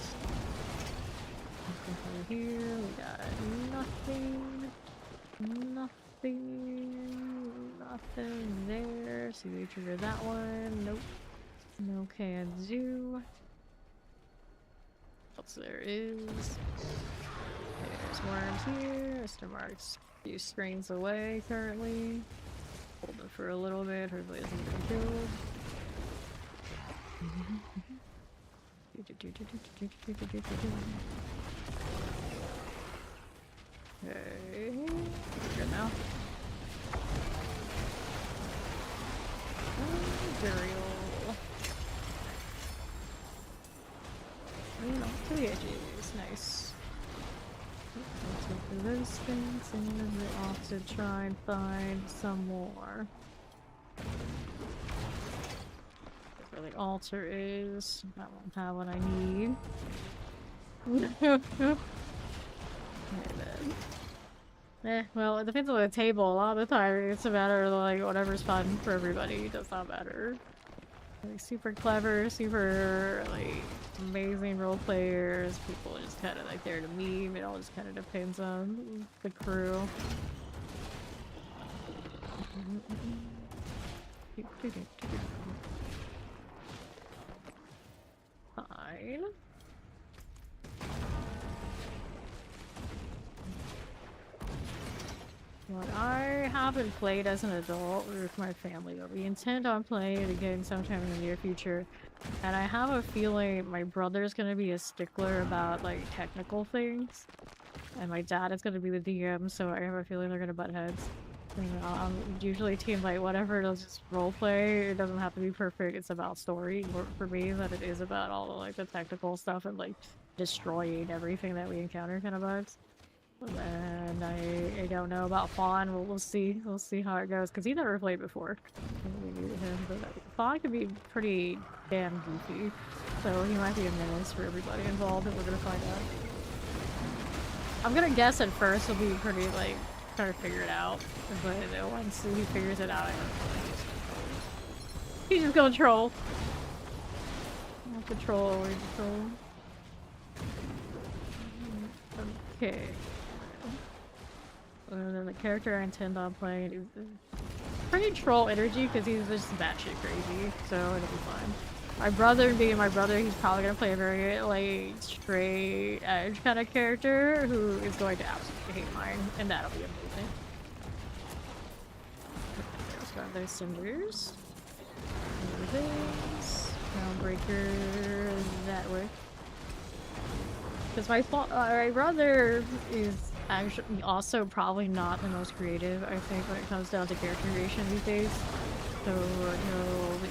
Over here, we got nothing. Nothing there. See, we trigger that one. Nope. No can do. What else there is? There's worms here. Mr. Mark's a few strains away currently. Hold it for a little bit. Hopefully it doesn't get killed. Okay. Good now. Burial. To the edges. Nice. Let's go through those things and then we're off to try and find some more. Where the altar is. I won't have what I need. And then Well, it depends on the table. A lot of the time, it's a matter of like whatever's fun for everybody. It does not matter. Like super clever, super like amazing role players. People are just kind of like there to meme. It all just kind of depends on the crew. Fine. What I haven't played as an adult with my family, but we intend on playing it again sometime in the near future. And I have a feeling my brother's gonna be a stickler about like technical things. And my dad is gonna be the DM, so I have a feeling they're gonna butt heads. Usually team like whatever, it'll just roleplay. It doesn't have to be perfect, it's about story for me, that it is about all the like the technical stuff and like destroying everything that we encounter kind of vibes. And I don't know about Fawn. We'll see. We'll see how it goes. Because he never played before. We knew him, but Fawn can be pretty damn goofy. So he might be a menace for everybody involved, and we're gonna find out. I'm gonna guess at first he'll be pretty, like, trying to figure it out. But once he figures it out, I don't know. He's just gonna troll. Control. Okay. And then the character I intend on playing is pretty troll energy because he's just batshit crazy, so it'll be fine. My brother, being my brother, he's probably gonna play a very like straight edge kind of character who is going to absolutely hate mine, and that'll be amazing. Let's grab those cinders. This groundbreaker that way. Because my brother is actually also probably not the most creative, I think, when it comes down to character creation these days. So,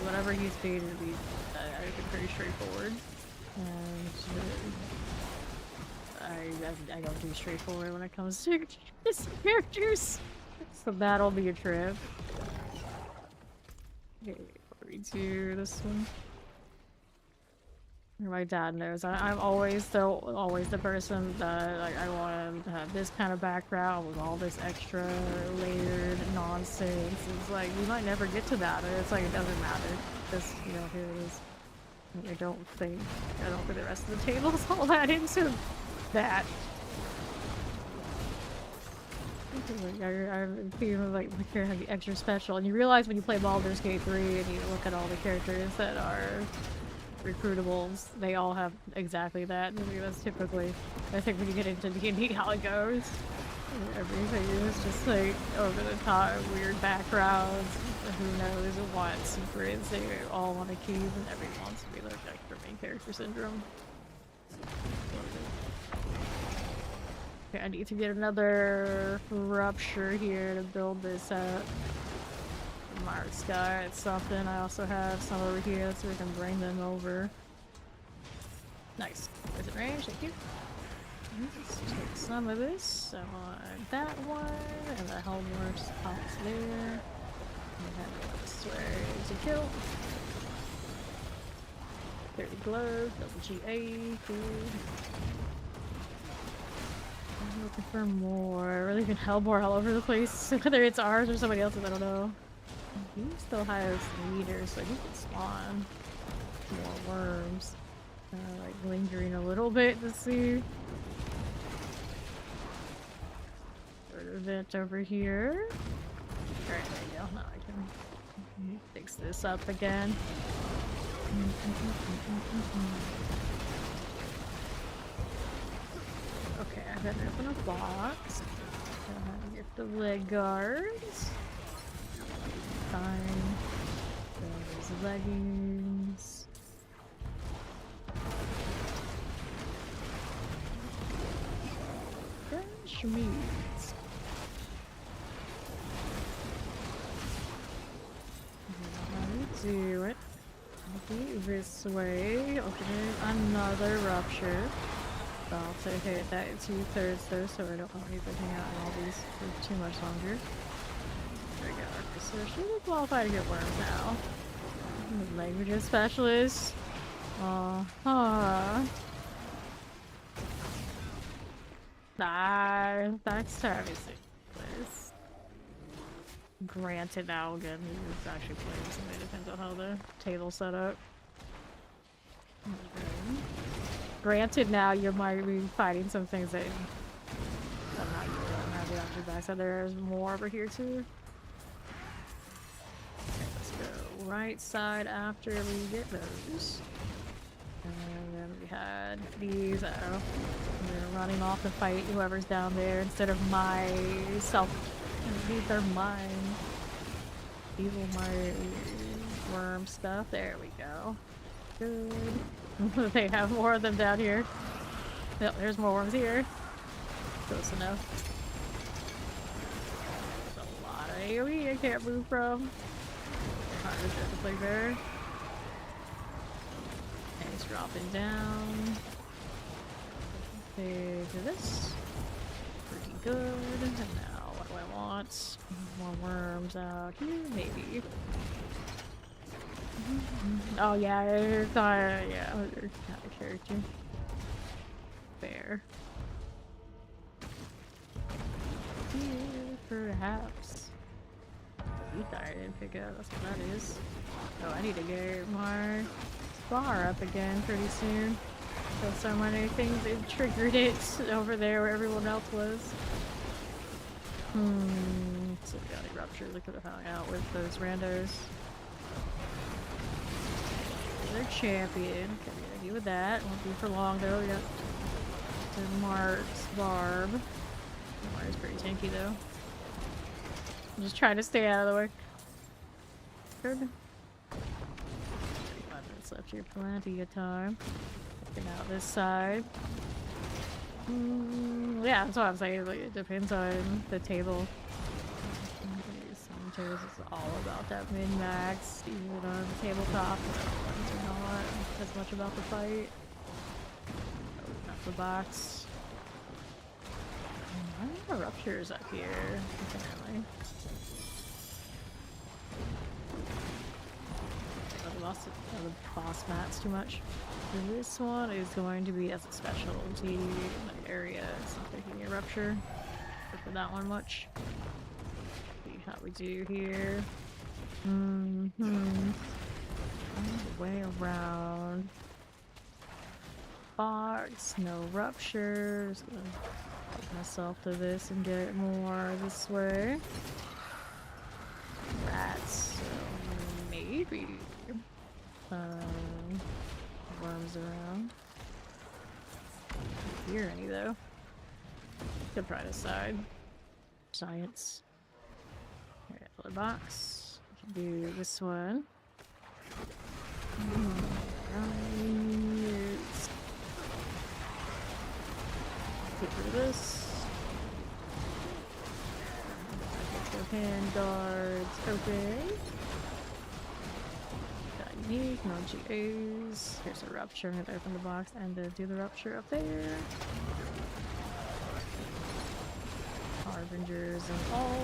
whatever he's made will be pretty straightforward. And I don't do straightforward when it comes to characters. So that'll be a trip. Okay, redo this one. My dad knows. I'm always the person that like I want him to have this kind of background with all this extra layered nonsense. It's like we might never get to that, and it's like it doesn't matter. Just here it is. I don't think the rest of the table's all that into that. I'm feeling like the character has the extra special, and you realize when you play Baldur's Gate 3 and you look at all the characters that are recruitables, they all have exactly that. I mean, that's typically, I think when you get into D&D how it goes. Everything is just like over the top, weird backgrounds, who knows what secrets they all want to keep, and everyone wants to be like extra main character syndrome. Okay, I need to get another rupture here to build this up. Mark's got something. I also have some over here so we can bring them over. Nice. Is it range? Thank you. Let's take some of this. I want that one. And the Hellmore spots there. And have this way to kill. 30 gloves, double GA, cool. I'm looking for more. Really good Hellbore all over the place. Whether it's ours or somebody else's, I don't know. He still has leaders, so he can spawn more worms. Like lingering a little bit to see. Sort of vent over here. Alright, there you go. Now I can fix this up again. Okay, I gotta open a box. Get the leg guards. Fine. Those leggings. Fresh meats. Let me do it. This way. Opening another rupture. I'll say hit that 2/3 though, so I don't want me to hang out in all these for too much longer. There we go. So she's qualified to get worms now. Languages specialist. Nah, that's servicing. Nice. Granted, now again, he's actually playing something. Depends on how the table's set up. Okay. Granted, now you might be fighting some things that I'm not using. I'm gonna be on your back. So there's more over here too. Okay, let's go right side after we get those. And then we had these. Uh-oh. They're running off to fight whoever's down there instead of myself. These are mine. Evil my worm stuff. There we go. Good. They have more of them down here. Yep, there's more worms here. Close enough. There's a lot of AoE I can't move from. Hard to play there. And it's dropping down. Okay, do this. Pretty good. And now, what do I want? More worms out here, maybe. Oh yeah, I thought, yeah, other kind of character. Fair. Here, perhaps. You thought I didn't pick up, that's what that is. Oh, I need to get more bar up again pretty soon. Because so many things, it triggered it over there where everyone else was. So we got a rupture that could have hung out with those randos. Their champion. Can we argue with that? Won't be for long though. We got the Mark's Barb. Mark's pretty tanky though. I'm just trying to stay out of the way. Good. 35 minutes left here. Plenty of time. Looking out this side. Yeah, that's what I'm saying. Like, it depends on the table. Some tables is all about that min-max, even on the tabletop. Ones are not as much about the fight. Open up the box. I don't know ruptures up here, apparently. The boss mats too much. So this one is going to be as a specialty area. It's not taking a rupture. Not for that one much. See how we do here. Way around. Box, no ruptures. Gonna put myself to this and get more this way. Rats, so maybe. Worms around. Don't hear any though. Could try to side. Science. Alright, other box. We can do this one. Get rid of this. Get the hand guards open. Unique, no GAs. Here's a rupture. I'm gonna open the box and do the rupture up there. Harbingers and all.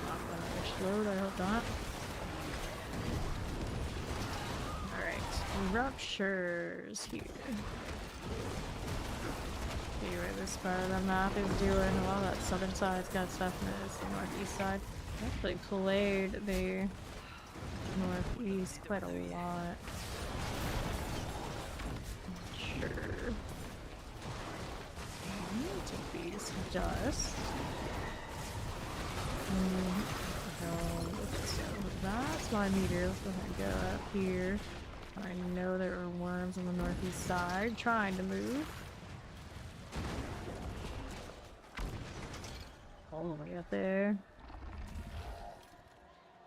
Not gonna explode, I hope not. Alright, ruptures here. Anyway, this part of the map is doing well. That southern side's got stuff in this, the northeast side. I actually played the northeast quite a lot. Sure. Take these dust. So that's my meter. Let's go ahead and go up here. I know there are worms on the northeast side trying to move. All the way up there.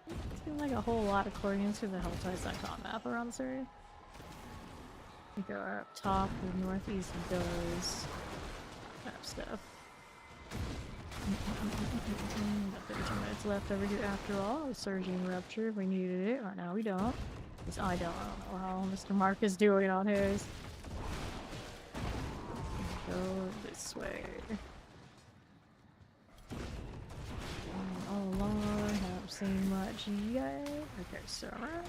It's been like a whole lot according to the Hellties.com map around this area. We go up top, the northeast goes map stuff. Got 32 minutes left over here after all. A surging rupture if we needed it. Right now we don't. At least I don't know how Mr. Mark is doing on his. Go this way. All along, haven't seen much yet. Okay, so around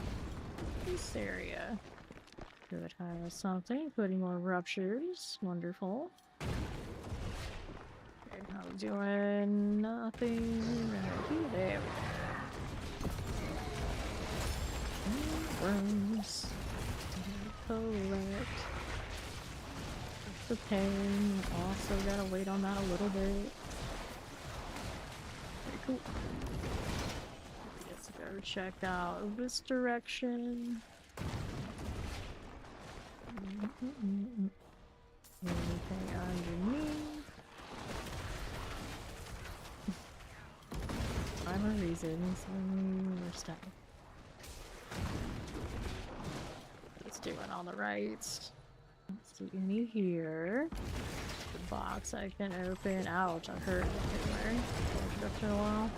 this area. Could have something. Putting more ruptures. Wonderful. Okay, how Doing nothing right here. There we go. Rooms. Collect. The pain. Also gotta wait on that a little bit. Pretty cool. Let's go check out this direction. Anything underneath? I'm a reason, so we're stuck. It's doing all the rights. Let's see any here. The box I can open. Ouch, I heard it anyway. Up in a while.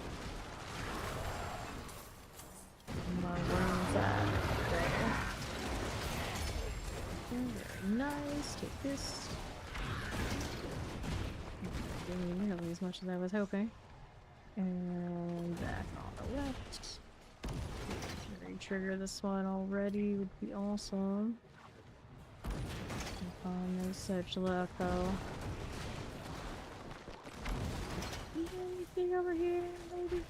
My room's at there. Very nice. Take this. Didn't even nearly as much as I was hoping. And back on the left. Trigger this one already would be awesome. No such luck though. Anything over here, maybe?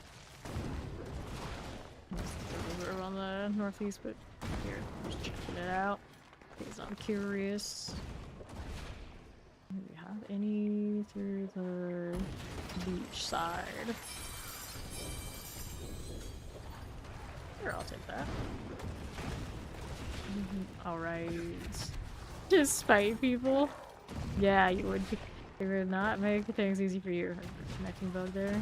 We're on the northeast, but here, just checking it out because I'm curious. Do we have any through the beach side? Sure, I'll take that. Alright. Just spite people? Yeah, you would. It would not make things easy for you. Connecting bug there.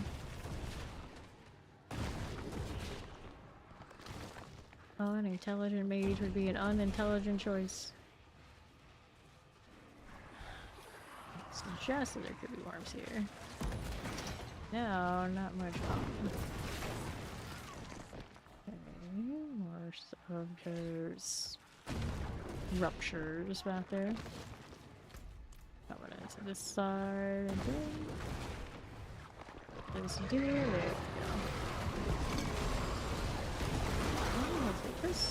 Oh, an intelligent mage would be an unintelligent choice. Suggested there could be worms here. No, not much problem. More of those ruptures back there. Coming into this side and then this deer. There we go. I'll take this.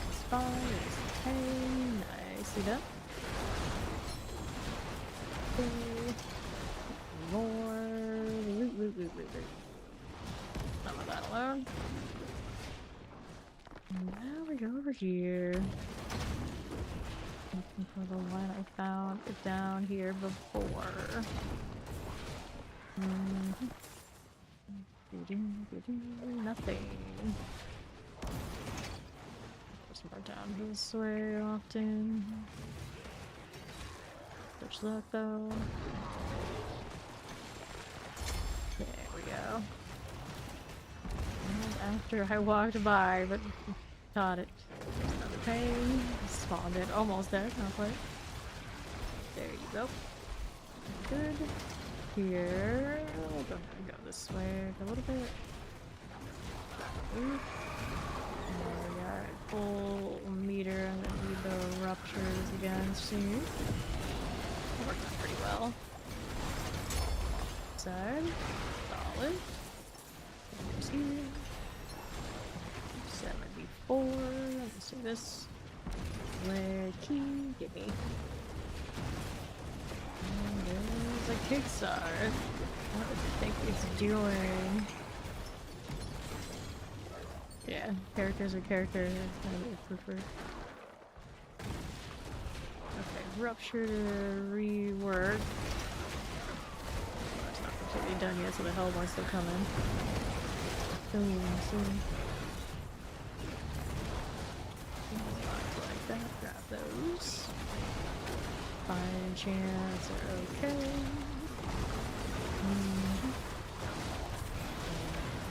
It's fine. There's the pain. Nice. See that? Okay. More. Loot. Some of that alone. And now we go over here. Looking for the one I found down here before. Nothing. There's more down this way often. Such luck though. There we go. And after I walked by, but caught it. There's another pain. Spawned it. Almost there, not quite. There you go. Good. Here. We'll go ahead and go this way a little bit. There we got full meter. I'm gonna need the ruptures again soon. Worked out pretty well. Side. Solid. Here's here. 74. Let's do this. Where key? Give me. And there's a Kickstarter. What do you think it's doing? Yeah, characters are characters. I would prefer. Okay, rupture to rework. Oh, it's not completely done yet, so the Hellbourne's still coming. Soon. Like that, grab those. Fine chance are okay.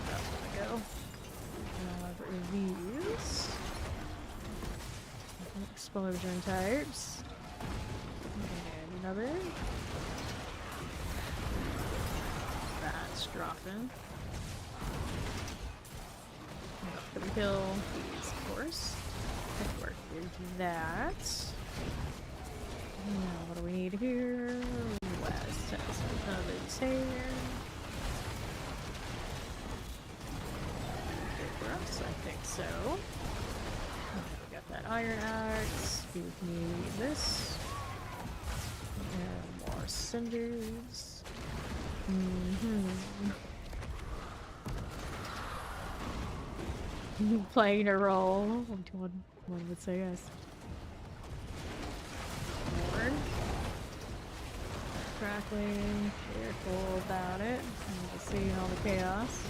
That's gonna go. Reviews. Explosion types. And another. That's dropping. Gonna kill these, of course. Good work with that. Now, what do we need here? West has some others here. Good for us, I think so. We got that iron axe. We need this. And more more cinders. Playing a role. One would say yes. More. Crackling. Careful about it. I'm just seeing all the chaos.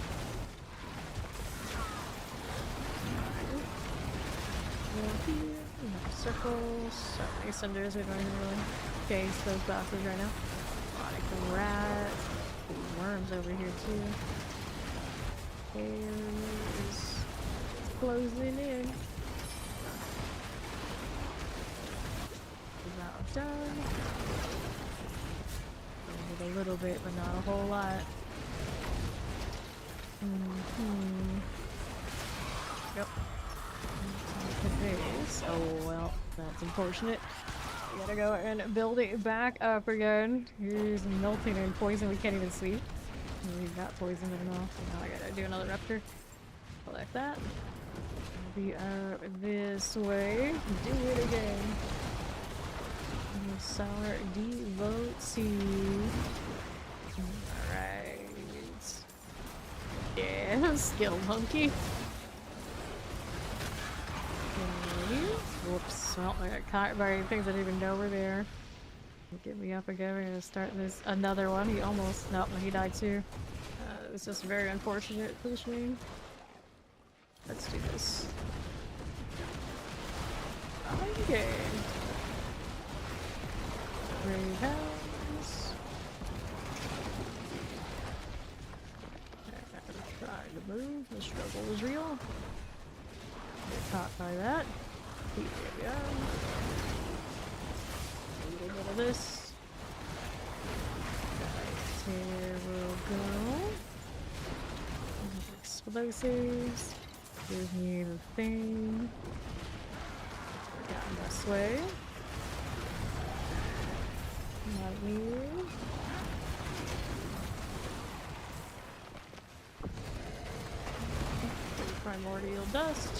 Circles. So many cinders. We don't even really chase those boxes right now. Like rats. Worms over here too. It's closing in. About done. A little bit, but not a whole lot. Yep. Oh well, that's unfortunate. We gotta go and build it back up again. Here's melting and poison. We can't even sleep. We've got poison enough, so now I gotta do another raptor. Collect that. Be out this way. Do it again. Sour devotee. Alright. Yeah, skill monkey. Okay. Whoops. Well, I got caught by things I didn't even know were there. Get me up again. We're gonna start this another one. He almost nope, he died too. It was just very unfortunate positioning. Let's do this. Okay. Brave house. Trying to move. The struggle is real. Get caught by that. Here we go. A little bit of this. Here we'll go. Explosives. Give me the thing. Down this way. Not weird. Primordial dust.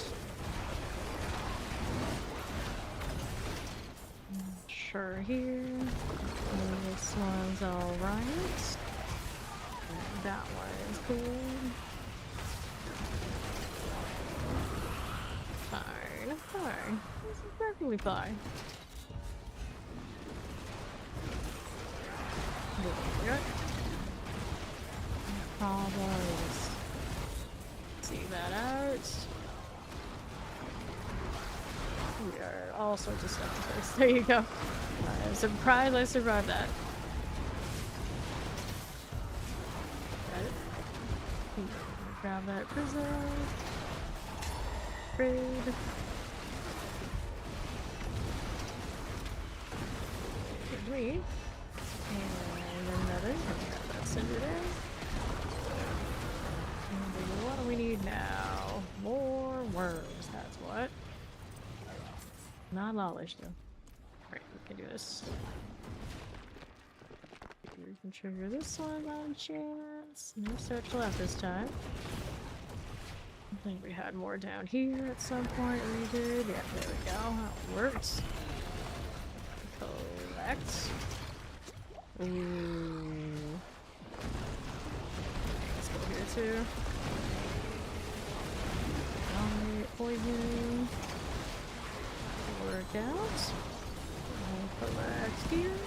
Sure here. This one's alright. That one is cool. Fine, fine. This is perfectly fine. Good. Problems. See that out. We are all sorts of stuff first. There you go. I'm surprised I survived that. Got it. Grab that prison. Raid. Good weed. And another. Grab that cinder there. And what do we need now? More worms, that's what. Not knowledge though. Right, we can do this. We can trigger this one on chance. No search left this time. I think we had more down here at some point. We did. Yeah, there we go. How it works. Collect. Ooh. Let's go here too. Alright, poison. Work out. Collect here.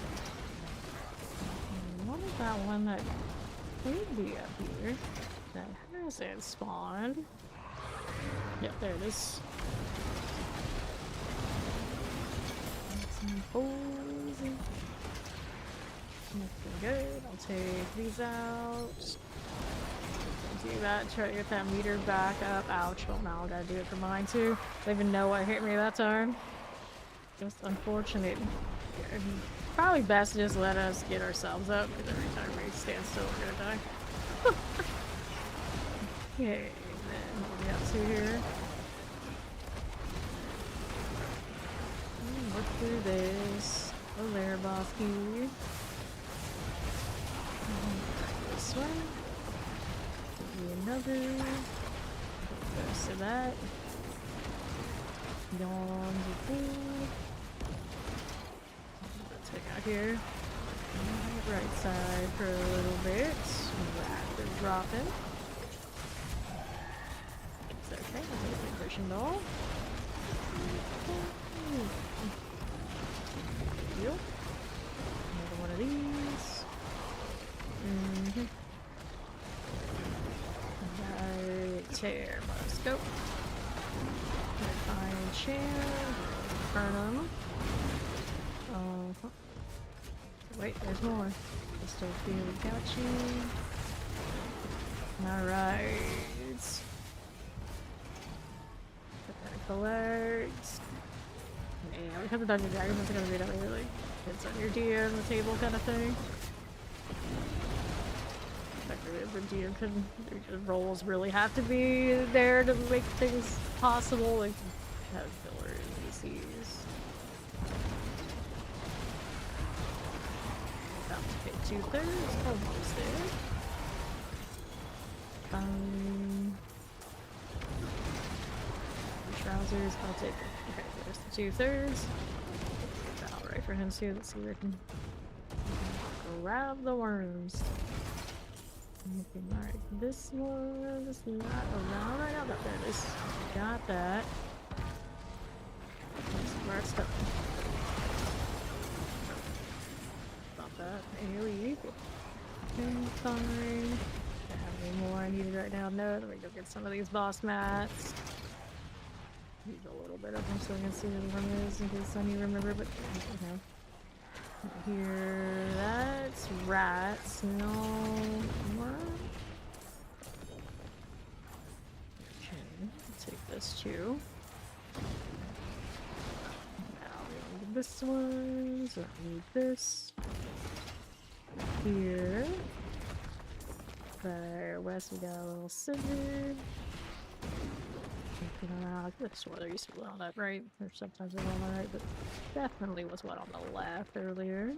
And what is that one that could be up here that hasn't spawned? Yep, there it is. Some poison. Looking good. I'll take these out. Do that, try to get that meter back up. Ouch. Well, now I gotta do it for mine too. Don't even know what hit me that time. Just unfortunate. Probably best to just let us get ourselves up, because every time we stand still, we're gonna die. Okay, then what do we have to here? Look through this. Oh, there, Bosky. This way. Another. Rest of that. Yawn the thing. Let's take out here. Right side for a little bit. Rapid dropping. It's okay. I'll take the cushion doll. Yep. Another one of these. Right here. Let's go. Fine chair. Burn them. Wait, there's more. Just a few got you. Alright. Collect. Yeah, we have the Dungeon Dragon. That's gonna be that way, like, it's on your DM, the table kind of thing. The DM can, the roles really have to be there to make things possible. Like, have filler NPCs. About to hit 2/3, almost there. Trousers, I'll take it. Okay, there's the 2/3. Alright for him too. Let's see where I can grab the worms. Alright, this one is not around right now, but there it is. Got that. That's where it's stuck. Stop that. AoE. Fine. Have any more I needed right now? No, let me go get some of these boss mats. Use a little bit of them so I can see where the one is in case I need to remember, but okay. Here, that's rats, no more. Okay, take this too. Now we don't need this one, so I don't need this. Here. There, west we got a little scissor. This one there used to be one on that right, or sometimes one on the right, but definitely was one on the left earlier.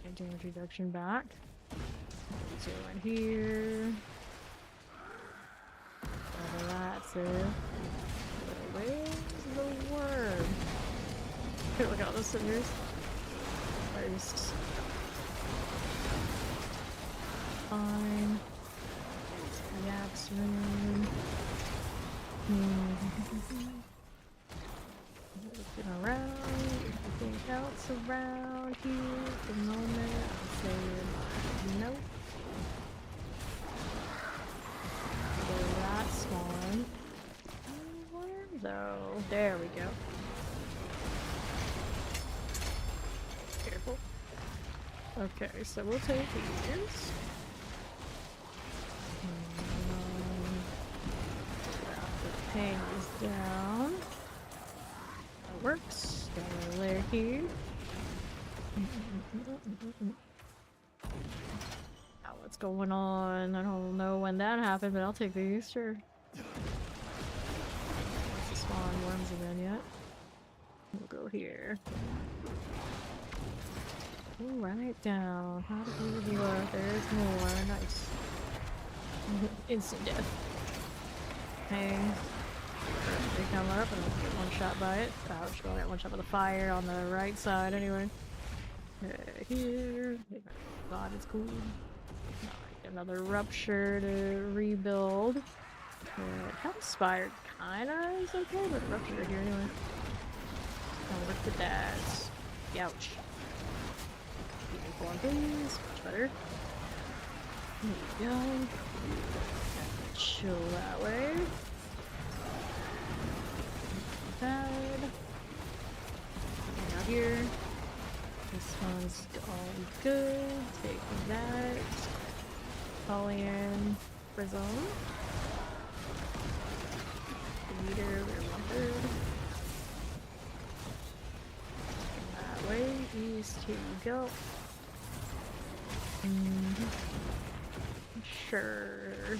And damage reduction back. So in here. Oh, that's it. Where's the worm? Okay, look at all those cinders. First. Fine. Yaps room. Looking around, anything else around here at the moment? I'll say nope. The last one. Where though? There we go. Careful. Okay, so we'll take these. Hang these down. That works. Got a layer here. Now what's going on? I don't know when that happened, but I'll take these, sure. What's the spawn worms again yet? We'll go here. Ooh, right down. How did we look? There's more. Nice. Instant death. Hang. They come up and I'll get one shot by it. Ouch, I'll get one shot by the fire on the right side anyway. Here. God, it's cool. Another rupture to rebuild. How inspired kinda is okay, but rupture here anyway. I'll look at that. Ouch. One please. Much better. There we go. Chill that way. Bad. Out here. This one's all good. Take that. Polyam Prism. Meter, we're 1/3. That way, east, here we go. Sure.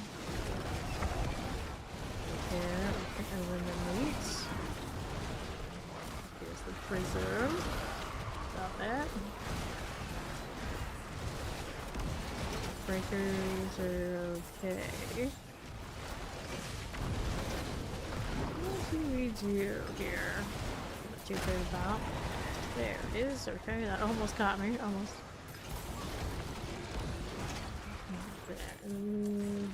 Yeah, and then the meat. Here's the prism. Got that. Breakers are okay. What do we do here? What do you think about? There it is. Okay, that almost caught me. Almost.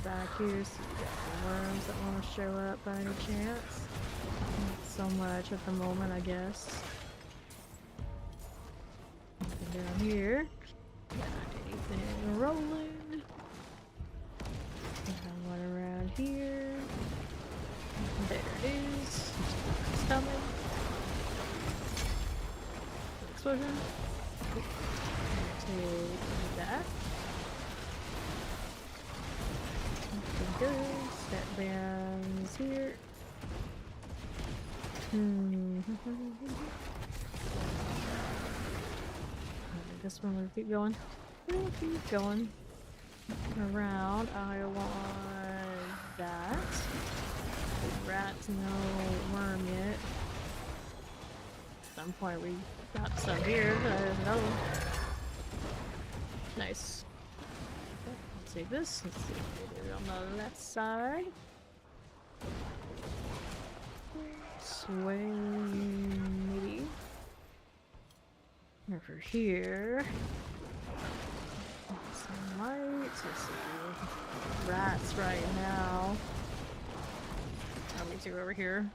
Back here, so we got the worms that want to show up by any chance. Not so much at the moment, I guess. Nothing down here. Got anything rolling. Got one around here. There it is. It's coming. Explosion. Take that. Good. Step bands here. This one will keep going. We'll keep going. Around. I want that. Rats, no worm yet. At some point we got some here, but I don't know. Nice. Okay, let's see this. Let's see what we do on the left side. Swing, maybe. Over here. Some lights. Let's see. Rats right now. Me too over here.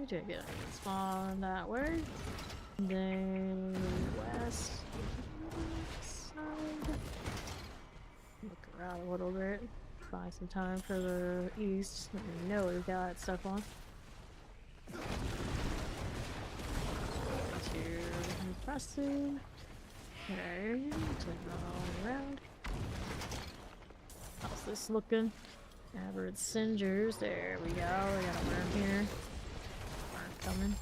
Take it. Spawn that way. Then west side. Look around a little bit. Find some time for the east. Let me know we've got stuff on. Too impressive. Okay, turn all around. How's this looking? Aberrant Singers, there we go. We got a worm here. Worm coming.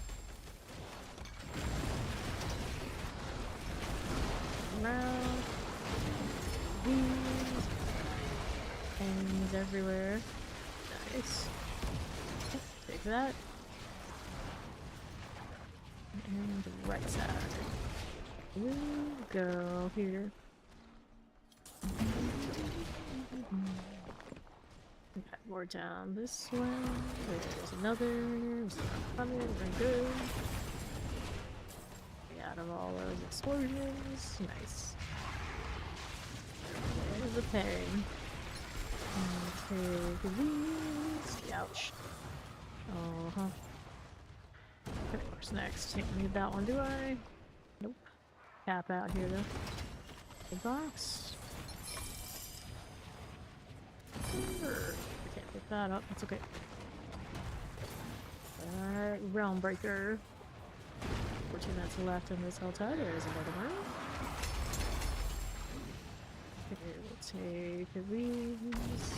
Around. These. Things everywhere. Nice. Take that. And the right side. We'll go here. Okay, more down this way. There's another. There's coming. We're good. Get out of all those explosions. Nice. There's the ping. Take these. Ouch. Uh-huh. Okay, what's next? Can't need that one, do I? Nope. Cap out here though. The box. Can't pick that up. That's okay. Alright, Realm Breaker. 14 minutes left in this hotel. There's another one. Okay, we'll take these.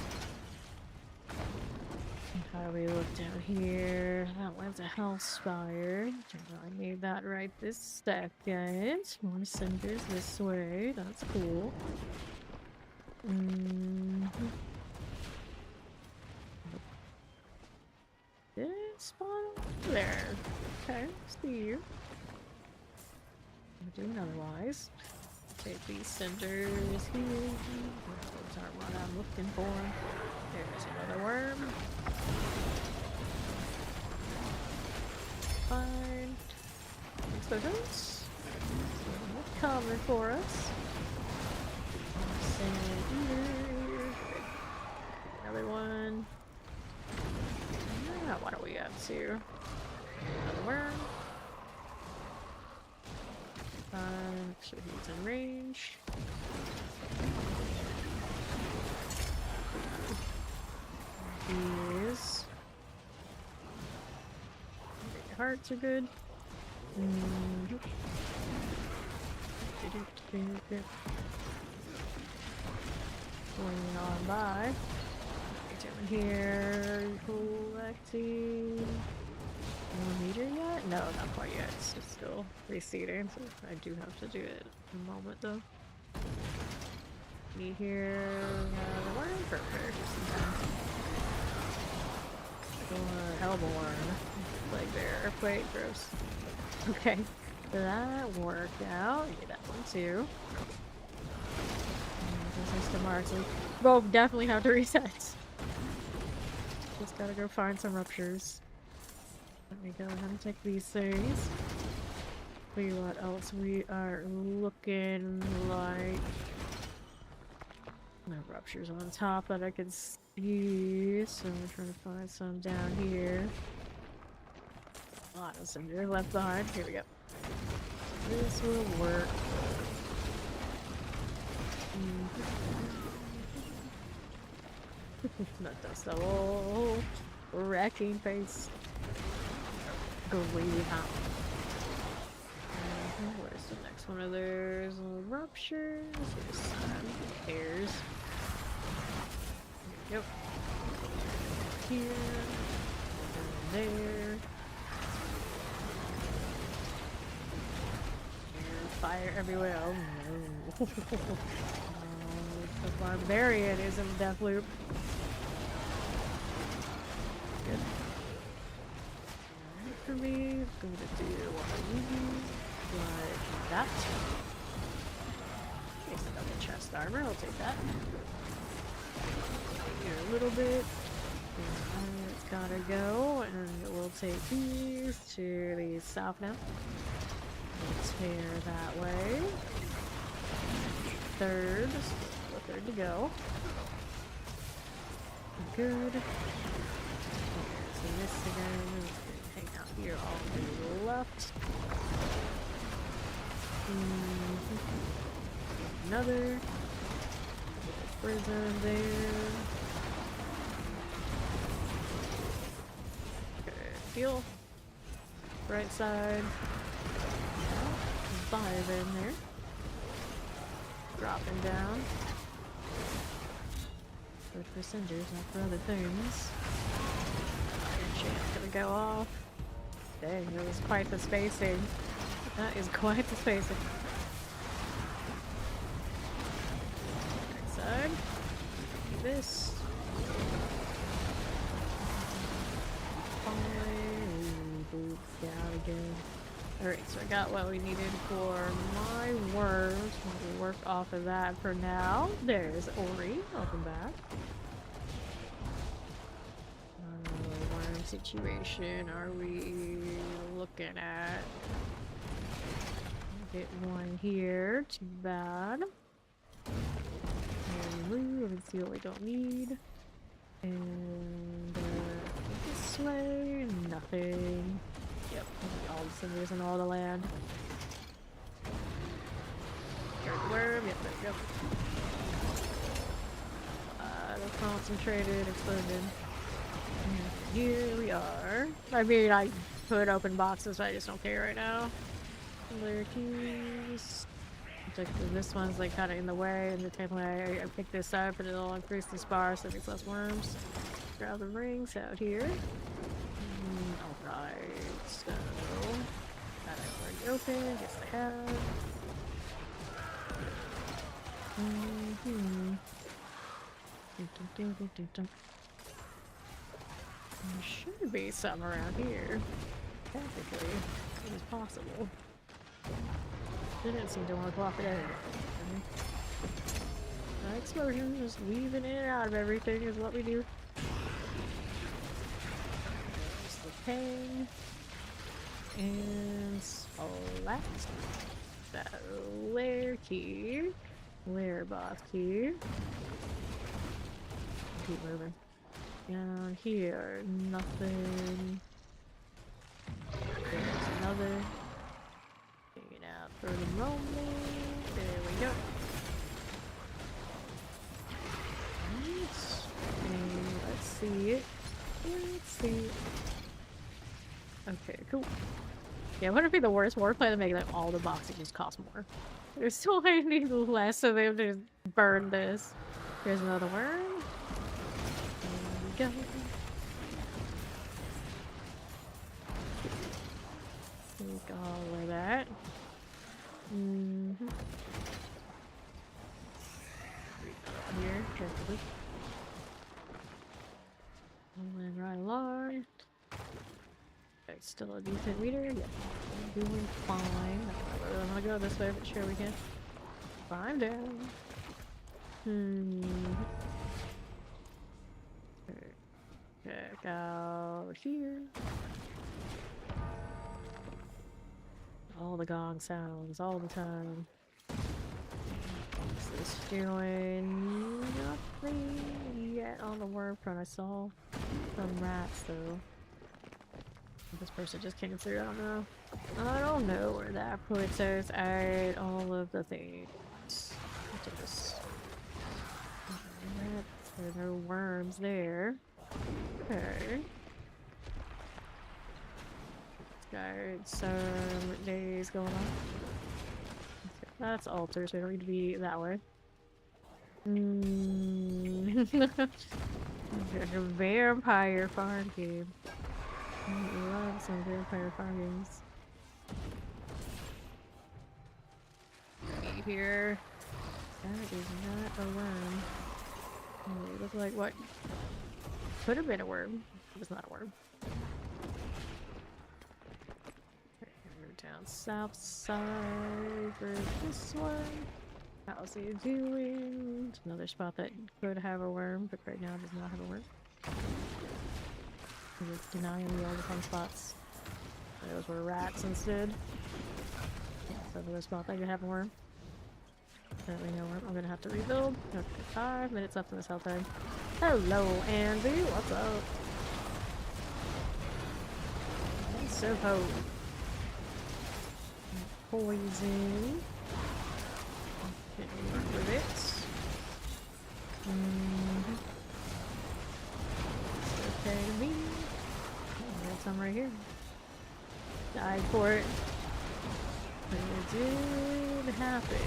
How do we look down here? That one's a Hellspire. I need that right this second. More cinders this way. That's cool. This spawn there. Okay, see you. I'm doing otherwise. Take these cinders here. Those aren't what I'm looking for. There's another worm. Fine. Explosions. Coming for us. Another one. What are we up to? Another worm. Fine. Sure he's in range. He is. The hearts are good. Swinging on by. What are we doing here? Collecting. 1 meter yet? No, not quite yet. It's just still receding, so I do have to do it in a moment though. Me here. The worm perfect. Hell of a worm. Like there. Wait, gross. Okay. That worked out. Get that one too. System marks. Both definitely have to reset. Just gotta go find some ruptures. Let me go ahead and take these things. See what else we are looking like. No ruptures on top that I can see, so we're trying to find some down here. A lot of cinder left behind. Here we go. This will work. Not just the whole wrecking face. Going out. Where's the next one of those ruptures? Here's some hairs. Here we go. Here. And there. And fire everywhere. Oh no. The barbarian is in the death loop. Good. For me, I'm going to do what I need. Like that. Okay, so double chest armor, I'll take that. Here a little bit. And it's gotta go, and we'll take these to the south now. We'll tear that way. Third, the third to go. Good. So this again, hang out here on the left. Another prison there. Okay, heal. Right side. 5 in there. Dropping down. Good for cinders, not for other things. Enchant's gonna go off. Dang, that was quite the spacing. That is quite the spacing. Right side. This. Boots down again. Alright, so I got what we needed for my worms. We'll work off of that for now. There's Ori. Welcome back. Worm situation are we looking at? Get one here. Too bad. And remove and see what we don't need. And this way, nothing. Yep, all the cinders and all the land. Here's the worm. Yep, there we go. The concentrated explosion. And here we are. I mean, I could open boxes, but I just don't care right now. Layer keys. This one's like kind of in the way, and the same way I picked this up, and it'll increase the spar so there's less worms. Grab the rings out here. Alright, so that I already opened. Yes, I have. There should be some around here. Technically, it is possible. Didn't seem to want to cooperate anyway. Explosion, just weaving in and out of everything is what we do. There's the ping. And select that layer key. Layer boss key. Keep moving. Down here, nothing. There's another. Take it out for the moment. There we go. Let's see it. Let's see it. Okay, cool. Yeah, wouldn't it be the worst wordplay to make like all the boxes just cost more? There's still I need less, so they have to just burn this. Here's another worm. There we go. Take all of that. Here, carefully. Rolling right along. Okay, still a decent reader. Yeah, I'm doing fine. I'm gonna go this way, but sure we can. Climb down. Check out here. All the gong sounds all the time. This is doing nothing yet on the worm front. I saw some rats though. This person just came through, I don't know. I don't know where that puts us at all of the things. Just... There are no worms there. Okay. Got some days going on. That's altar, so we don't need to be that way. A vampire farm game. I love some vampire farm games. Here. That is not a worm. It looks like what could have been a worm. It was not a worm. We're down south side for this one. How's he doing? It's another spot that could have a worm, but right now does not have a worm. It's denying me all the fun spots. Those were rats instead. It's another spot that could have a worm. Apparently no worm. I'm gonna have to rebuild. Okay, 5 minutes left in this hell time. Hello, Andy. What's up? Thanks so ho. Poison. Can we work with it? It's okay to me. Oh, there's some right here. Died for it. But it did happen.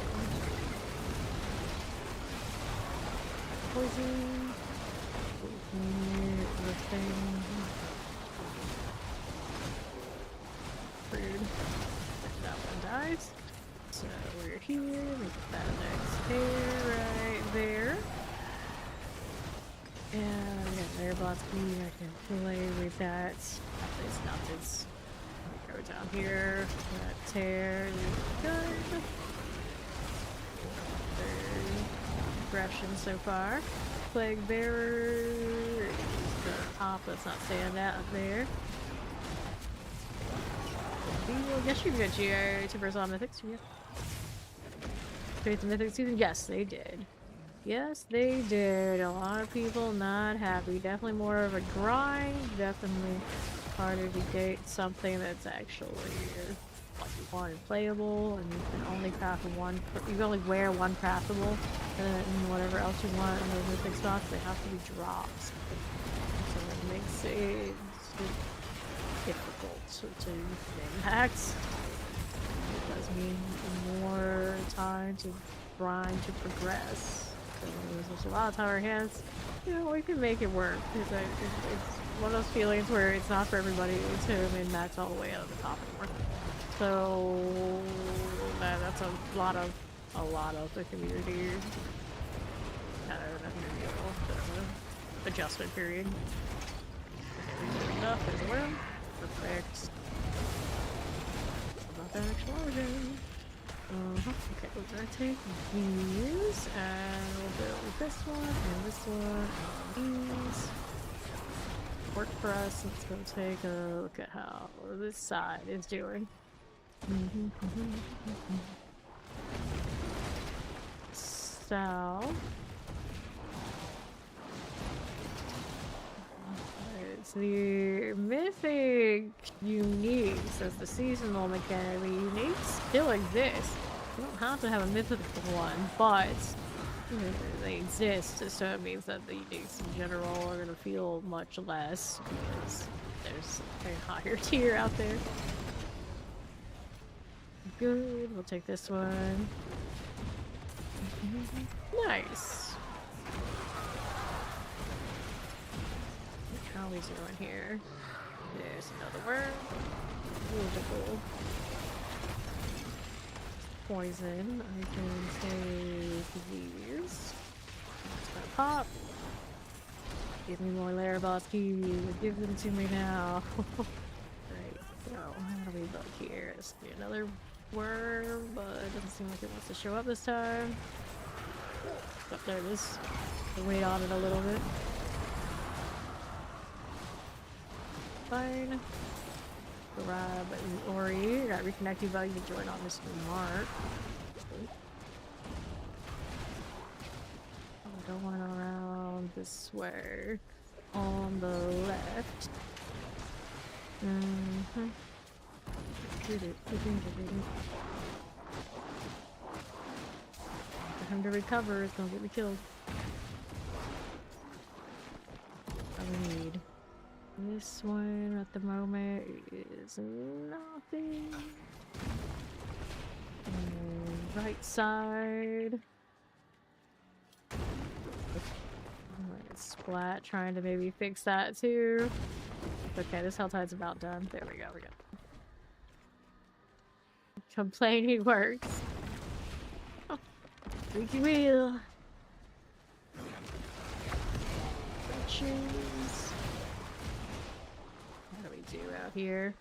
Poison. The thing. Rude. That one dies. So we're here. We put that next pair right there. And again, there, Bosky. I can play with that. It's nothing. Go down here. That tear is good. Aggression so far. Plague bearer. The top, let's not stand out there. I guess you can get GA to Versal Mythics, yeah. Create the Mythic season? Yes, they did. Yes, they did. A lot of people not happy. Definitely more of a grind. Definitely harder to get something that's actually like one playable, and you can only craft one. You can only wear one craftable, and whatever else you want in those mythic spots, they have to be drops. So it makes it difficult to impact. It does mean more time to grind to progress. So there's a lot of time on our hands. You know, we can make it work. It's one of those feelings where it's not for everybody to min-max all the way out of the top anymore. So that's a lot of the community kind of adjustment period. Enough, there's a worm. Perfect. Not that explosion. Okay, we're gonna take these and we'll build this one and this one and these. Work for us. Let's go take a look at how this side is doing. So it's the mythic uniques as the seasonal mechanic. The uniques still exist. You don't have to have a mythic one, but they exist, so it means that the uniques in general are going to feel much less because there's a higher tier out there. Good, we'll take this one. Nice. How are we doing here? There's another worm. Beautiful. Poison. I can take these. It's gonna pop. Give me more Lair Boss keys. Give them to me now. Right, so how do we look here? Let's do another worm, but it doesn't seem like it wants to show up this time. Oh, there it is. I'll wait on it a little bit. Fine. Grab Ori. Got reconnect you, but you can join on Mr. Mark. Going around this way. On the left. For him to recover is gonna get me killed. I need this one at the moment is nothing. Right side. Splat, trying to maybe fix that too. Okay, this Helltide's about done. There we go, we're good. Complaining works. Oh, squeaky wheel. Choose. What do we do out here?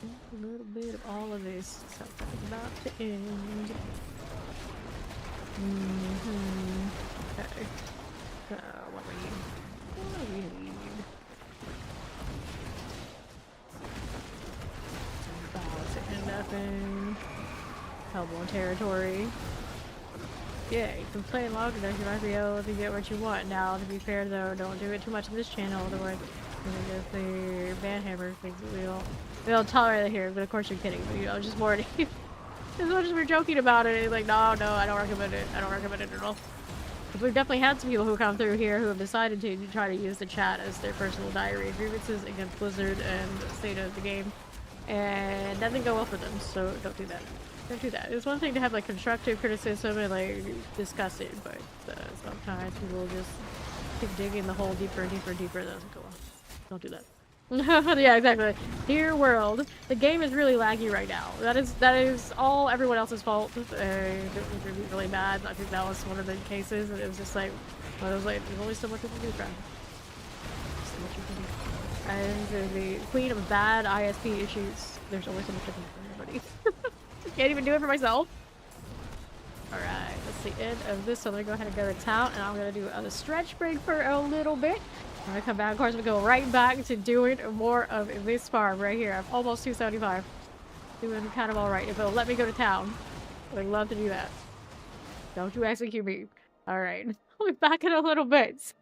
A little bit of all of this. Something's about to end. Okay. What do we need? What do we need? Nothing. Hellborn territory. Yeah, you can play long enough, you might be able to get what you want. Now, to be fair though, don't do it too much on this channel, otherwise you're gonna get the banhammer things that we don't tolerate it here, but of course you're kidding, but you know, just warning you. As much as we're joking about it, it's like, no, I don't recommend it. I don't recommend it at all. But we've definitely had some people who come through here who have decided to try to use the chat as their personal diary of grievances against Blizzard and the state of the game. And that didn't go well for them, so don't do that. Don't do that. It's one thing to have like constructive criticism and like discuss it, but sometimes people just keep digging the hole deeper and deeper and deeper. That doesn't go well. Don't do that. Yeah, exactly. Dear world, the game is really laggy right now. That is all everyone else's fault. It was really bad. I think that was one of the cases, and it was just like, well, it was like, there's only so much we can do, friend. So much we can do. And the queen of bad ISP issues. There's always so much I can do for everybody. Can't even do it for myself. Alright, that's the end of this. So I'm gonna go ahead and go to town, and I'm gonna do a stretch break for a little bit. When I come back, of course, we go right back to doing more of this farm right here. I'm almost 275. Doing kind of alright. If it'll let me go to town, I'd love to do that. Don't you execute me. Alright. I'll be back in a little bit.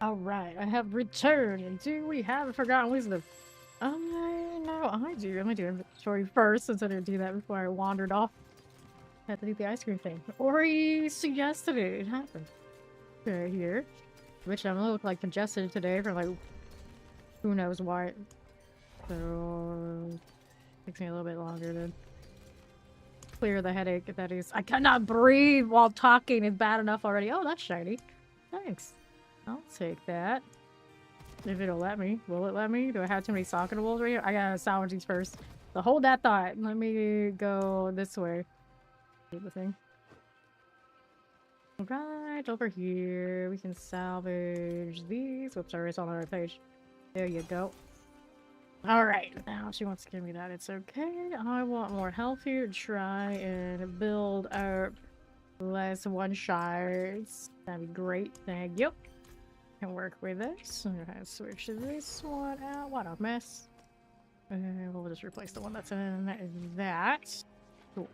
Alright, I have returned. And do we have Forgotten Wisdom? No, I do. I'm gonna do inventory first since I didn't do that before I wandered off. Had to do the ice cream thing. Ori suggested it. It happened. Right here. Which I'm a little like congested today for like who knows why. So takes me a little bit longer to clear the headache. That is, I cannot breathe while talking is bad enough already. Oh, that's shiny. Thanks. I'll take that. If it'll let me. Will it let me? Do I have too many socketables right here? I gotta salvage these first. So hold that thought. Let me go this way. The thing. Right over here. We can salvage these. Whoops, sorry, it's on the right page. There you go. Alright, now she wants to give me that. It's okay. I want more health here to try and build up less one-shots. That'd be great. Thank you. Can work with this. I'm gonna switch this one out. What a mess. And we'll just replace the one that's in that. Cool.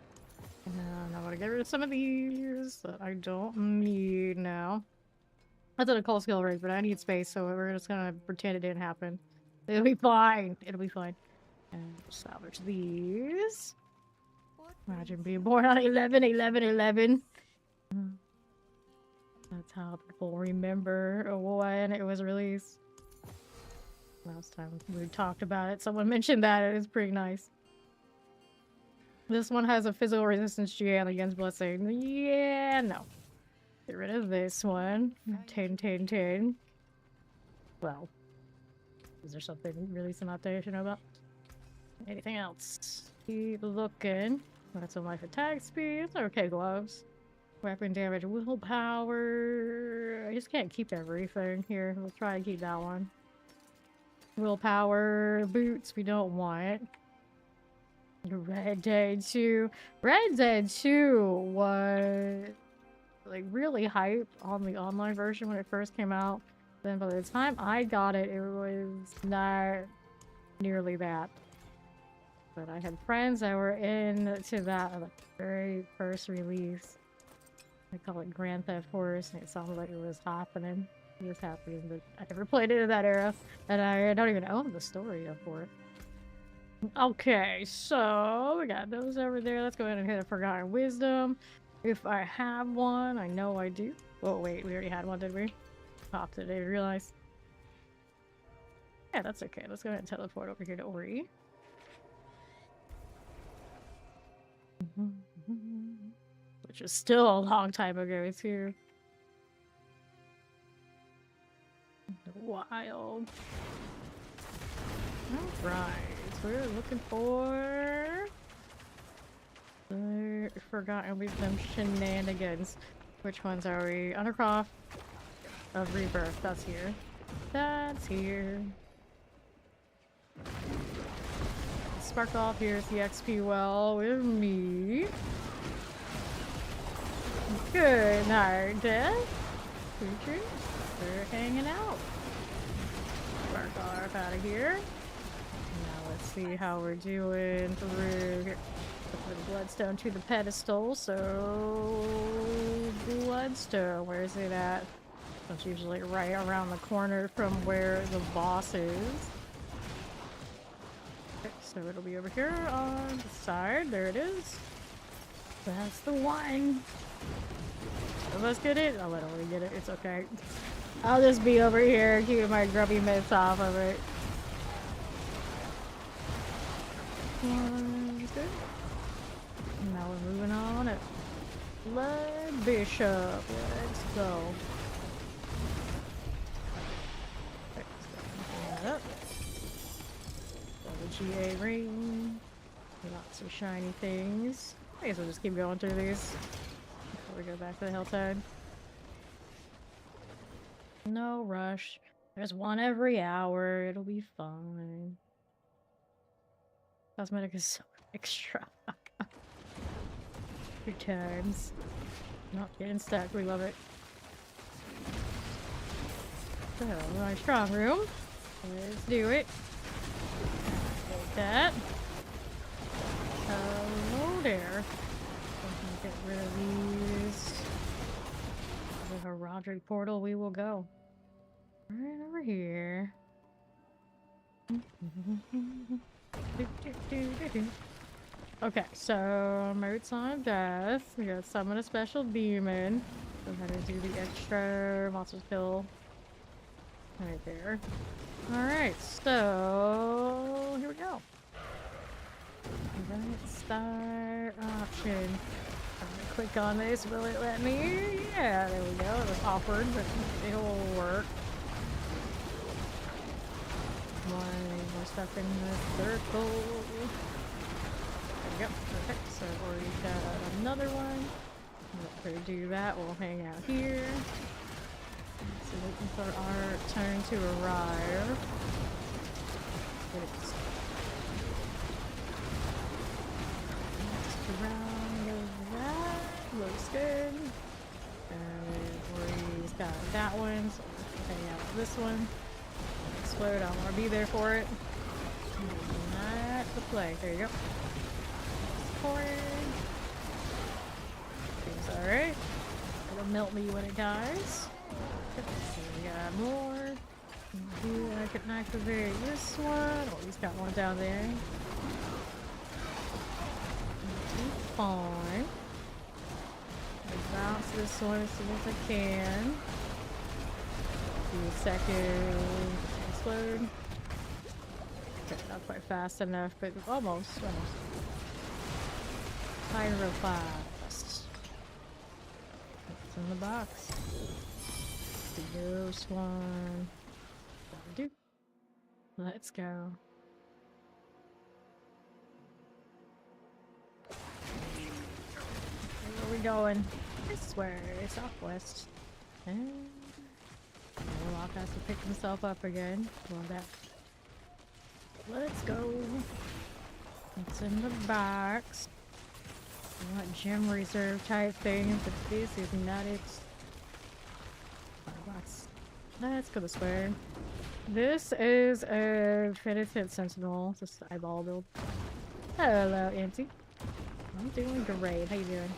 And I'm gonna get rid of some of these that I don't need now. I did a cold skill raise, but I need space, so we're just gonna pretend it didn't happen. It'll be fine. It'll be fine. And salvage these. Imagine being born on 11/11/11. That's how people remember when it was released. Last time we talked about it, someone mentioned that. It is pretty nice. This one has a physical resistance GA against blessing. Yeah, no. Get rid of this one. 10. Well, is there something releasing out there you should know about? Anything else? Keep looking. That's a life attack speed. Okay, gloves. Weapon damage, willpower. I just can't keep everything here. We'll try and keep that one. Willpower, boots, we don't want. Red Dead 2. Red Dead 2 was like really hype on the online version when it first came out. Then by the time I got it, it was not nearly that. But I had friends that were into that at the very first release. I call it Grand Theft Horse, and it sounded like it was happening. It was happening, but I never played it in that era, and I don't even own the story for it. Okay, so we got those over there. Let's go ahead and hit a Forgotten Wisdom. If I have one, I know I do. Oh wait, we already had one, did we? Popped it, I didn't realize. Yeah, that's okay. Let's go ahead and teleport over here to Ori. Which is still a long time ago, too. Wild. Alright, we're looking for the Forgotten Wisdom shenanigans. Which ones are we? Undercroft of Rebirth. That's here. That's here. Spark off. Here's the XP well with me. Good night, Dad. Creatures, we're hanging out. Spark off out of here. Now let's see how we're doing through here. Put the bloodstone to the pedestal. So bloodstone, where is it at? It's usually right around the corner from where the boss is. Okay, so it'll be over here on the side. There it is. That's the one. Let's get it. I'll let Ori get it. It's okay. I'll just be over here keeping my grubby mitts off of it. Good. Now we're moving on it. Blood Bishop. Let's go. Okay, let's go. The GA ring. Lots of shiny things. I guess we'll just keep going through these before we go back to the Hilltide. No rush. There's one every hour. It'll be fine. Cosmetic is so extra. 3 times. Not getting stuck. We love it. So, my strong room. Let's do it. Take that. Hello there. Get rid of these. With a Roderick portal, we will go. Right over here. Okay, so Moats on Death. We gotta summon a special demon. So how to do the extra monster kill right there. Alright, so here we go. Right, start option. I'm gonna click on this. Will it let me? Yeah, there we go. It was awkward, but it'll work. More stuff in the circle. There we go. Perfect. So we've already got another one. After we do that, we'll hang out here. So waiting for our turn to arrive. Next round of that. Looks good. And we've got that one. So we'll hang out with this one. Explode. I don't want to be there for it. Not the play. There you go. Forward. Seems alright. It'll melt me when it dies. So we got more. I can activate this one. Oh, he's got one down there. Fine. I'll bounce this one as soon as I can. Do a second. Explode. Okay, not quite fast enough, but almost. Pyroblast. What's in the box? The ghost one. That'll do. Let's go. Where are we going? This way. Southwest. And Warlock has to pick himself up again. Love that. Let's go. It's in the box. What gem reserve type thing, but this is not it. Box. Let's go this way. This is a Penitent Sentinel, just eyeball build. Hello, Auntie. I'm doing great. How you doing?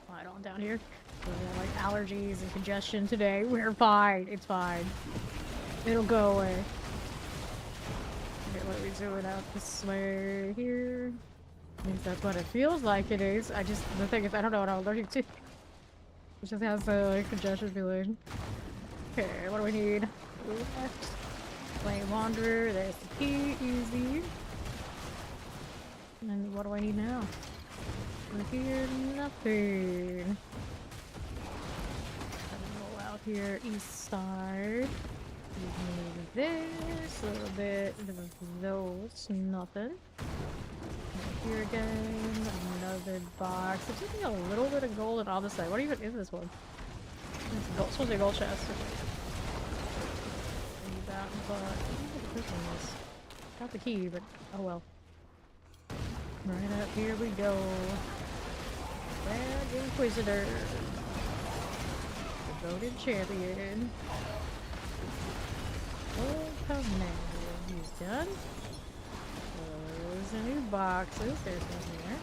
Right on down here. We got like allergies and congestion today. We're fine. It's fine. It'll go away. Okay, what are we doing out this way here? At least that's what it feels like it is. The thing is, I don't know what I'm allergic to. It just has the like, congestion feeling. Okay, what do we need? Left. Flame Wanderer, there's the key, easy. And what do I need now? Over here, nothing. Roll out here, east side. We need this, a little bit of those, nothing. Here again, another box. It's taking a little bit of gold and on the side. What even is this one? It's gold, supposed to be a gold chest. Need that, but I don't know what this one is. Got the key, but oh well. Right up here we go. Bad Inquisitor. Devoted champion. Old Commander. He's done. There's a new boxes. There's one here.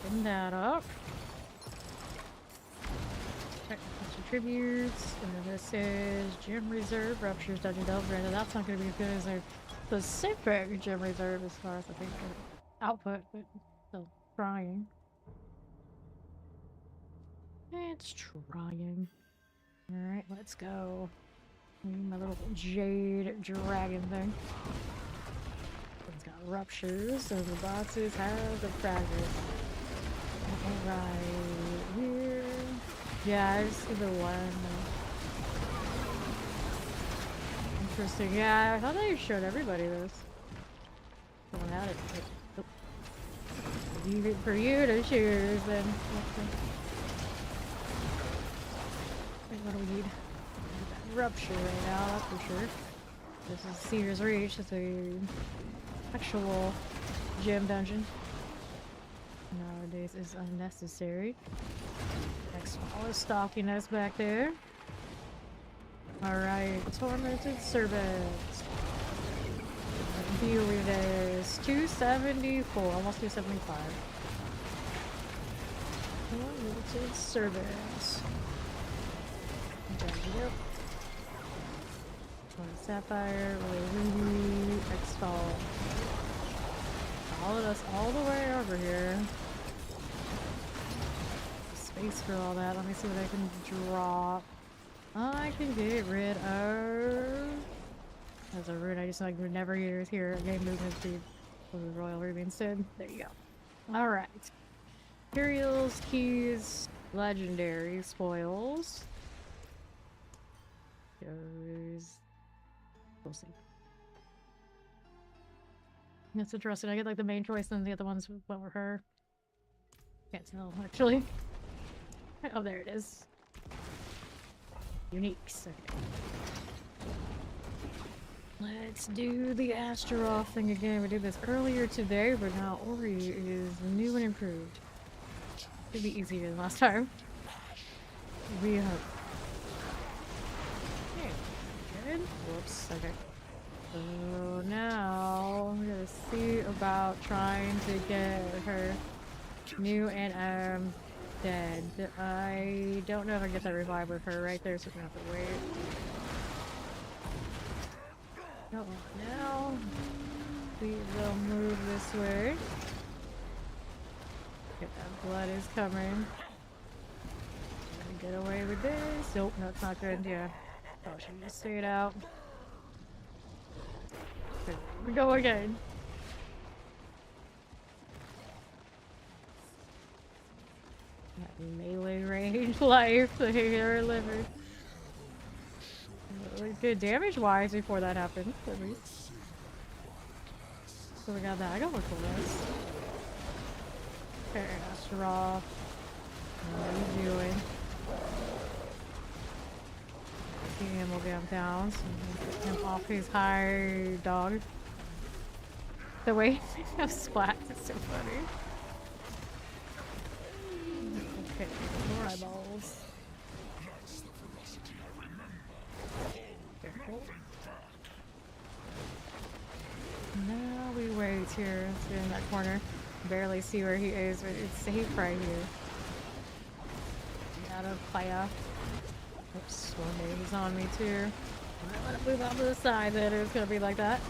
Open that up. Check tributes. And this is Gem Reserve. Ruptures Dungeon Delve. Granted, that's not going to be as good as their specific Gem Reserve as far as I think output, but still trying. It's trying. Alright, let's go. My little jade dragon thing. It's got ruptures, and the boxes have the fragments. Alright, here. Yeah, I just see the one. Interesting. Yeah, I thought they showed everybody this. Someone had it. But, oh. Leave it for you to choose, then. Wait, what do we need? Rupture right now, that's for sure. This is Seer's Reach, it's a actual gem dungeon. Nowadays is unnecessary. Next one is stalking us back there. Alright, Tormented Servant. View it is 274, almost 275. Tormented Servant. There we go. Sapphire, ruby, X-Fall. Followed us all the way over here. Space for all that. Let me see what I can drop. I can get rid of... That's a rune I just like would never use here. Game movement speed. For the Royal Ruby instead. There you go. Alright. Imperials, keys, legendary, spoils. Goes... We'll see. That's interesting. I get like the main choice and the other ones went with her. Can't tell, actually. Oh, there it is. Uniques. Okay. Let's do the Astaroth thing again. We did this earlier today, but now Ori is new and improved. It'll be easier than last time. We hope. Okay, good. Whoops, okay. So now we're gonna see about trying to get her new and dead. I don't know if I can get that revive with her right there, so we're gonna have to wait. Oh, now we will move this way. Okay, that blood is coming. Get away with this. Nope, no, it's not good. Yeah. Oh, she just stayed out. Okay, we go again. That melee range life. The hair liver. Really good damage wise before that happened, at least. So we got that. I got look for this. Okay, Astaroth. What are you doing? And we'll get him down so we can get him off his high dog. The way of splat is so funny. Okay, more eyeballs. Careful. Now we wait here. Let's get in that corner. Barely see where he is, but it's safe right here. Out of fire. Oops, one day he's on me too. I want to move on to the side that it was gonna be like that.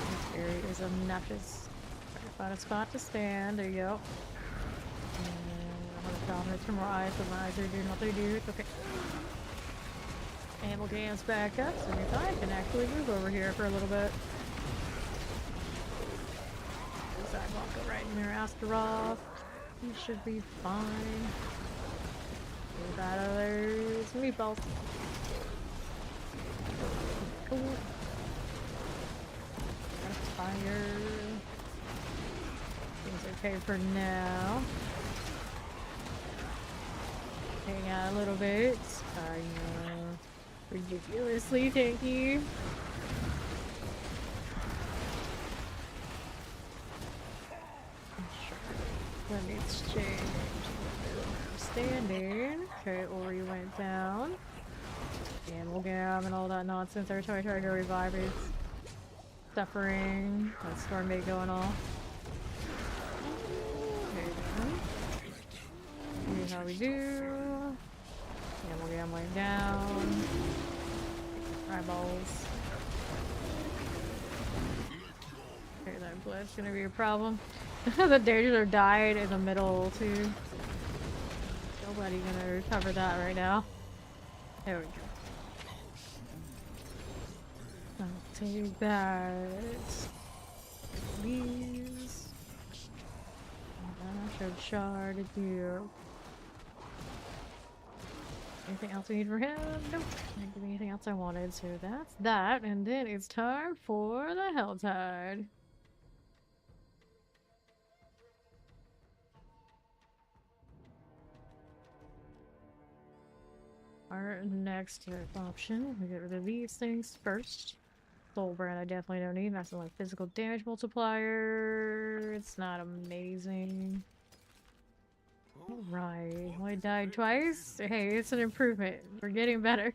This area is obnoxious. Try to find a spot to stand. There you go. And I'm gonna dominate some more eyes, but my eyes are doing what they do. It's okay. And we'll dance back up so we can actually move over here for a little bit. Sidewalk go right in there, Astaroth. You should be fine. Get out of there. Some meatballs. Cool. Fire. Seems okay for now. Hang out a little bit. I know. Ridiculously tanky. Let me exchange. Standing. Okay, Ori went down. Amalgam and all that nonsense. Every time I try to revive it, it's suffering. That Stormbait going off. Here's how we do. Amalgam went down. Eyeballs. Okay, that blood's gonna be a problem. The danger died in the middle too. Nobody gonna recover that right now. There we go. I'll take that. Please. I should shard it here. Anything else we need for him? Nope. Didn't give me anything else I wanted, so that's that. And then it's time for the Helltide. Our next option, we get rid of these things first. Soul Brand I definitely don't need. That's like physical damage multiplier. It's not amazing. Alright, I died twice. Hey, it's an improvement. We're getting better.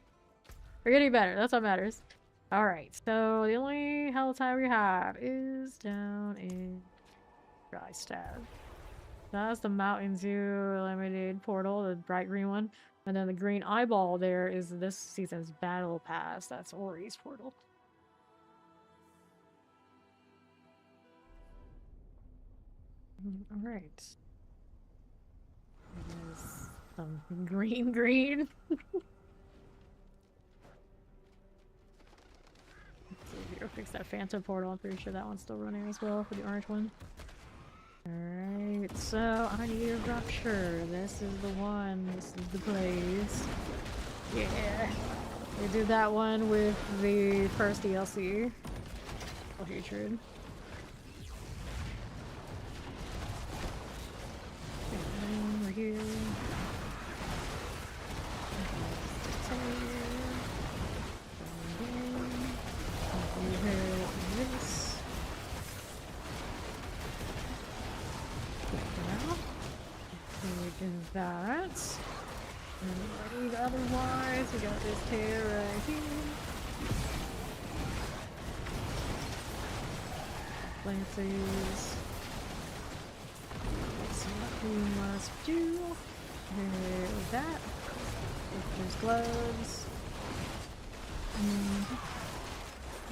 We're getting better. That's what matters. Alright, so the only Helltide we have is down in Drystaff. That's the Mountain Zoo Limited portal, the bright green one. And then the green eyeball there is this season's battle pass. That's Ori's portal. All right. There's some green. Let's see if you go fix that Phantom portal. I'm pretty sure that one's still running as well for the orange one. Alright, so I need a rupture. This is the one. This is the place. Yeah. We did that one with the first DLC. Oh, hatred. Over here. This. We do that. And otherwise, we got this tear right here. Lances. That's what we must do. There's that. There's gloves.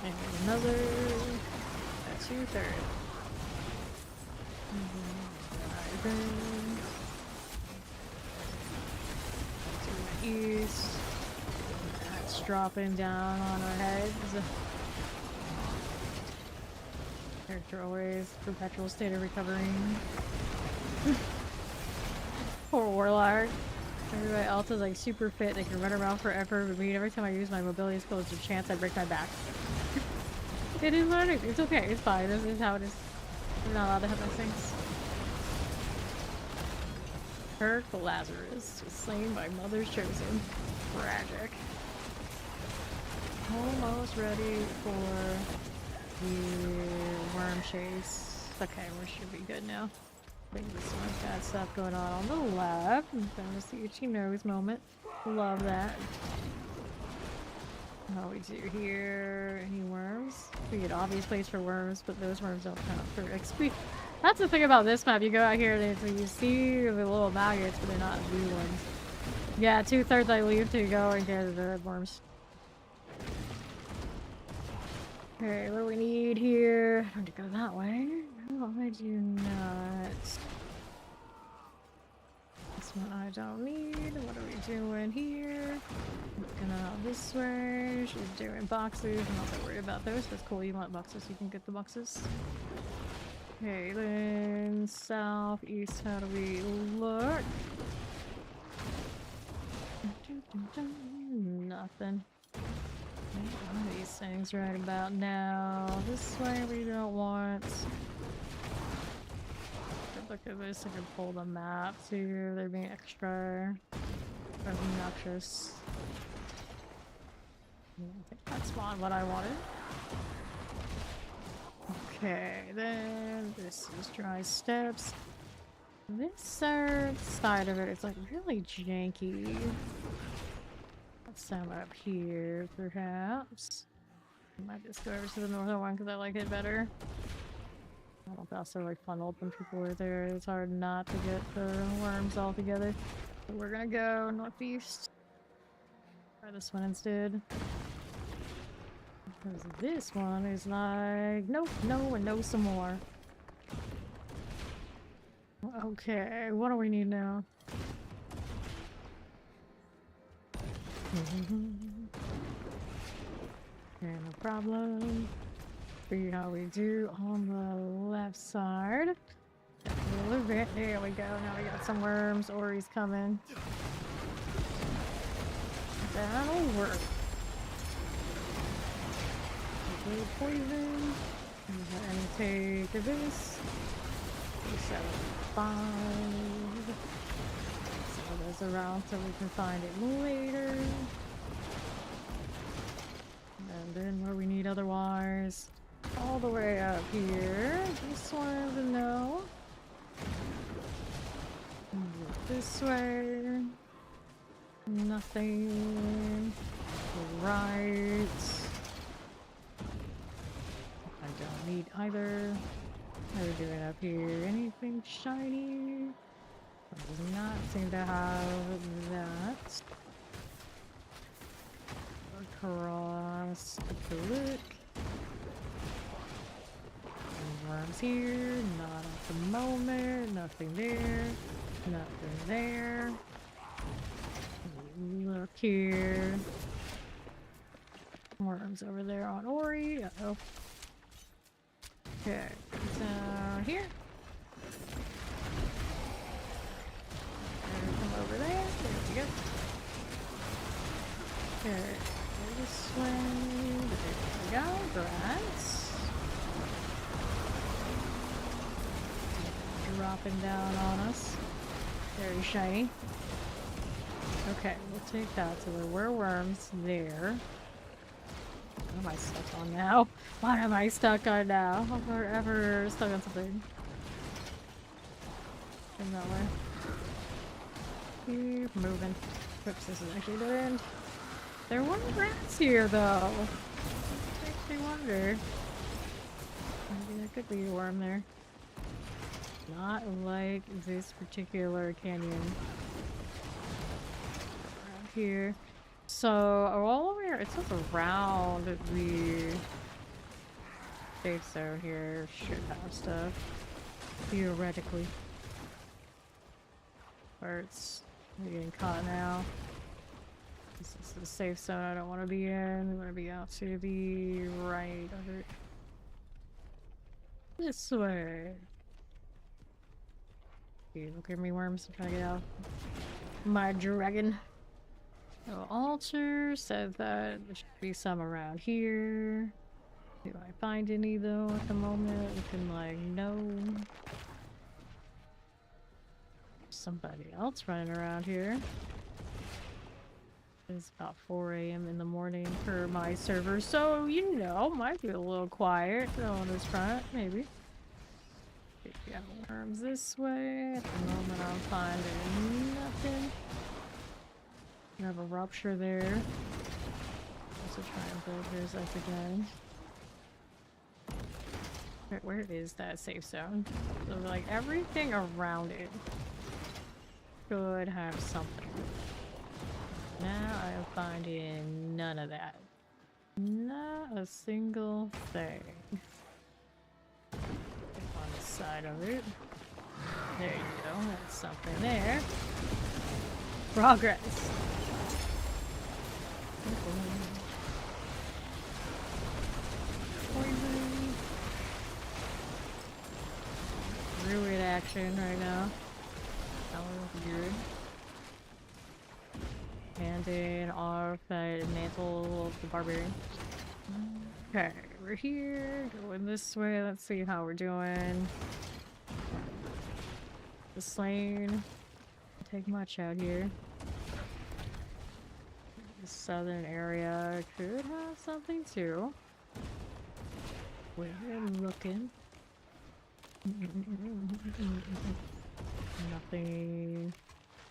And another. That's 2/3. To the east. That's dropping down on our heads. Character always perpetual state of recovering. Poor Warlock. Everybody else is like super fit, they can run around forever, but me, every time I use my mobility skill, there's a chance I break my back. It is what it is. It's okay, it's fine. This is how it is. We're not allowed to have those things. Kirk Lazarus was slain by Mother's Chosen. Tragic. Almost ready for the worm chase. Okay, we should be good now. I think this one's got stuff going on the left. I'm gonna see itchy nose moment. Love that. What we do here? Any worms? We get obvious place for worms, but those worms don't count for XP. That's the thing about this map. You go out here and you see the little maggots, but they're not blue ones. Yeah, 2/3 I leave to go and get the red worms. Okay, what do we need here? I don't have to go that way. No, I do not. This one I don't need. What are we doing here? Looking out this way. She's doing boxes. I'm not that worried about those. That's cool. You want boxes, you can get the boxes. Okay, then southeast. How do we look? Nothing. One of these things right about now. This way we don't want. Look at this. I can pull the map too. They're being extra obnoxious. I think that's not what I wanted. Okay, then this is dry steps. This side of it is like really janky. Some up here, perhaps. I might just go over to the northern one because I like it better. I don't know if also like funneled when people are there. It's hard not to get the worms all together. So we're gonna go northeast. Try this one instead. Because this one is like, nope, no, and no some more. Okay, what do we need now? Okay, no problem. See how we do on the left side. A little bit. There we go. Now we got some worms. Ori's coming. That'll work. Okay, poison. And take this. 5. Those around so we can find it later. And then where we need otherwise. All the way up here. This one's a no. This way. Nothing. Right. I don't need either. What are we doing up here? Anything shiny? Does not seem to have that. Across the look. Worms here, not at the moment, nothing there, nothing there. Look here. Worms over there on Ori. Uh-oh. Okay, down here. And come over there. There we go. Okay, this way. There we go. Grass. Dropping down on us. Very shiny. Okay, we'll take that. So there were worms there. What am I stuck on now? What am I stuck on now? I'm forever stuck on something. In that way. Keep moving. Oops, this is actually the end. There were rats here though. Makes me wonder. Maybe there could be a worm there. Not like this particular canyon. Around here. So, all over here, it says around the safe zone here should have stuff. Theoretically. Where it's getting caught now. This is the safe zone I don't want to be in. I want to be out to the right of it. This way. Look at me, worms. I'm trying to get out. My dragon. So altar says that there should be some around here. Do I find any though at the moment? Looking like no. Somebody else running around here. It's about 4 a.m. in the morning for my server, so you know, might be a little quiet on this front, maybe. Yeah, worms this way. At the moment, I'm finding nothing. You have a rupture there. Also try and build yours up again. Where is that safe zone? So, like, everything around it should have something. Now I am finding none of that. Not a single thing. On the side of it. There you go. That's something there. Progress. Poison. Druid action right now. That was weird. Handing off that mantle of the barbarian. Okay, we're here. Going this way. Let's see how we're doing. The slain. Don't take much out here. The southern area could have something too. We're looking. Nothing.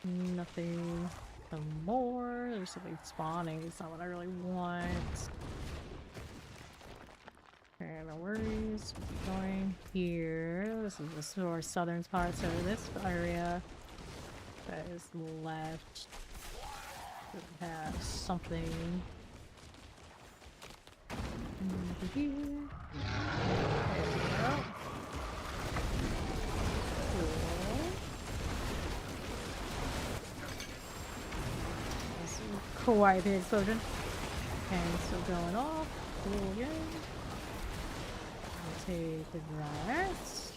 Nothing. Some more. There's something spawning. It's not what I really want. Okay, no worries. Going here. This is the more southern part, so this area that is left should have something over here. There we go. Cool. Quite the explosion. And still going off. Cool again. Take the rats.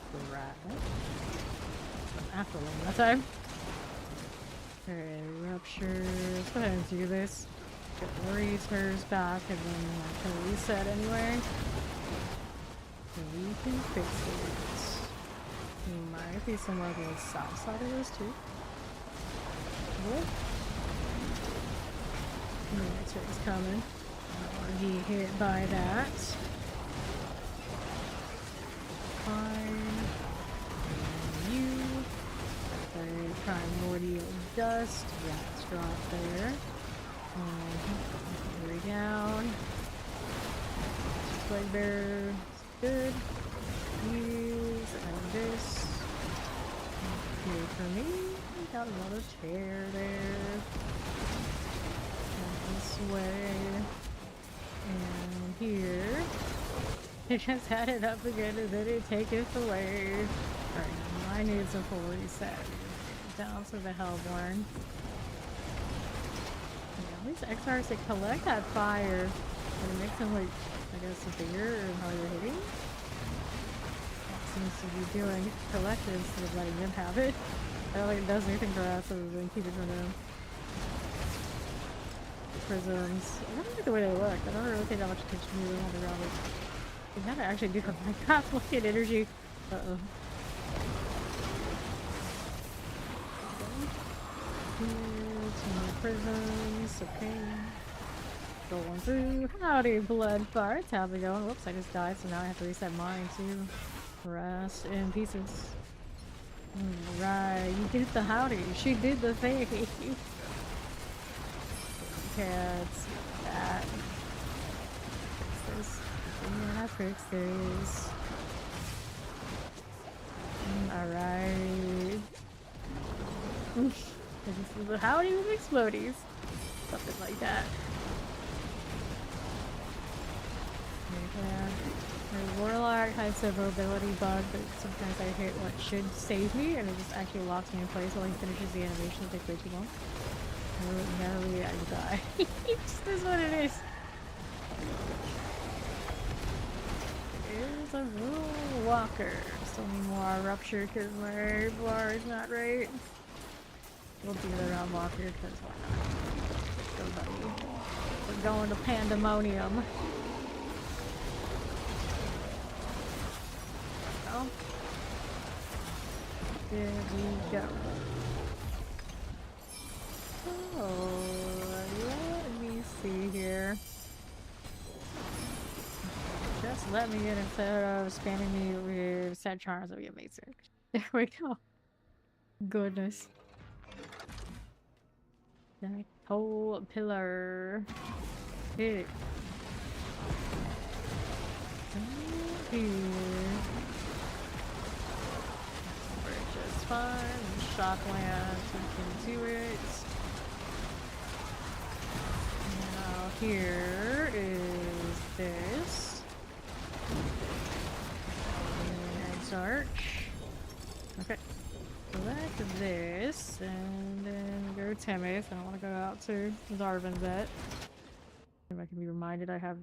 After one that time. Okay, rupture. Let's go ahead and do this. Get the research back and then I can reset anyway. So we can fix it. There might be some on the south side of this too. What? Military's coming. I don't want to be hit by that. Fine. And you. The primordial dust. Rats drop there. Way down. Plague bear. Good. Use and this. here for me. Got another chair there. And this way. And here. It just had it up again and then it taketh away. Alright, I need a full reset. Down to the Hellborn. Yeah, these XRs that collect that fire and it makes them like, I guess, bigger in how you're hitting. That seems to be doing collect it instead of letting them have it. I don't think it does anything for us other than keep it from them. Prisms. I don't like the way they look. I don't really think that much attention to them on the ground. You gotta actually do it. My god, look at energy. Uh-oh. Some more prisms, okay. Going through. Howdy, blood farts. How's it going? Whoops, I just died, so now I have to reset mine too. Rest in pieces. Right, you get the howdy. She did the thing. Cats. That. Fix this. Yeah, fix this. Alright. This is the howdy with explodies. Something like that. Yeah. My Warlock has a mobility bug that sometimes I hit what should save me and it just actually locks me in place while he finishes the animation. It takes way too long. Narrowly I die. This is what it is. Here's a rule walker. Still need more rupture because my bar is not right. We'll do the round walker because why not? Go buddy. We're going to pandemonium. Oh. There we go. Oh, let me see here. Just let me in instead of spamming me with set charms. That would be amazing. There we go. Goodness. That whole pillar. Hit it. Here. We're just fine. Shockland. We can do it. Now here is this. And Arch. Okay. Select this, and then go Temes. I don't want to go out to Zarvan's yet. If I can be reminded, I have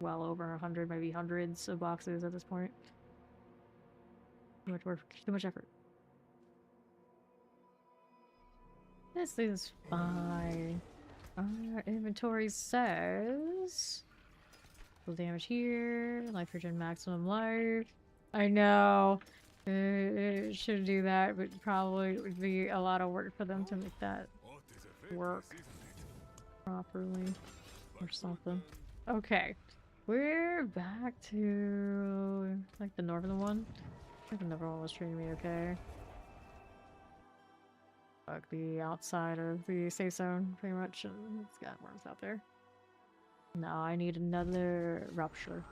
well over 100, maybe hundreds of boxes at this point. Too much work, too much effort. This is fine. Our inventory says full damage here, life regen maximum life. I know it should do that, but probably it would be a lot of work for them to make that work properly or something. Okay, we're back to like the northern one. I think the northern one was treating me okay. Like the outside of the safe zone, pretty much, and it's got worms out there. No, I need another rupture.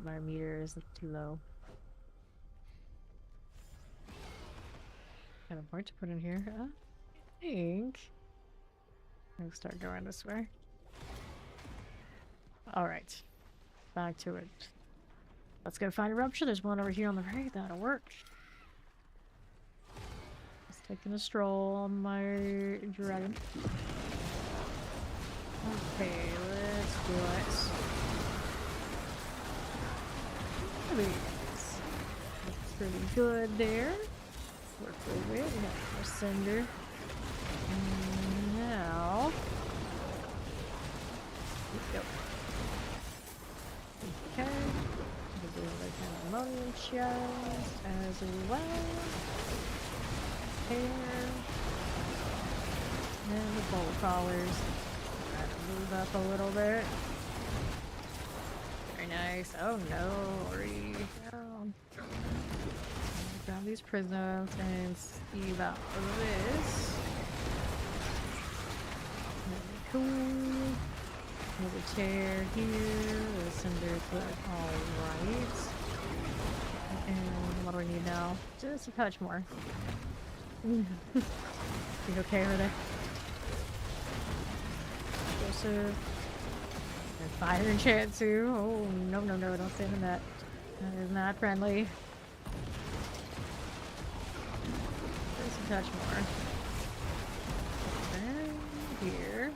My meter is too low. Got a point to put in here. I think I'll start going this way. Alright. Back to it. Let's go find a rupture. There's one over here on the right. That'll work. Just taking a stroll on my dragon. Okay, let's do it. Looks pretty good there. Work a little bit. We have more cinder. And now, let's go. Okay. We'll do the kind of ammonium shells as well. Hair. And the bolt crawlers. Try to move up a little bit. Very nice. Oh no, already down. Grab these prisms and see about this. Very cool. Another chair here. The cinders look alright. And what do we need now? Just a touch more. You okay over there? Explosive. And fire enchant too. Oh, no, no, no, don't stand in that. That is not friendly. Just a touch more. And here.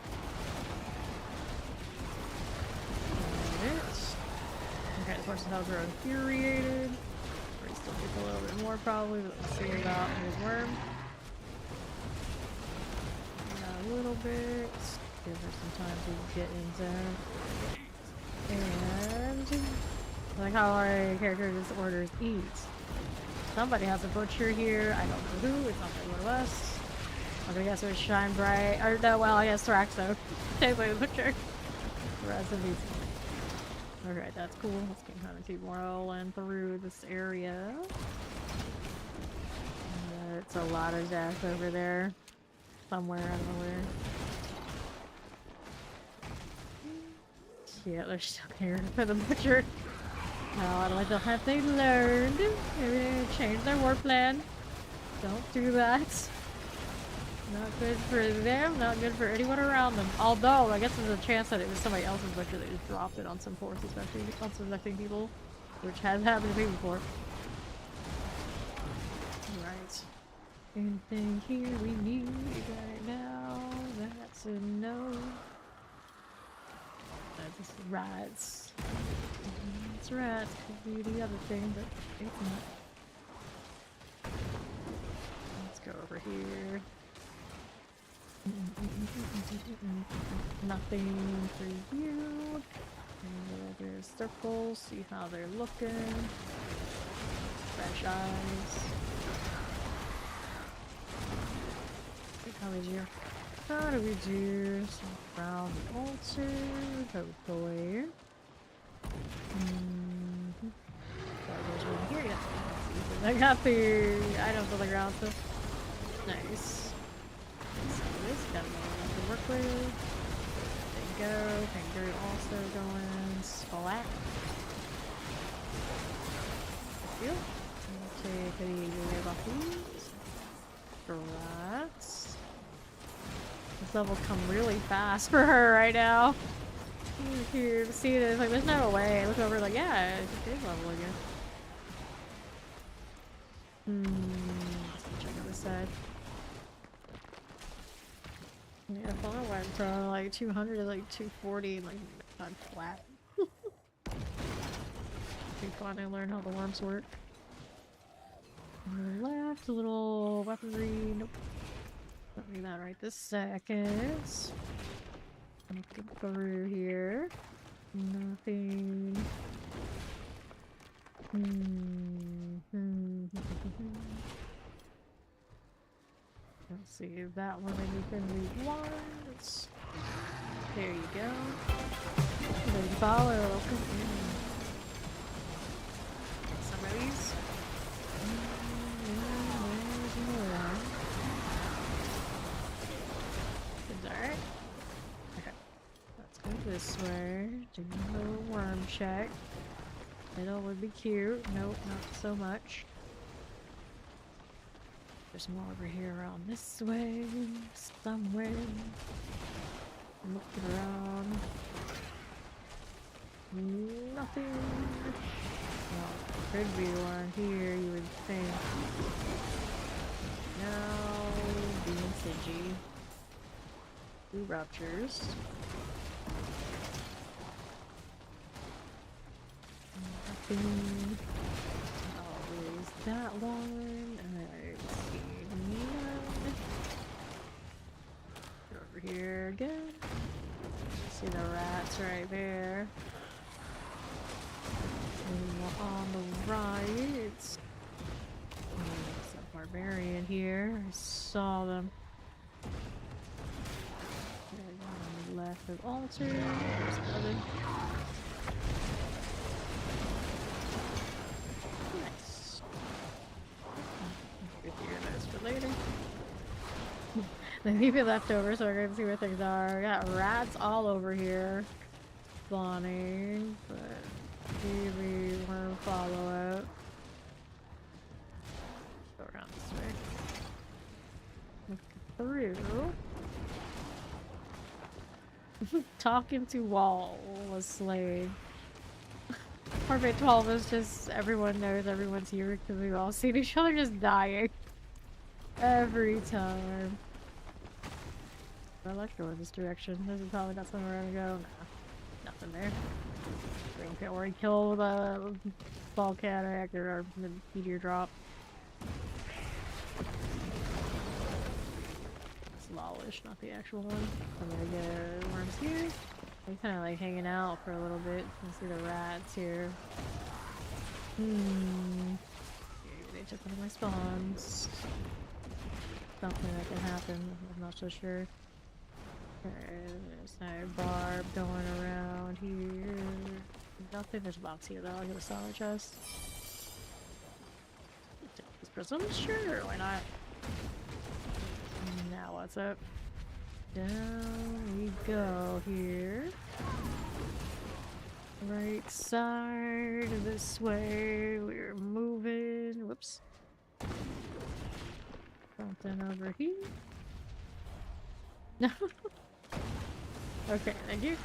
And it. Okay, the horses now grow infuriated. We still take a little bit more probably, but let's see about his worm. A little bit. Give her some time to get in there. And I like how our character just orders eat. Somebody has a butcher here. I don't know who. It's not one of us. I'm gonna guess it was Shine Bright. Or no, well, I guess Thraxo. Technically the butcher. The rest of these. Alright, that's cool. Let's keep rolling through this area. It's a lot of death over there. Somewhere, I don't know where. Yeah, they're still here for the butcher. No, I don't like the have they learned. Maybe they changed their war plan. Don't do that. Not good for them, not good for anyone around them. Although, I guess there's a chance that it was somebody else's butcher that just dropped it on some poor unsuspecting people. Which has happened to me before. Right. Anything here we need right now? That's a no. That's rats. It's rats. Could be the other thing, but it's not. Let's go over here. Nothing for you. And there's circles. See how they're looking. Fresh eyes. How do we do some brown altar? Hopefully. So there's one here. Yeah. I got the items on the ground, so nice. So this got another one to work with. There you go. Finger also going splat. Good. Take a little off these. Rats. This level's come really fast for her right now. Here to see this, like, there's no way. Look over, like, yeah, it's a big level again. Let's check out this side. Yeah, I thought I went from like 200 to like 240, like, I'm flat. Be fun to learn how the worms work. On the left, a little weaponry. Nope. Don't need that right this second. Looking through here. Nothing. Let's see if that one anything we want. There you go. Then follow. Some of these. Alright. Okay. Let's go this way. Do a little worm check. Middle would be cute. Nope, not so much. There's more over here around this way. Somewhere. Looking around. Nothing. Well, could be one here, you would think. No, being stingy. 2 ruptures. Nothing. Always that one. I see none. Over here again. See the rats right there. And on the right. There's a barbarian here. I saw them. On the left of altar. There's another. Nice. Good to hear those for later. They leave it left over so we're gonna see where things are. We got rats all over here spawning, but maybe we're gonna follow it. through. Talking to wall was slain. Perfect 12 is just everyone knows everyone's here because we've all seen each other just dying. Every time. I like going this direction. This is probably not somewhere I'm gonna go. Nah, nothing there. We can already kill the volcanic or the meteor drop. It's Lawlish, not the actual one. I'm gonna get worms here. I'm kind of like hanging out for a little bit. You can see the rats here. Maybe they took one of my spawns. Something that can happen. I'm not so sure. Okay, there's no barb going around here. I don't think there's a box here though. I'll get a solid chest. Take these prisms? Sure, why not? Now what's up? Down we go here. Right side this way. We're moving. Whoops. Something over here. No. Okay, thank you.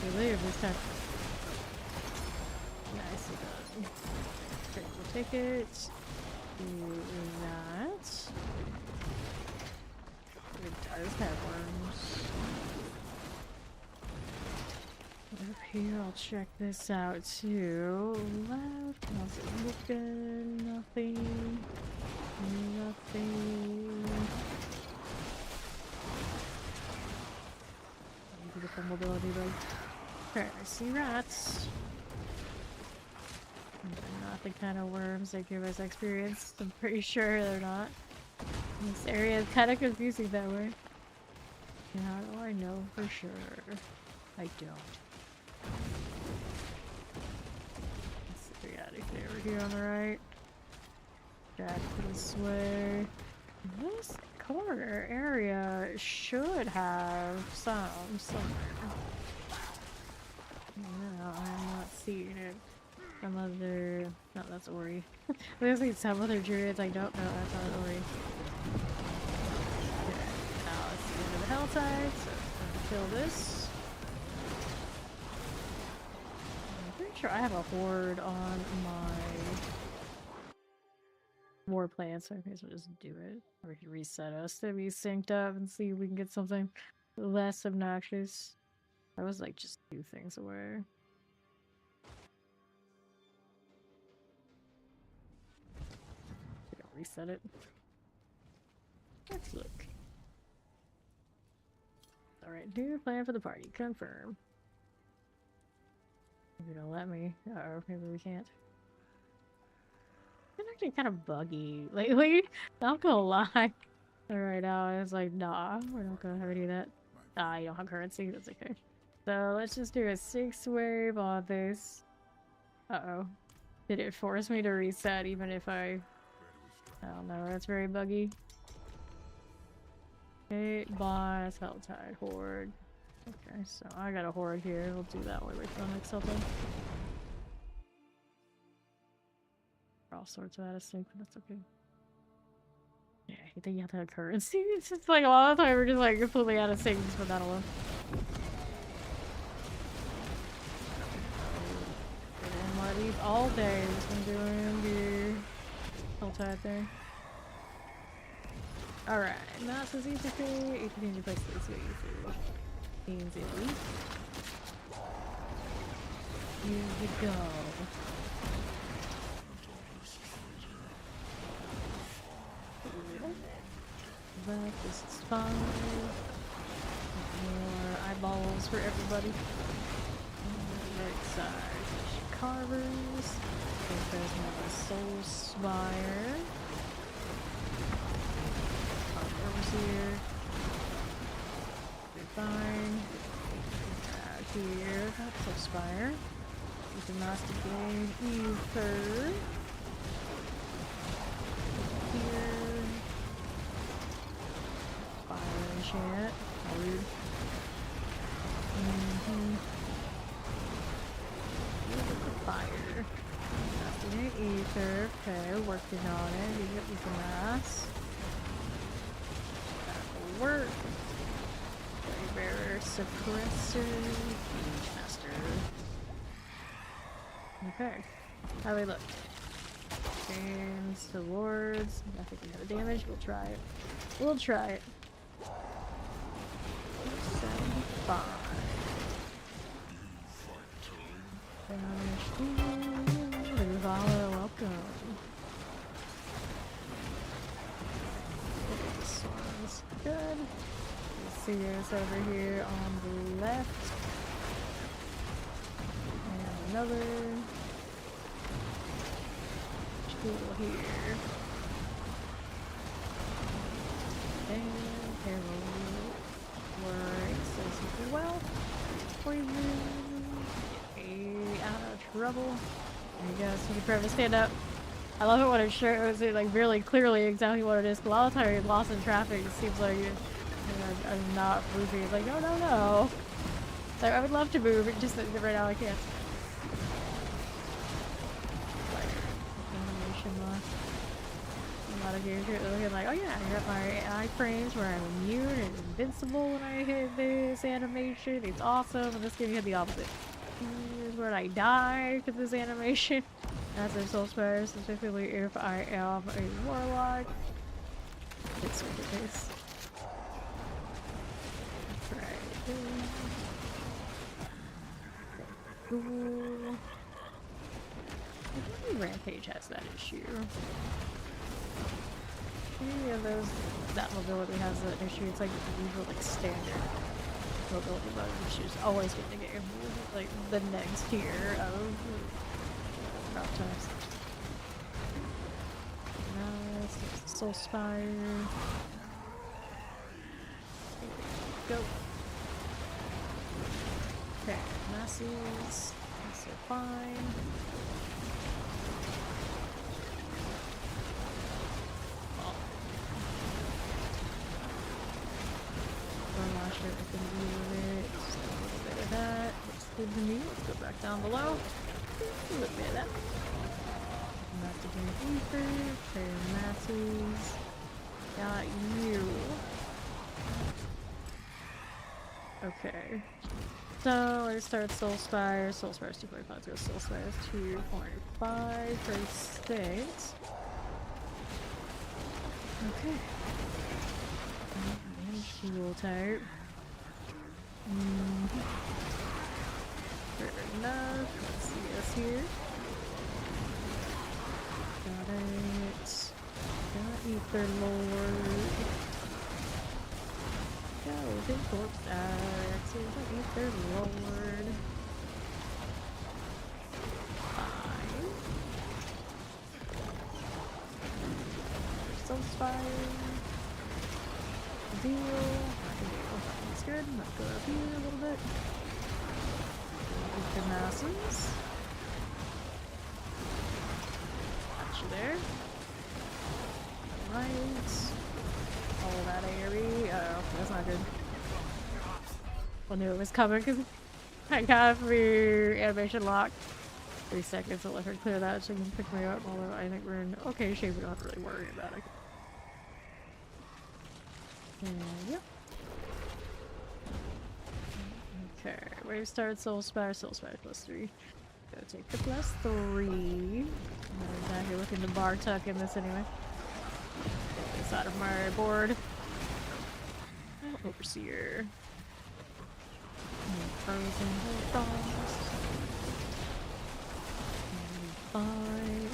We leave this time. Nice. Okay, we'll take it. Do that. It does have worms. Up here, I'll check this out too. Loud. How's it looking? Nothing. Nothing. Beautiful mobility bug. Okay, I see rats. They're not the kind of worms that give us experience. I'm pretty sure they're not. This area is kind of confusing that way. How do I know for sure? I don't. Let's see, we got anything over here on the right. Back this way. This corner area should have some somewhere. No, I'm not seeing it. Some other... No, that's Ori. There's like some other druids I don't know. That's not Ori. Okay, now let's go to the Helltide. So I'm gonna kill this. I'm pretty sure I have a horde on my war plan, so I may as well just do it. Or we can reset us to be synced up and see if we can get something less obnoxious. I was like just 2 things away. Reset it. Let's look. Alright, new plan for the party. Confirm. Maybe it'll let me. Uh-oh, maybe we can't. It's actually kind of buggy lately. Not gonna lie. Alright, now it's like, nah, we're not gonna have any of that. Ah, you don't have currency. That's okay. So let's just do a 6 wave on this. Uh-oh. Did it force me to reset even if I don't know, that's very buggy. Okay, boss, Helltide, horde. Okay, so I got a horde here. We'll do that while we wait for the next Helltide. We're all sorts of out of sync, but that's okay. Yeah, you think you have to have currency? It's just like a lot of the time we're just like completely out of sync just for that alone. And one of these all day, just been doing the Helltide there. Alright, not so easy to you can replace this with easy. Here we go. But this is fine. More eyeballs for everybody. Right side. Carvers. There's another soul spire. Here. We're fine. Out here. That's a spire. We can masticate ether. Here. Fire enchant. Rude. Fire. Masticate ether. Okay, working on it. You get some mass. suppressor, Beach Master. Okay, how do we look? Gains towards. I think we have the damage. We'll try it. We'll try it. 75. Damage. Ooh, Luvala, welcome. Okay, this one's good. Let's see us over here on the left. And another. Tool here. And arrow works so super well. Poison. Get me out of trouble. There you go, so you can probably stand up. I love it when it shows it like really clearly exactly what it is. A lot of times you're lost in traffic. It seems like I'm not moving. It's like, no, no, no. So I would love to move, it just right now I can't. A lot of games are looking like, oh yeah, I got my iframes where I'm immune and invincible when I hit this animation. It's awesome. And this game you had the opposite. Here's where I die to this animation. As a soul spire, specifically if I am a warlock. It's sort of this. That's right. Cool. I think Rampage has that issue. Any of those, that mobility has that issue. It's like the usual, like, standard mobility bug issues. Always get the game. Like, the next tier of drop times. Nice. Soul Spire. Go. Okay, masses. That's fine. I can do it. Just a little bit of that. Looks good to me. Let's go back down below. A little bit of that. Not to do ether. Fair masses. Got you. Okay. So let's start Soul Spire. Soul Spire's 2.5. Let's go Soul Spire's 2.5 for state. Okay. Fuel type. Fair enough. Let's see us here. Got it. Got Ether Lord. Got it. Corpse Axe. Got Ether Lord. Fine. Soul Spire. Deal. That's good. Let's go up here a little bit. With the masses. Got you there. Alright. All that AoE. Uh-oh, that's not good. I knew it was coming because I got the animation locked. 3 seconds to let her clear that so she can pick me up, although I think we're in okay shape. We don't have to really worry about it. Yep. Okay, wave start, Soul Spire +3. Gotta take the +3. I'm not here looking to bar tuck in this anyway. Get this out of my board. Oh, Overseer. Frozen Frost. Fine.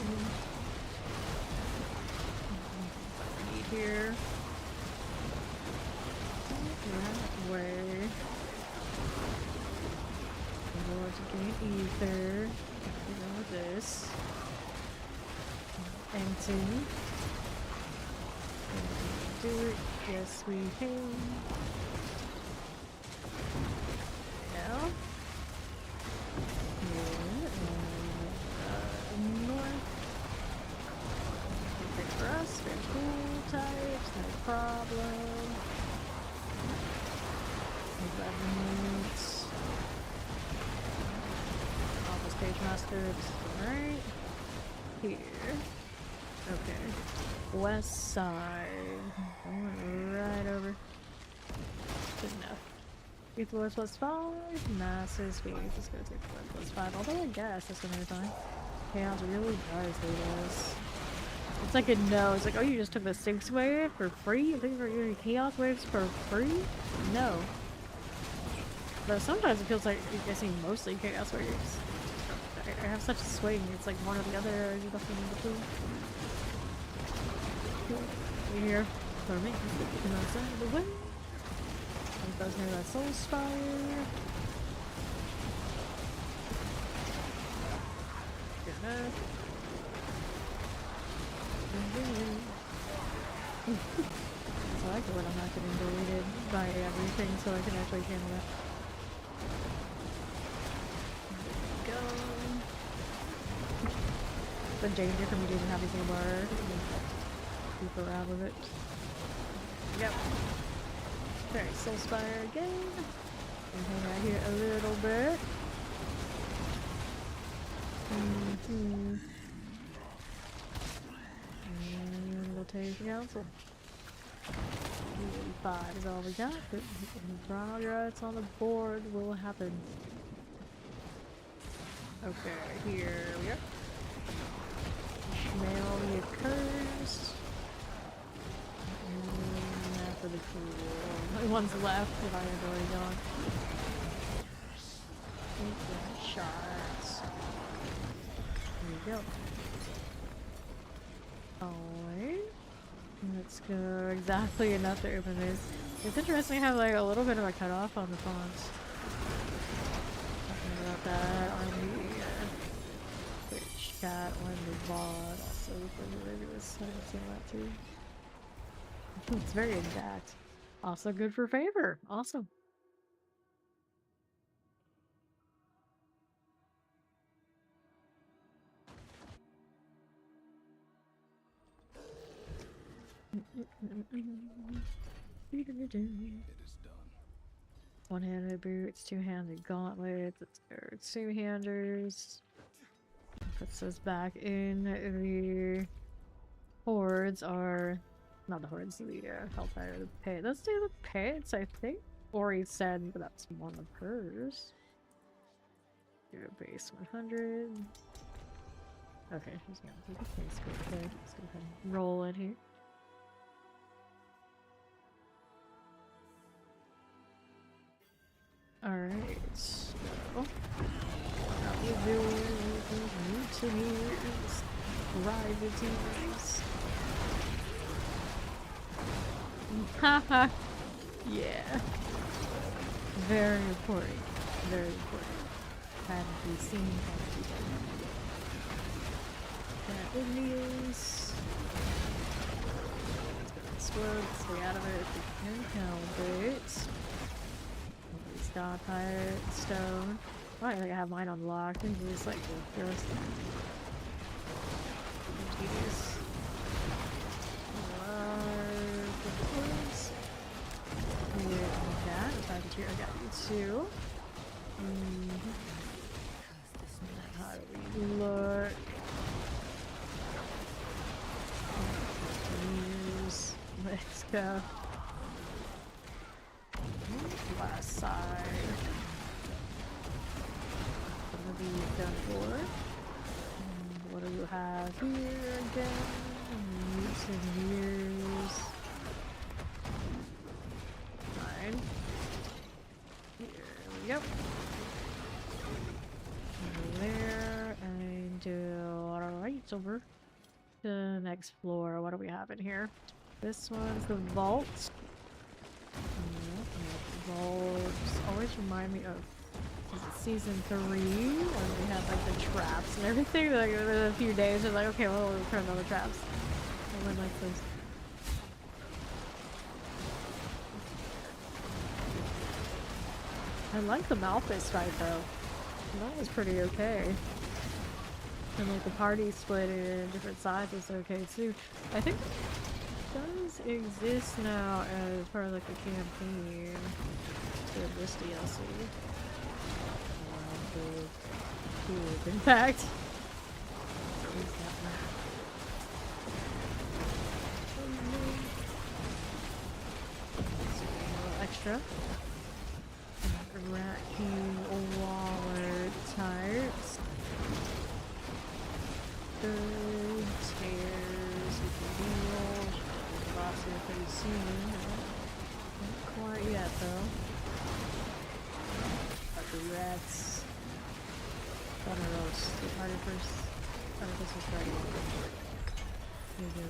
Need here. That way. I'm going to gain ether. With this. Empty. Do it. Yes, we can. Now. Here and north. Okay for us. Very cool types. No problem. 11 minutes. Office Page Master, right here. Okay. West side. Going right over. Good enough. Speed force +5. Massive speed. Just gonna take +5. Although I guess that's gonna be fine. Chaos really does do this. It's like a no. It's like, oh, you just took the 6 wave for free? You think you're getting chaos waves for free? No. But sometimes it feels like you're getting mostly chaos waves. I have such a swing. It's like one or the other. There's nothing in between. You here for me? You know, so the win. It does near that soul spire. Good enough. So I like it when I'm not getting deleted by everything, so I can actually handle it. There we go. It's a danger for me to even have these anymore. Keep around with it. Yep. Alright, Soul Spire again. And hang out here a little bit. And we'll take the council. 5 is all we got, but progress on the board will happen. Okay, here we are. Mail the occurs. And after the cool. Only one's left if I had already gone. Take that shots. There you go. Alright. Let's go. Exactly enough to open this. It's interesting to have like a little bit of a cutoff on the fonts. Talking about that on the Twitch chat on the VOD. Also for the regulars. I haven't seen that too. It's very exact. Also good for favor. Awesome. It is done. One-handed boots, two-handed gauntlets, two-handers. Puts us back in the hordes are not the hordes, the hellfire, the pit. Let's do the pits, I think. Ori said that's one of hers. Do a base 100. Okay, she's gonna do the base quick. Okay, let's go ahead and roll it here. Alright, so how we doing with these mutineers, privateers? Haha, yeah. Very important. Very important. Had to be seen, had to be done. That Indians. Let's go explode, stay out of it if we can help it. God, pirate, stone. Oh, I think I have mine unlocked. And just like the first tedious. Yeah, privateer, I got you too. How do we look? Let's go. Last side. Gonna be done for. And what do you have here again? Mutineers. Fine. Here we go. Over there and alright, over to the next floor. What do we have in here? This one's the vault. Vaults always remind me of season 3 when we had like the traps and everything. Like within a few days, they're like, okay, well, we'll turn on the traps. I wouldn't like this. I like the Malphus fight though. That was pretty okay. And like the party split in different sides is okay too. I think does exist now as part of like a campaign to this DLC. In fact, a little extra. Rat King Waller types. Good stairs, we can heal. The boss here pretty soon. Not quite yet though. Got the rats. Thunder roast. Get harder first. Oh, this is right. Here we go.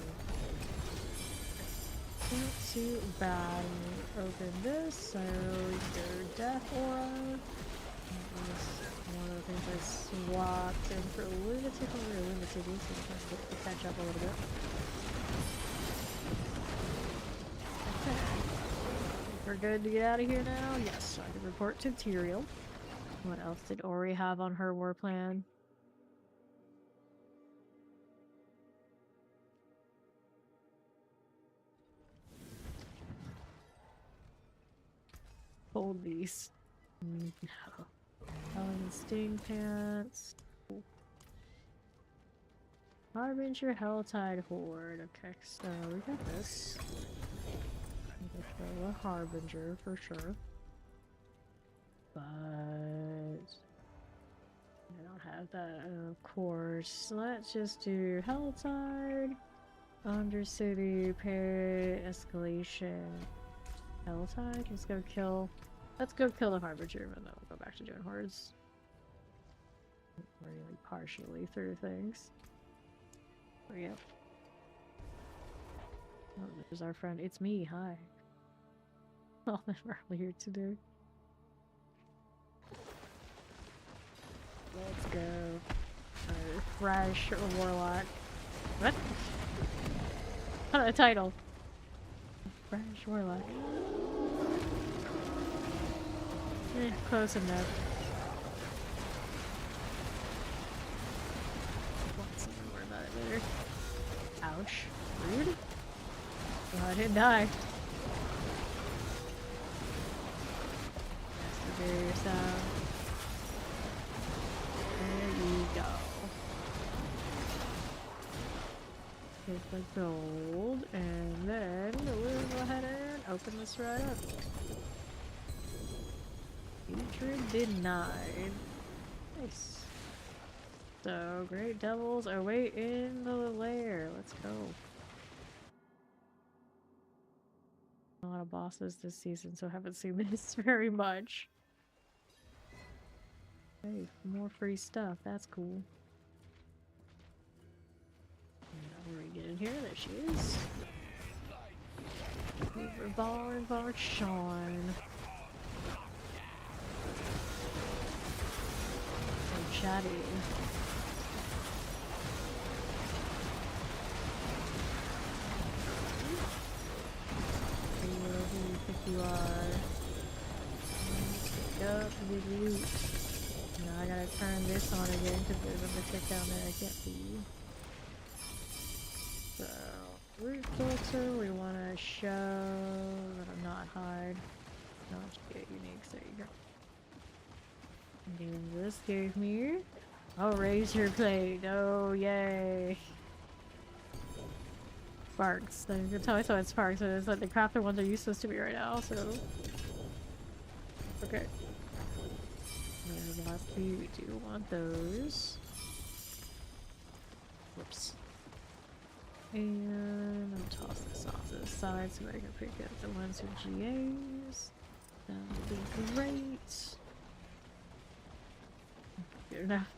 Not too bad. Open this, so your death aura. One of the things I swapped in for lunatic over lunatic, so we can catch up a little bit. Okay. We're good to get out of here now? Yes, so I can report to Tyrael. What else did Ori have on her war plan? Hold these. No. Sting pants. Harbinger Helltide Horde. Okay, so we got this. A Harbinger for sure. But I don't have that, of course. Let's just do Helltide, Undercity, Parry, Escalation, Helltide. Let's go kill. Let's go kill the Harbinger, and then we'll go back to doing hordes. We're like partially through things. Oh yeah. Oh, there's our friend. It's me. Hi. All that earlier today. Let's go. Fresh Warlock. What? Oh, the title. Fresh Warlock. Close enough. Want some more about it later. Ouch. Rude. Oh, I didn't die. Yesterday sound. There you go. Take the gold, and then we'll go ahead and open this right up. Hatred denied. Nice. So, Great Devils await in the lair. Let's go. A lot of bosses this season, so I haven't seen this very much. Hey, more free stuff. That's cool. Where we get in here? There she is. Revolver Sean. So chatty. Who you think you are? Pick up the loot. Now I gotta turn this on again because there's a tick down there I can't see. So, root filter, we want to show that I'm not hide. No, it's get unique, there you go. And this gave me, oh, razor plate, oh, yay. Sparks, then you can tell I saw it sparks, so it's like the crafted ones are useless to me right now, so. Okay. And the last two, we do want those. Whoops. And I'll toss this off to the side so I can pick up the ones with GAs. That would be great. Good enough.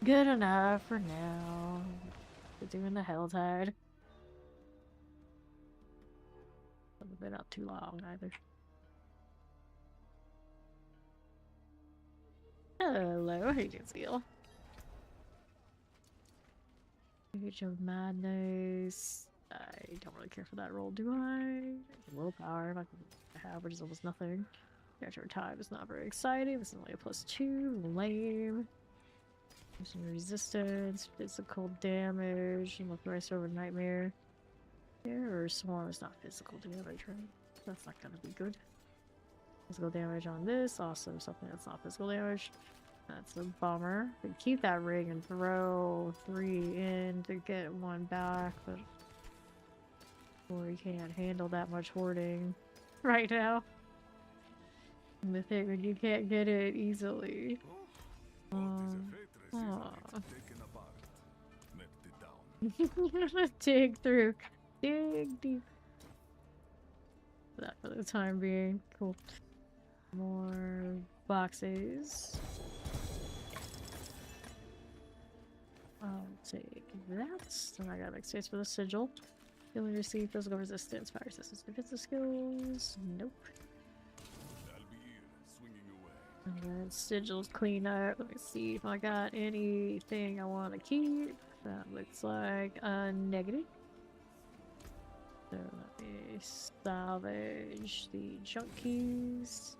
Good enough for now. We're doing the Helltide. Haven't been up too long either. Hello, how you doing, Seal? Age of Madness. I don't really care for that roll, do I? Willpower, I have, which is almost nothing. Character time is not very exciting. This is only a +2. Lame. Some resistance, physical damage. You look right over Nightmare. Terror Swarm is not physical damage, right? That's not gonna be good. Physical damage on this. Also, something that's not physical damage. That's a bummer. We keep that ring and throw 3 in to get 1 back, but we can't handle that much hoarding right now. Mythic when you can't get it easily. Aw. Dig through. Dig deep. That for the time being. Cool. More boxes. I'll take that. Then I gotta make space for the sigil. Healing receive physical resistance, fire resistance, defensive skills. Nope. And then sigils clean up. Let me see if I got anything I want to keep. That looks like a negative. So let me salvage the junk keys.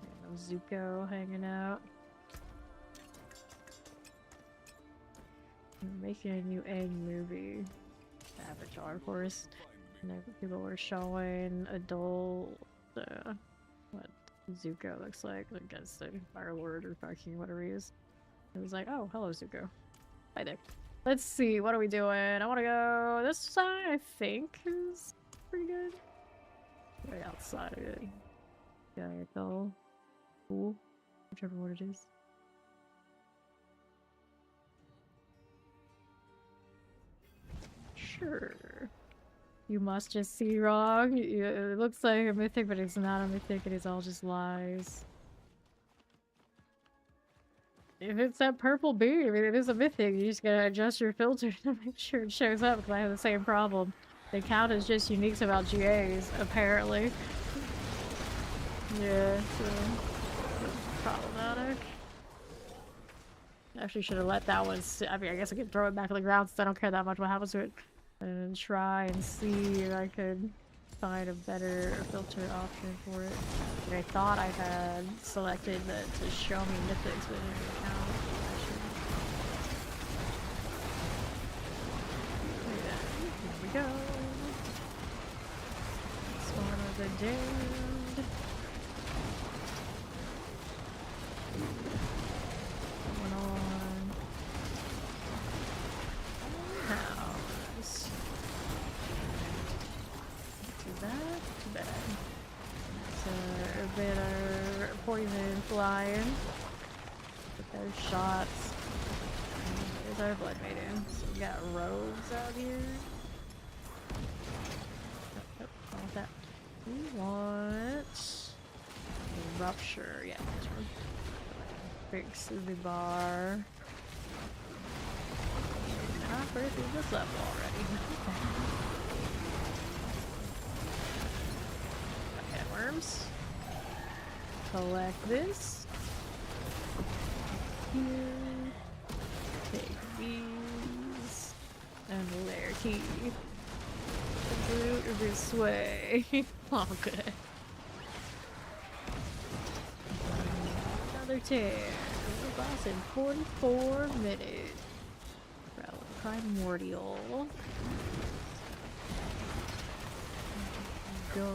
And Zuko hanging out. I'm making a new egg movie. Avatar, of course. And people were showing adult what Zuko looks like. I guess the Fire Lord or fucking whatever he is. It was like, oh, hello Zuko. Hi there. Let's see, what are we doing? I want to go this side, I think is pretty good. Right outside of it. Yeah, go. Cool. Whichever one it is. Sure. You must just see wrong. It looks like a mythic, but it's not a mythic. It is all just lies. If it's that purple beam, I mean, it is a mythic. You just gotta adjust your filter to make sure it shows up, because I have the same problem. They count as just uniques about GAs, apparently. Yeah, so... problematic. Actually should have let that one sit. I mean, I guess I could throw it back on the ground since I don't care that much what happens to it. And try and see if I could find a better filter option for it. And I thought I had selected that to show me mythics, but it didn't count. Yeah, here we go. Spawn of the damned. Going on. House. Too bad. So a bit of poison flying with those shots. There's our blood maiden. So we got rogues out here. Oh, I want that. We want a rupture. Yeah, this one. Big Suzy bar. Halfway through this level already. Okay, worms. Collect this. Here. Take these. And layer key. Root this way. Oh, good. Another 10. We're boss in 44 minutes. Primordial. Go.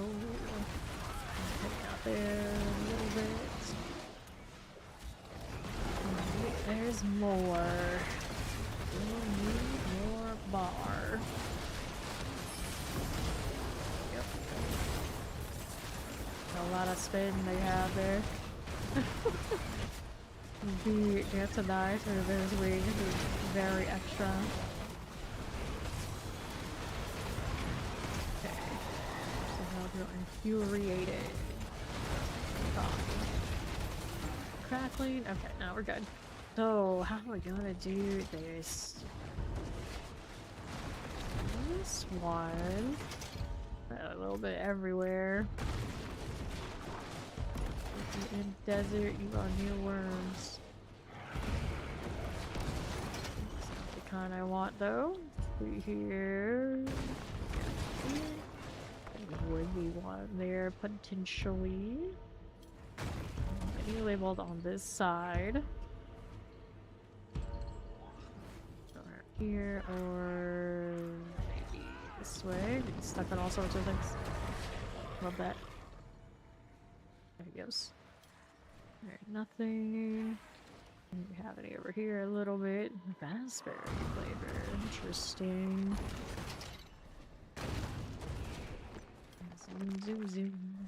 Hang out there a little bit. There's more. We'll need more bar. Yep. A lot of spin they have there. The Dance of Night or those wings is very extra. Okay. Somehow feel infuriated. Oh. Crackling? Okay, now we're good. So, how am I gonna do this? This one. A little bit everywhere. In desert, you got new worms. That's not the kind I want, though. See here. There would be one there, potentially. Maybe labeled on this side. Or here, or maybe this way. Get stuck on all sorts of things. Love that. There he goes. Alright, nothing. We have any over here a little bit. Raspberry flavor. Interesting. Zoom, zoom, zoom.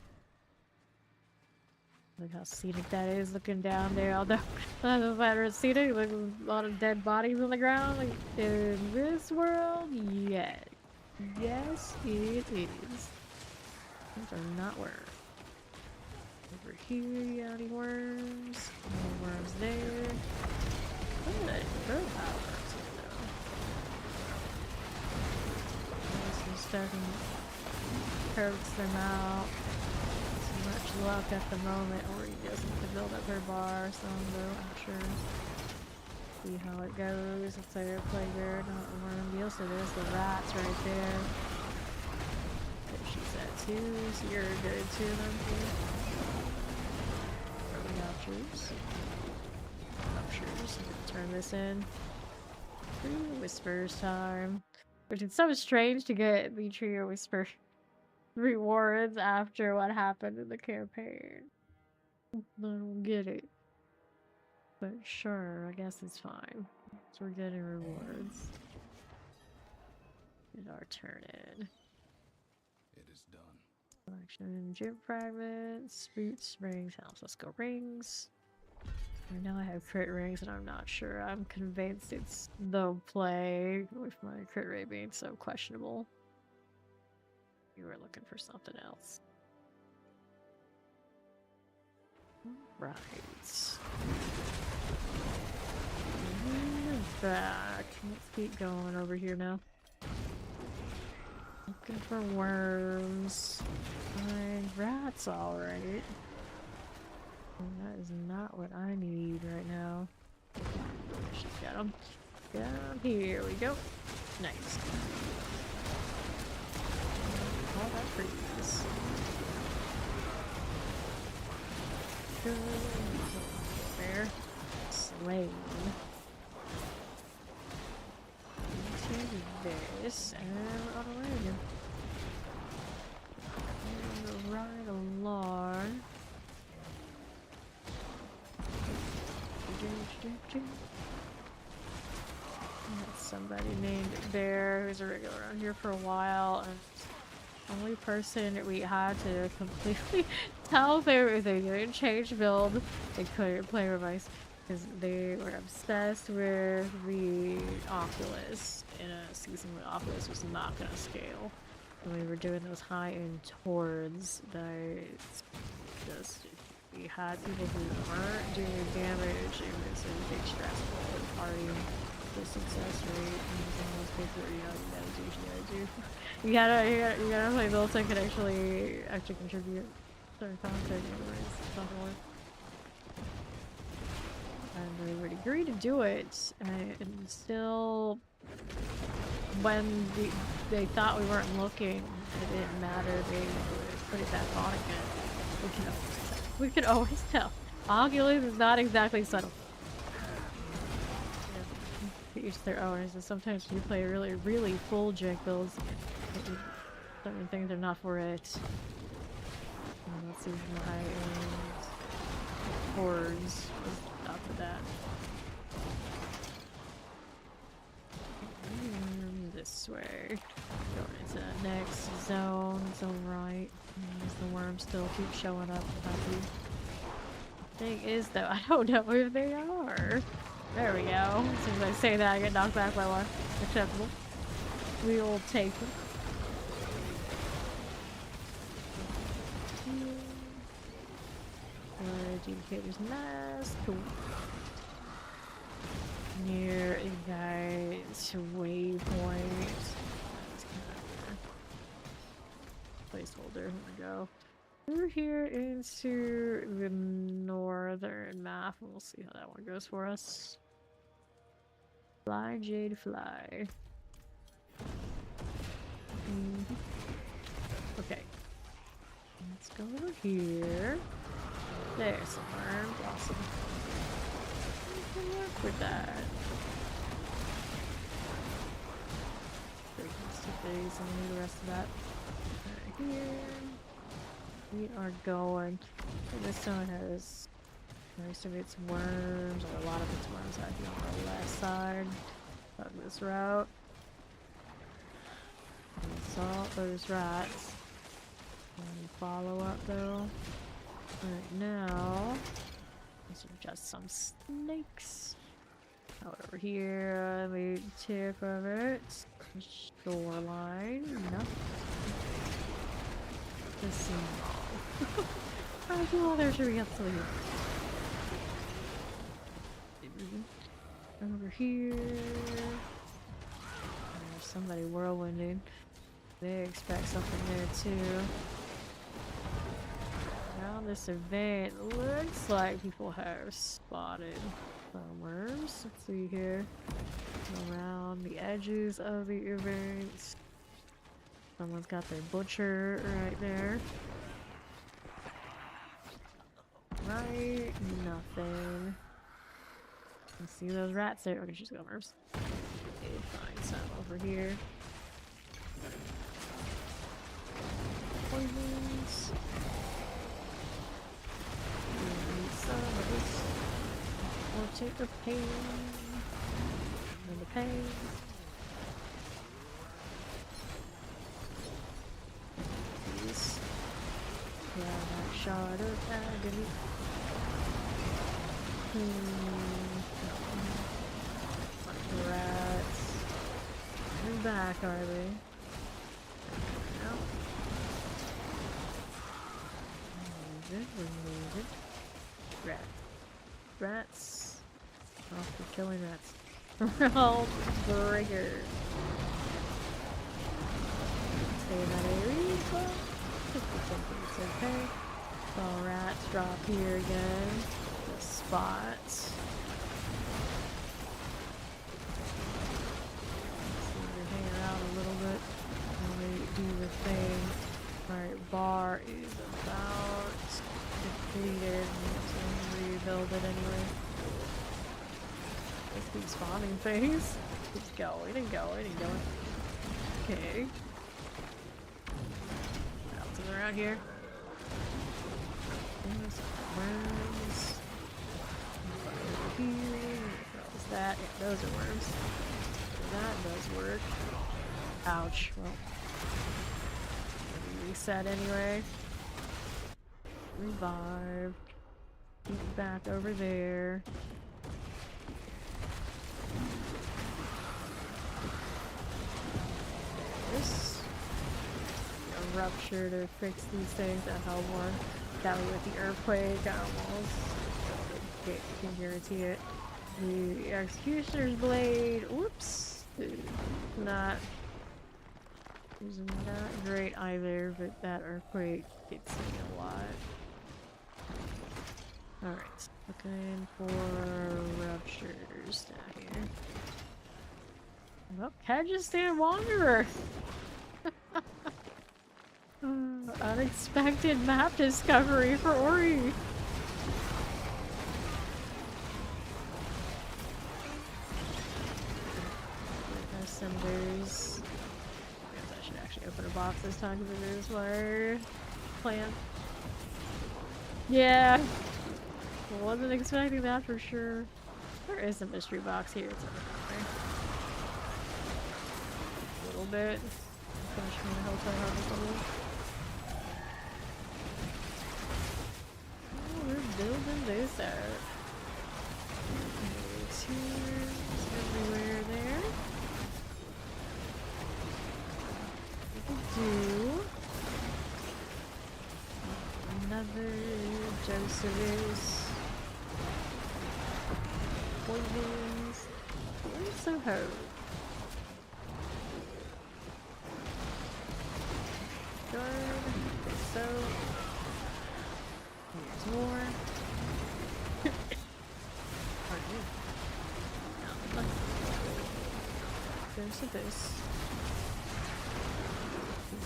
Look how scenic that is, looking down there. Although, I don't know if I ever seen it, like a lot of dead bodies on the ground. Like, in this world, yeah. Yes, it is. Those are not worms. Over here, you got any worms? No worms there. Good. Good worms here, though. Some stuff hurts them out. Much luck at the moment, or you just need to build up her bar, so I'm sure. See how it goes. It's a playground, not a worm deal. So there's the rats right there. There she's at too, so you're good too, then too. Probably outshoots. Outshoots. Turn this in. Whispers time. Which is so strange to get the trio whisper rewards after what happened in the campaign. I don't get it. But sure, I guess it's fine. So we're getting rewards. Get our turn in. It is done. Collection, gym fragments, boots, rings, house. Let's go rings. Right now I have crit rings and I'm not sure. I'm convinced it's the play with my crit rate being so questionable. You were looking for something else. Right. Back. Let's keep going over here now. Looking for worms. Find rats, alright. That is not what I need right now. She's got them. Down here we go. Nice. All that freeze. Good. There. Slain. Into this, and we're on our way again. And right along. Somebody named Bear, who's a regular around here for a while, and the only person we had to completely tell they didn't change build, they couldn't play Revice, because they were obsessed with the Oculus in a season where Oculus was not going to scale. When we were doing those high-end towards, we had people who weren't doing damage, it was a big stressful party. The success rate and those people, you gotta play builds that can actually contribute to the content, otherwise it's not gonna work. And they would agree to do it, and still, when they thought we weren't looking, it didn't matter, they would put it back on again. We could always tell. Oculus is not exactly subtle. Each their own, and sometimes you play really full jank builds. Certain things are not for it. Let's see the high-end hordes after that. This way. Going into the next zone. Zone right. As the worms still keep showing up. Thing is though, I don't know if they are. There we go. As soon as I say that, I get knocked back by one. Acceptable. We will take them. Adjudicator's nest. Cool. Near a guy's waypoint. Placeholder. Here we go. We're here into the northern map, and we'll see how that one goes for us. Fly, Jade, fly. Okay. Let's go over here. There's some worms. Awesome. We can work with that. These and the rest of that. Right here. We are going. This one has most of its worms, or a lot of its worms out here on the left side of this route. And salt those rats. And follow up though. Right now, these are just some snakes. Over here, let me tip of it. Shoreline, nothing. The scene mall. How many others should we get to here? Over here. There's somebody whirlwinding. They expect something there too. Around this event, looks like people have spotted some worms. Let's see here. Around the edges of the event. Someone's got their butcher right there. Right, nothing. You see those rats there? Okay, just go worms. Okay, find some over here. Poisons. Need some of this. Or take the pain. And the pain. Please. Yeah, that shot of agony. Rats. They're back, are they? No. Remove it. Rats. Off for killing rats. Realm Breaker. Stay in that area. It's okay. All rats drop here again. The spots. Hang around a little bit and we do the thing. Alright, bar is about depleted. So rebuild it anyway. Let's keep spawning things. Keeps going and going and going. Okay. What else is around here? There's worms. Over here. What was that? Yeah, those are worms. That does work. Ouch. Well, maybe reset anyway. Revive. Keep it back over there. This a rupture to fix these things that help more. That way with the earthquake, I almost can guarantee it. The Executioner's Blade, whoops, not great either, but that earthquake gets me a lot. Alright, looking for ruptures down here. Well, Kazakhstan Wanderer! Unexpected map discovery for Ori! Cinders. I guess I should actually open a box this time because it is my plan. Yeah. Wasn't expecting that for sure. There is a mystery box here. It's a little bit. Finish my hotel harvest a little. Oh, we're building this out. Tears everywhere there. Do another dose of this. Poisons. Where's so hope? Good. So here's more. Dose of this.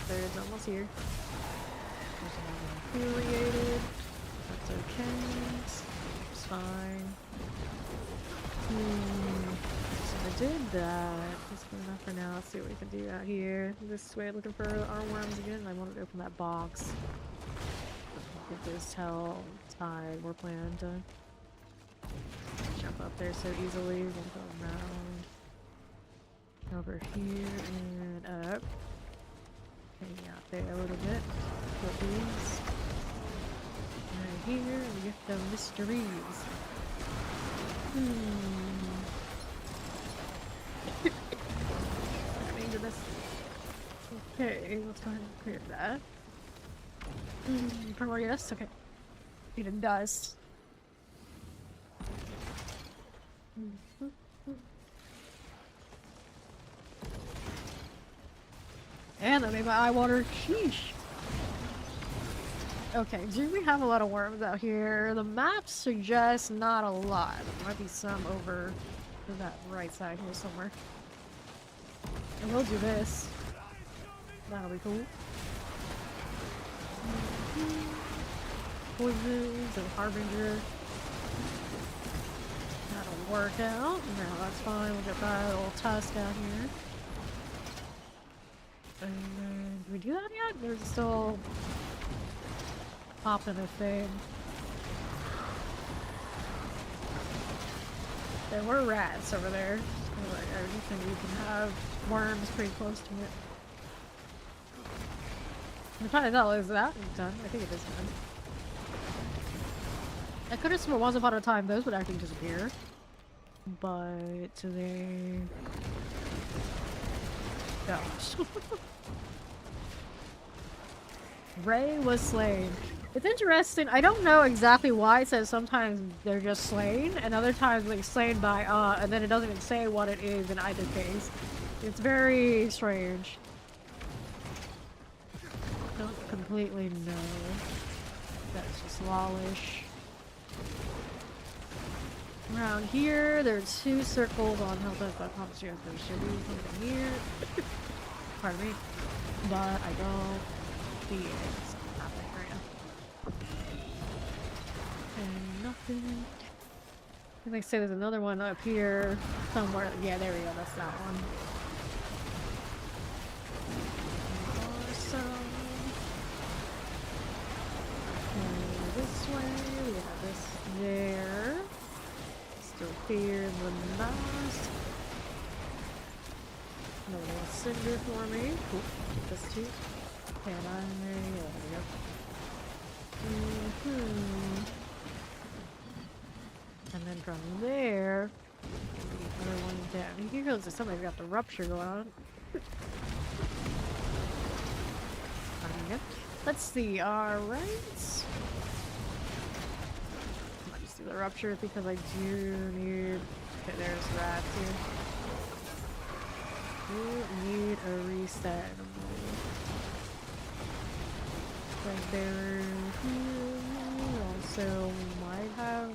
There's almost here. There's another affiliated. That's okay. It's fine. So I did that. That's good enough for now. Let's see what we can do out here. This way, looking for our worms again. I wanted to open that box. Get this tell tide. We're planning to jump up there so easily. We'll go around. Over here and up. Hang out there a little bit. Put these. Right here, we get the mysteries. Into this. Okay, let's go ahead and clear that. Purple, yes, okay. Even dust. And that made my eye water. Sheesh. Okay, do we have a lot of worms out here? The map suggests not a lot. There might be some over to that right side here somewhere. And we'll do this. That'll be cool. Poisons and Harbinger. That'll work out. No, that's fine. We'll get that little tusk out here. And then, did we do that yet? There's still popping a thing. There were rats over there. So I don't think we can have worms pretty close to it. I'm trying to tell, is that done? I think it is done. I could have sworn once upon a time those would actually disappear. But they don't. Ray was slain. It's interesting. I don't know exactly why it says sometimes they're just slain, and other times like slain by and then it doesn't even say what it is in either case. It's very strange. Don't completely know. That's just lawlish. Around here, there are 2 circles on health.com. So there should be something here. Pardon me. But I don't see it. It's not that area. And nothing. I think say there's another one up here somewhere. Yeah, there we go. That's that one. Awesome. And this way, we have this there. Still here in the mask. No little cinder for me. Cool. Get this too. And there we go. And then from there, the other one down here looks like somebody's got the rupture going on. Let's see, alright. I just do the rupture because I do need. Okay, there's that too. Do need a reset. Right there. Also might have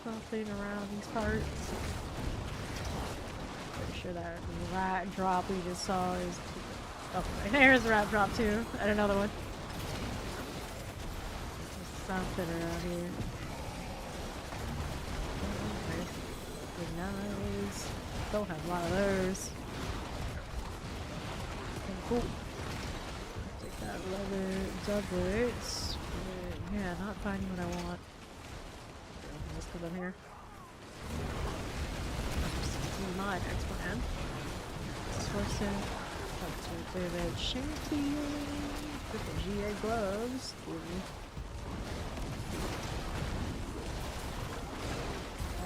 something around these parts. Pretty sure that rat drop we just saw is. Oh, there's a rat drop too, and another one. There's something around here. Nice. Don't have a lot of those. Okay, cool. Take that leather doublets. Yeah, not finding what I want. Most of them here. My next plan. Source it. David Champion with the GA gloves.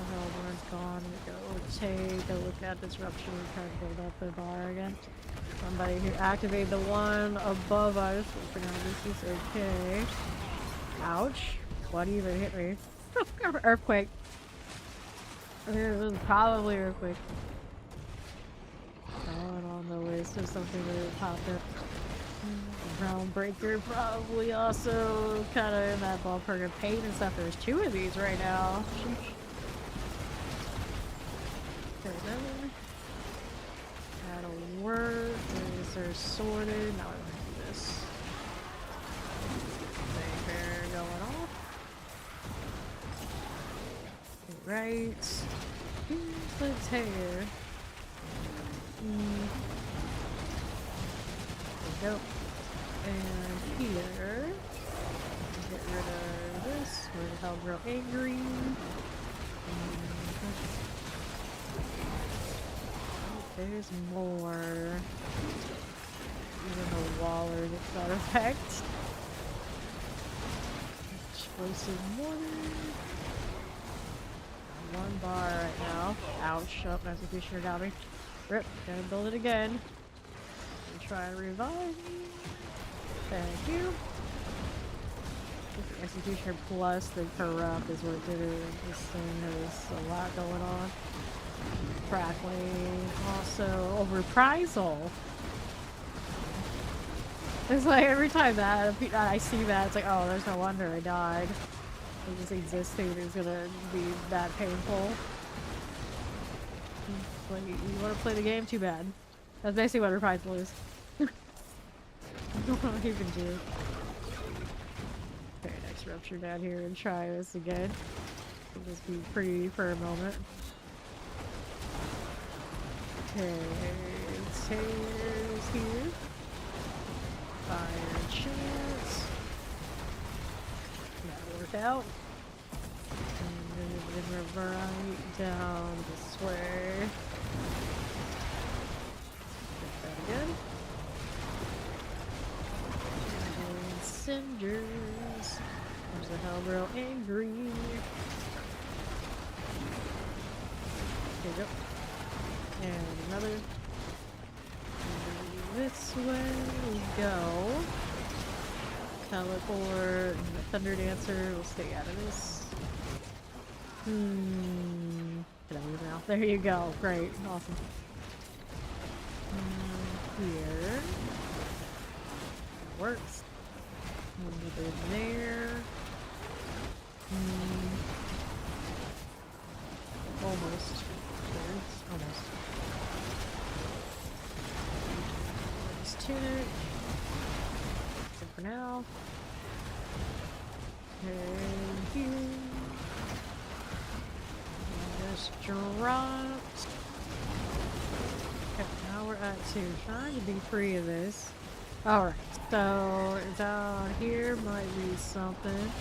Everyone's gone. Go take a look at this rupture and try to build up the bar again. Somebody who activated the one above us. For now, this is okay. Ouch. What even hit me? Earthquake. It was probably earthquake. On the list of something that popped up. Groundbreaker probably also kind of in that ballpark of pain and stuff. There's 2 of these right now. Okay, that'll work. These are sorted. Now we're gonna do this. They're going off. Right. Here's the tear. There we go. And here, get rid of this. Where the hell grow angry? There's more. Even the Waller gets that effect. explosive mortar. One bar right now. Ouch. Oh, executioner got me. Rip. Gonna build it again. And try and revive me. Thank you. The executioner plus the corrupt is what did it. This thing has a lot going on. Crackling. Also, reprisal. It's like every time that I see that, it's like, oh, there's no wonder I died. Just existing is gonna be that painful. Like, you want to play the game? Too bad. That's basically what reprisal is. I don't know what I even do. Okay, next rupture down here and try this again. It'll just be pretty for a moment. Okay, stairs here. Fire chance. That worked out. And then right down this way. Get that again. And cinders. There's the hell angry. There you go. And another. This way we go. Teleport and the Thunder Dancer will stay out of this. Can I move now? There you go. Great. Awesome. Here. That works. Another there. Almost. There's almost. Tunic. Good for now. And here. Just dropped. Okay, now we're at 2. Trying to be free of this. Alright, so down here might be something.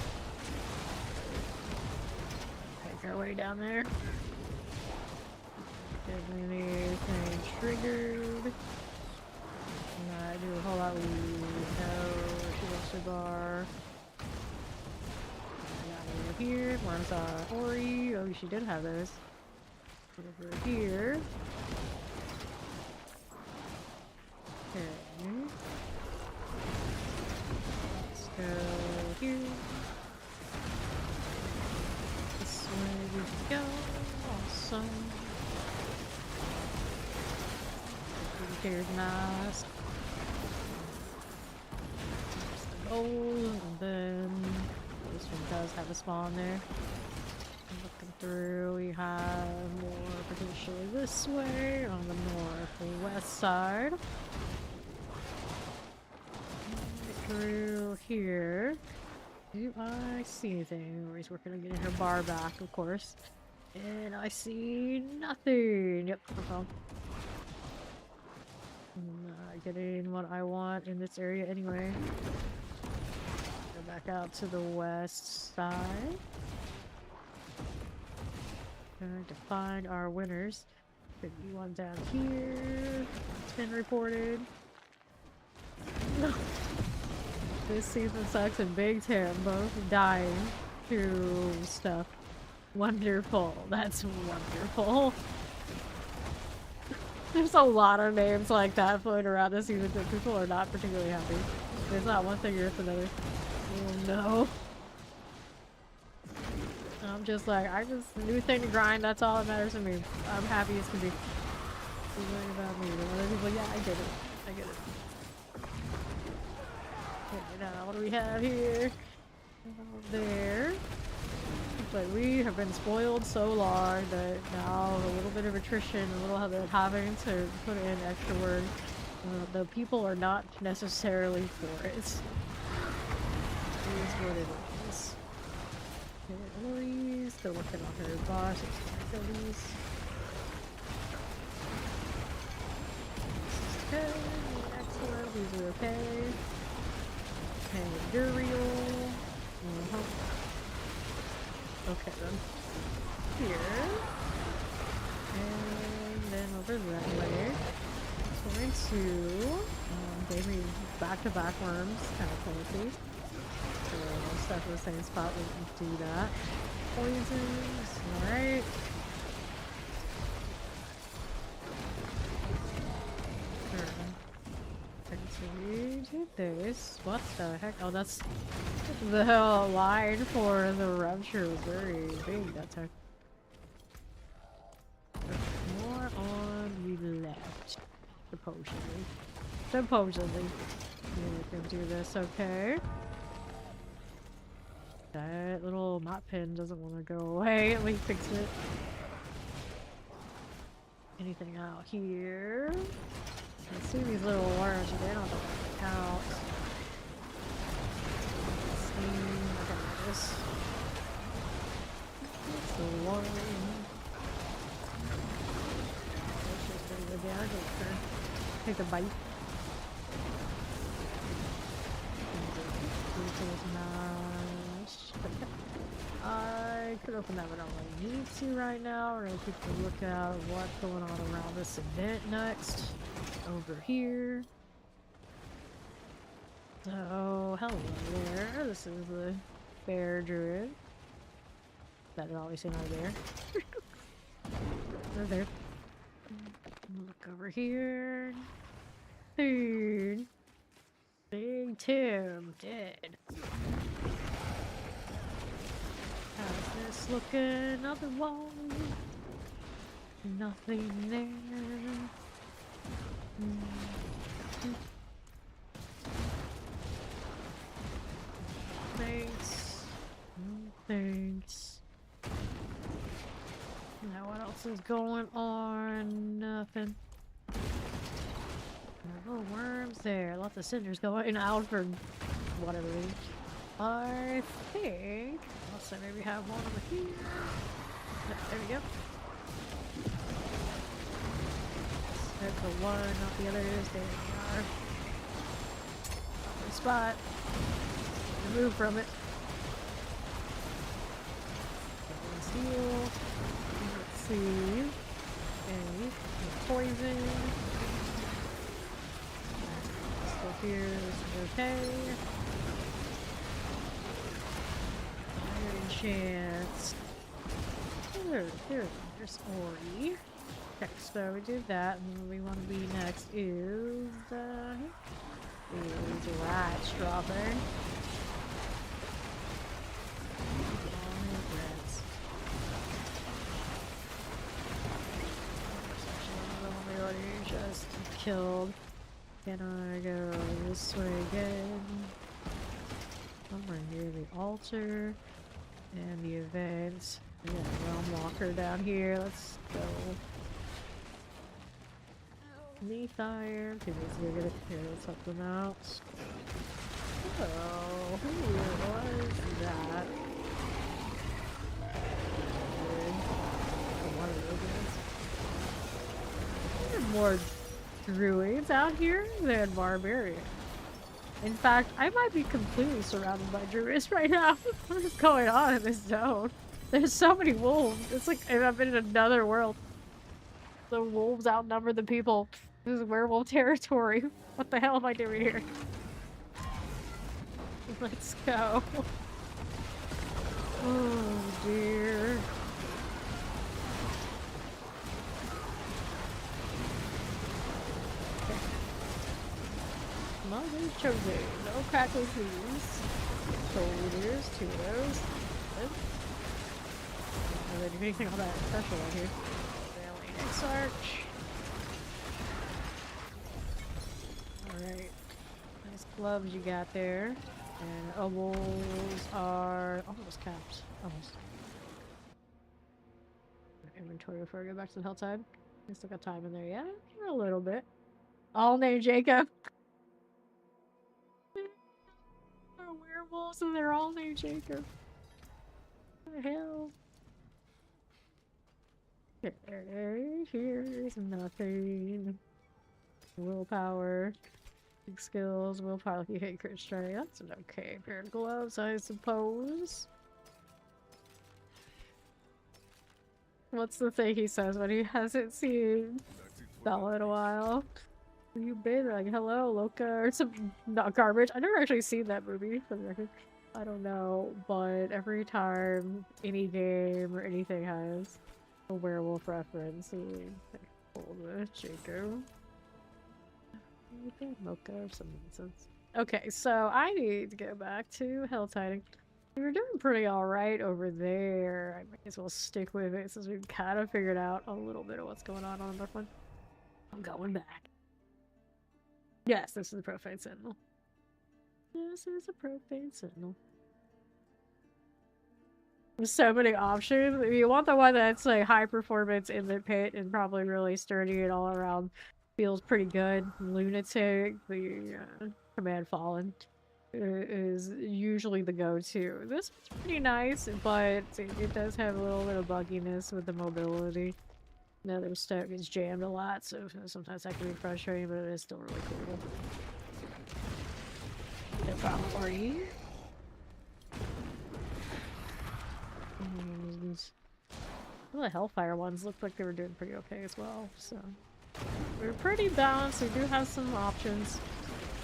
Take our way down there. Get anything triggered. I do a whole lot with she wants to bar. Over here, worms are Ori. Oh, she did have those. Over here. Okay. Let's go here. This way we go. Awesome. Here's nice. Gold, and then this one does have a spawn there. Looking through, we have more potentially this way on the northwest side. Through here. Do I see anything? We're working on getting her bar back, of course. And I see nothing. Yep, okay. I'm not getting what I want in this area anyway. Go back out to the west side. Going to find our winners. Could be one down here. It's been reported. This season sucks and Big Tim both dying to stuff. Wonderful. That's wonderful. There's a lot of names like that floating around this season that people are not particularly happy. It's not one thing or it's another. Oh no. I'm just like, I just new thing to grind, that's all that matters to me. I'm happy as can be. Don't worry about me. But other people, yeah, I get it. I get it. Okay, now what do we have here? There. But we have been spoiled so long that now a little bit of attrition, a little bit having to put in extra work. The people are not necessarily for it. It is what it is. Okay, Louise, they're working on her boss. Louise. This is okay. Excellent. These are okay. Okay, Duriel. Okay then. Here. And then over that way. Going to gave me back-to-back worms, kind of crazy. So back to the same spot. We can do that. Poisons. Alright. So we did this. What the heck? Oh, that's the line for the rupture was very big that time. More on the left. Supposedly. Supposedly. We can do this, okay? That little mop pin doesn't want to go away. Let me fix it. Anything out here? I see these little worms, but they don't count. Okay, this. It's the worm. Let's just bring it down here. Take a bite. I could open that, but I don't really need to right now. We're gonna keep a look at what's going on around this event next. Over here. So, hello there. This is the bear druid. That is obviously not a bear. They're there. Look over here. Dude. Big Tim dead. How's this looking? Nothing wrong. Nothing there. Thanks. Thanks. Now what else is going on? Nothing. Oh, worms there. Lots of cinders going out for whatever reason. I think also maybe have one over here. There we go. There's the one, not the others. There we are. Good spot. Remove from it. Steel. Let's see. Okay. Poison. Still here. This is okay. Iron chance. There's Ori. Okay, so we did that, and what we want to be next is rat strawberry. We already just killed. Can I go this way again? Somewhere near the altar and the events. Yeah, realm walker down here. Let's go. Neathire. Okay, we're gonna clear something out. Oh, who was that? One of those guys. There are more druids out here than barbarians. In fact, I might be completely surrounded by druids right now. What is going on in this zone? There's so many wolves. It's like I'm in another world. The wolves outnumber the people. This is werewolf territory. What the hell am I doing here? Let's go. Oh dear. Mother chosen. No crackle please. Shoulders, two of those. Good. Are they doing anything all that special right here? Next arch. Alright. Nice gloves you got there. And ovals are almost capped. Almost. Inventory before I go back to the hillside. I still got time in there, yeah? A little bit. All named Jacob. They're werewolves and they're all named Jacob. What the hell? Here's nothing. Willpower. Big skills. Willpower. Like you hit crit strike. That's an okay pair of gloves, I suppose. What's the thing he says when he hasn't seen Bella in a while? Where you been? Like, hello, Loca, or some not garbage. I've never actually seen that movie, for the record. I don't know, but every time any game or anything has a werewolf reference, hold the Jacob. Mocha or some nonsense. Okay, so I need to go back to Hell Tiding. We're doing pretty alright over there. I might as well stick with it since we've kind of figured out a little bit of what's going on this one. I'm going back. Yes, this is a Profane Sentinel. This is a Profane Sentinel. There's so many options. If you want the one that's like high performance in the pit and probably really sturdy and all around feels pretty good. Lunatic, the Command Fallen is usually the go-to. This one's pretty nice, but it does have a little bit of bugginess with the mobility. Another stuff gets jammed a lot, so sometimes that can be frustrating, but it is still really cool. No problem for you. Well, the Hellfire ones looked like they were doing pretty okay as well, so we're pretty balanced. We do have some options.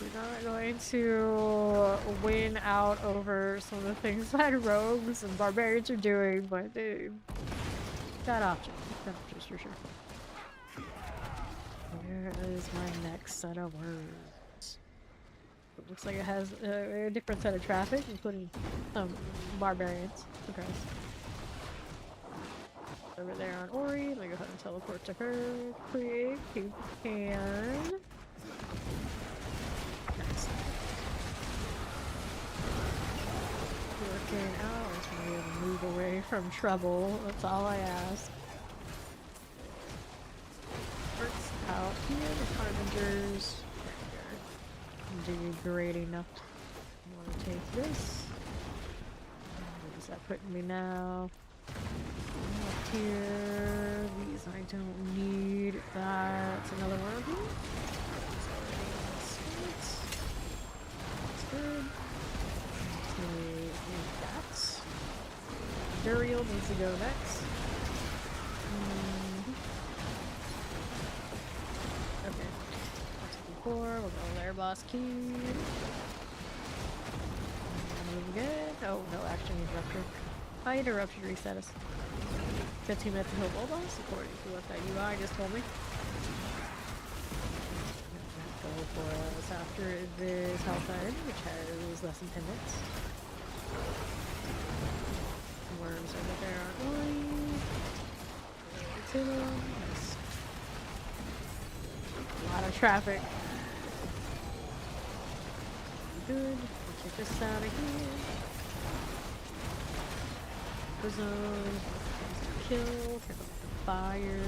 We're not going to win out over some of the things that rogues and barbarians are doing, but they got options. Got options for sure. Where is my next set of words? It looks like it has a different set of traffic, including some barbarians. Okay. Over there on Ori, let me go ahead and teleport to her quick. You can. Nice. Working out. I just want to be able to move away from trouble. That's all I ask. Works out here. The Harbingers. Degrading enough. I want to take this. What is that putting me now? Up here, these I don't need. That's another one of them. That's good. Take that. Burial needs to go next. Okay. We'll go there, boss key. Good. Oh, no action interrupter. I interrupted reset us. 15 minutes to heal all boss, according to what that UI just told me. Go for us after this Hellfire, which has less than 10 minutes. Worms over there on Ori. To them. Nice. A lot of traffic. Good. We'll check this out of here. Zone. Kill. Turn off the fire.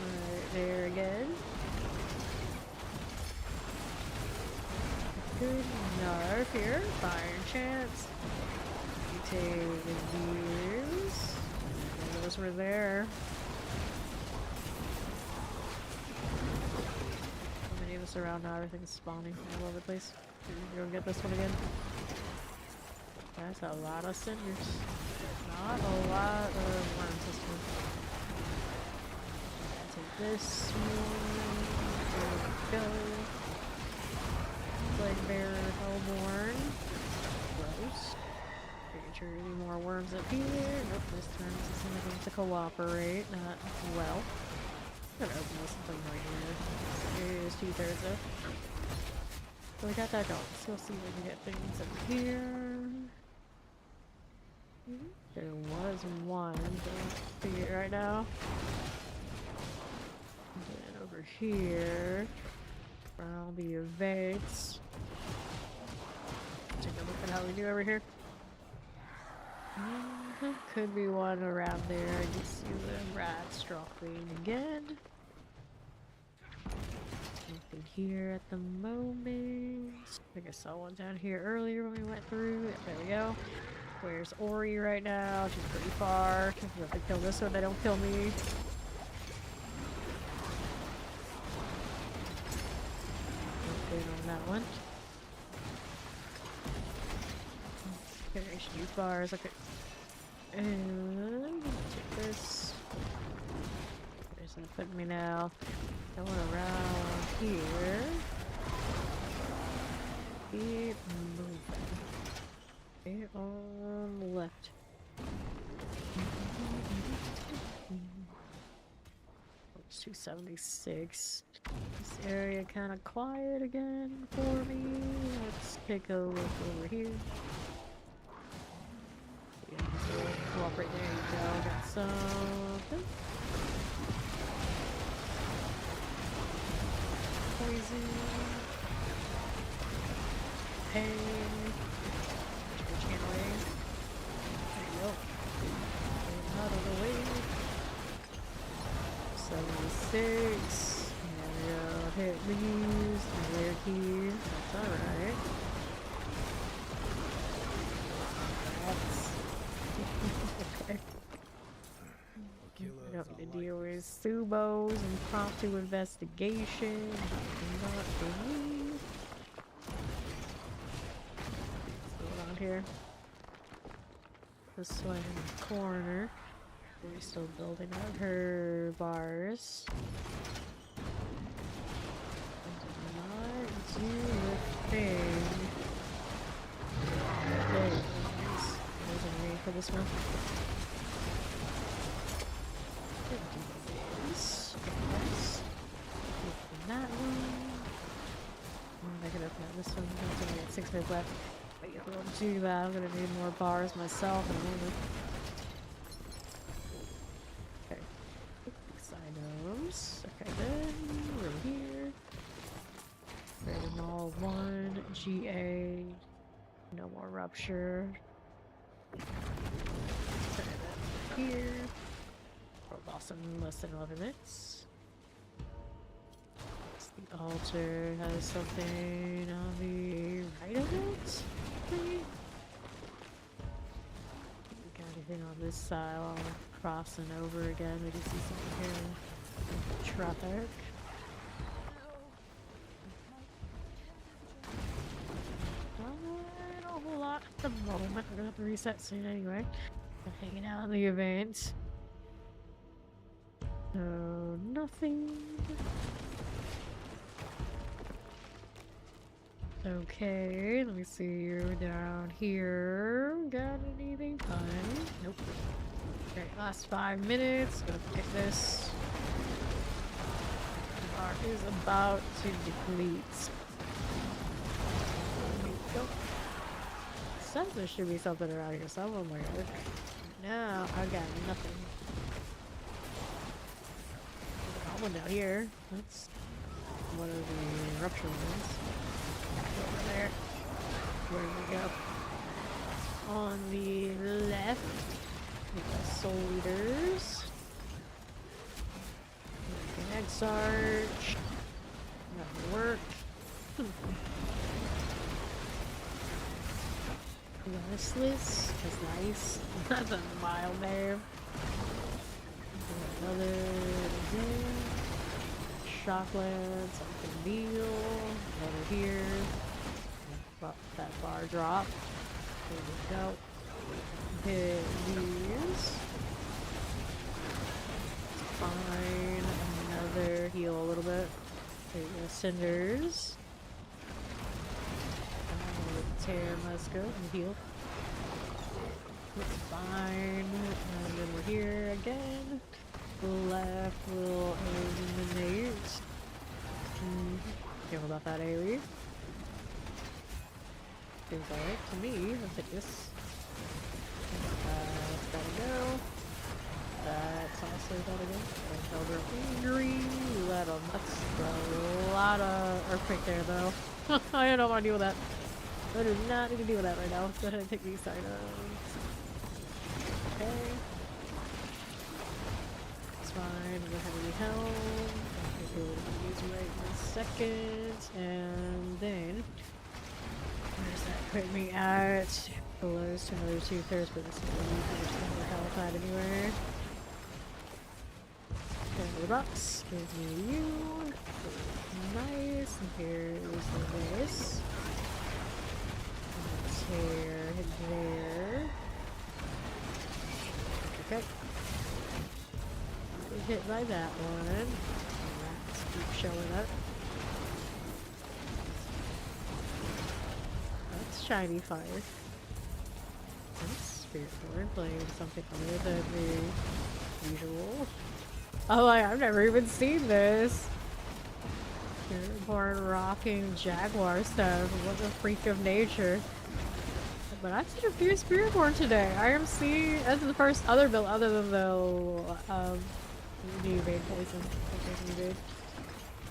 Right there again. Good. Narf here. Fire chance. You take these. Those were there. How many of us around now? Everything's spawning all over the place. Go get this one again. That's a lot of cinders. Not a lot of worms this one. Take this one. There we go. Plague Bearer Hellborn. Gross. Pretty sure any more worms up here. Nope, this turn doesn't seem like to cooperate. Not well. I'm gonna open this thing right here. Here's 2/3 though. So we got that going. Let's go see if we can get things up here. There was one, but I don't see it right now. And then over here, around the events. Take a look at how we do over here. Could be one around there. I just see the rats dropping again. Nothing here at the moment. I think I saw one down here earlier when we went through. Yep, there we go. Where's Ori right now? She's pretty far. If I kill this one, they don't kill me. Good on that one. Okay, I should use bars. Okay. And take this. There's gonna put me now. Going around here. Keep moving. left. 276. This area kind of quiet again for me. Let's take a look over here. Yeah, so go up right there. You go. Got something. Poison. Pain. Which can't wait. There you go. Get out of the way. 76. And we'll hit these. And layer keys. That's alright. That's okay. I don't need to deal with subos and impromptu investigation. Not for me. What's going on here? This one in the corner. We're still building out her bars. I did not do the thing. There it is. Wasn't ready for this one. Did do this. Yes. Open that one. I can open up this one. I'm gonna get 6 minutes left. But if I don't do that, I'm gonna need more bars myself in a moment. Items. Okay, then we're here. Retinol 1, GA. No more rupture. Put it here. World boss in less than 11 minutes. The altar has something on the right of it. Maybe? We got anything on this side while I'm crossing over again? We can see something here. Traffic. Not a whole lot at the moment. We're gonna have to reset soon anyway. I'm hanging out in the event. So, nothing. Okay, let me see you down here. Got anything fun? Nope. Okay, last 5 minutes. Gonna pick this. Bar is about to deplete. There we go. Says there should be something around here somewhere. No, I got nothing. There's one down here. That's one of the rupture ones. Over there. Where do we go? On the left, we got soul leaders. Next arch. That'll work. Restless. That's nice. That's a mile there. Another again. Shockland, something deal. Another here. That bar drop. There we go. Hit these. Fine. Another heal a little bit. There you go. Cinders. Tear Musco and heal. It's fine. And then we're here again. Left will eliminate. Careful about that AoE. Seems alright to me. Let's hit this. That's gotta go. That's also gotta go. Elder Injury. That's a lot of earthquake there though. I don't want to deal with that. I do not need to deal with that right now. Let's go ahead and take these items. Okay. It's fine. We don't have any help. We'll use right in a second. And then, where's that put me at? Below to another 2/3, but this is really there's no more health out anywhere. Another box. Give me you. Nice. And here's this. Here, hit there. Okay. Get hit by that one. Rats keep showing up. That's shiny fire. Nice. Spiritborn playing something other than the usual. Oh, I've never even seen this. Spiritborn rocking Jaguar stuff. What a freak of nature. But I've seen a few Spiritborn today. IMC, that's the first other build other than the new evade poison.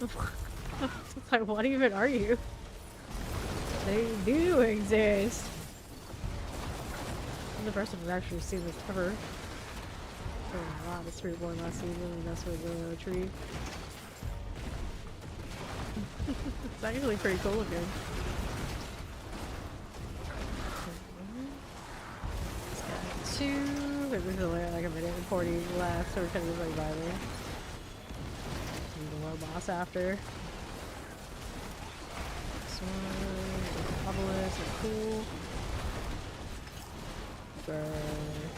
It's like, what even are you? They do exist. I'm the person who's actually seen this ever. A lot of Spiritborn last season, and that's with the tree. It's actually pretty cool looking. This is only like a minute and 40 left, so we're kind of just like vibing. Need a low boss after. This one, obelisk, is cool.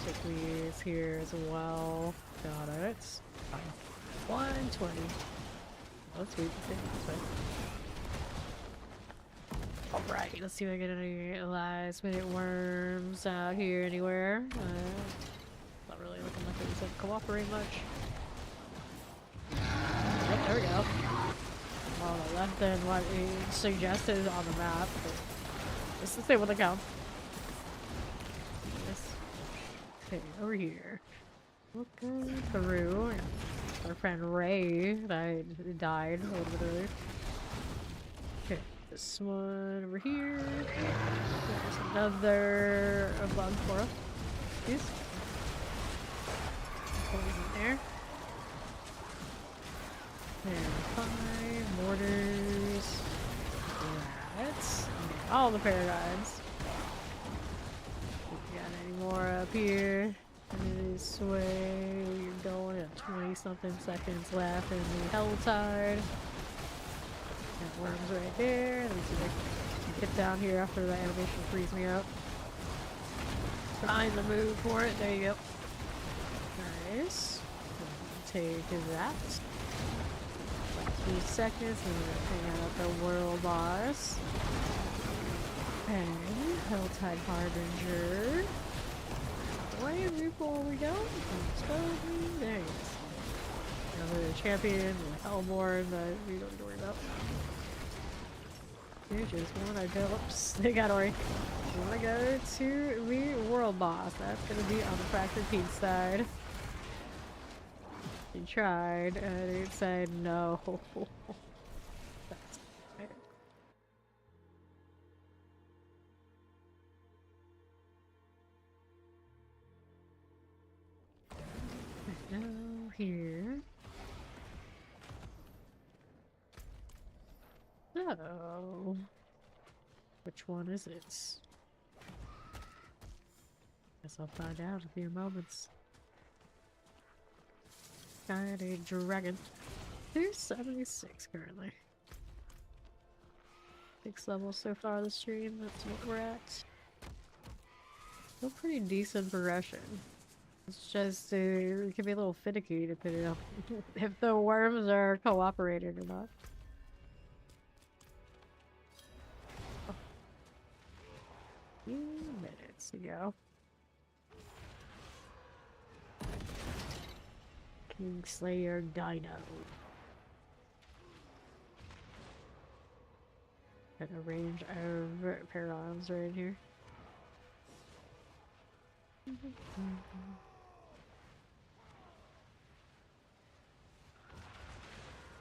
Take these here as well. Got it. 120. Let's wait to see. Alright, let's see if I get any last minute worms out here anywhere. Not really looking like it doesn't cooperate much. Yep, there we go. Well, less than what it suggested on the map, but just to say what they count. Okay, over here. Looking through. Our friend Ray that died a little bit earlier. Okay, this one over here. There's another bug for us. These. Poison there. And 5 mortars. Rats. All the paradigms. Got any more up here? This way, you're going at 20 something seconds left in the Helltide. Got worms right there. Let me see if I can get down here after the animation frees me up. Find the move for it. There you go. Nice. Take that. 3 seconds, and we're gonna hang out the world boss. And Helltide Harbinger. Way before we go. There he is. Another champion, Hellborn that we don't need to worry about. Here's just one I built. Oops, they got away. We wanna go to the world boss. That's gonna be on the Fractured Peak side. He tried, and it said no. That's right. Now here. So, which one is it? Guess I'll find out in a few moments. Got a dragon. 276 currently. 6 levels so far this stream, that's what we're at. Still pretty decent progression. It's just, it can be a little finicky depending on if the worms are cooperating or not. Oh. Few minutes ago. Kingslayer Dino. Got a range of parallels right here.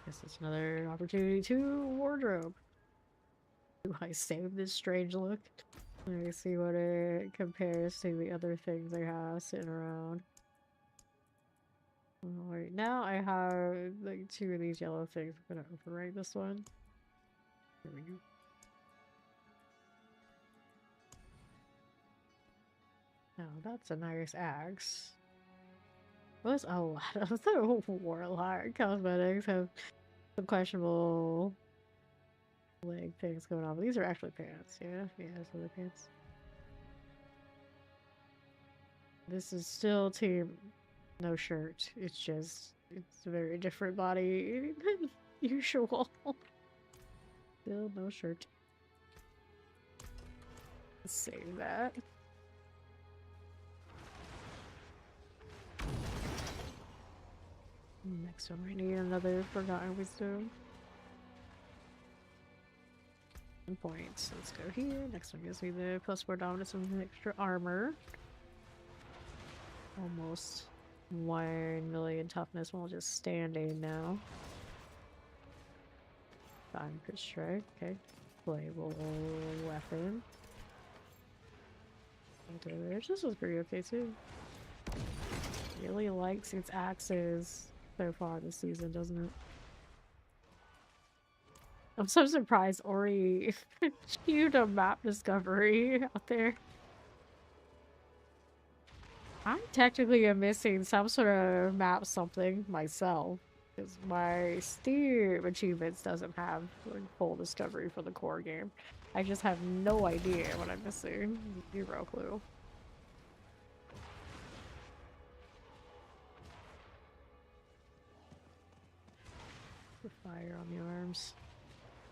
Guess it's another opportunity to wardrobe. Do I save this strange look? Let me see what it compares to the other things I have sitting around. Right now I have like 2 of these yellow things. I'm gonna overwrite this one. There we go. Oh, that's a nice axe. What's a lot of the Warlock cosmetics have some questionable leg things going on, but these are actually pants. Yeah, those are the pants. This is still team no shirt. It's just, it's a very different body than usual. Still no shirt. Let's save that. Next one, we need another Forgotten Wisdom. Points. Let's go here. Next one gives me the +4 dominance and extra armor. Almost 1 million toughness while just standing now. 5 per strike. Okay. Playable weapon. This was pretty okay too. Really likes its axes so far this season, doesn't it? I'm so surprised Ori queued a map discovery out there. I'm technically missing some sort of map something myself, because my Steam achievements doesn't have like, full discovery for the core game. I just have no idea what I'm missing. Zero clue. The fire on the arms.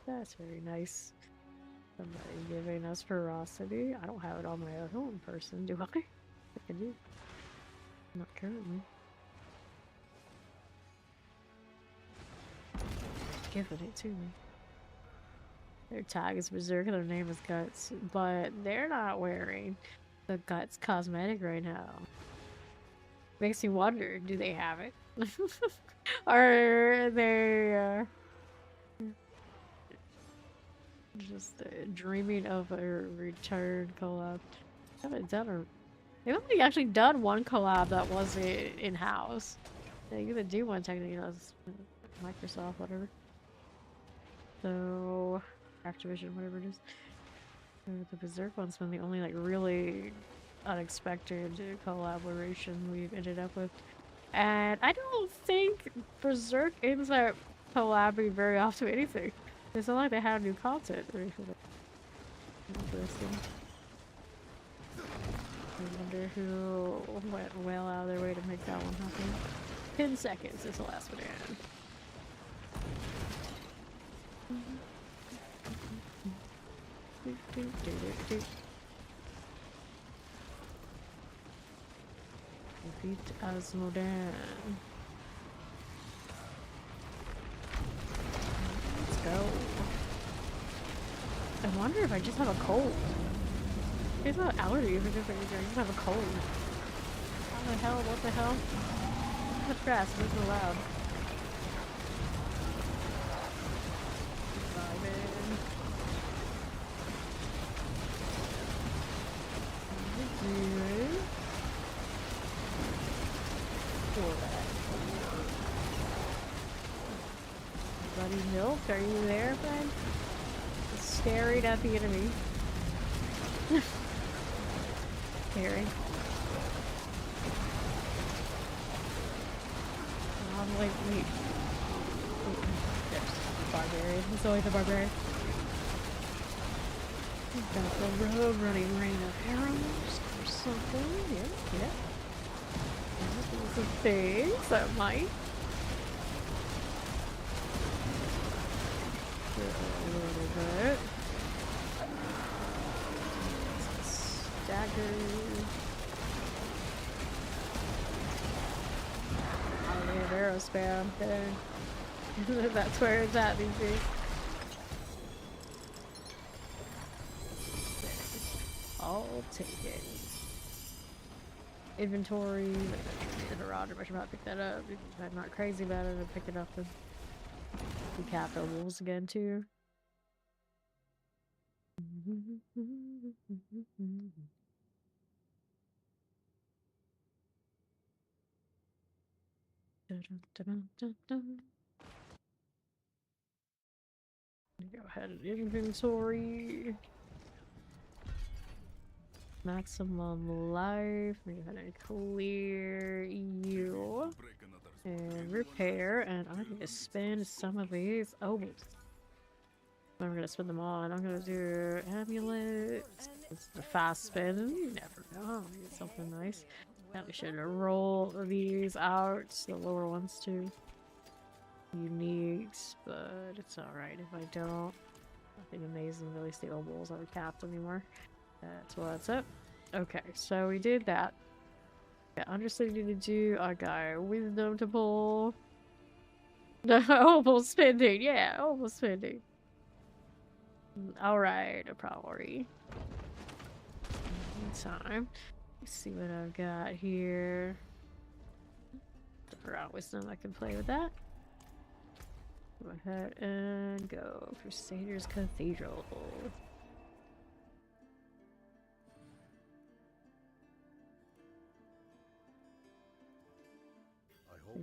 That's very nice. Somebody giving us ferocity. I don't have it on my own person, do I? I think I do. Not currently. Giving it to me. Their tag is Berserk and their name is Guts, but they're not wearing the Guts cosmetic right now. Makes me wonder, do they have it? Are they just dreaming of a return collab? Haven't done a. They've only actually done one collab that wasn't in-house. They gonna do one technically, you know, Microsoft, whatever. So, Activision, whatever it is. The Berserk one's been the only like really unexpected collaboration we've ended up with. And I don't think Berserk ends up collabing very often with anything. It's not like they have new content or anything. Interesting. I wonder who went well out of their way to make that one happen. 10 seconds is the last one in. Defeat Asmodan. Let's go. I wonder if I just have a cold. It's not allergies, it's just like I just have a cold. How the hell? What the hell? The grass is so loud. Bloody Milk, are you there, friend? Staring at the enemy. Scary. Wait. There's barbarian. It's always a barbarian. We've got the road running rain of arrows or something. Yeah. There's some things that might. A little bit. Dagger. Oh, they have arrow spam there. That's where it's at these days. I'll take it. Inventory. Roger, I should not pick that up. If I'm not crazy about it, I'll pick it up and decap the wolves again too. Go ahead and inventory. Maximum life. We're gonna clear you and repair, and I'm gonna spend some of these. Oh, I'm gonna spend them all, and I'm gonna do amulet. It's the fast spin. You never know. Get something nice. Probably should roll these out, the lower ones too. Uniques, but it's alright if I don't. Nothing amazing, really stable bulls aren't capped anymore. That's what's up. Okay, so we did that. Yeah, understanding to do. I got wisdom to pull. Almost spending, yeah, almost spending. Alright, a priority. Time. Let's see what I've got here. Around wisdom, I can play with that. Go ahead and go Crusaders Cathedral.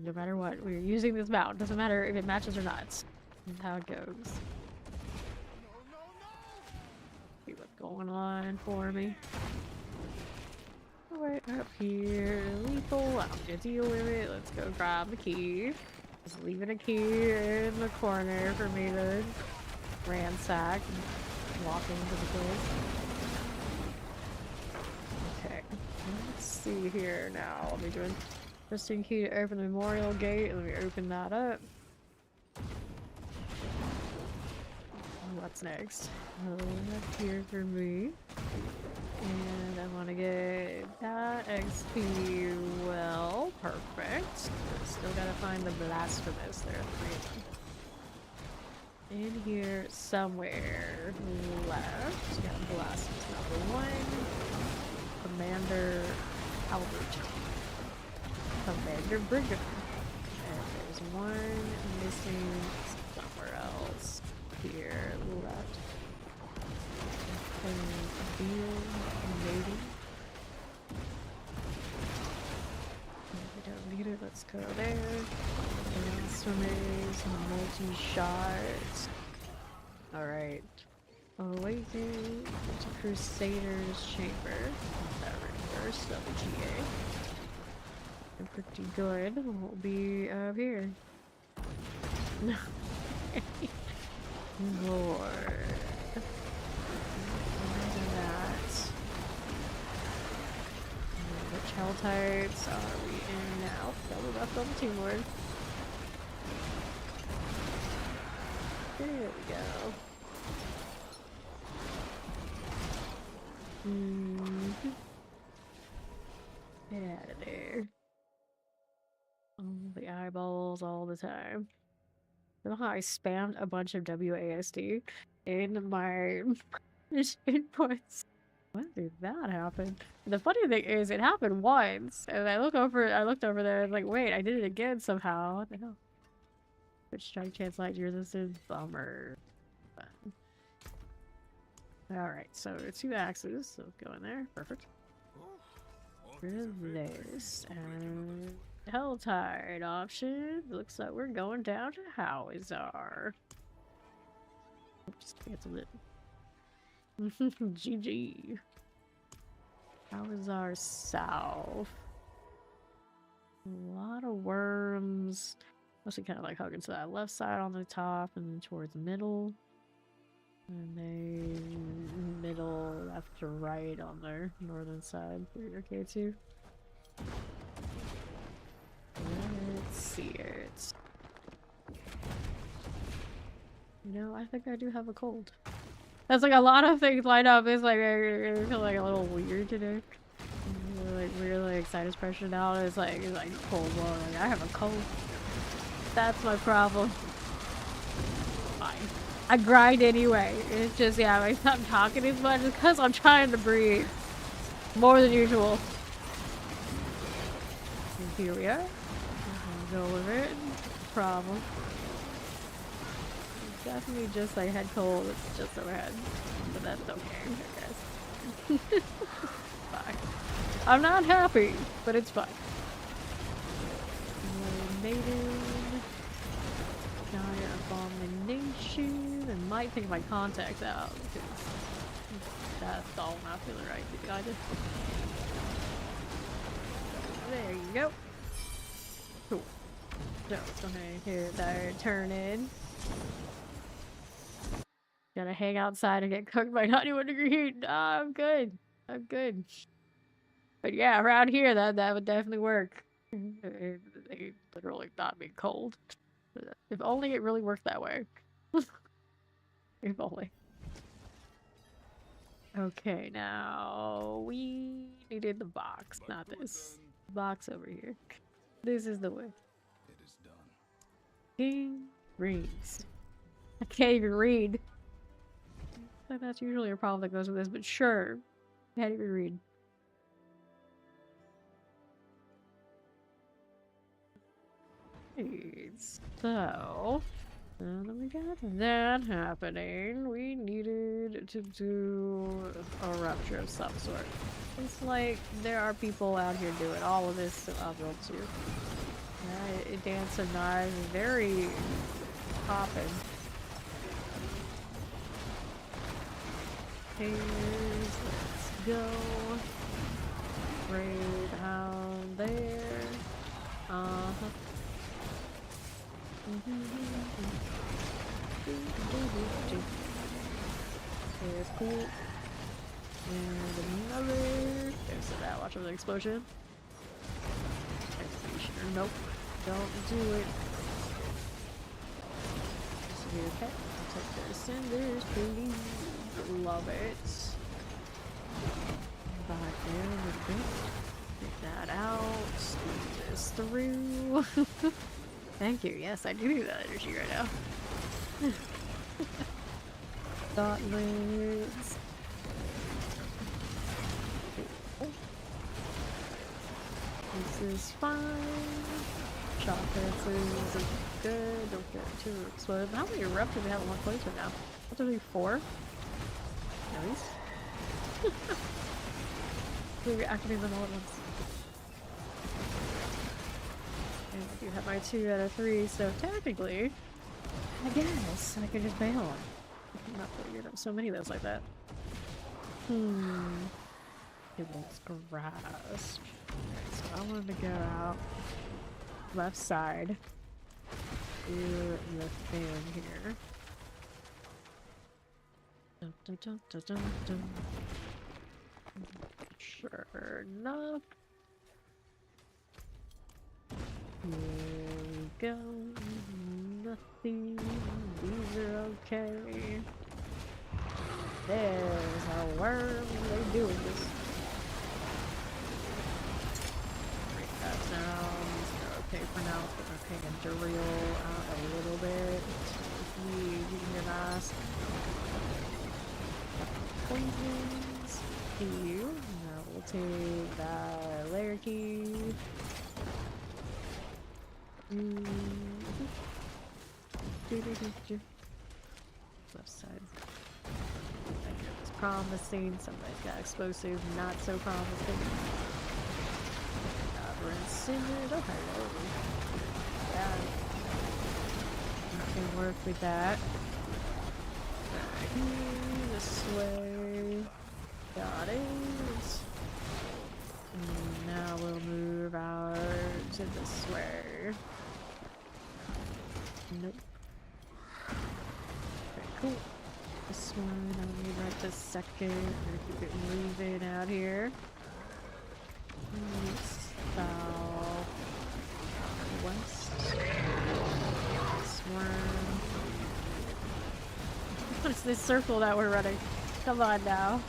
No matter what, we're using this mount. Doesn't matter if it matches or not. That's how it goes. See what's going on for me. Right up here, lethal. I'm gonna deal with it. Let's go grab the key. Just leaving a key in the corner for me to ransack and walk into the place. Okay, let's see here now. I'll be doing interesting key to open the memorial gate. Let me open that up. What's next? Up here for me. And I want to get that XP. Well, perfect. Still gotta find the blasphemous. There are 3 of them. In here somewhere left. Got blasphemous number 1. Commander Albert. Commander Brigham. And there's one missing somewhere else. Here left. Deal, maybe. We don't need it, let's go there. Swimmers, multi-shots. Alright. Awaken to Crusader's Chamber. That reverse WGA. And pretty good. We'll be up here. Lord. Which hell types are we in now? Double left on the team lord. There we go. Get out of there. Oh, the eyeballs all the time. You know how I spammed a bunch of WASD in my inputs? When did that happen? The funny thing is, it happened once, and I looked over there, and like, wait, I did it again somehow. What the hell? Which strike chance light resistance? Bummer. Alright, so 2 axes, so go in there. Perfect. Rid of this, and Helltide option. Looks like we're going down to Howizar. Just cancel it. GG. Howizar South. A lot of worms. Mostly kind of like hugging to that left side on the top and then towards the middle. And then middle, left to right on their northern side. Pretty okay too. Let's see it. You know, I think I do have a cold. That's like a lot of things lined up. It's like I feel like a little weird today. Like really like sinus pressure now. It's like cold. Well, like, I have a cold. That's my problem. Fine. I grind anyway. It's just yeah, I stop talking as much because I'm trying to breathe more than usual. And here we are. Go with it. Problem. Definitely just like head cold, it's just overhead. But that's okay, I guess. Fine. I'm not happy, but it's fine. Maiden. Dire Abomination. And might take my contacts out because that's all not feeling right to guide it. There you go. Cool. So it's gonna hit our turn in. Gotta hang outside and get cooked by 91-degree heat. Nah, I'm good. I'm good. But yeah, around here, that would definitely work. They literally not be cold. If only it really worked that way. If only. Okay, now we needed the box, not this. Box over here. This is the way. It is done. King reads. I can't even read. Like that's usually a problem that goes with this, but sure. I can't even read. So, now that we got that happening, we needed to do a rupture of some sort. It's like there are people out here doing all of this, so I'll go too. Dance of Knives is very poppin'. Let's go. Right down there. Uh-huh. There's cool. And another. There's that. Watch for the explosion. Executioner. Nope. Don't do it. Okay. I'll take their cinders, please. Love it. Back there a little bit. Get that out. Squeeze this through. Thank you. Yes, I do need that energy right now. Gauntlets. This is fine. Chocolates is good. Don't get too exploded. How many erupts do we have in one place right now? What do we 4? Nice. We reactivate them all at once. And I do have my 2 out of 3, so technically, I guess I could just bail on. Not that weird. So many of those like that. It wants grass. So I wanted to go out left side. Do the thing here. Dun, dun, dun, dun, dun, dun. Sure enough. Here we go. Nothing. These are okay. There's a worm. They doing this. Break that down. These are okay for now. Put my Pandorial out a little bit. You can ask. Poisons. You. Now we'll take that layer key. Left side. It's promising. Somebody's got explosive, not so promising. Rinse in it. Oh, hello. Yeah. You can work with that. This way. Got it. And now we'll move out to this way. Nope. Okay, cool. This one, I'll need right this second. We're gonna keep it moving out here. South. West. This one. What's this circle that we're running? Come on now.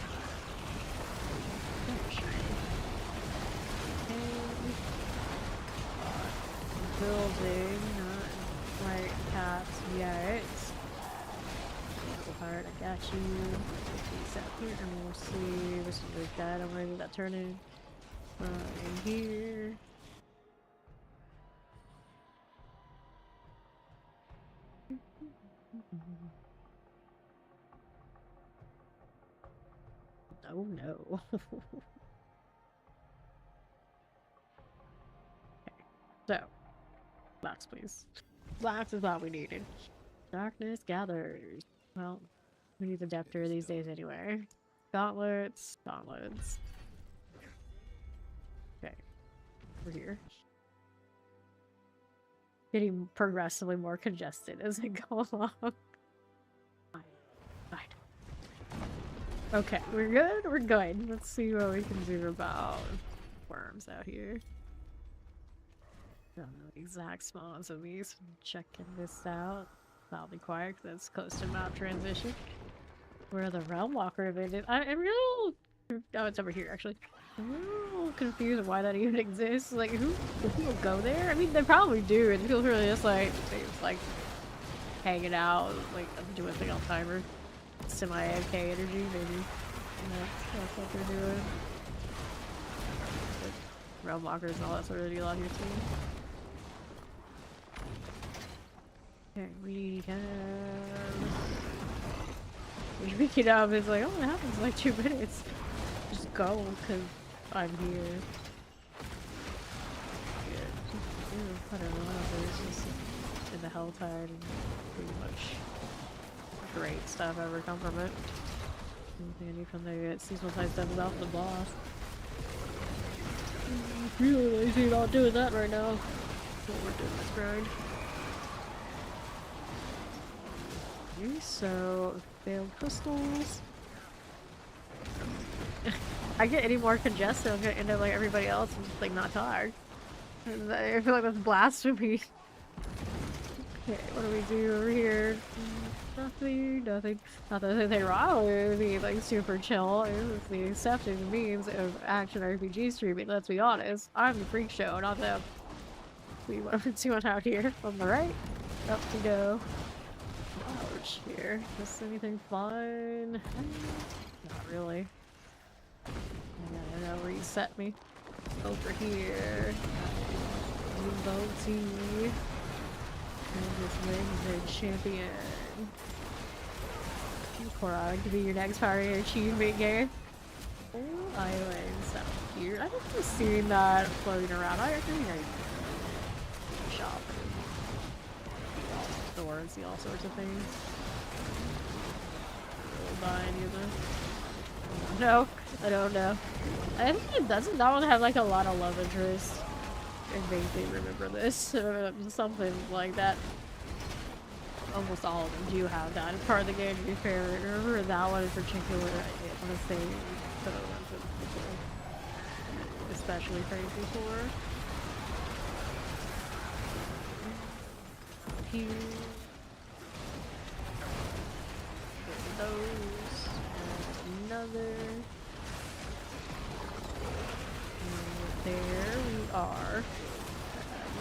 Building, not quite capped yet. Part, I got you. These out here, and we'll see. This is like that. I'm ready to turn in here. Oh no. Okay. So. Blocks, please. Blocks is what we needed. Darkness gathers. Well, we need the Deptor these days anyway. Gauntlets. Gauntlets. Okay. We're here. Getting progressively more congested as I go along. Fine. Okay, we're good? We're good. Let's see what we can do about worms out here. Don't know the exact spawns of these. Checking this out. I'll be quiet because it's close to map transition. Where the Realm Walker evaded. I'm real Oh, it's over here, actually. I'm a little confused why that even exists. Like, who do people go there? I mean, they probably do. And people really just like, they just like hanging out, like doing thing on timer. Semi-AFK energy, maybe. And that's what they're doing. Realm walkers and all that sort of deal out here too. Okay, we have... Waking up is like, oh, it happens in like 2 minutes. Just go, because I'm here. Yeah, I don't know, it's just in the Helltide and pretty much great stuff ever come from it. Anything I need from the seasonal type stuff is off the boss. Really lazy not doing that right now. What we're doing this grind. Okay, so failed crystals. I get any more congested, I'm gonna end up like everybody else and just like not tired. I feel like that's blasphemy. Okay, what do we do over here? Nothing. Not that there's anything wrong with being like super chill. It's the accepted means of action RPG streaming, let's be honest. I'm the freak show, not them. See what out here on the right? Up to go. Ouch, here. Is anything fun? Not really. I gotta reset me. Over here. Boaty. And this winged champion. Korog to be your next part of your achievement game. Oh, islands. Sound cute. I think I've seen that floating around. I think I shop and store and see all sorts of things. Really buy any of them. No, I don't know. I think it doesn't that one have like a lot of love interest. It makes me remember this. Something like that. Almost all of them do have that. It's part of the game, to be fair. I remember that one in particular. I want to say the ones that people especially crazy for. Here. Those. Another. And there we are.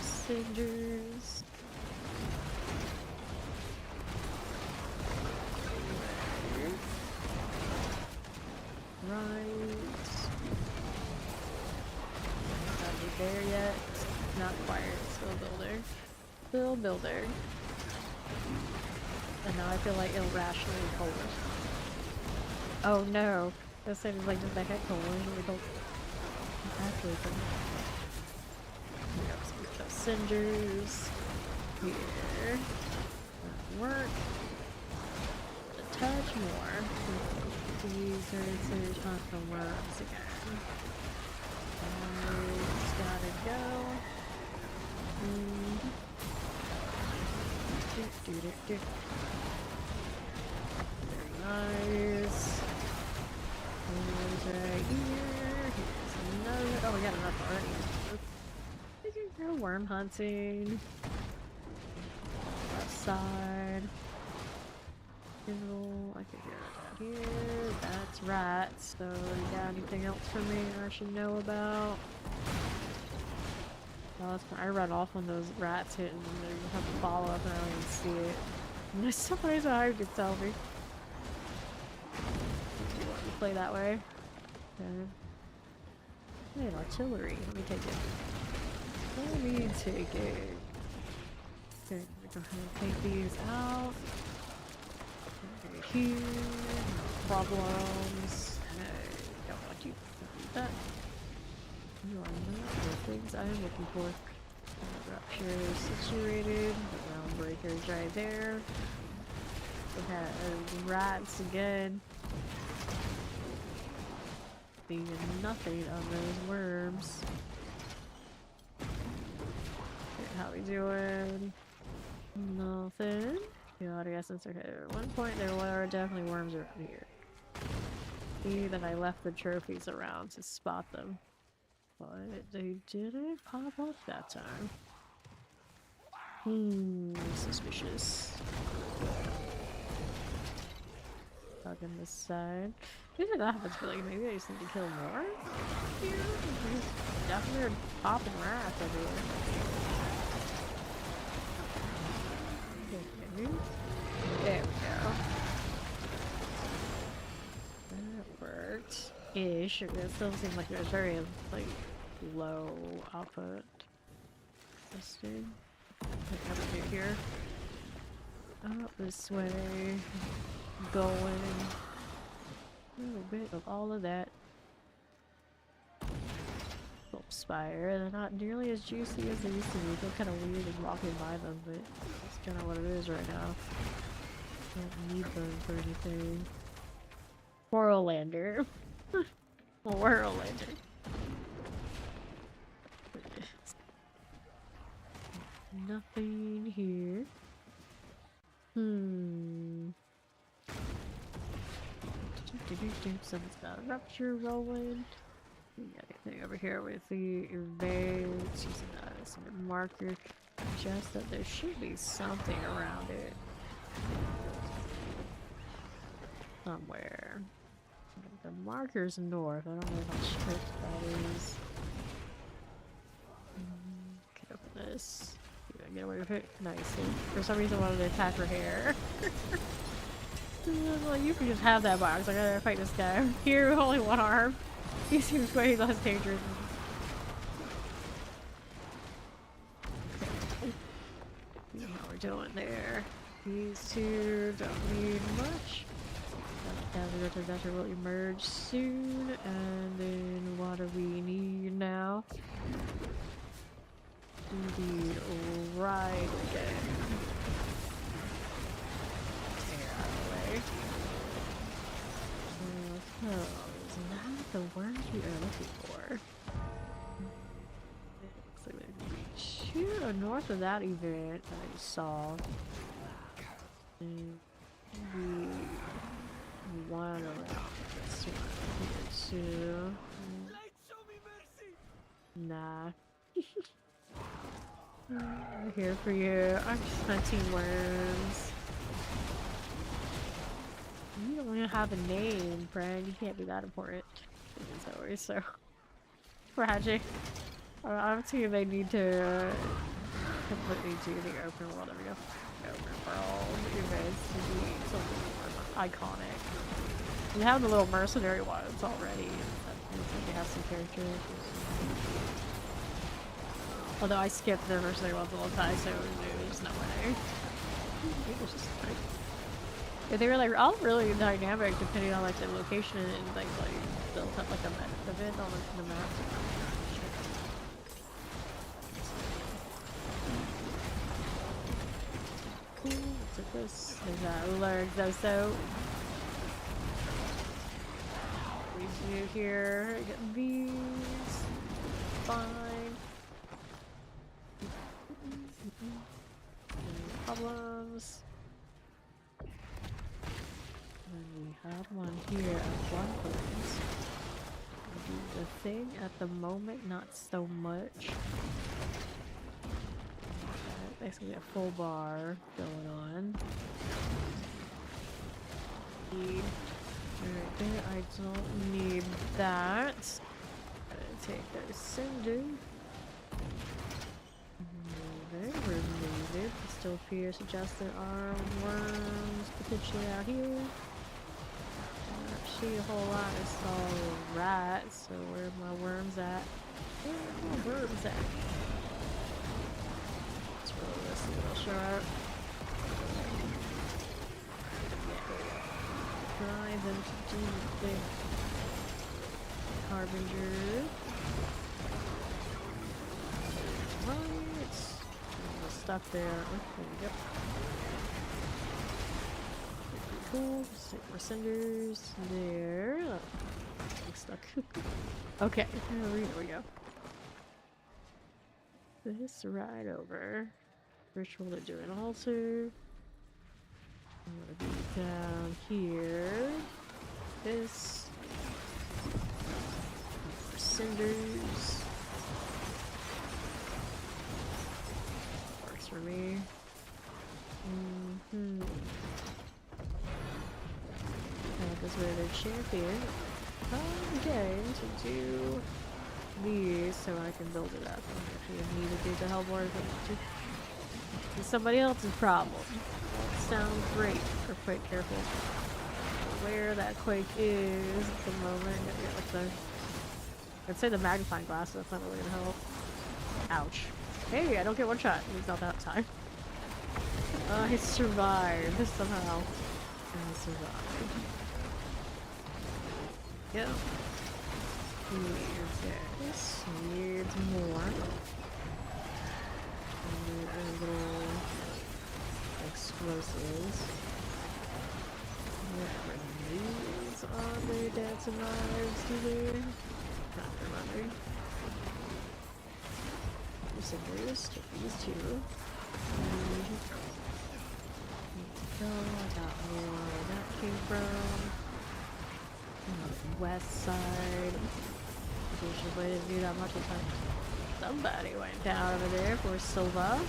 Cinders. Right. Not there yet. Not quite. Still building. Still building. And now I feel like irrationally cold. Oh no. This thing is like just the head cold. It's really cold. It's actually cold. We got some cinders. Here. That'll work. A touch more. These are tons of worms again. Just gotta go. Very nice. There's right here. Here's another. Oh, we got enough already. We can go worm hunting. Left side. I can hear it down here. That's rats. So, you got anything else for me I should know about? Oh, that's fine. I run off when those rats hit and then you have to follow up and I don't even see it. And there's somebody so hard to tell me. You want to play that way? Okay. Hey, artillery. Let me take it. Let me take it. Okay, I'm gonna go ahead and take these out. Here, no problems. I don't want you to do that. You are not the things I am looking for. Rupture is situated. The ground breaker's right there. We have rats again. Seeing nothing on those worms. Okay, how we doing? Nothing. Yeah, I guess it's okay. At one point there were definitely worms around here. See that I left the trophies around to spot them. But they didn't pop up that time. Suspicious. Stuck in this side. Usually that happens, but like maybe I just need to kill more here. There's definitely popping rats everywhere. Okay. There we go. That worked. Ish. It still seems like there's very like low output. Interesting. What can we do here? Up this way. Going. A little bit of all of that. Little spire. They're not nearly as juicy as they used to be. They feel kind of weird as walking by them, but that's kind of what it is right now. Don't need them for anything. Whirlander. Whirlander. Nothing here. Someone's got a rupture rolling. We got anything over here with the evades using that as a marker. Just that there should be something around it. Somewhere. The marker's north. I don't know how strict that is. Okay, open this. Get away with it nicely. For some reason I wanted to attack her hair. Well, you can just have that box. I gotta fight this guy. Here with only one arm. He seems way less dangerous. Okay. You know how we're doing there. These two don't need much. The disaster will emerge soon. And then what do we need now? Do the ride again. Oh, is that the worms we are looking for? It looks like there's two north of that event that I saw. And the one around this one here too. Nah. I'm here for you. I'm just hunting worms. You don't even have a name, friend. You can't be that important. It's always so tragic. I'm thinking they need to completely do the open world. There we go. Open world events to be something more iconic. We have the little mercenary ones already. That means that we have some characters. Although I skipped the mercenary ones all the time, so there's no way. It's just like, yeah, they were like all really dynamic depending on like the location and like built up like a event on the map. Cool. What's like this? There's that learned though. We do here. Get these. Fine. Problems. And we have one here at one point. Do the thing at the moment, not so much. Basically a full bar going on. Right there, I don't need that. Gotta take a cinder. Remove it. Still appear to suggest there are worms potentially out here. Not see a whole lot. I saw rats, so where are my worms at? Where are my worms at? Let's roll this a little sharp. Try them to do the harbinger. Right. Stuff there. There we go. Pretty cool. Stick more cinders there. Oh, I'm stuck. Okay, there we go. This right over. Ritual to do an altar. I'm gonna be down here. This. More cinders. For me. This Wither champion. Okay, to do these so I can build it up. I actually need to do the Hellboard. It's somebody else's problem. That sounds great. Or quite careful where that quake is at the moment. I'd say the magnifying glass, that's not really gonna help. Ouch. Hey, I don't get one shot. It's not that time. I survived somehow. I survived. Yep. Here's this. Here's more. And little explosives. What these are they dancing knives, do they? Not remembering. Cinders, take these two. Go, I got more where that came from. West side. Usually didn't do that much of time. Somebody went down over there for Silva.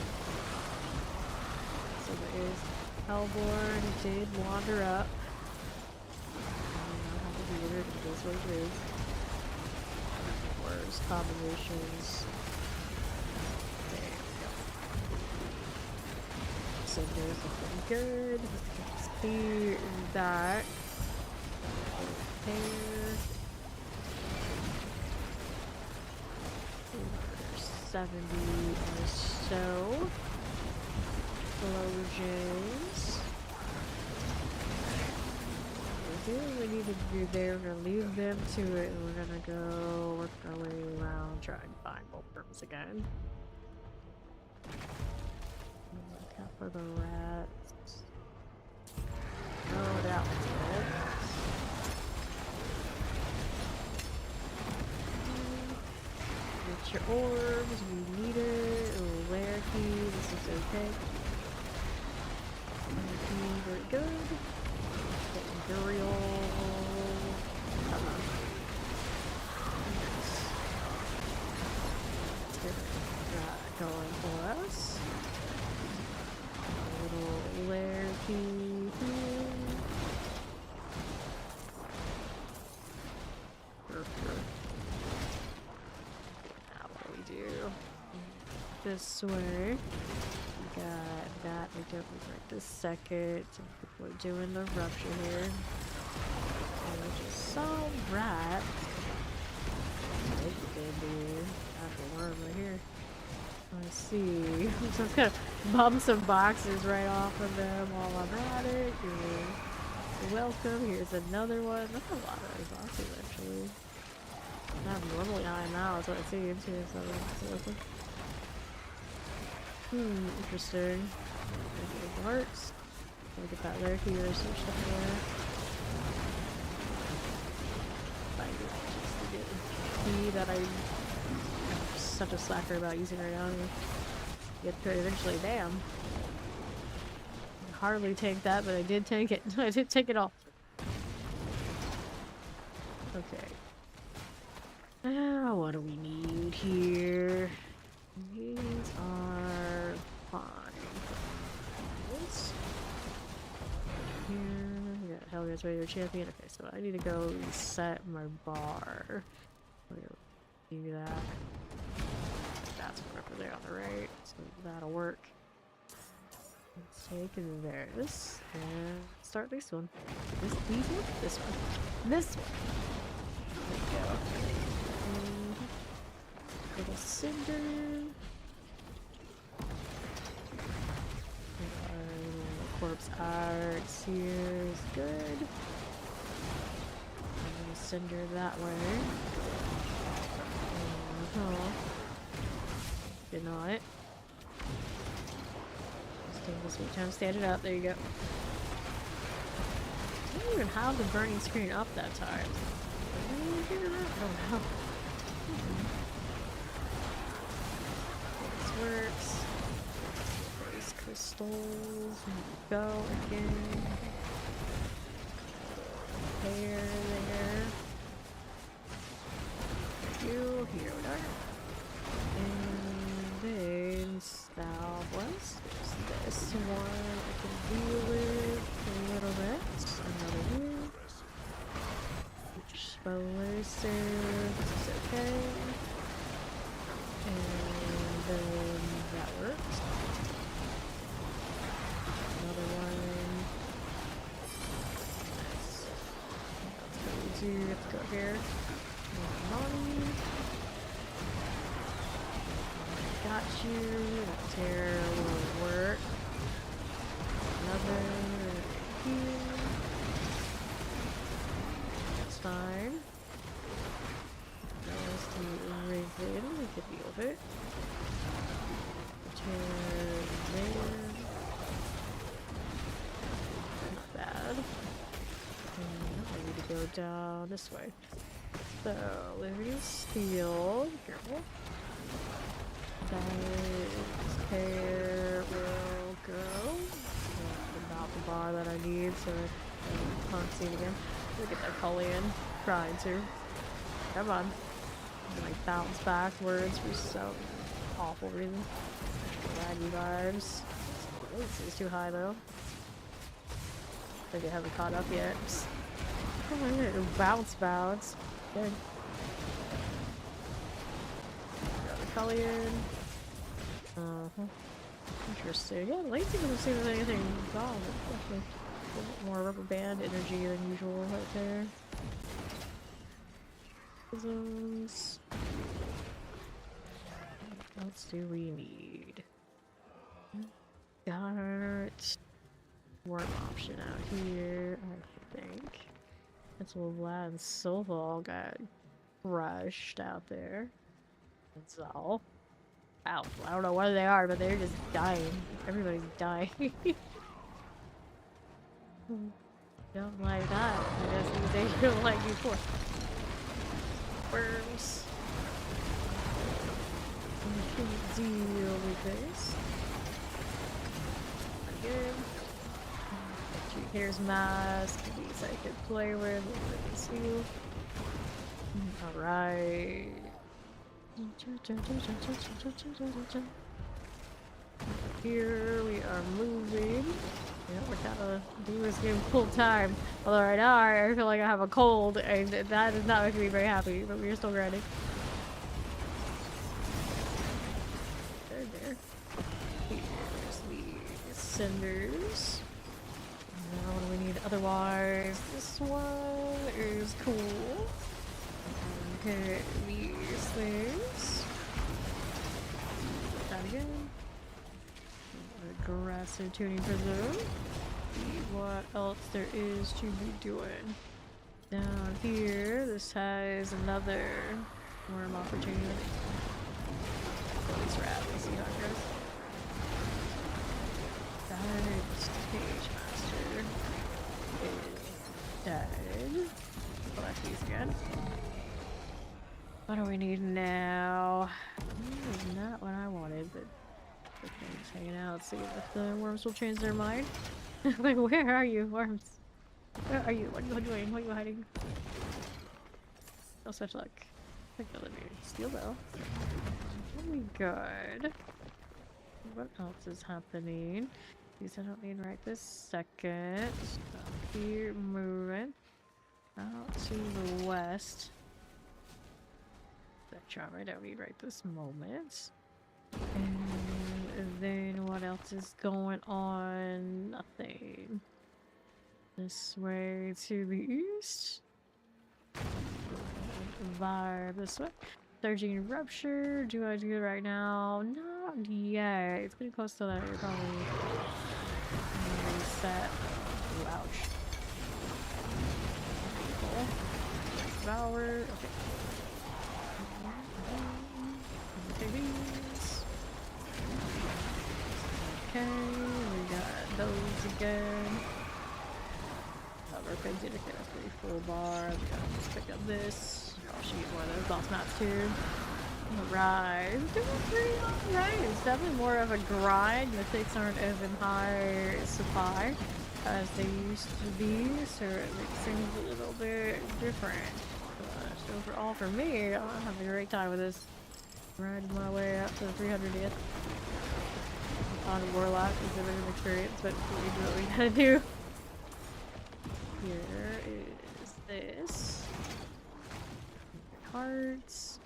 Silva is Hellborn, did wander up. I don't know how to do it, but that's what it is. Worst combinations. So there's looking good. Let's clear that. Repair. 70 or so. Explosions. We're doing what we need to do there. We're gonna leave them to it and we're gonna go work our way around, try and find worms again. Look out for the rats. Oh, that one's dead. Get your orbs, we need it. Oh, rare key, this is okay. Rare key, very good. Burial. Come on. Nice. Let's get that going for us. A little lair key here. Perfect. Now what do we do? This way. We got that. We don't right this second. We're doing the rupture here. Which is so right. Take it, baby. Got the worm right here. I see. So I'm gonna bump some boxes right off of them while I'm at it. You're welcome. Here's another one. That's a lot of those boxes actually. Not normally high now, is what it seems. Here's another one. Interesting. It works. Look at that there. Here, some stuff there. Find it just to get the key that I'm such a slacker about using right now. Get to it eventually. Damn. I hardly take that, but I did take it. I did take it all. Okay. Now, what do we need here? These are fine. This here, we got Hellguy's Radio Champion. Okay, so I need to go reset my bar. Do that. That's over there on the right, so that'll work. Let's take this and start this one. These one? This one. This one. There we go. Little cinder. Corpse arts here is good. I'm gonna cinder that way. Good night. Just take this sweet time, stand it up. There you go. I didn't even have the burning screen up that time. Did I figure that? I don't know. This works. These crystals. Go again. There. Here we are. And then Southwest. This one I can deal with a little bit. Another here. Ballister, this is okay. And then that works. Another one. Nice. Let's go here. Molly. Got you. That tear will work. Another here. That's fine. Goes to Raven. We could deal with it. Tear there. Not bad. I need to go down this way. So, Liberty Steel. Careful. That pair will go. About the bar that I need, so I can't see it again. Look at that Cullian. Trying to. Come on. Like bounce backwards for some awful reason. Laggy vibes. This is too high though. I think I haven't caught up yet. Oh my god, bounce. Good. Got the Cullian. Interesting. Yeah, Lacey doesn't seem to have anything wrong. Definitely a little bit more rubber band energy than usual right there. Prisms. What else do we need? Got worm option out here, I think. That's what Vlad and Silva all got crushed out there. That's all. Wow, I don't know what they are, but they're just dying. Everybody's dying. Don't like that. I guess these days you don't like before. Worms. We can deal with this. Good. Here's mask. These I could play with. Let's see. Alright. Here we are moving. Yeah, we're kind of doing this game full time. Although right now I feel like I have a cold, and that is not making me very happy. But we are still grinding. There. Here's the cinders. Now what do we need otherwise? This one is cool. Okay, these things. That again. Aggressive tuning prism. See what else there is to be doing. Down here, this has another worm opportunity. Let's wrap. Let's see how it goes. That Stage Master is dead. Collect these again. What do we need now? Not what I wanted, but just hanging out, see if the worms will change their mind. Like, where are you, worms? Where are you? What are you doing? What are you hiding? Oh, such luck. Steel bell. Really good. What else is happening? These I don't need right this second. Stop here, moving out to the west. That charm I don't need right this moment. And then what else is going on? Nothing. This way to the east. Vibe this way. Surging Rupture. Do I do it right now? Not yet. It's getting close to that. You're probably reset. Ouch. Cool. Devour. Okay. Okay, these. Okay, we got those again. Okay, did it. That's pretty full bar. Let's pick up this. Oh, she get one of those boss maps too. Alright, doing pretty alright. It's definitely more of a grind. Mythics aren't as in high supply as they used to be, so it makes things a little bit different. But overall, for me, I'm having a great time with this. Riding my way up to the 300th on Warlock is a bit of an experience, but we do what we gotta do. Here is this. hearts.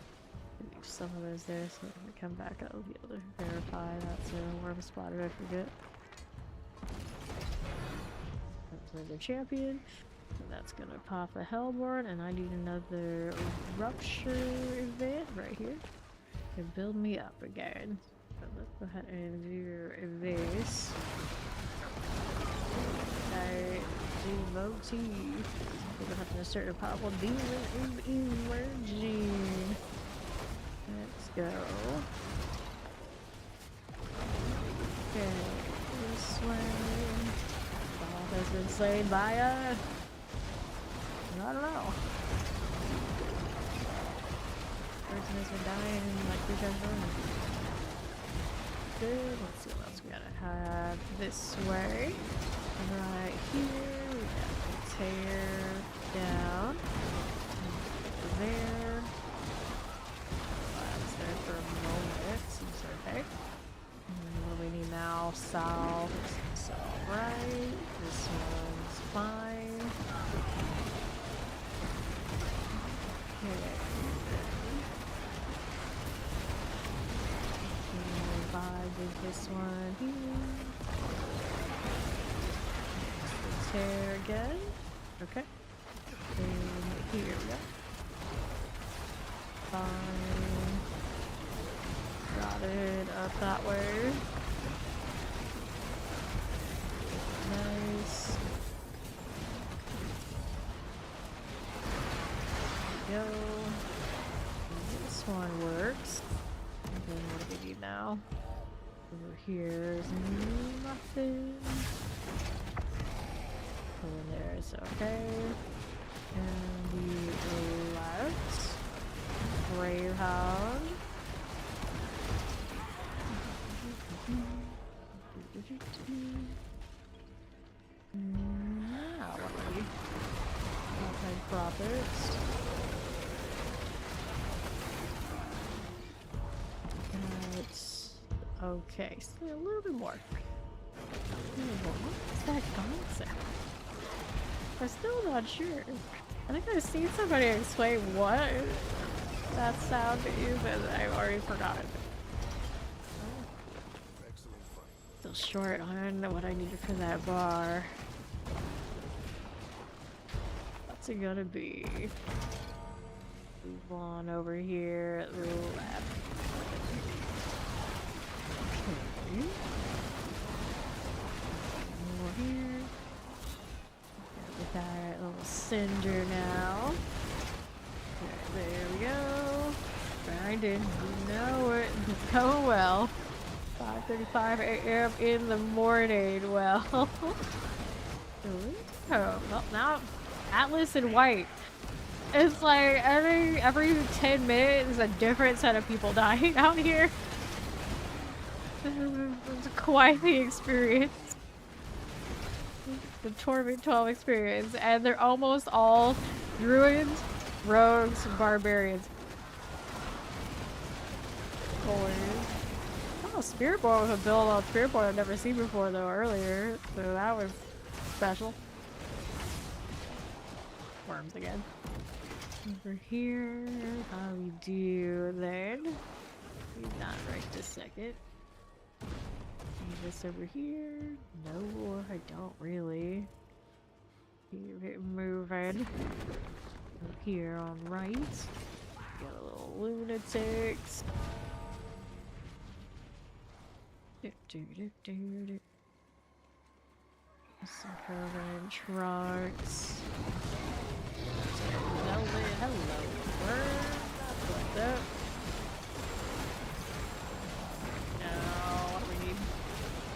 Leave some of those there so when we come back I'll be able to verify that's a worm spotter, I forget. That's another champion. So that's gonna pop a Hellborn, and I need another Rupture event right here to build me up again. So let's go ahead and do this. Devotee. We're gonna have to insert a powerful demon is emerging. Let's go. Okay, this way. All has been slain by a... I don't know. Person has been dying like 3 times running. Good. Let's see what else we gotta have this way. Right here, we got the tear down. There. That's there for a moment. Seems okay. And what do we need now? South. It's alright. This one's fine. Okay. Did this one here. Tear again. Okay. And here we go. Fine. Got it up that way. Nice. Go. This one works. And then what do we need now? Over here is nothing. Over there is okay. And the left. Gravehound. Now what do we? Outside profits. Okay, so a little bit more. What's that concept? I'm still not sure. I think I've seen somebody explain what that sound is, and I've already forgotten. Still short on what I needed for that bar. What's it gonna be? Move on over here at the left. More here. With that little cinder now. Okay, there we go. Grinding. You know it. Going well. 5:35 a.m. in the morning. Well. Oh, well, now Atlas and White. It's like every 10 minutes is a different set of people dying out here. It's quite the experience. The Torment 12 experience. And they're almost all druids, rogues, and barbarians. Oh, Spirit Boy with a build on Spirit Boy I've never seen before though earlier. So that was special. Worms again. Over here, how we do then? Not right this second. This over here? No, I don't really. Keep it moving. Up here on right. Got a little lunatics. Some permanent trucks. Hello. What's up?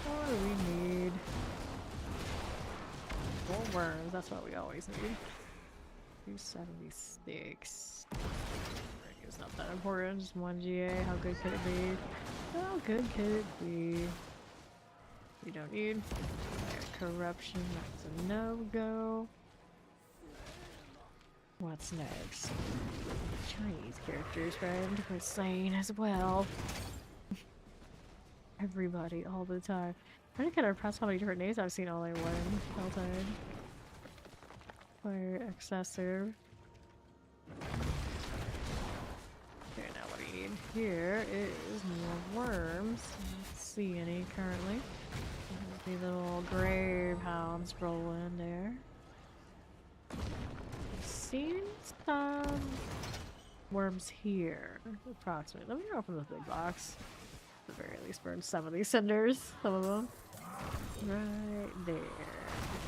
What do we need? More worms, that's what we always need. 276. It's not that important, just 1 GA. How good could it be? How good could it be? We don't need corruption, that's a no-go. What's next? Chinese characters, friend. We're sane as well. Everybody, all the time. I'm trying to kind of impress how many different names I've seen all in one all time. Player excessive. here is more worms. I don't see any currently. See the little grave hounds rolling there. I've seen some worms here, approximately. Let me open the big box. At the very least, burn some of these cinders. Some of them. Right there. Be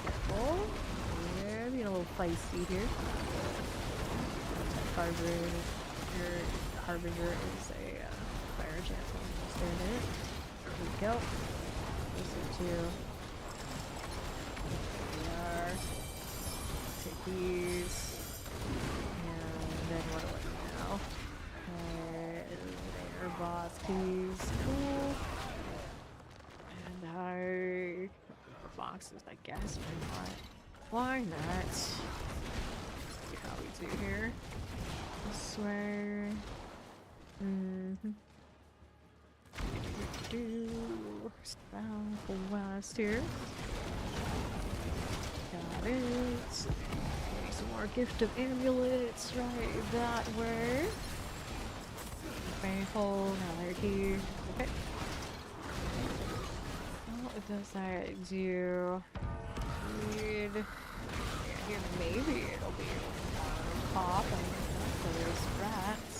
careful. Yeah, being a little feisty here. Harbinger is a fire chance. I'm stand in it. There we go. Listen to. There we are. Take these. And then what do I do now? There, boss keys. Cool. And I. Boxes, I guess. Why not? Why not? See how we do here. This way. South west here. Got it. Okay, some more gift of amulets right that way. Painful, now they're here. Okay. What does that do? Weird. Yeah, here maybe it'll be pop and there's rats.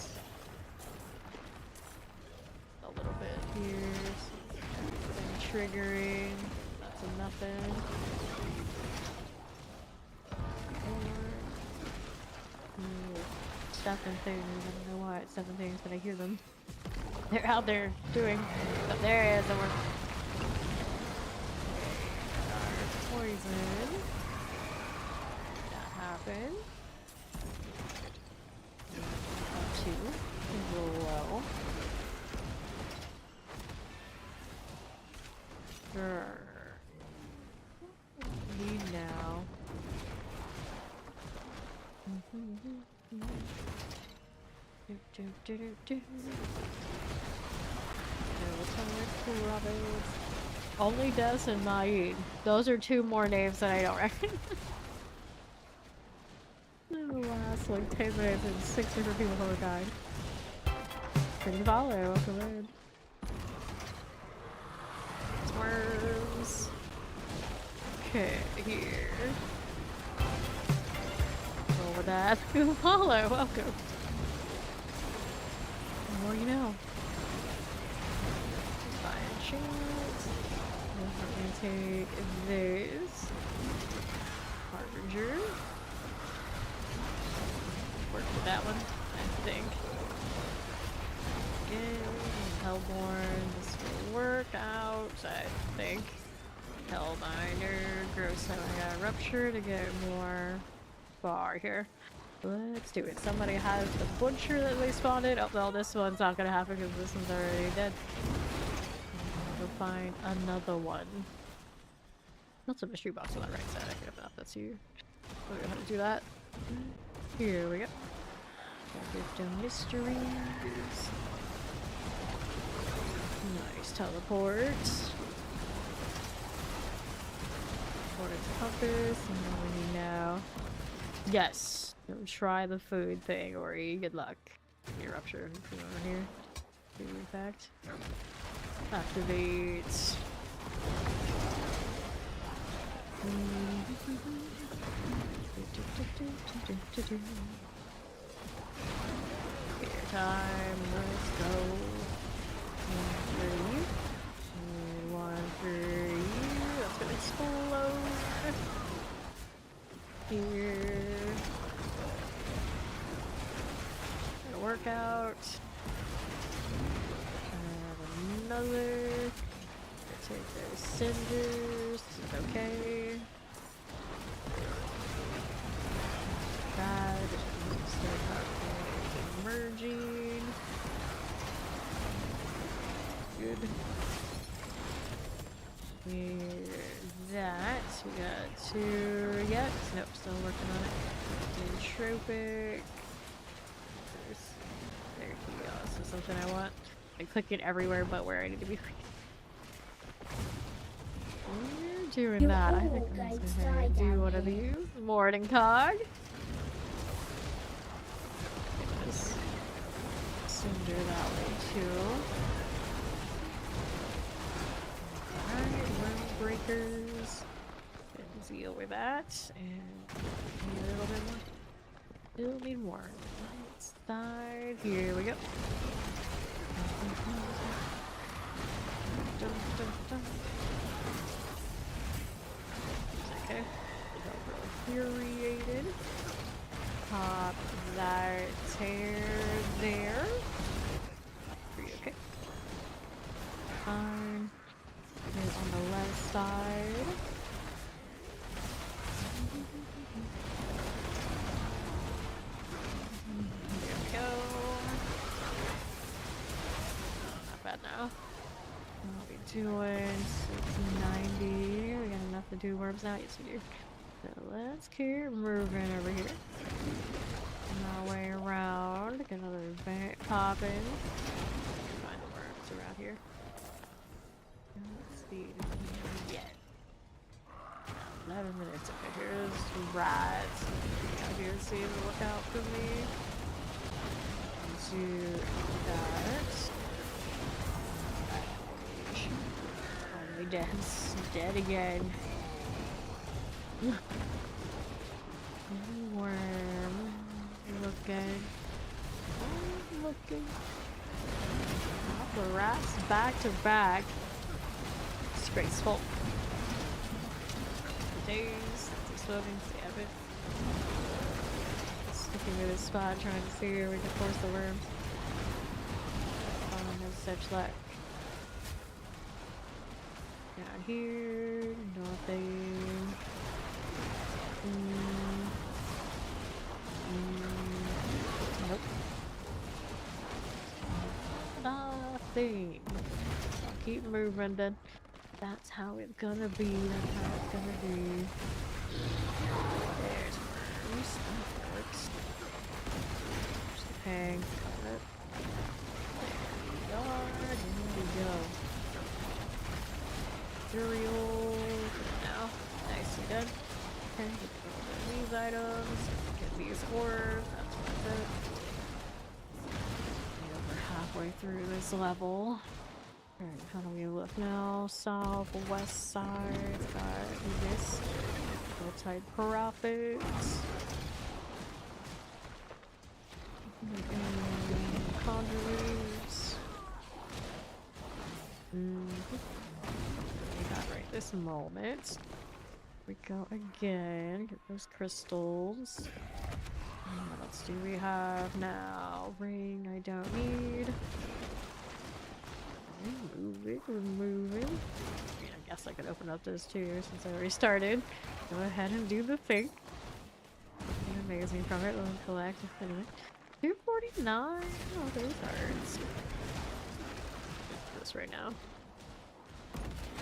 A little bit here. Something triggering. That's a nothing. Stuffing things. I don't know why it's stuffing things, but I hear them. They're out there doing. Oh, there it is. Somewhere. Poison. That happened. Two. A little low. Sure. Need now. Only Des and Maid. Those are two more names that I don't recognize. In the last like 10 minutes and 6 different people have died. Pretty follow, welcome in. Worms. Okay, here. Roll with that. Follow, welcome. The more you know. Fine chance. We're gonna take this. Harbinger. Work with that one, I think. Again, Hellborn. This will work out, I think. Hellbinder. Gross, I got Rupture to get more bar here. Let's do it. Somebody has the Butcher that they spawned in. Oh, well, this one's not gonna happen because this one's already dead. We'll find another one. That's a mystery box on that right side. I forgot about that's you. We'll know how to do that. Here we go. Gift of mysteries. Nice teleport. Towards compass, and then we need now. Yes! Don't try the food thing, Ori. Good luck. Your Rupture over here. In fact. Activate. Here, time. Let's go. 1 for you. 1 for you. That's gonna explode. Here. Gonna work out. Another. Take those cinders. Okay. Bad. Start merging. Good. Here's that. We got 2 yet. Nope, still working on it. Nootropic. There you go. This is something I want. I click it everywhere but where I need to be. We're doing that. I think I'm just gonna do one of these. Morning Cog. Some do that way too. Alright, worm breakers. Let's deal with that. And a little bit more. Still need more. Right side. Here we go. Dun, dun, dun. Okay. Infuriated. Pop that tear there. Pretty okay. Fine. Here's on the left side. There we go. Not bad now. What are we doing? 690. We got enough to do worms out. Yes, we do. So let's keep moving over here. My way around. Get another vent popping. Find the worms around here. Let's see. Yet. 11 minutes. Okay, here's rats. Out here, see them look out for me. Do that. Only dead. Dead again. Worm. Looking. Looking. The rats back to back. Disgraceful. Days. Swimming. Damn it. Sticking with this spot, trying to see where we can force the worms. Oh, no such luck. Down here, nothing. Nope. Nothing. I'll keep moving then. That's how it's gonna be. That's how it's gonna be. There's worms. That works. Just a pang. Got it. There we are. There we go. Cereal. Now. Nicely done. Okay, get all of these items. Get these orbs. That's worth it. Over halfway through this level. Alright, how do we look now? South, west side. Got this. Multi profits. Conjurers. Right this moment. We go again. Get those crystals. What else do we have now? Ring I don't need. We're moving. I mean, I guess I could open up those too since I already started. Go ahead and do the thing. Something amazing from it. We'll collect. Anyway. 249. Oh, those cards. This right now.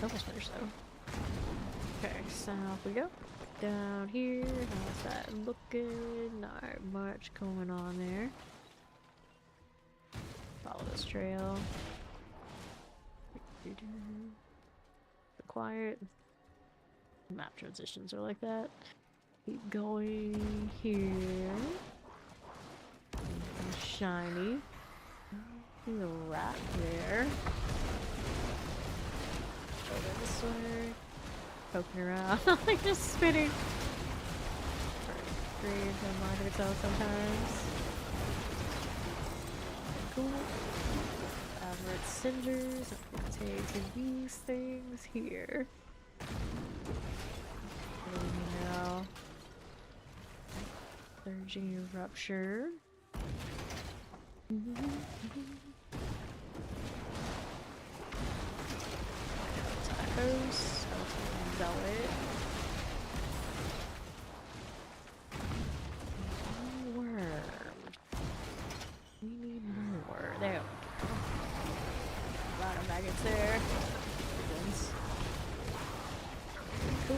Almost finished though. Okay, south we go. Down here, how's that looking? Not much going on there. Follow this trail. Quiet. Map transitions are like that. Keep going here. Shiny. See the rat there. Over this way. Poking around, like just spinning. Great, don't mind if it's out sometimes. Cool. Average cinders. I'm gonna take these things here. What do we now? Surging rupture. Typos. Zealot. Worm. We need more. There we go. A lot of maggots there. Cool.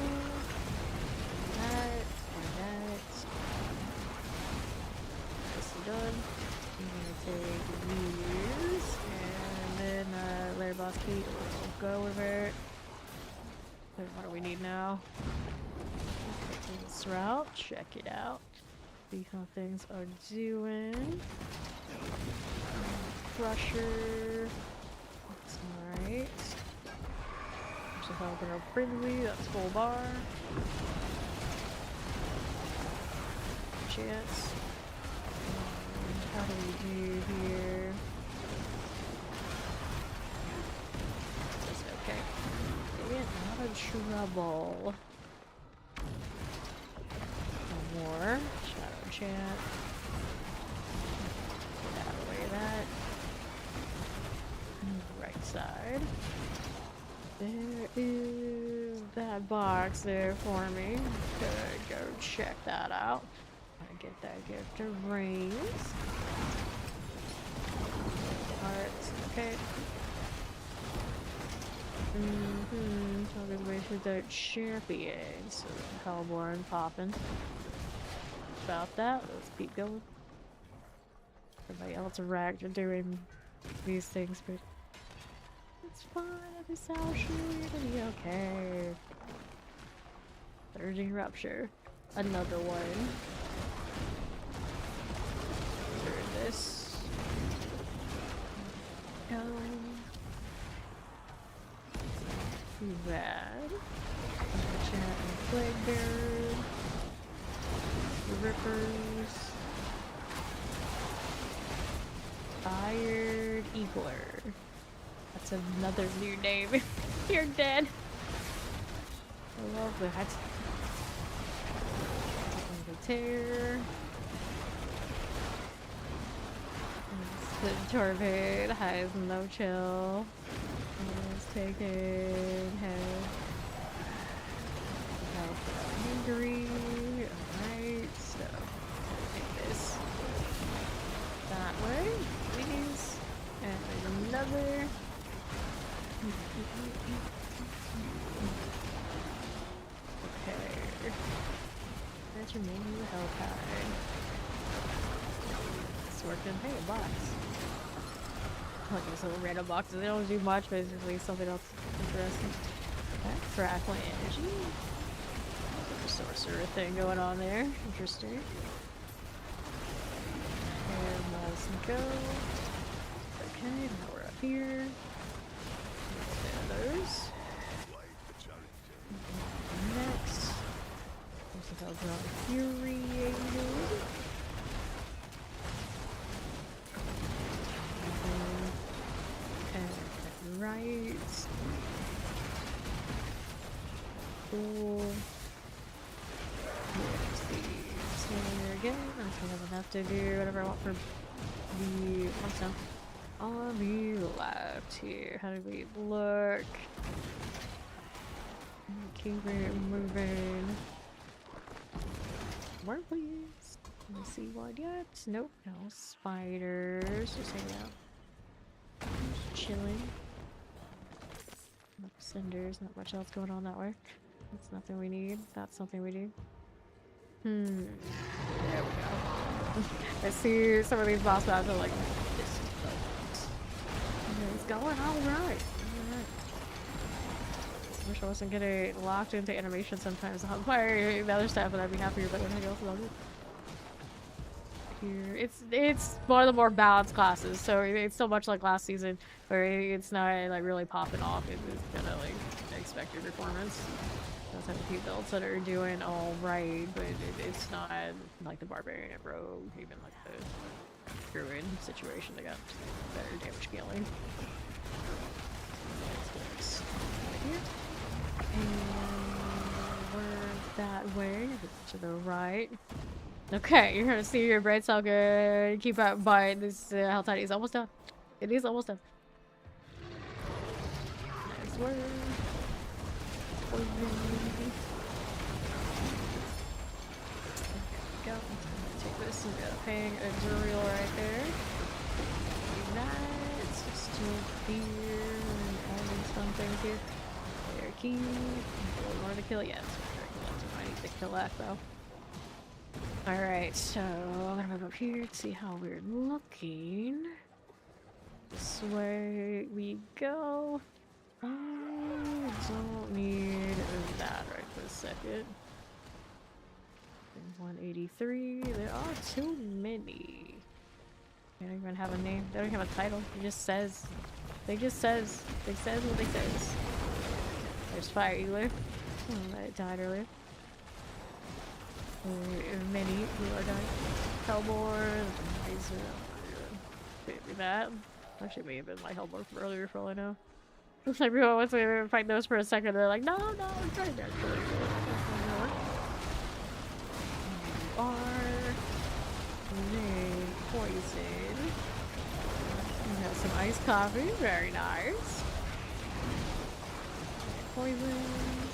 That. Nicely done. I'm gonna take these. And then layer boss key. We'll go with it. What do we need now? Take this route, check it out. See how things are doing. crusher. That's alright. There's a helper friendly, that's full bar. Chance. How do we do here? That's okay. Get out of trouble. One more. Shadow chant. Get out of the way of that. Right side. There is that box there for me. Could go check that out. I get that gift of rings. Hearts. Okay. So I'm gonna wait for the champion. So Hellborn popping. About that. Let's keep going. Everybody else ragged are doing these things, but it's fine. This out you're gonna be okay. Surging rupture. Another one. Turn this. Go. Too bad. Chat and Plague Bearer. Rippers. Fired Eagler. That's another new name. You're dead. I love that. Tear. The torpid has no chill. Is taken head. Hungry. Alright, so take this that way, please. And another. Okay. That's your menu Helltide. It's working. Hey, a box. Like these little random boxes. They don't do much, basically something else interesting. Okay, crackling energy. Sorcerer thing going on there. Interesting. And let's go. Okay, now we're up here. Those. Next. There's a Helldrawn Infuriated. And right. Cool. Here's the scanner again. I should have enough to do whatever I want for the what's up on the left here. How do we look? Keep it moving. More please. Let me see one yet. Nope, no spiders. Just hanging out. Just chilling. Cinders, not much else going on that way. That's nothing we need. That's something we need. There we go. I see some of these boss battles are like this. It's going alright. Wish I wasn't getting locked into animation sometimes. I'll fire the other stuff and I'd be happier, but everything else is all good. Here, it's one of the more balanced classes, so it's so much like last season where it's not like really popping off. It's kind of like expected performance. Those have a few builds that are doing all right, but it's not like the barbarian and rogue, even like the druid situation. They got better damage scaling. Here. And we're that way to the right. Okay, you're gonna see your bright cell good. Keep out by this Helltide is almost done. It is almost done. Nice work. Go. Take this and get a ping Ezreal right there. Do that. It's just still here and all these fun things here. There, key. One more to kill yet. I need to kill that though. Alright, so I'm gonna move up here to see how we're looking. This way we go. I don't need that right this second. 183. There are too many. They don't even have a name. They don't have a title. It just says. They just says. They says what they says. There's Fire Eater. That died earlier. Many who are dying. Hellbore. Maybe that. Actually, may have been my Hellbore from earlier for all I know. Everyone wants to fight those for a second. They're like, no, I'm trying to actually. You are. Poison. We have some iced coffee. Very nice. Poison.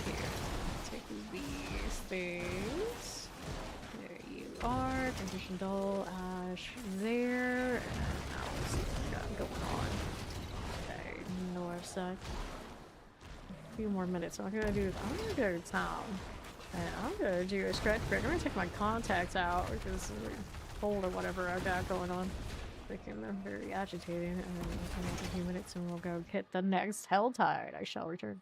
Here. Take these things. There you are. Transition dull. Ash there. And now we'll see what we got going on. Okay, north side. A few more minutes. So I'm gonna do. I'm gonna go to town. And I'm gonna do a stretch break. I'm gonna take my contacts out because cold or whatever I got going on. They're very agitating. And then we'll come back in a few minutes and we'll go hit the next Helltide. I shall return.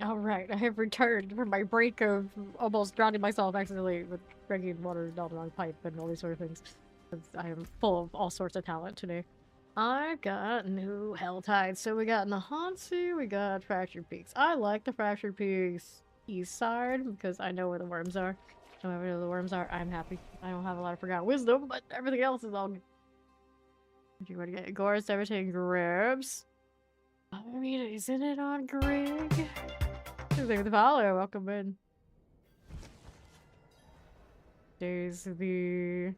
Alright, I have returned from my break of almost drowning myself accidentally with drinking water down the wrong pipe and all these sort of things. 'Cause I am full of all sorts of talent today. I got new Hell Tides. So we got Nahansi, we got Fractured Peaks. I like the Fractured Peaks east side because I know where the worms are. Wherever the worms are, I'm happy. I don't have a lot of Forgotten Wisdom, but everything else is all good. Do you want to get Gore's Devastating Grips? I mean, isn't it on Grig? Thank the follow. Welcome in. There's the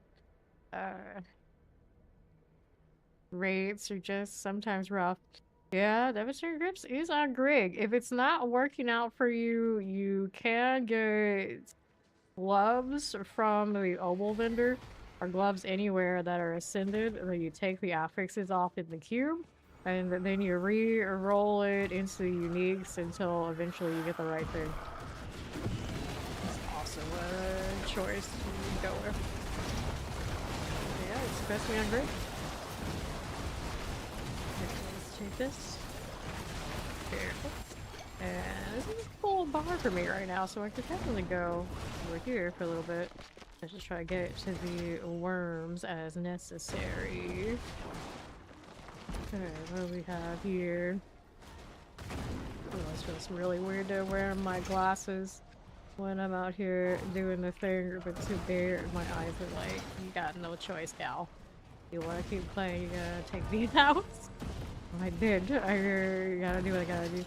rates are just sometimes rough. Yeah, Devastating Grips is on Grig. If it's not working out for you, you can get gloves from the Obel vendor, or gloves anywhere that are ascended. Then you take the affixes off in the cube, and then you re-roll it into the uniques until eventually you get the right thing. It's also a choice you go with. Yeah, it's especially on Grid. Let's take this. Careful. And this is a full bar for me right now, so I could definitely go over here for a little bit. Let's just try to get to the worms as necessary. Okay, what do we have here? Oh, this feels really weird to wear my glasses when I'm out here doing the thing, but too big. My eyes are like, you got no choice, gal. You wanna keep playing, you gotta take these out. I did. I gotta do what I gotta do.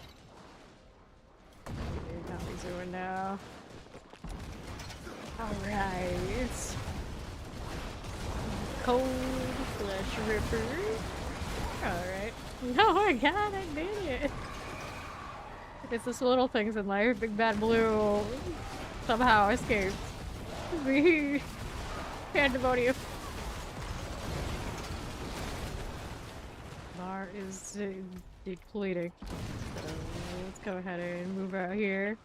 How we doing now? Alright. Cold Flesh Ripper. Alright. No, I got it, I did it. It's just little things in life. Big Bad Blue somehow escaped the pandemonium. Bar is depleting. So let's go ahead and move out here.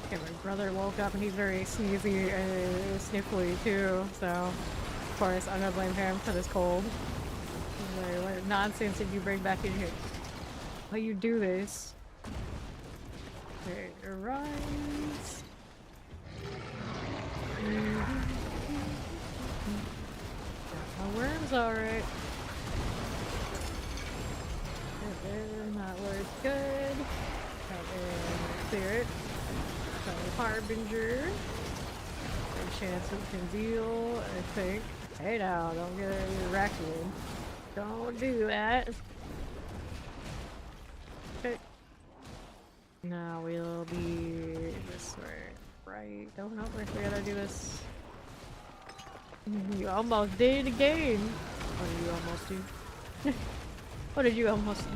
Okay, my brother woke up and he's very sneezy and sniffly too, so of course I'm gonna blame him for this cold. Like, what nonsense did you bring back in here? Why you do this? Okay, right. My worm's alright. That looks good. And clear it. Harbinger. Good chance we can deal, I think. Hey now, don't get wrecked. Don't do that. Okay. Now we'll be this way, right? Don't know if we gotta do this. You almost did it again. What did you almost do? What did you almost do?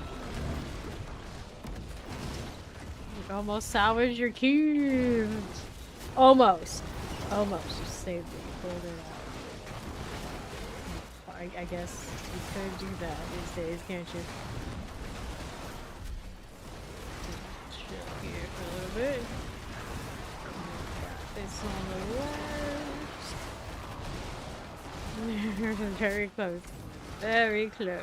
You almost salvaged your cubes. Almost. Almost. Just saved it. Pulled it out. I guess you could do that these days, can't you? Chill here for a little bit. Got this on the left. Very close. Very close.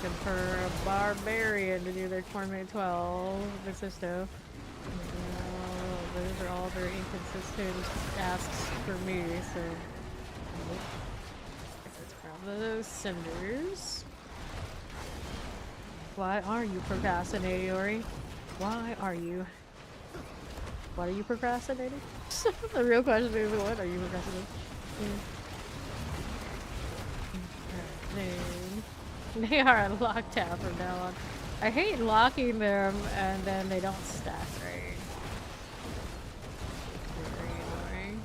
Looking for a barbarian to do their tournament 12 Mephisto. Those are all very inconsistent asks for me, so let's grab those cinders. Why are you procrastinating, Ori? Why are you? What are you procrastinating? The real question is, what are you procrastinating? They are locked out from now on. I hate locking them and then they don't stack right. Very annoying.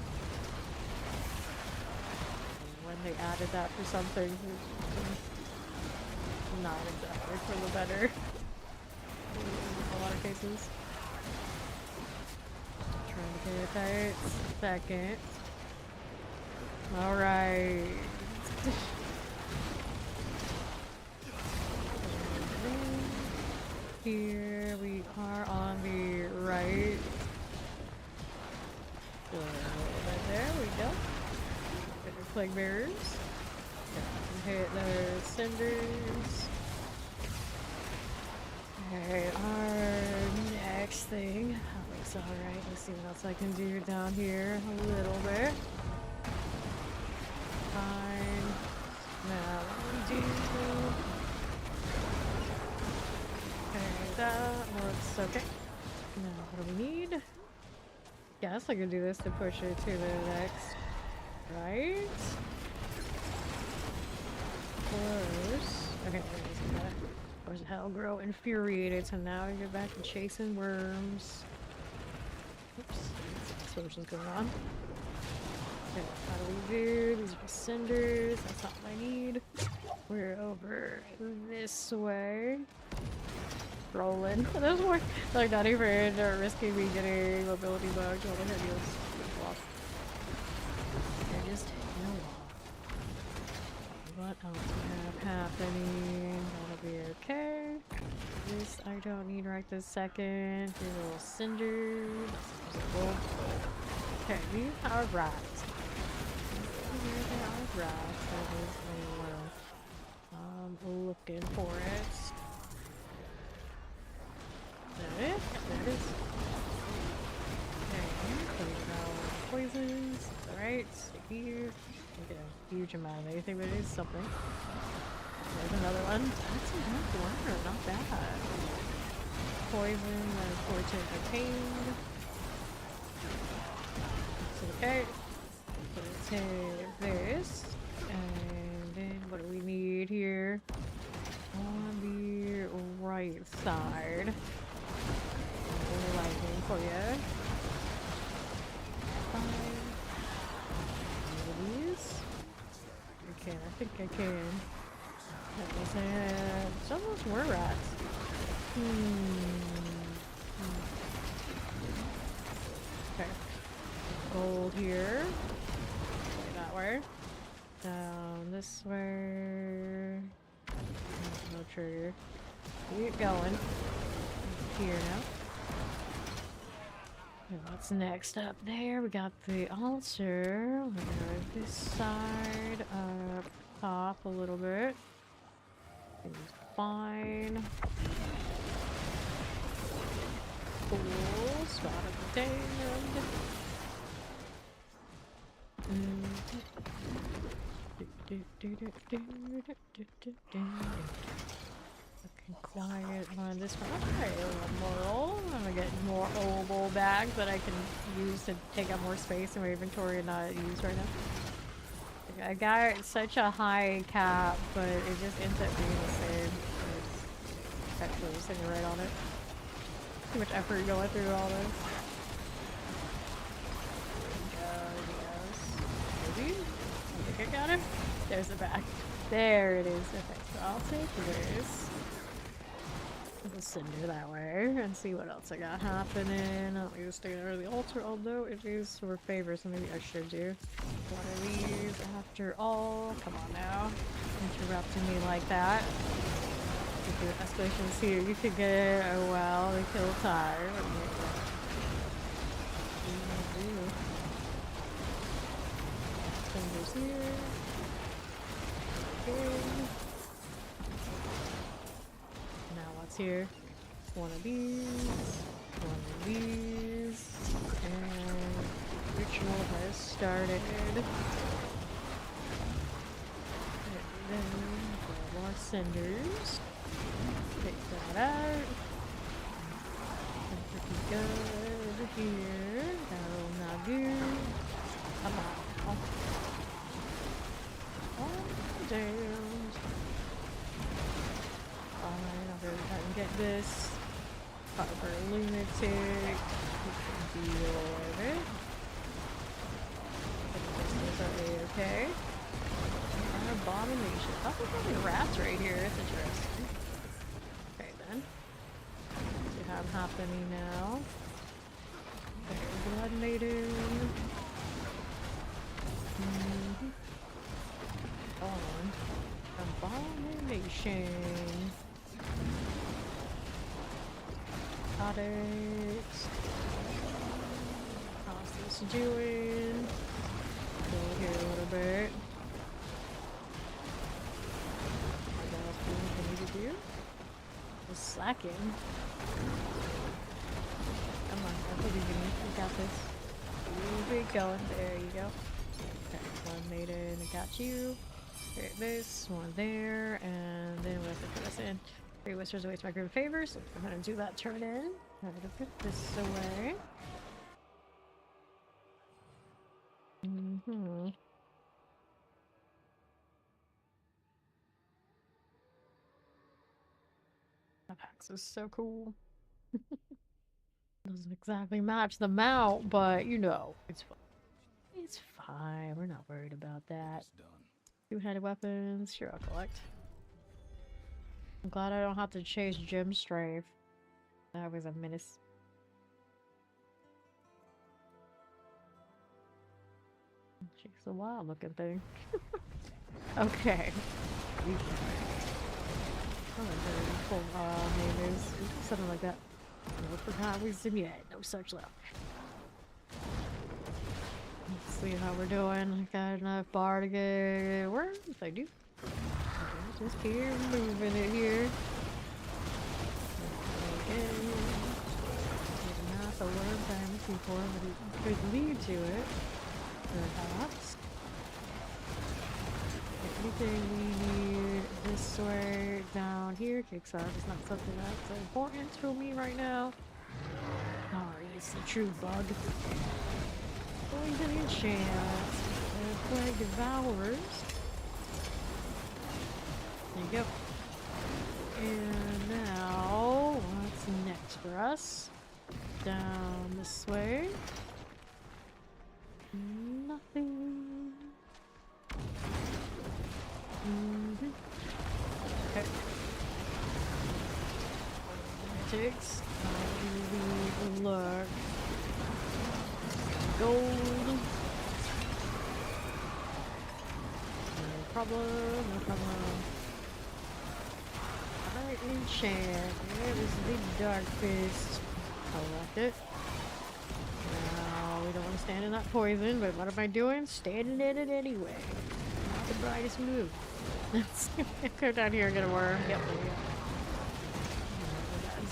When they added that for something, not exactly for the better. In a lot of cases. Trying to get it tight. Second. Alright. Here we are on the right. There we go. Plague bearers. Hit those cinders. Alright, our next thing. That looks alright. Let's see what else I can do down here a little bit. Fine. Now, what do we do? Okay, that looks okay. Now, what do we need? Guess I could do this to push it to the next. Right? Close. Okay, of course, hell grow infuriated, so now I get back to chasing worms. Oops, explosion's going on. Okay, how do we do? These are just cinders. That's not what I need. We're over this way. Rolling. Those were like not even risking me getting mobility bugs. All the heavies. They're just no off. What else we have happening? That'll be okay. This I don't need right this second. Your little cinders. Okay, these are rats. These are rats. That is a little. I'm looking for it. Is that it? That is. Okay, clear out poisons. Alright, stick here. Get a huge amount of anything, but it is something. There's another one. That's a good one. Not bad. Poison, unfortunate pain. It's okay. Let's take this. And then what do we need here? On the right side. Lightning for you. Fine. These. I can. I think I can. That was it. Some of those were rats. Okay. Gold here. That way. Down this way. No trigger. Keep going. Here now. And what's next up there? We got the altar. We got this side up top a little bit. It's fine. Cool. Spot of the day. Okay, quiet on this one. Okay, a little more. I'm gonna get more oval bags that I can use to take up more space in my inventory and not use right now. I got such a high cap, but it just ends up being the same. It's actually sitting right on it. Too much effort going through all this. Maybe? I think I got him. There's the back. There it is. Okay, so I'll take this. We'll cinder that way and see what else I got happening. I'll use stay under the altar, although it is for favors, so maybe I should do one of these after all. Come on now. Interrupting me like that. You do escalations here. You could get a well, they kill time. Cinders here. Okay. Here. One of these, and ritual has started. And then more cinders. Take that out. And pretty good here. That'll not do. Come on. Oh, damn. Fine, I'll go ahead and get this. Harbor Lunatic. We can deal with it. This is okay. Abomination. Oh, there's probably rats right here. That's interesting. Okay then. What we have happening now? Okay, Blood Maiden. On. Abomination. Codex. How's this doing? Go here a little bit. you. Just slacking. Come on, I believe in you. You got this. You be going. There you go. Okay, one maiden, I got you. Here, this one there, and then we have to put us in. 3 whispers awaits my group of favors. So I'm gonna do that turn in. I'm gonna put this away. That axe is so cool. Doesn't exactly match the mount, but you know, it's fine. It's fine. We're not worried about that. It's done. 2-handed weapons. Sure, I'll collect. I'm glad I don't have to chase Jim Strafe. That was a menace. She's a wild looking thing. Okay. Name is something like that. No, forgot wisdom yet. No such luck. Let's see how we're doing. Got enough bar to get worms? I do. Okay, just keep moving it here. Okay. Not the worms I'm looking for, but it could lead to it. Perhaps. If anything, we need this way down here. Kickstarter is not something that's important to me right now. Oh, it's the true bug. Poison enchants. Plague devourers. There you go. And now, what's next for us? Down this way. Nothing. Okay. Takes. Look. Gold. No problem. No problem. Alright, enchant. There's the dark fist. I like it. Now, we don't want to stand in that poison, but what am I doing? Standing in it anyway. Not the brightest move. Let's go down here and get a worm. Yep, there we go.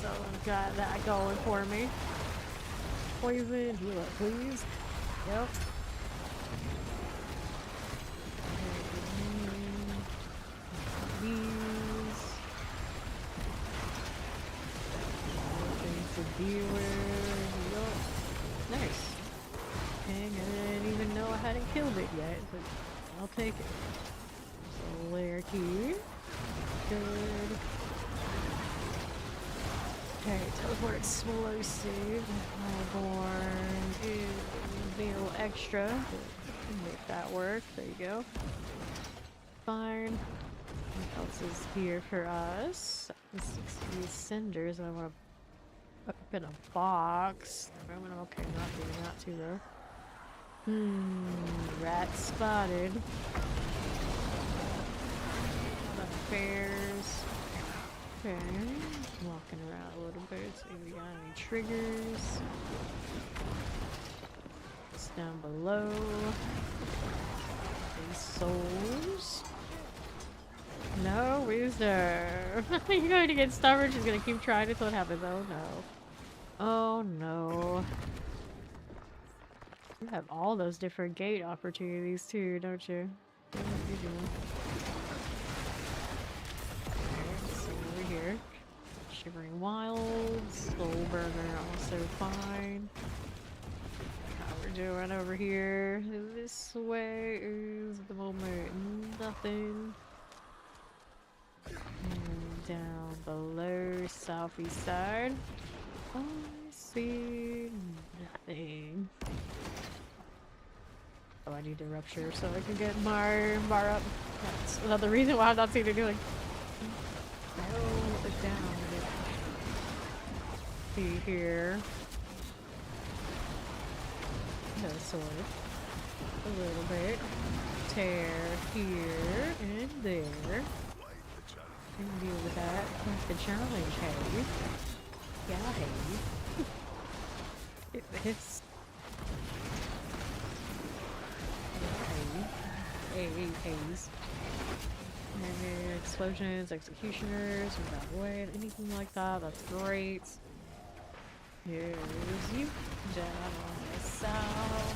So I've got that going for me. Poison, heal up, please. Yep. These. Things to deal with. Yep. Nice. Dang, I didn't even know I hadn't killed it yet, but I'll take it. So, layer key. Good. Okay, teleport explosive. Highborn. Be a little extra. Make that work. There you go. Fine. What else is here for us? 60 cinders. I want to put in a box. I'm okay not doing that too though. Rat spotted. Bears. Okay. Walking around a little bit. See if we got any triggers. It's down below. These souls. No, where's there? You're going to get stubborn. She's going to keep trying until it happens. Oh no. Oh no. You have all those different gate opportunities too, don't you? What are you doing? Here. Shivering Wilds, Soul Burner also fine. How we're doing over here. This way is at the moment nothing. And down below, southeast side. I see nothing. Oh, I need to rupture so I can get my bar up. That's another reason why I'm not seeing it doing. No, down. See here. No sword. A little bit. Tear here and there. And deal with that. Like the challenge, hey. Yeah, hey. It's. Yeah, hey. Hey, haze. Any explosions, executioners, move out of the way, anything like that, that's great. Here's you, down on the south.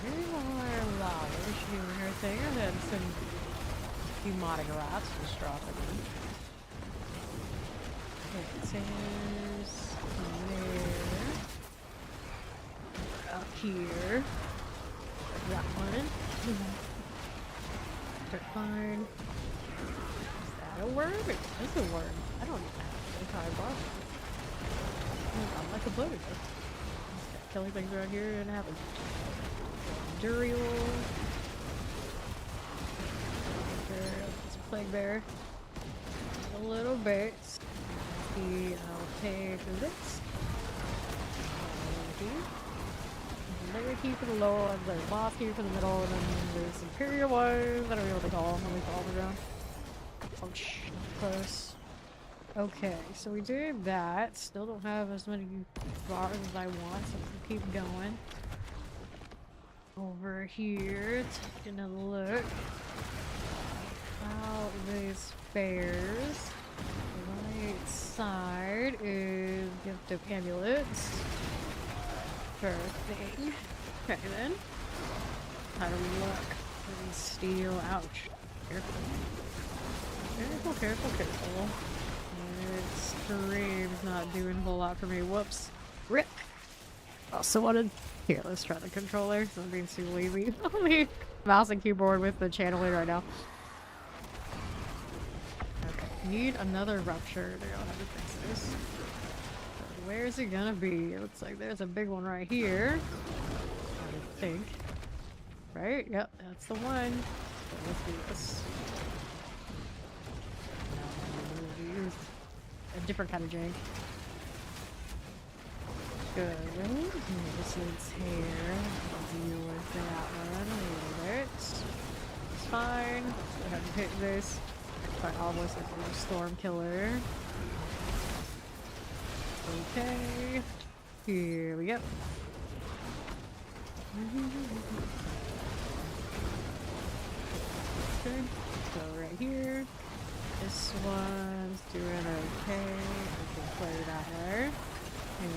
Very large doing her thing, and then some demonic rats just dropping in. It says there. Up here. That one. They're fine. Is that a worm? It is a worm. I don't even have any kind of boss. I'm like a bloated. Just killing things around here and having Duriel. It's a plague bear. A little bit. I'll take this. Layer key for the low, and the boss key for the middle, and then there's superior ones. I don't know what they call them when they fall around. Ouch, close. Okay, so we did that. Still don't have as many bars as I want, so we'll keep going. Over here, taking a look. Out these bears. The right side is gift of amulets. Sure thing. Okay then. How do we look? Pretty steel. Ouch. Careful. Careful, careful, careful. Stream's not doing a whole lot for me. Whoops. Rip. Also wanted. Here, let's try the controller. I'm being too lazy. Only mouse and keyboard with the channeling right now. Okay. Need another rupture. They don't have to fix this. Where's it gonna be? It looks like there's a big one right here. I think. Right? Yep, that's the one. So let's do this. Now we'll use a different kind of jank. Good. This needs hair. Deal with that one a little bit. It's fine. I have to hit this. But almost like a storm killer. Okay, here we go. Okay, so right here, this one's doing okay. I can play that there. And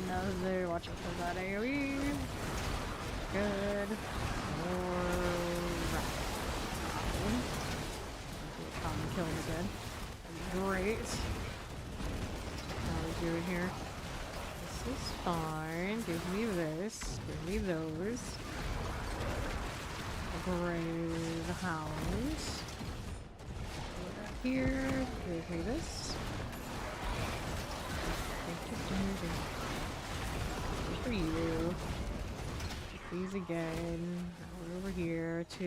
another, watch out for that AoE. Good. Alright. Common killing again. Great. Doing here. This is fine. Give me this. Give me those. Brave hounds. Here. Give me this. For you. These again. Over here to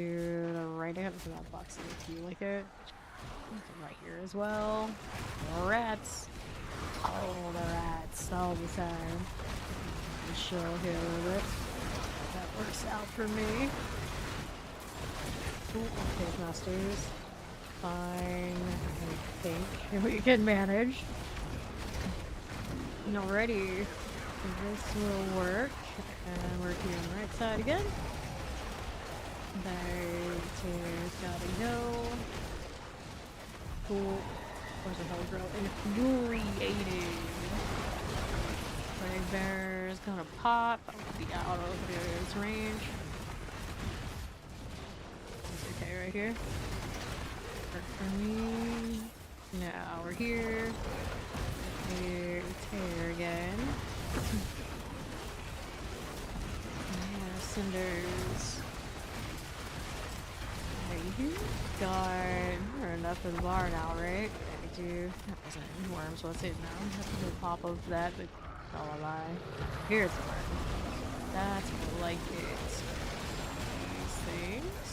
the right hand of that box. Do you like it? Right here as well. More rats. Oh, the rats all the time. Chill here a little bit. That works out for me. Ooh, okay, masters. Fine, I think we can manage. Alrighty, this will work. And we're here on the right side again. There's gotta go. Cool. Where's the hell girl? Infuriating. Plague bear's gonna pop. I'll be out of his range. It's okay right here. Work for me. Now we're here. Here, tear again. Cinders. Right here. God, we're enough for the bar now, right? I do. That wasn't any worms, was it? No. Have to do a pop of that, but all a lie. Here's a worm. That's more like it. These things.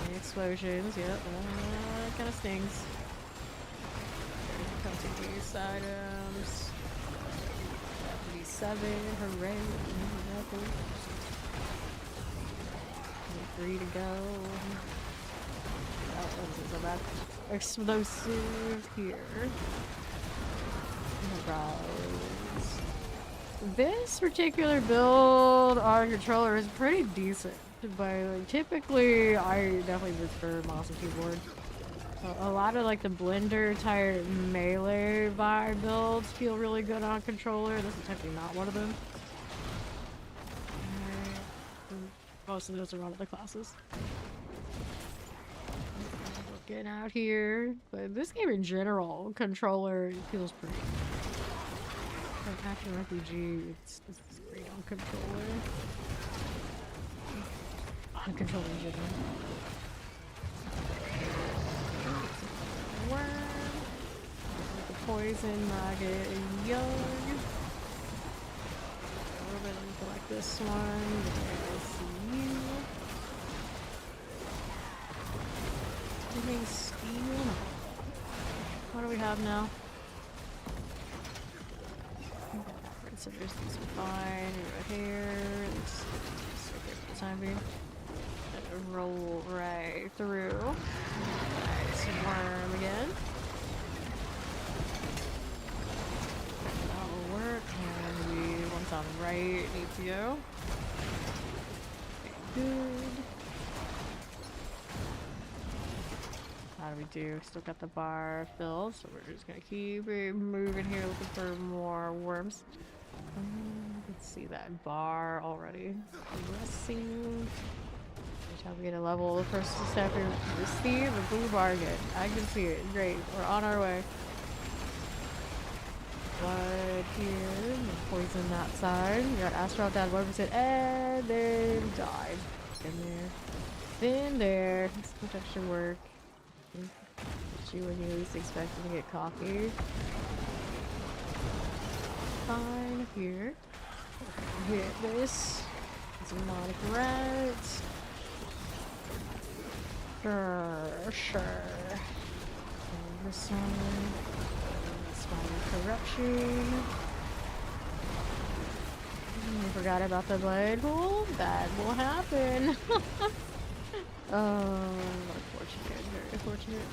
The explosions, yep, that kind of stings. Come to these items. P270, hooray. Free to go. That one's about explosive here. Rose. this particular build on controller is pretty decent, but like, typically I definitely prefer mouse and keyboard. A lot of like the blender type melee vibe builds feel really good on controller. This is technically not one of them. Most of those are one of the classes. Looking out here, but this game in general, controller feels pretty. Like action RPG, it's great on controller. On controller in general. Worm. The poison maggot young. A little bit like this one. There, I see you. Anything steel? What do we have now? So there's these fine right here. It's okay for the time being. And roll right through. Nice worm again. That'll work. And the ones on the right need to go. Okay, good. How do we do? Still got the bar filled, so we're just gonna keep it moving here, looking for more worms. Let's see that bar already. Progressing. Each time we get a level, the first step here. You see the blue bar again. I can see it. Great. We're on our way. Blood here. Poison that side. We got Astronaut down 1%. And then died. In there. Then there. This protection work. Get you when you least expecting to get coffee. Fine here. Hit this. Some demonic rats. Sure. And this one. Spider corruption. I forgot about the blade pool. That will happen. Unfortunate. Very unfortunate.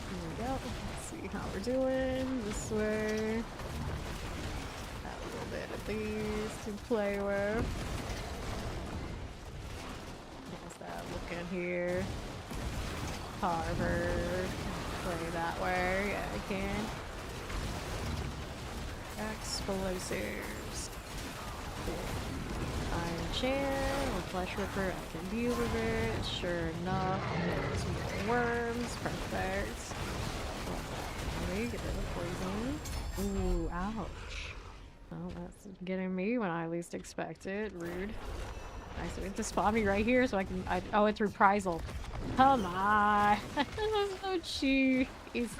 Here we go. Let's see how we're doing. This way. Got a little bit of these to play with. How's that looking here? Carver. Play that way. Yeah, I can. Explosives. Iron chair. Or flesh ripper. I can deal with it. Sure enough. There's more worms. Perfect. Get rid of poison. Ooh, ouch. Well, that's getting me when I least expect it. Rude. Nice. So it just spawned me right here so I can. Oh, it's reprisal. Come on. That's so cheesy. It's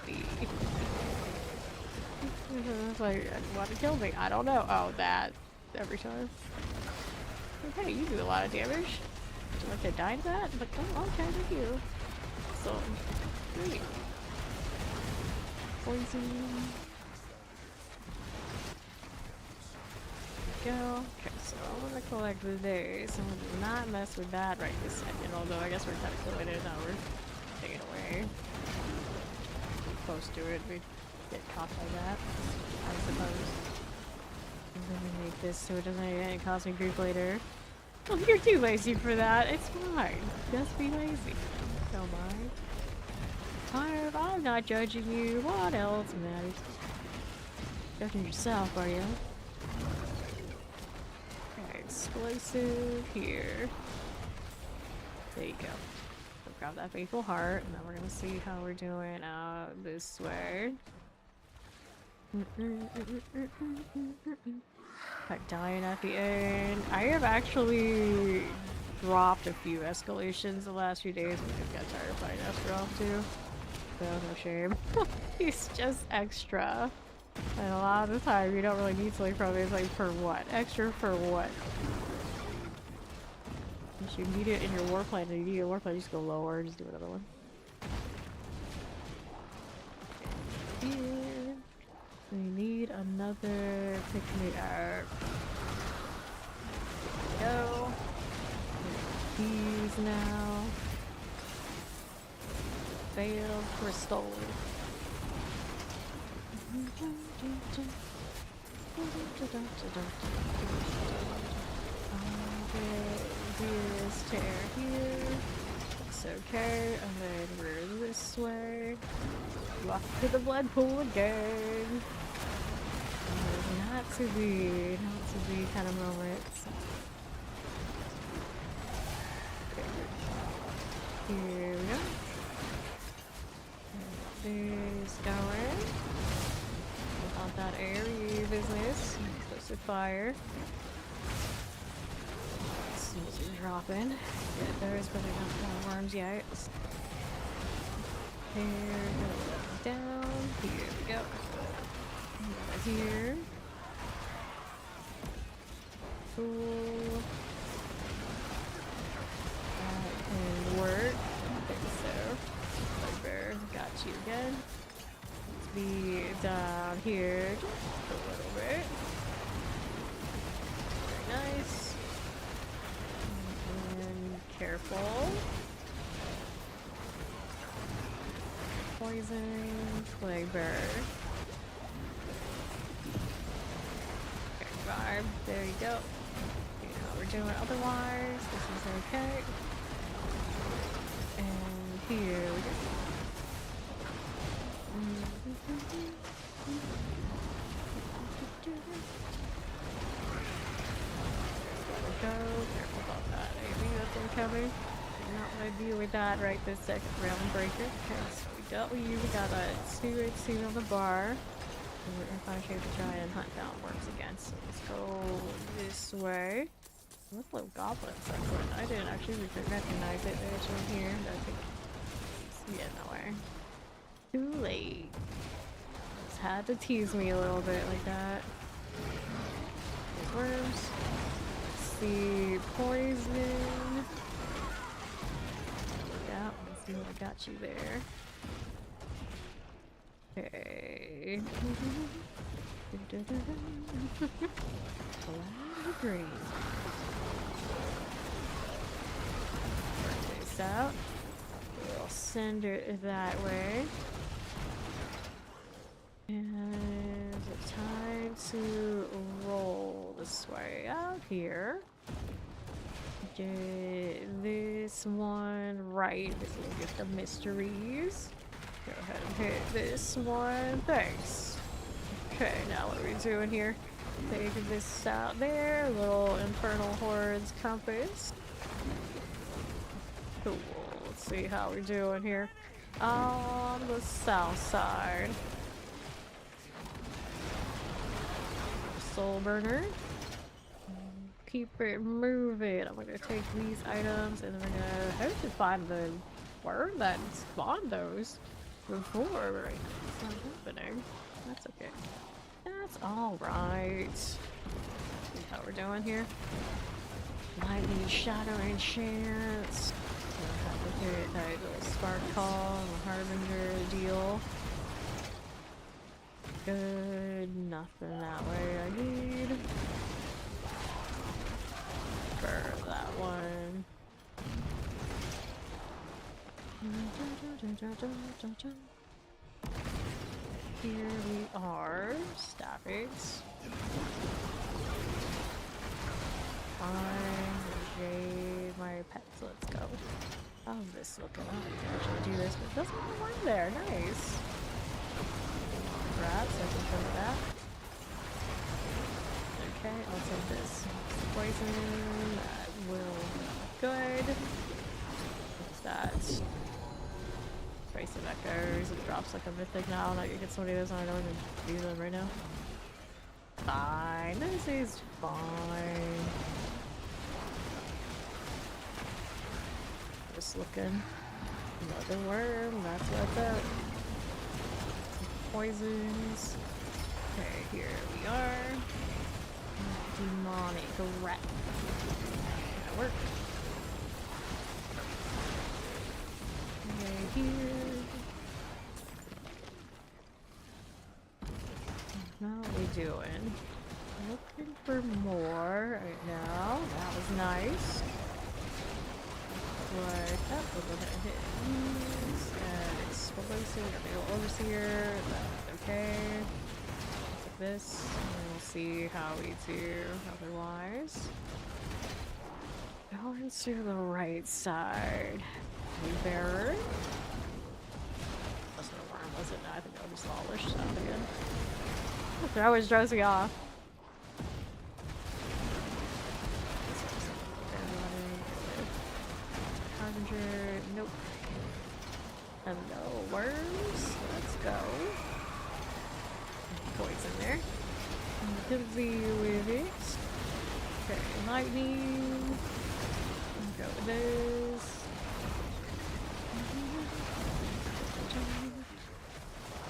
like, want to kill me? I don't know. Oh, that. Every time. Okay, you do a lot of damage. Do you like to die to that? But oh, okay, thank you. So, great. Poison. Go. Okay, so I'm gonna collect the days. I'm gonna not mess with that right this second, although I guess we're kind of killing it now. We're taking it away. We're close to it. We get caught by that, I suppose. I'm gonna make this so it doesn't cause me grief later. Well, you're too lazy for that. It's fine. Just be lazy. Don't mind. I'm not judging you. What else matters? Judging yourself, are you? Okay, explosive here. There you go. So grab that faithful heart, and then we're gonna see how we're doing out this way. Like dying at the end. I have actually dropped a few escalations the last few days because I got tired of fighting Astro too. So no shame. He's just extra. And a lot of the time you don't really need something from it. It's like, for what? Extra for what? If you need it in your war plan, and you need a war plan, just go lower, just do another one. Here. We need another pick-me-up. Go. These now. Failed crystal. Here's tear here. It's okay. And then we're this way. Off to the blood pool again. Not to be kind of moments. Okay. Here we go. This going. About that area business. Explosive fire. Seems to be dropping. Yeah, there's but I don't know worms yet. Here, go down. Here we go. Here. Cool. That can work. I think so. Over. Got you again. Let's be down here just a little bit. Very nice. And careful. Poison, plague bird. Okay, vibe. There you go. You know what we're doing otherwise. This is okay. And here we go. There we go. Careful about that. I think that's incoming. Not want to deal with that right this second. Round breaker. Okay, so we got a 2 on the bar. And we're gonna find shape to try and hunt down worms again. So let's go this way. What little goblins are good. I didn't actually recognize it. There's one here. I think it's getting away. Too late. Just had to tease me a little bit like that. There's worms. Let's see. Poison. Yeah, let's see what I got you there. Okay. Green. Work this out. We'll send it that way. And it's time to roll this way out here. Get this one right. This will get the mysteries. Go ahead and hit this one. Thanks. Okay, now what are we doing here? Take this out there. Little Infernal Hordes compass. Cool. Let's see how we're doing here. On the south side. Soul burner. Keep it moving. I'm gonna take these items and then we're gonna hope to find the worm that spawned those before, but right now it's not happening. That's okay. That's alright. See how we're doing here. Lightning shadow enchants. Gonna have to hit that little spark call and the harbinger deal. Good, nothing that way I need. For that one. Here we are. Staffings. Fine. Jade, my pets. Let's go. How's this looking? I can actually do this, but it doesn't have a worm there. Nice. Rats, I can cover that. Okay, I'll take this. Poison, that will be good. What's that? Trace of Echoes, it drops like a mythic now. I can get somebody of those on, I don't even do them right now. Fine, this is fine. Just looking. Another worm, that's what's up. Poisons. Okay, here we are. Demonic rat. That worked. Okay, here. How are we doing? Looking for more right now. That was nice. Like that, we're gonna hit these and explosive. Got the overseer. That's okay. this, and we'll see how we do otherwise. Going to the right side. Bearer. That's no worm, was it? No, I think that was smallish stuff again. They're always throws me off. Harbinger, nope. Hello, worms. Let's go. Poison there. Could be with it. Okay, lightning. Go with this.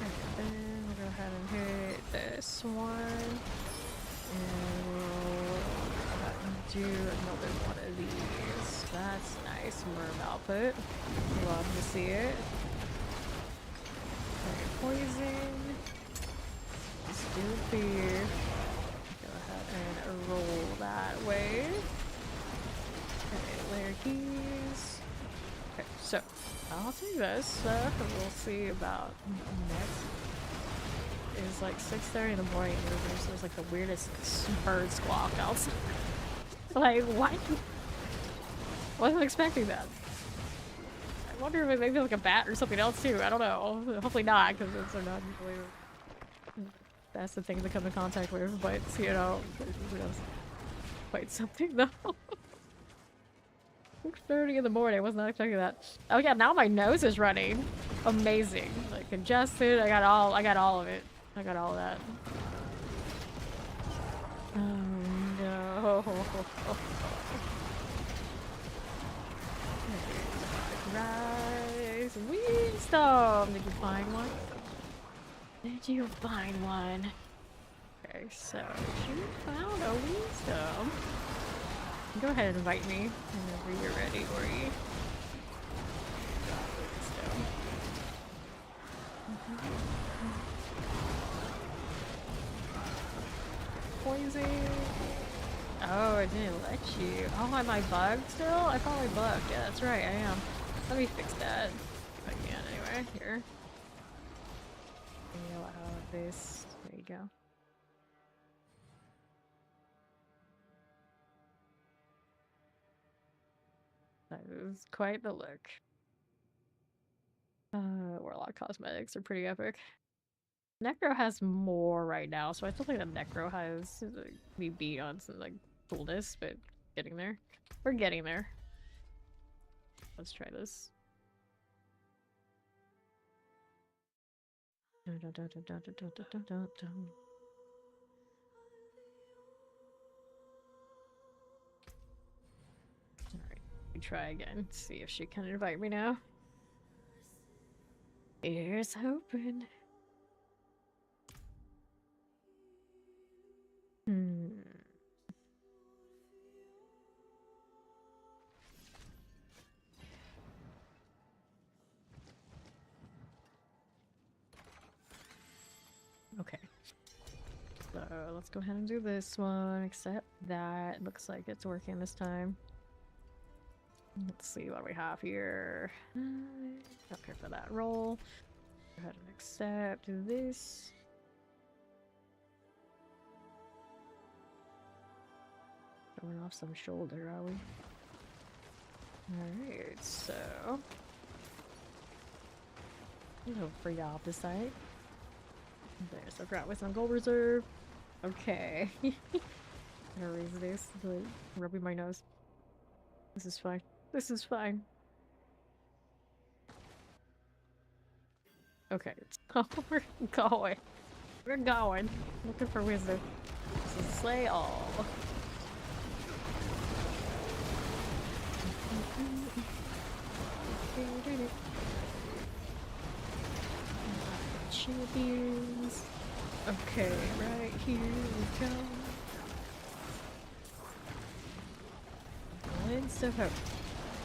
And then we'll go ahead and hit this one. And we'll do another one of these. That's nice. Worm output. Love to see it. Okay, poison. Let's do fear. Go ahead and roll that way. Okay, layer keys. Okay, so I'll take this. We'll see about next. It's like 6:30 in the morning. There's like the weirdest bird squawk outside. Like, what? Wasn't expecting that. I wonder if it may be like a bat or something else too. I don't know. Hopefully not, because they're not usually. That's the thing to come in contact with. But you know, who knows? Quite something though. 6:30 in the morning. I was not expecting that. Oh yeah, now my nose is running. Amazing. Like congested. I got all of it. I got all of that. Oh no. Rise. Wisdom. Did you find one? Did you find one? Okay, so you found a wisdom. Go ahead and invite me whenever you're ready, Ori. Poison. Oh, it didn't let you. Oh, am I bugged still? I thought I bugged. Yeah, that's right, I am. Let me fix that. If I can, anyway. Here. Allow this. There you go. That is quite the look. Warlock cosmetics are pretty epic. Necro has more right now, so I still think that Necro has me beat on some like coolness, but getting there. We're getting there. Let's try this. Alright, we try again. See if she can invite me now. Here's hoping. Okay. So let's go ahead and do this one, except that looks like it's working this time. Let's see what we have here. Don't care for that roll. Go ahead and accept this. Throwing off some shoulder, are we? Alright, so a little free opposite. There's a grab with some gold reserve. Okay. I'm gonna raise this. Like, rubbing my nose. This is fine. This is fine. Okay, so we're going. We're going. Looking for wisdom. So slay all. Champions. Okay, right here we go. And stuff out.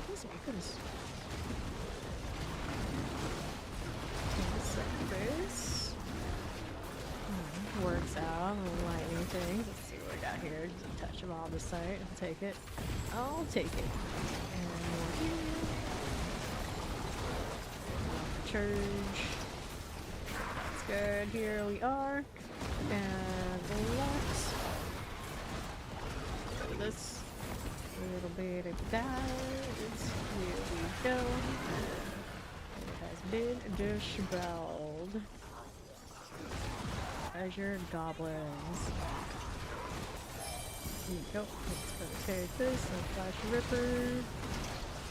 Oh my goodness. This works out. Lightning things. Let's see what we got here. Just a touch of all the site. I'll take it. I'll take it. And more here. Charge. That's good. Here we are. And let's do this. A little bit of that. Here we go. It has been dispelled. Treasure goblins. Here we go. Let's go take this and flash ripper.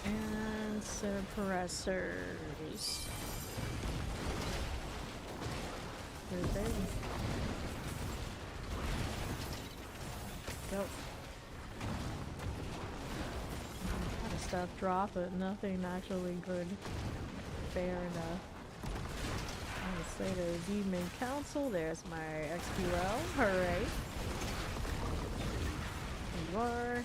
And suppressors. Good thing. Go. A lot of stuff dropped, but nothing actually good. Fair enough. I'm gonna say the Demon Council. There's my XQL. Hooray. You are.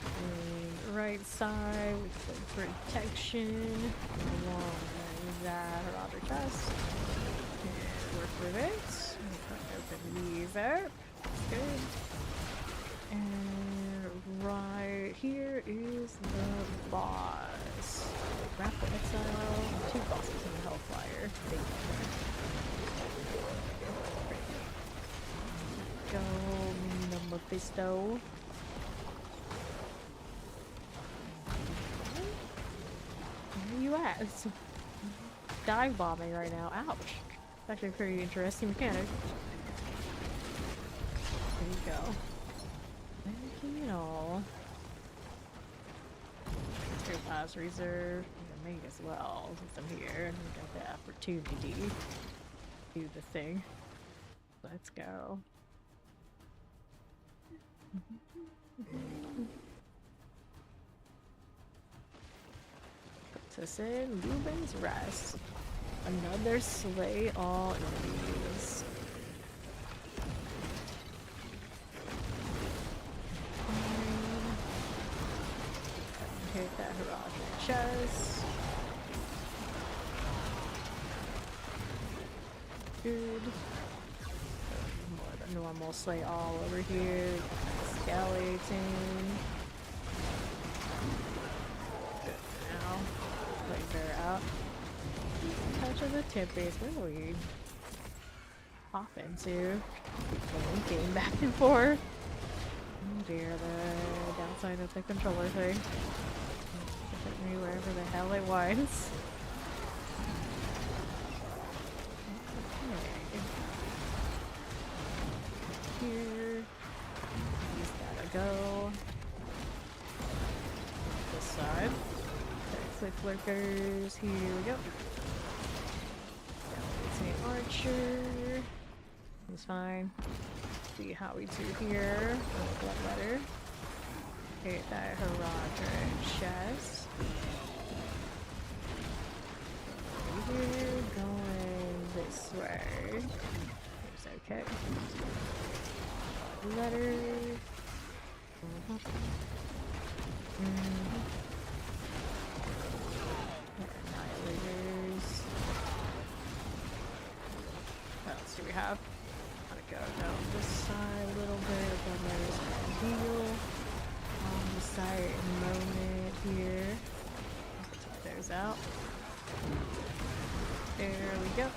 And right side with some protection. Along with that Robert chest. And work with it. Open these up. Good. And right here is the boss. Grapple Exile. 2 bosses in the Hellfire. Go, the Mephisto. Where you at? It's dive bombing right now. Ouch. It's actually a pretty interesting mechanic. There you go. Thank you all. Your last reserve. Me as well, since I'm here and we got the opportunity to do the thing. Let's go. Puts us in Lubin's Rest. Another slay all enemies. Hit that Heraldric chest. Good. More than normal slay all over here. Skeleton. Good now. Play bear out. Touch of the tip base. Where do we hop into? Game back and forth. Oh dear, the downside of the controller thing. Put me wherever the hell it was. Here. He's gotta go. This side. Click lurkers. Here we go. Saint Archer. He's fine. See how we do here. Blood letter. Hit that Heraldric chest. We're going this way. It's okay. Letter. Annihilators. What else do we have? Gotta go down this side a little bit, then there's a heal on the side moment here. Take those out. There we go.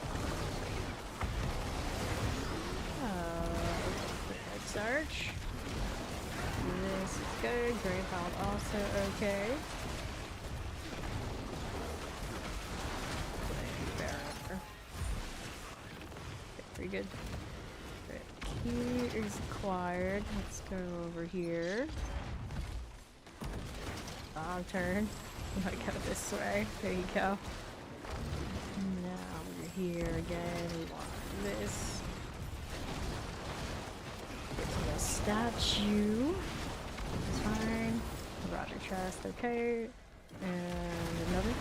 Search. This is good. Greyhound also okay. Pretty good. Key is acquired. Let's go over here. Wrong turn. I'm gonna go this way. There you go. Now we're here again. We want this. A statue. It's fine. Roger chest, okay. And another.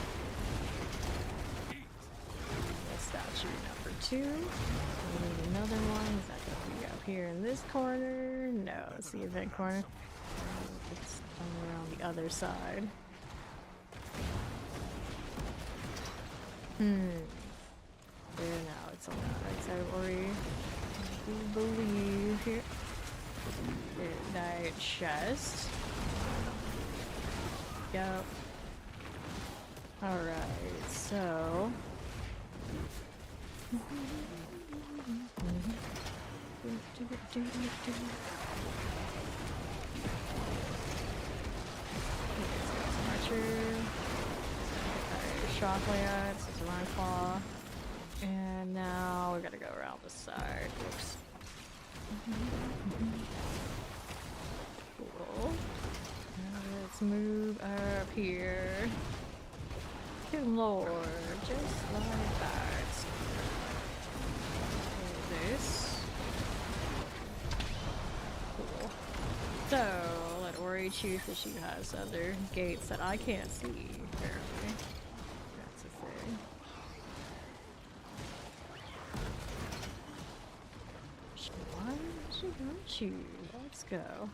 A statue number 2. We need another one. Is that going to be up here in this corner? No, it's the event corner. It's around the other side. There now, it's on the right side of Ori. I believe here. Midnight chest. Yep. Alright, so Archer. Shock lance, it's a line claw. And now we gotta go around the side. Oops. Cool. Now let's move up here. Good lord, just like that. This. Cool. So, let Ori choose that she has other gates that I can't see, apparently. That's a thing. Why did she go choose? Let's go.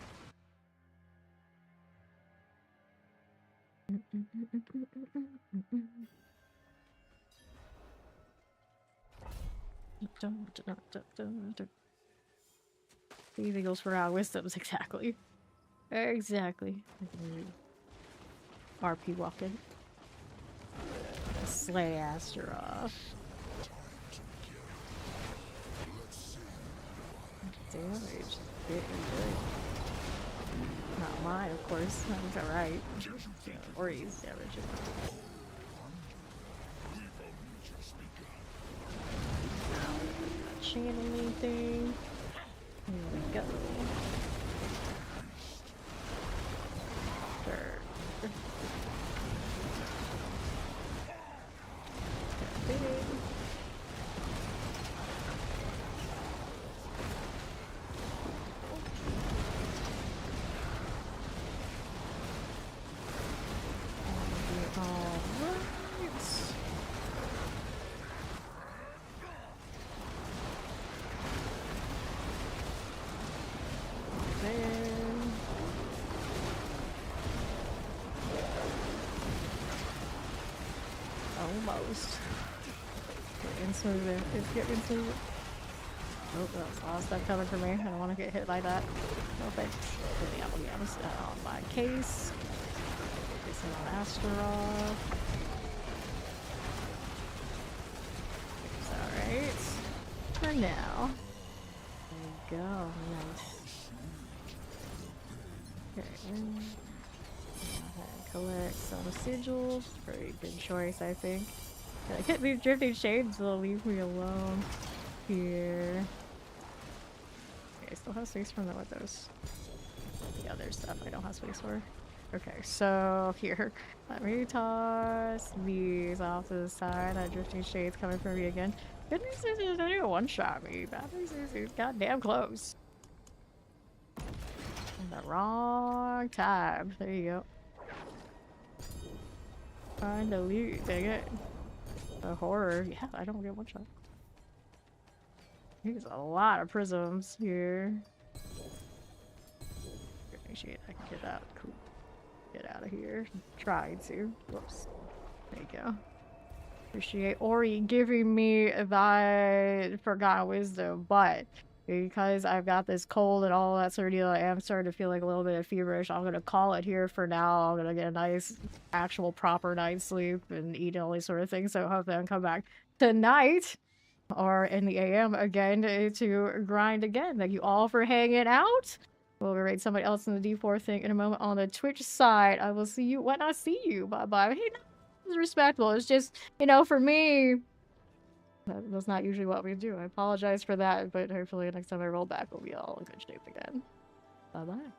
These eagles for our wisdoms, exactly. Exactly. RP walking. Slay Aster off. Damage. Getting good. Not mine, of course. That's alright. Ori's damage. Not channel anything. Here we go. Third. Big. Almost. Getting smoother. It's getting smoother. Oh, that's a lot of stuff coming for me. I don't want to get hit by that. No thanks. Yeah, I'll be honest. On my case. Focusing on Astaroth. It's alright. For now. There we go. Nice. Okay. Collect some sigils. Very good choice, I think. I hit these drifting shades, they'll leave me alone. Here. Okay, I still have space for with those. The other stuff I don't have space for. Okay, so here. Let me toss these off to the side. That drifting shade's coming for me again. Good news is it didn't one-shot me. Bad news is it's goddamn close. In the wrong time. There you go. Trying to loot, dang it. The horror. Yeah, I don't get one shot. There's a lot of prisms here. Appreciate I can get out. Cool. Get out of here. Try to. Whoops. There you go. Appreciate Ori giving me thy forgotten wisdom, but because I've got this cold and all that sort of deal, I am starting to feel like a little bit of feverish. I'm gonna call it here for now. I'm gonna get a nice, actual, proper night's sleep and eat all these sort of things. So hopefully I can come back tonight or in the AM again to grind again. Thank you all for hanging out. We'll raid somebody else in the D4 thing in a moment on the Twitch side. I will see you when I see you. Bye bye. Hey, it's respectful. It's just, you know, for me, that's not usually what we do. I apologize for that, but hopefully next time I roll back, we'll be all in good shape again. Bye bye.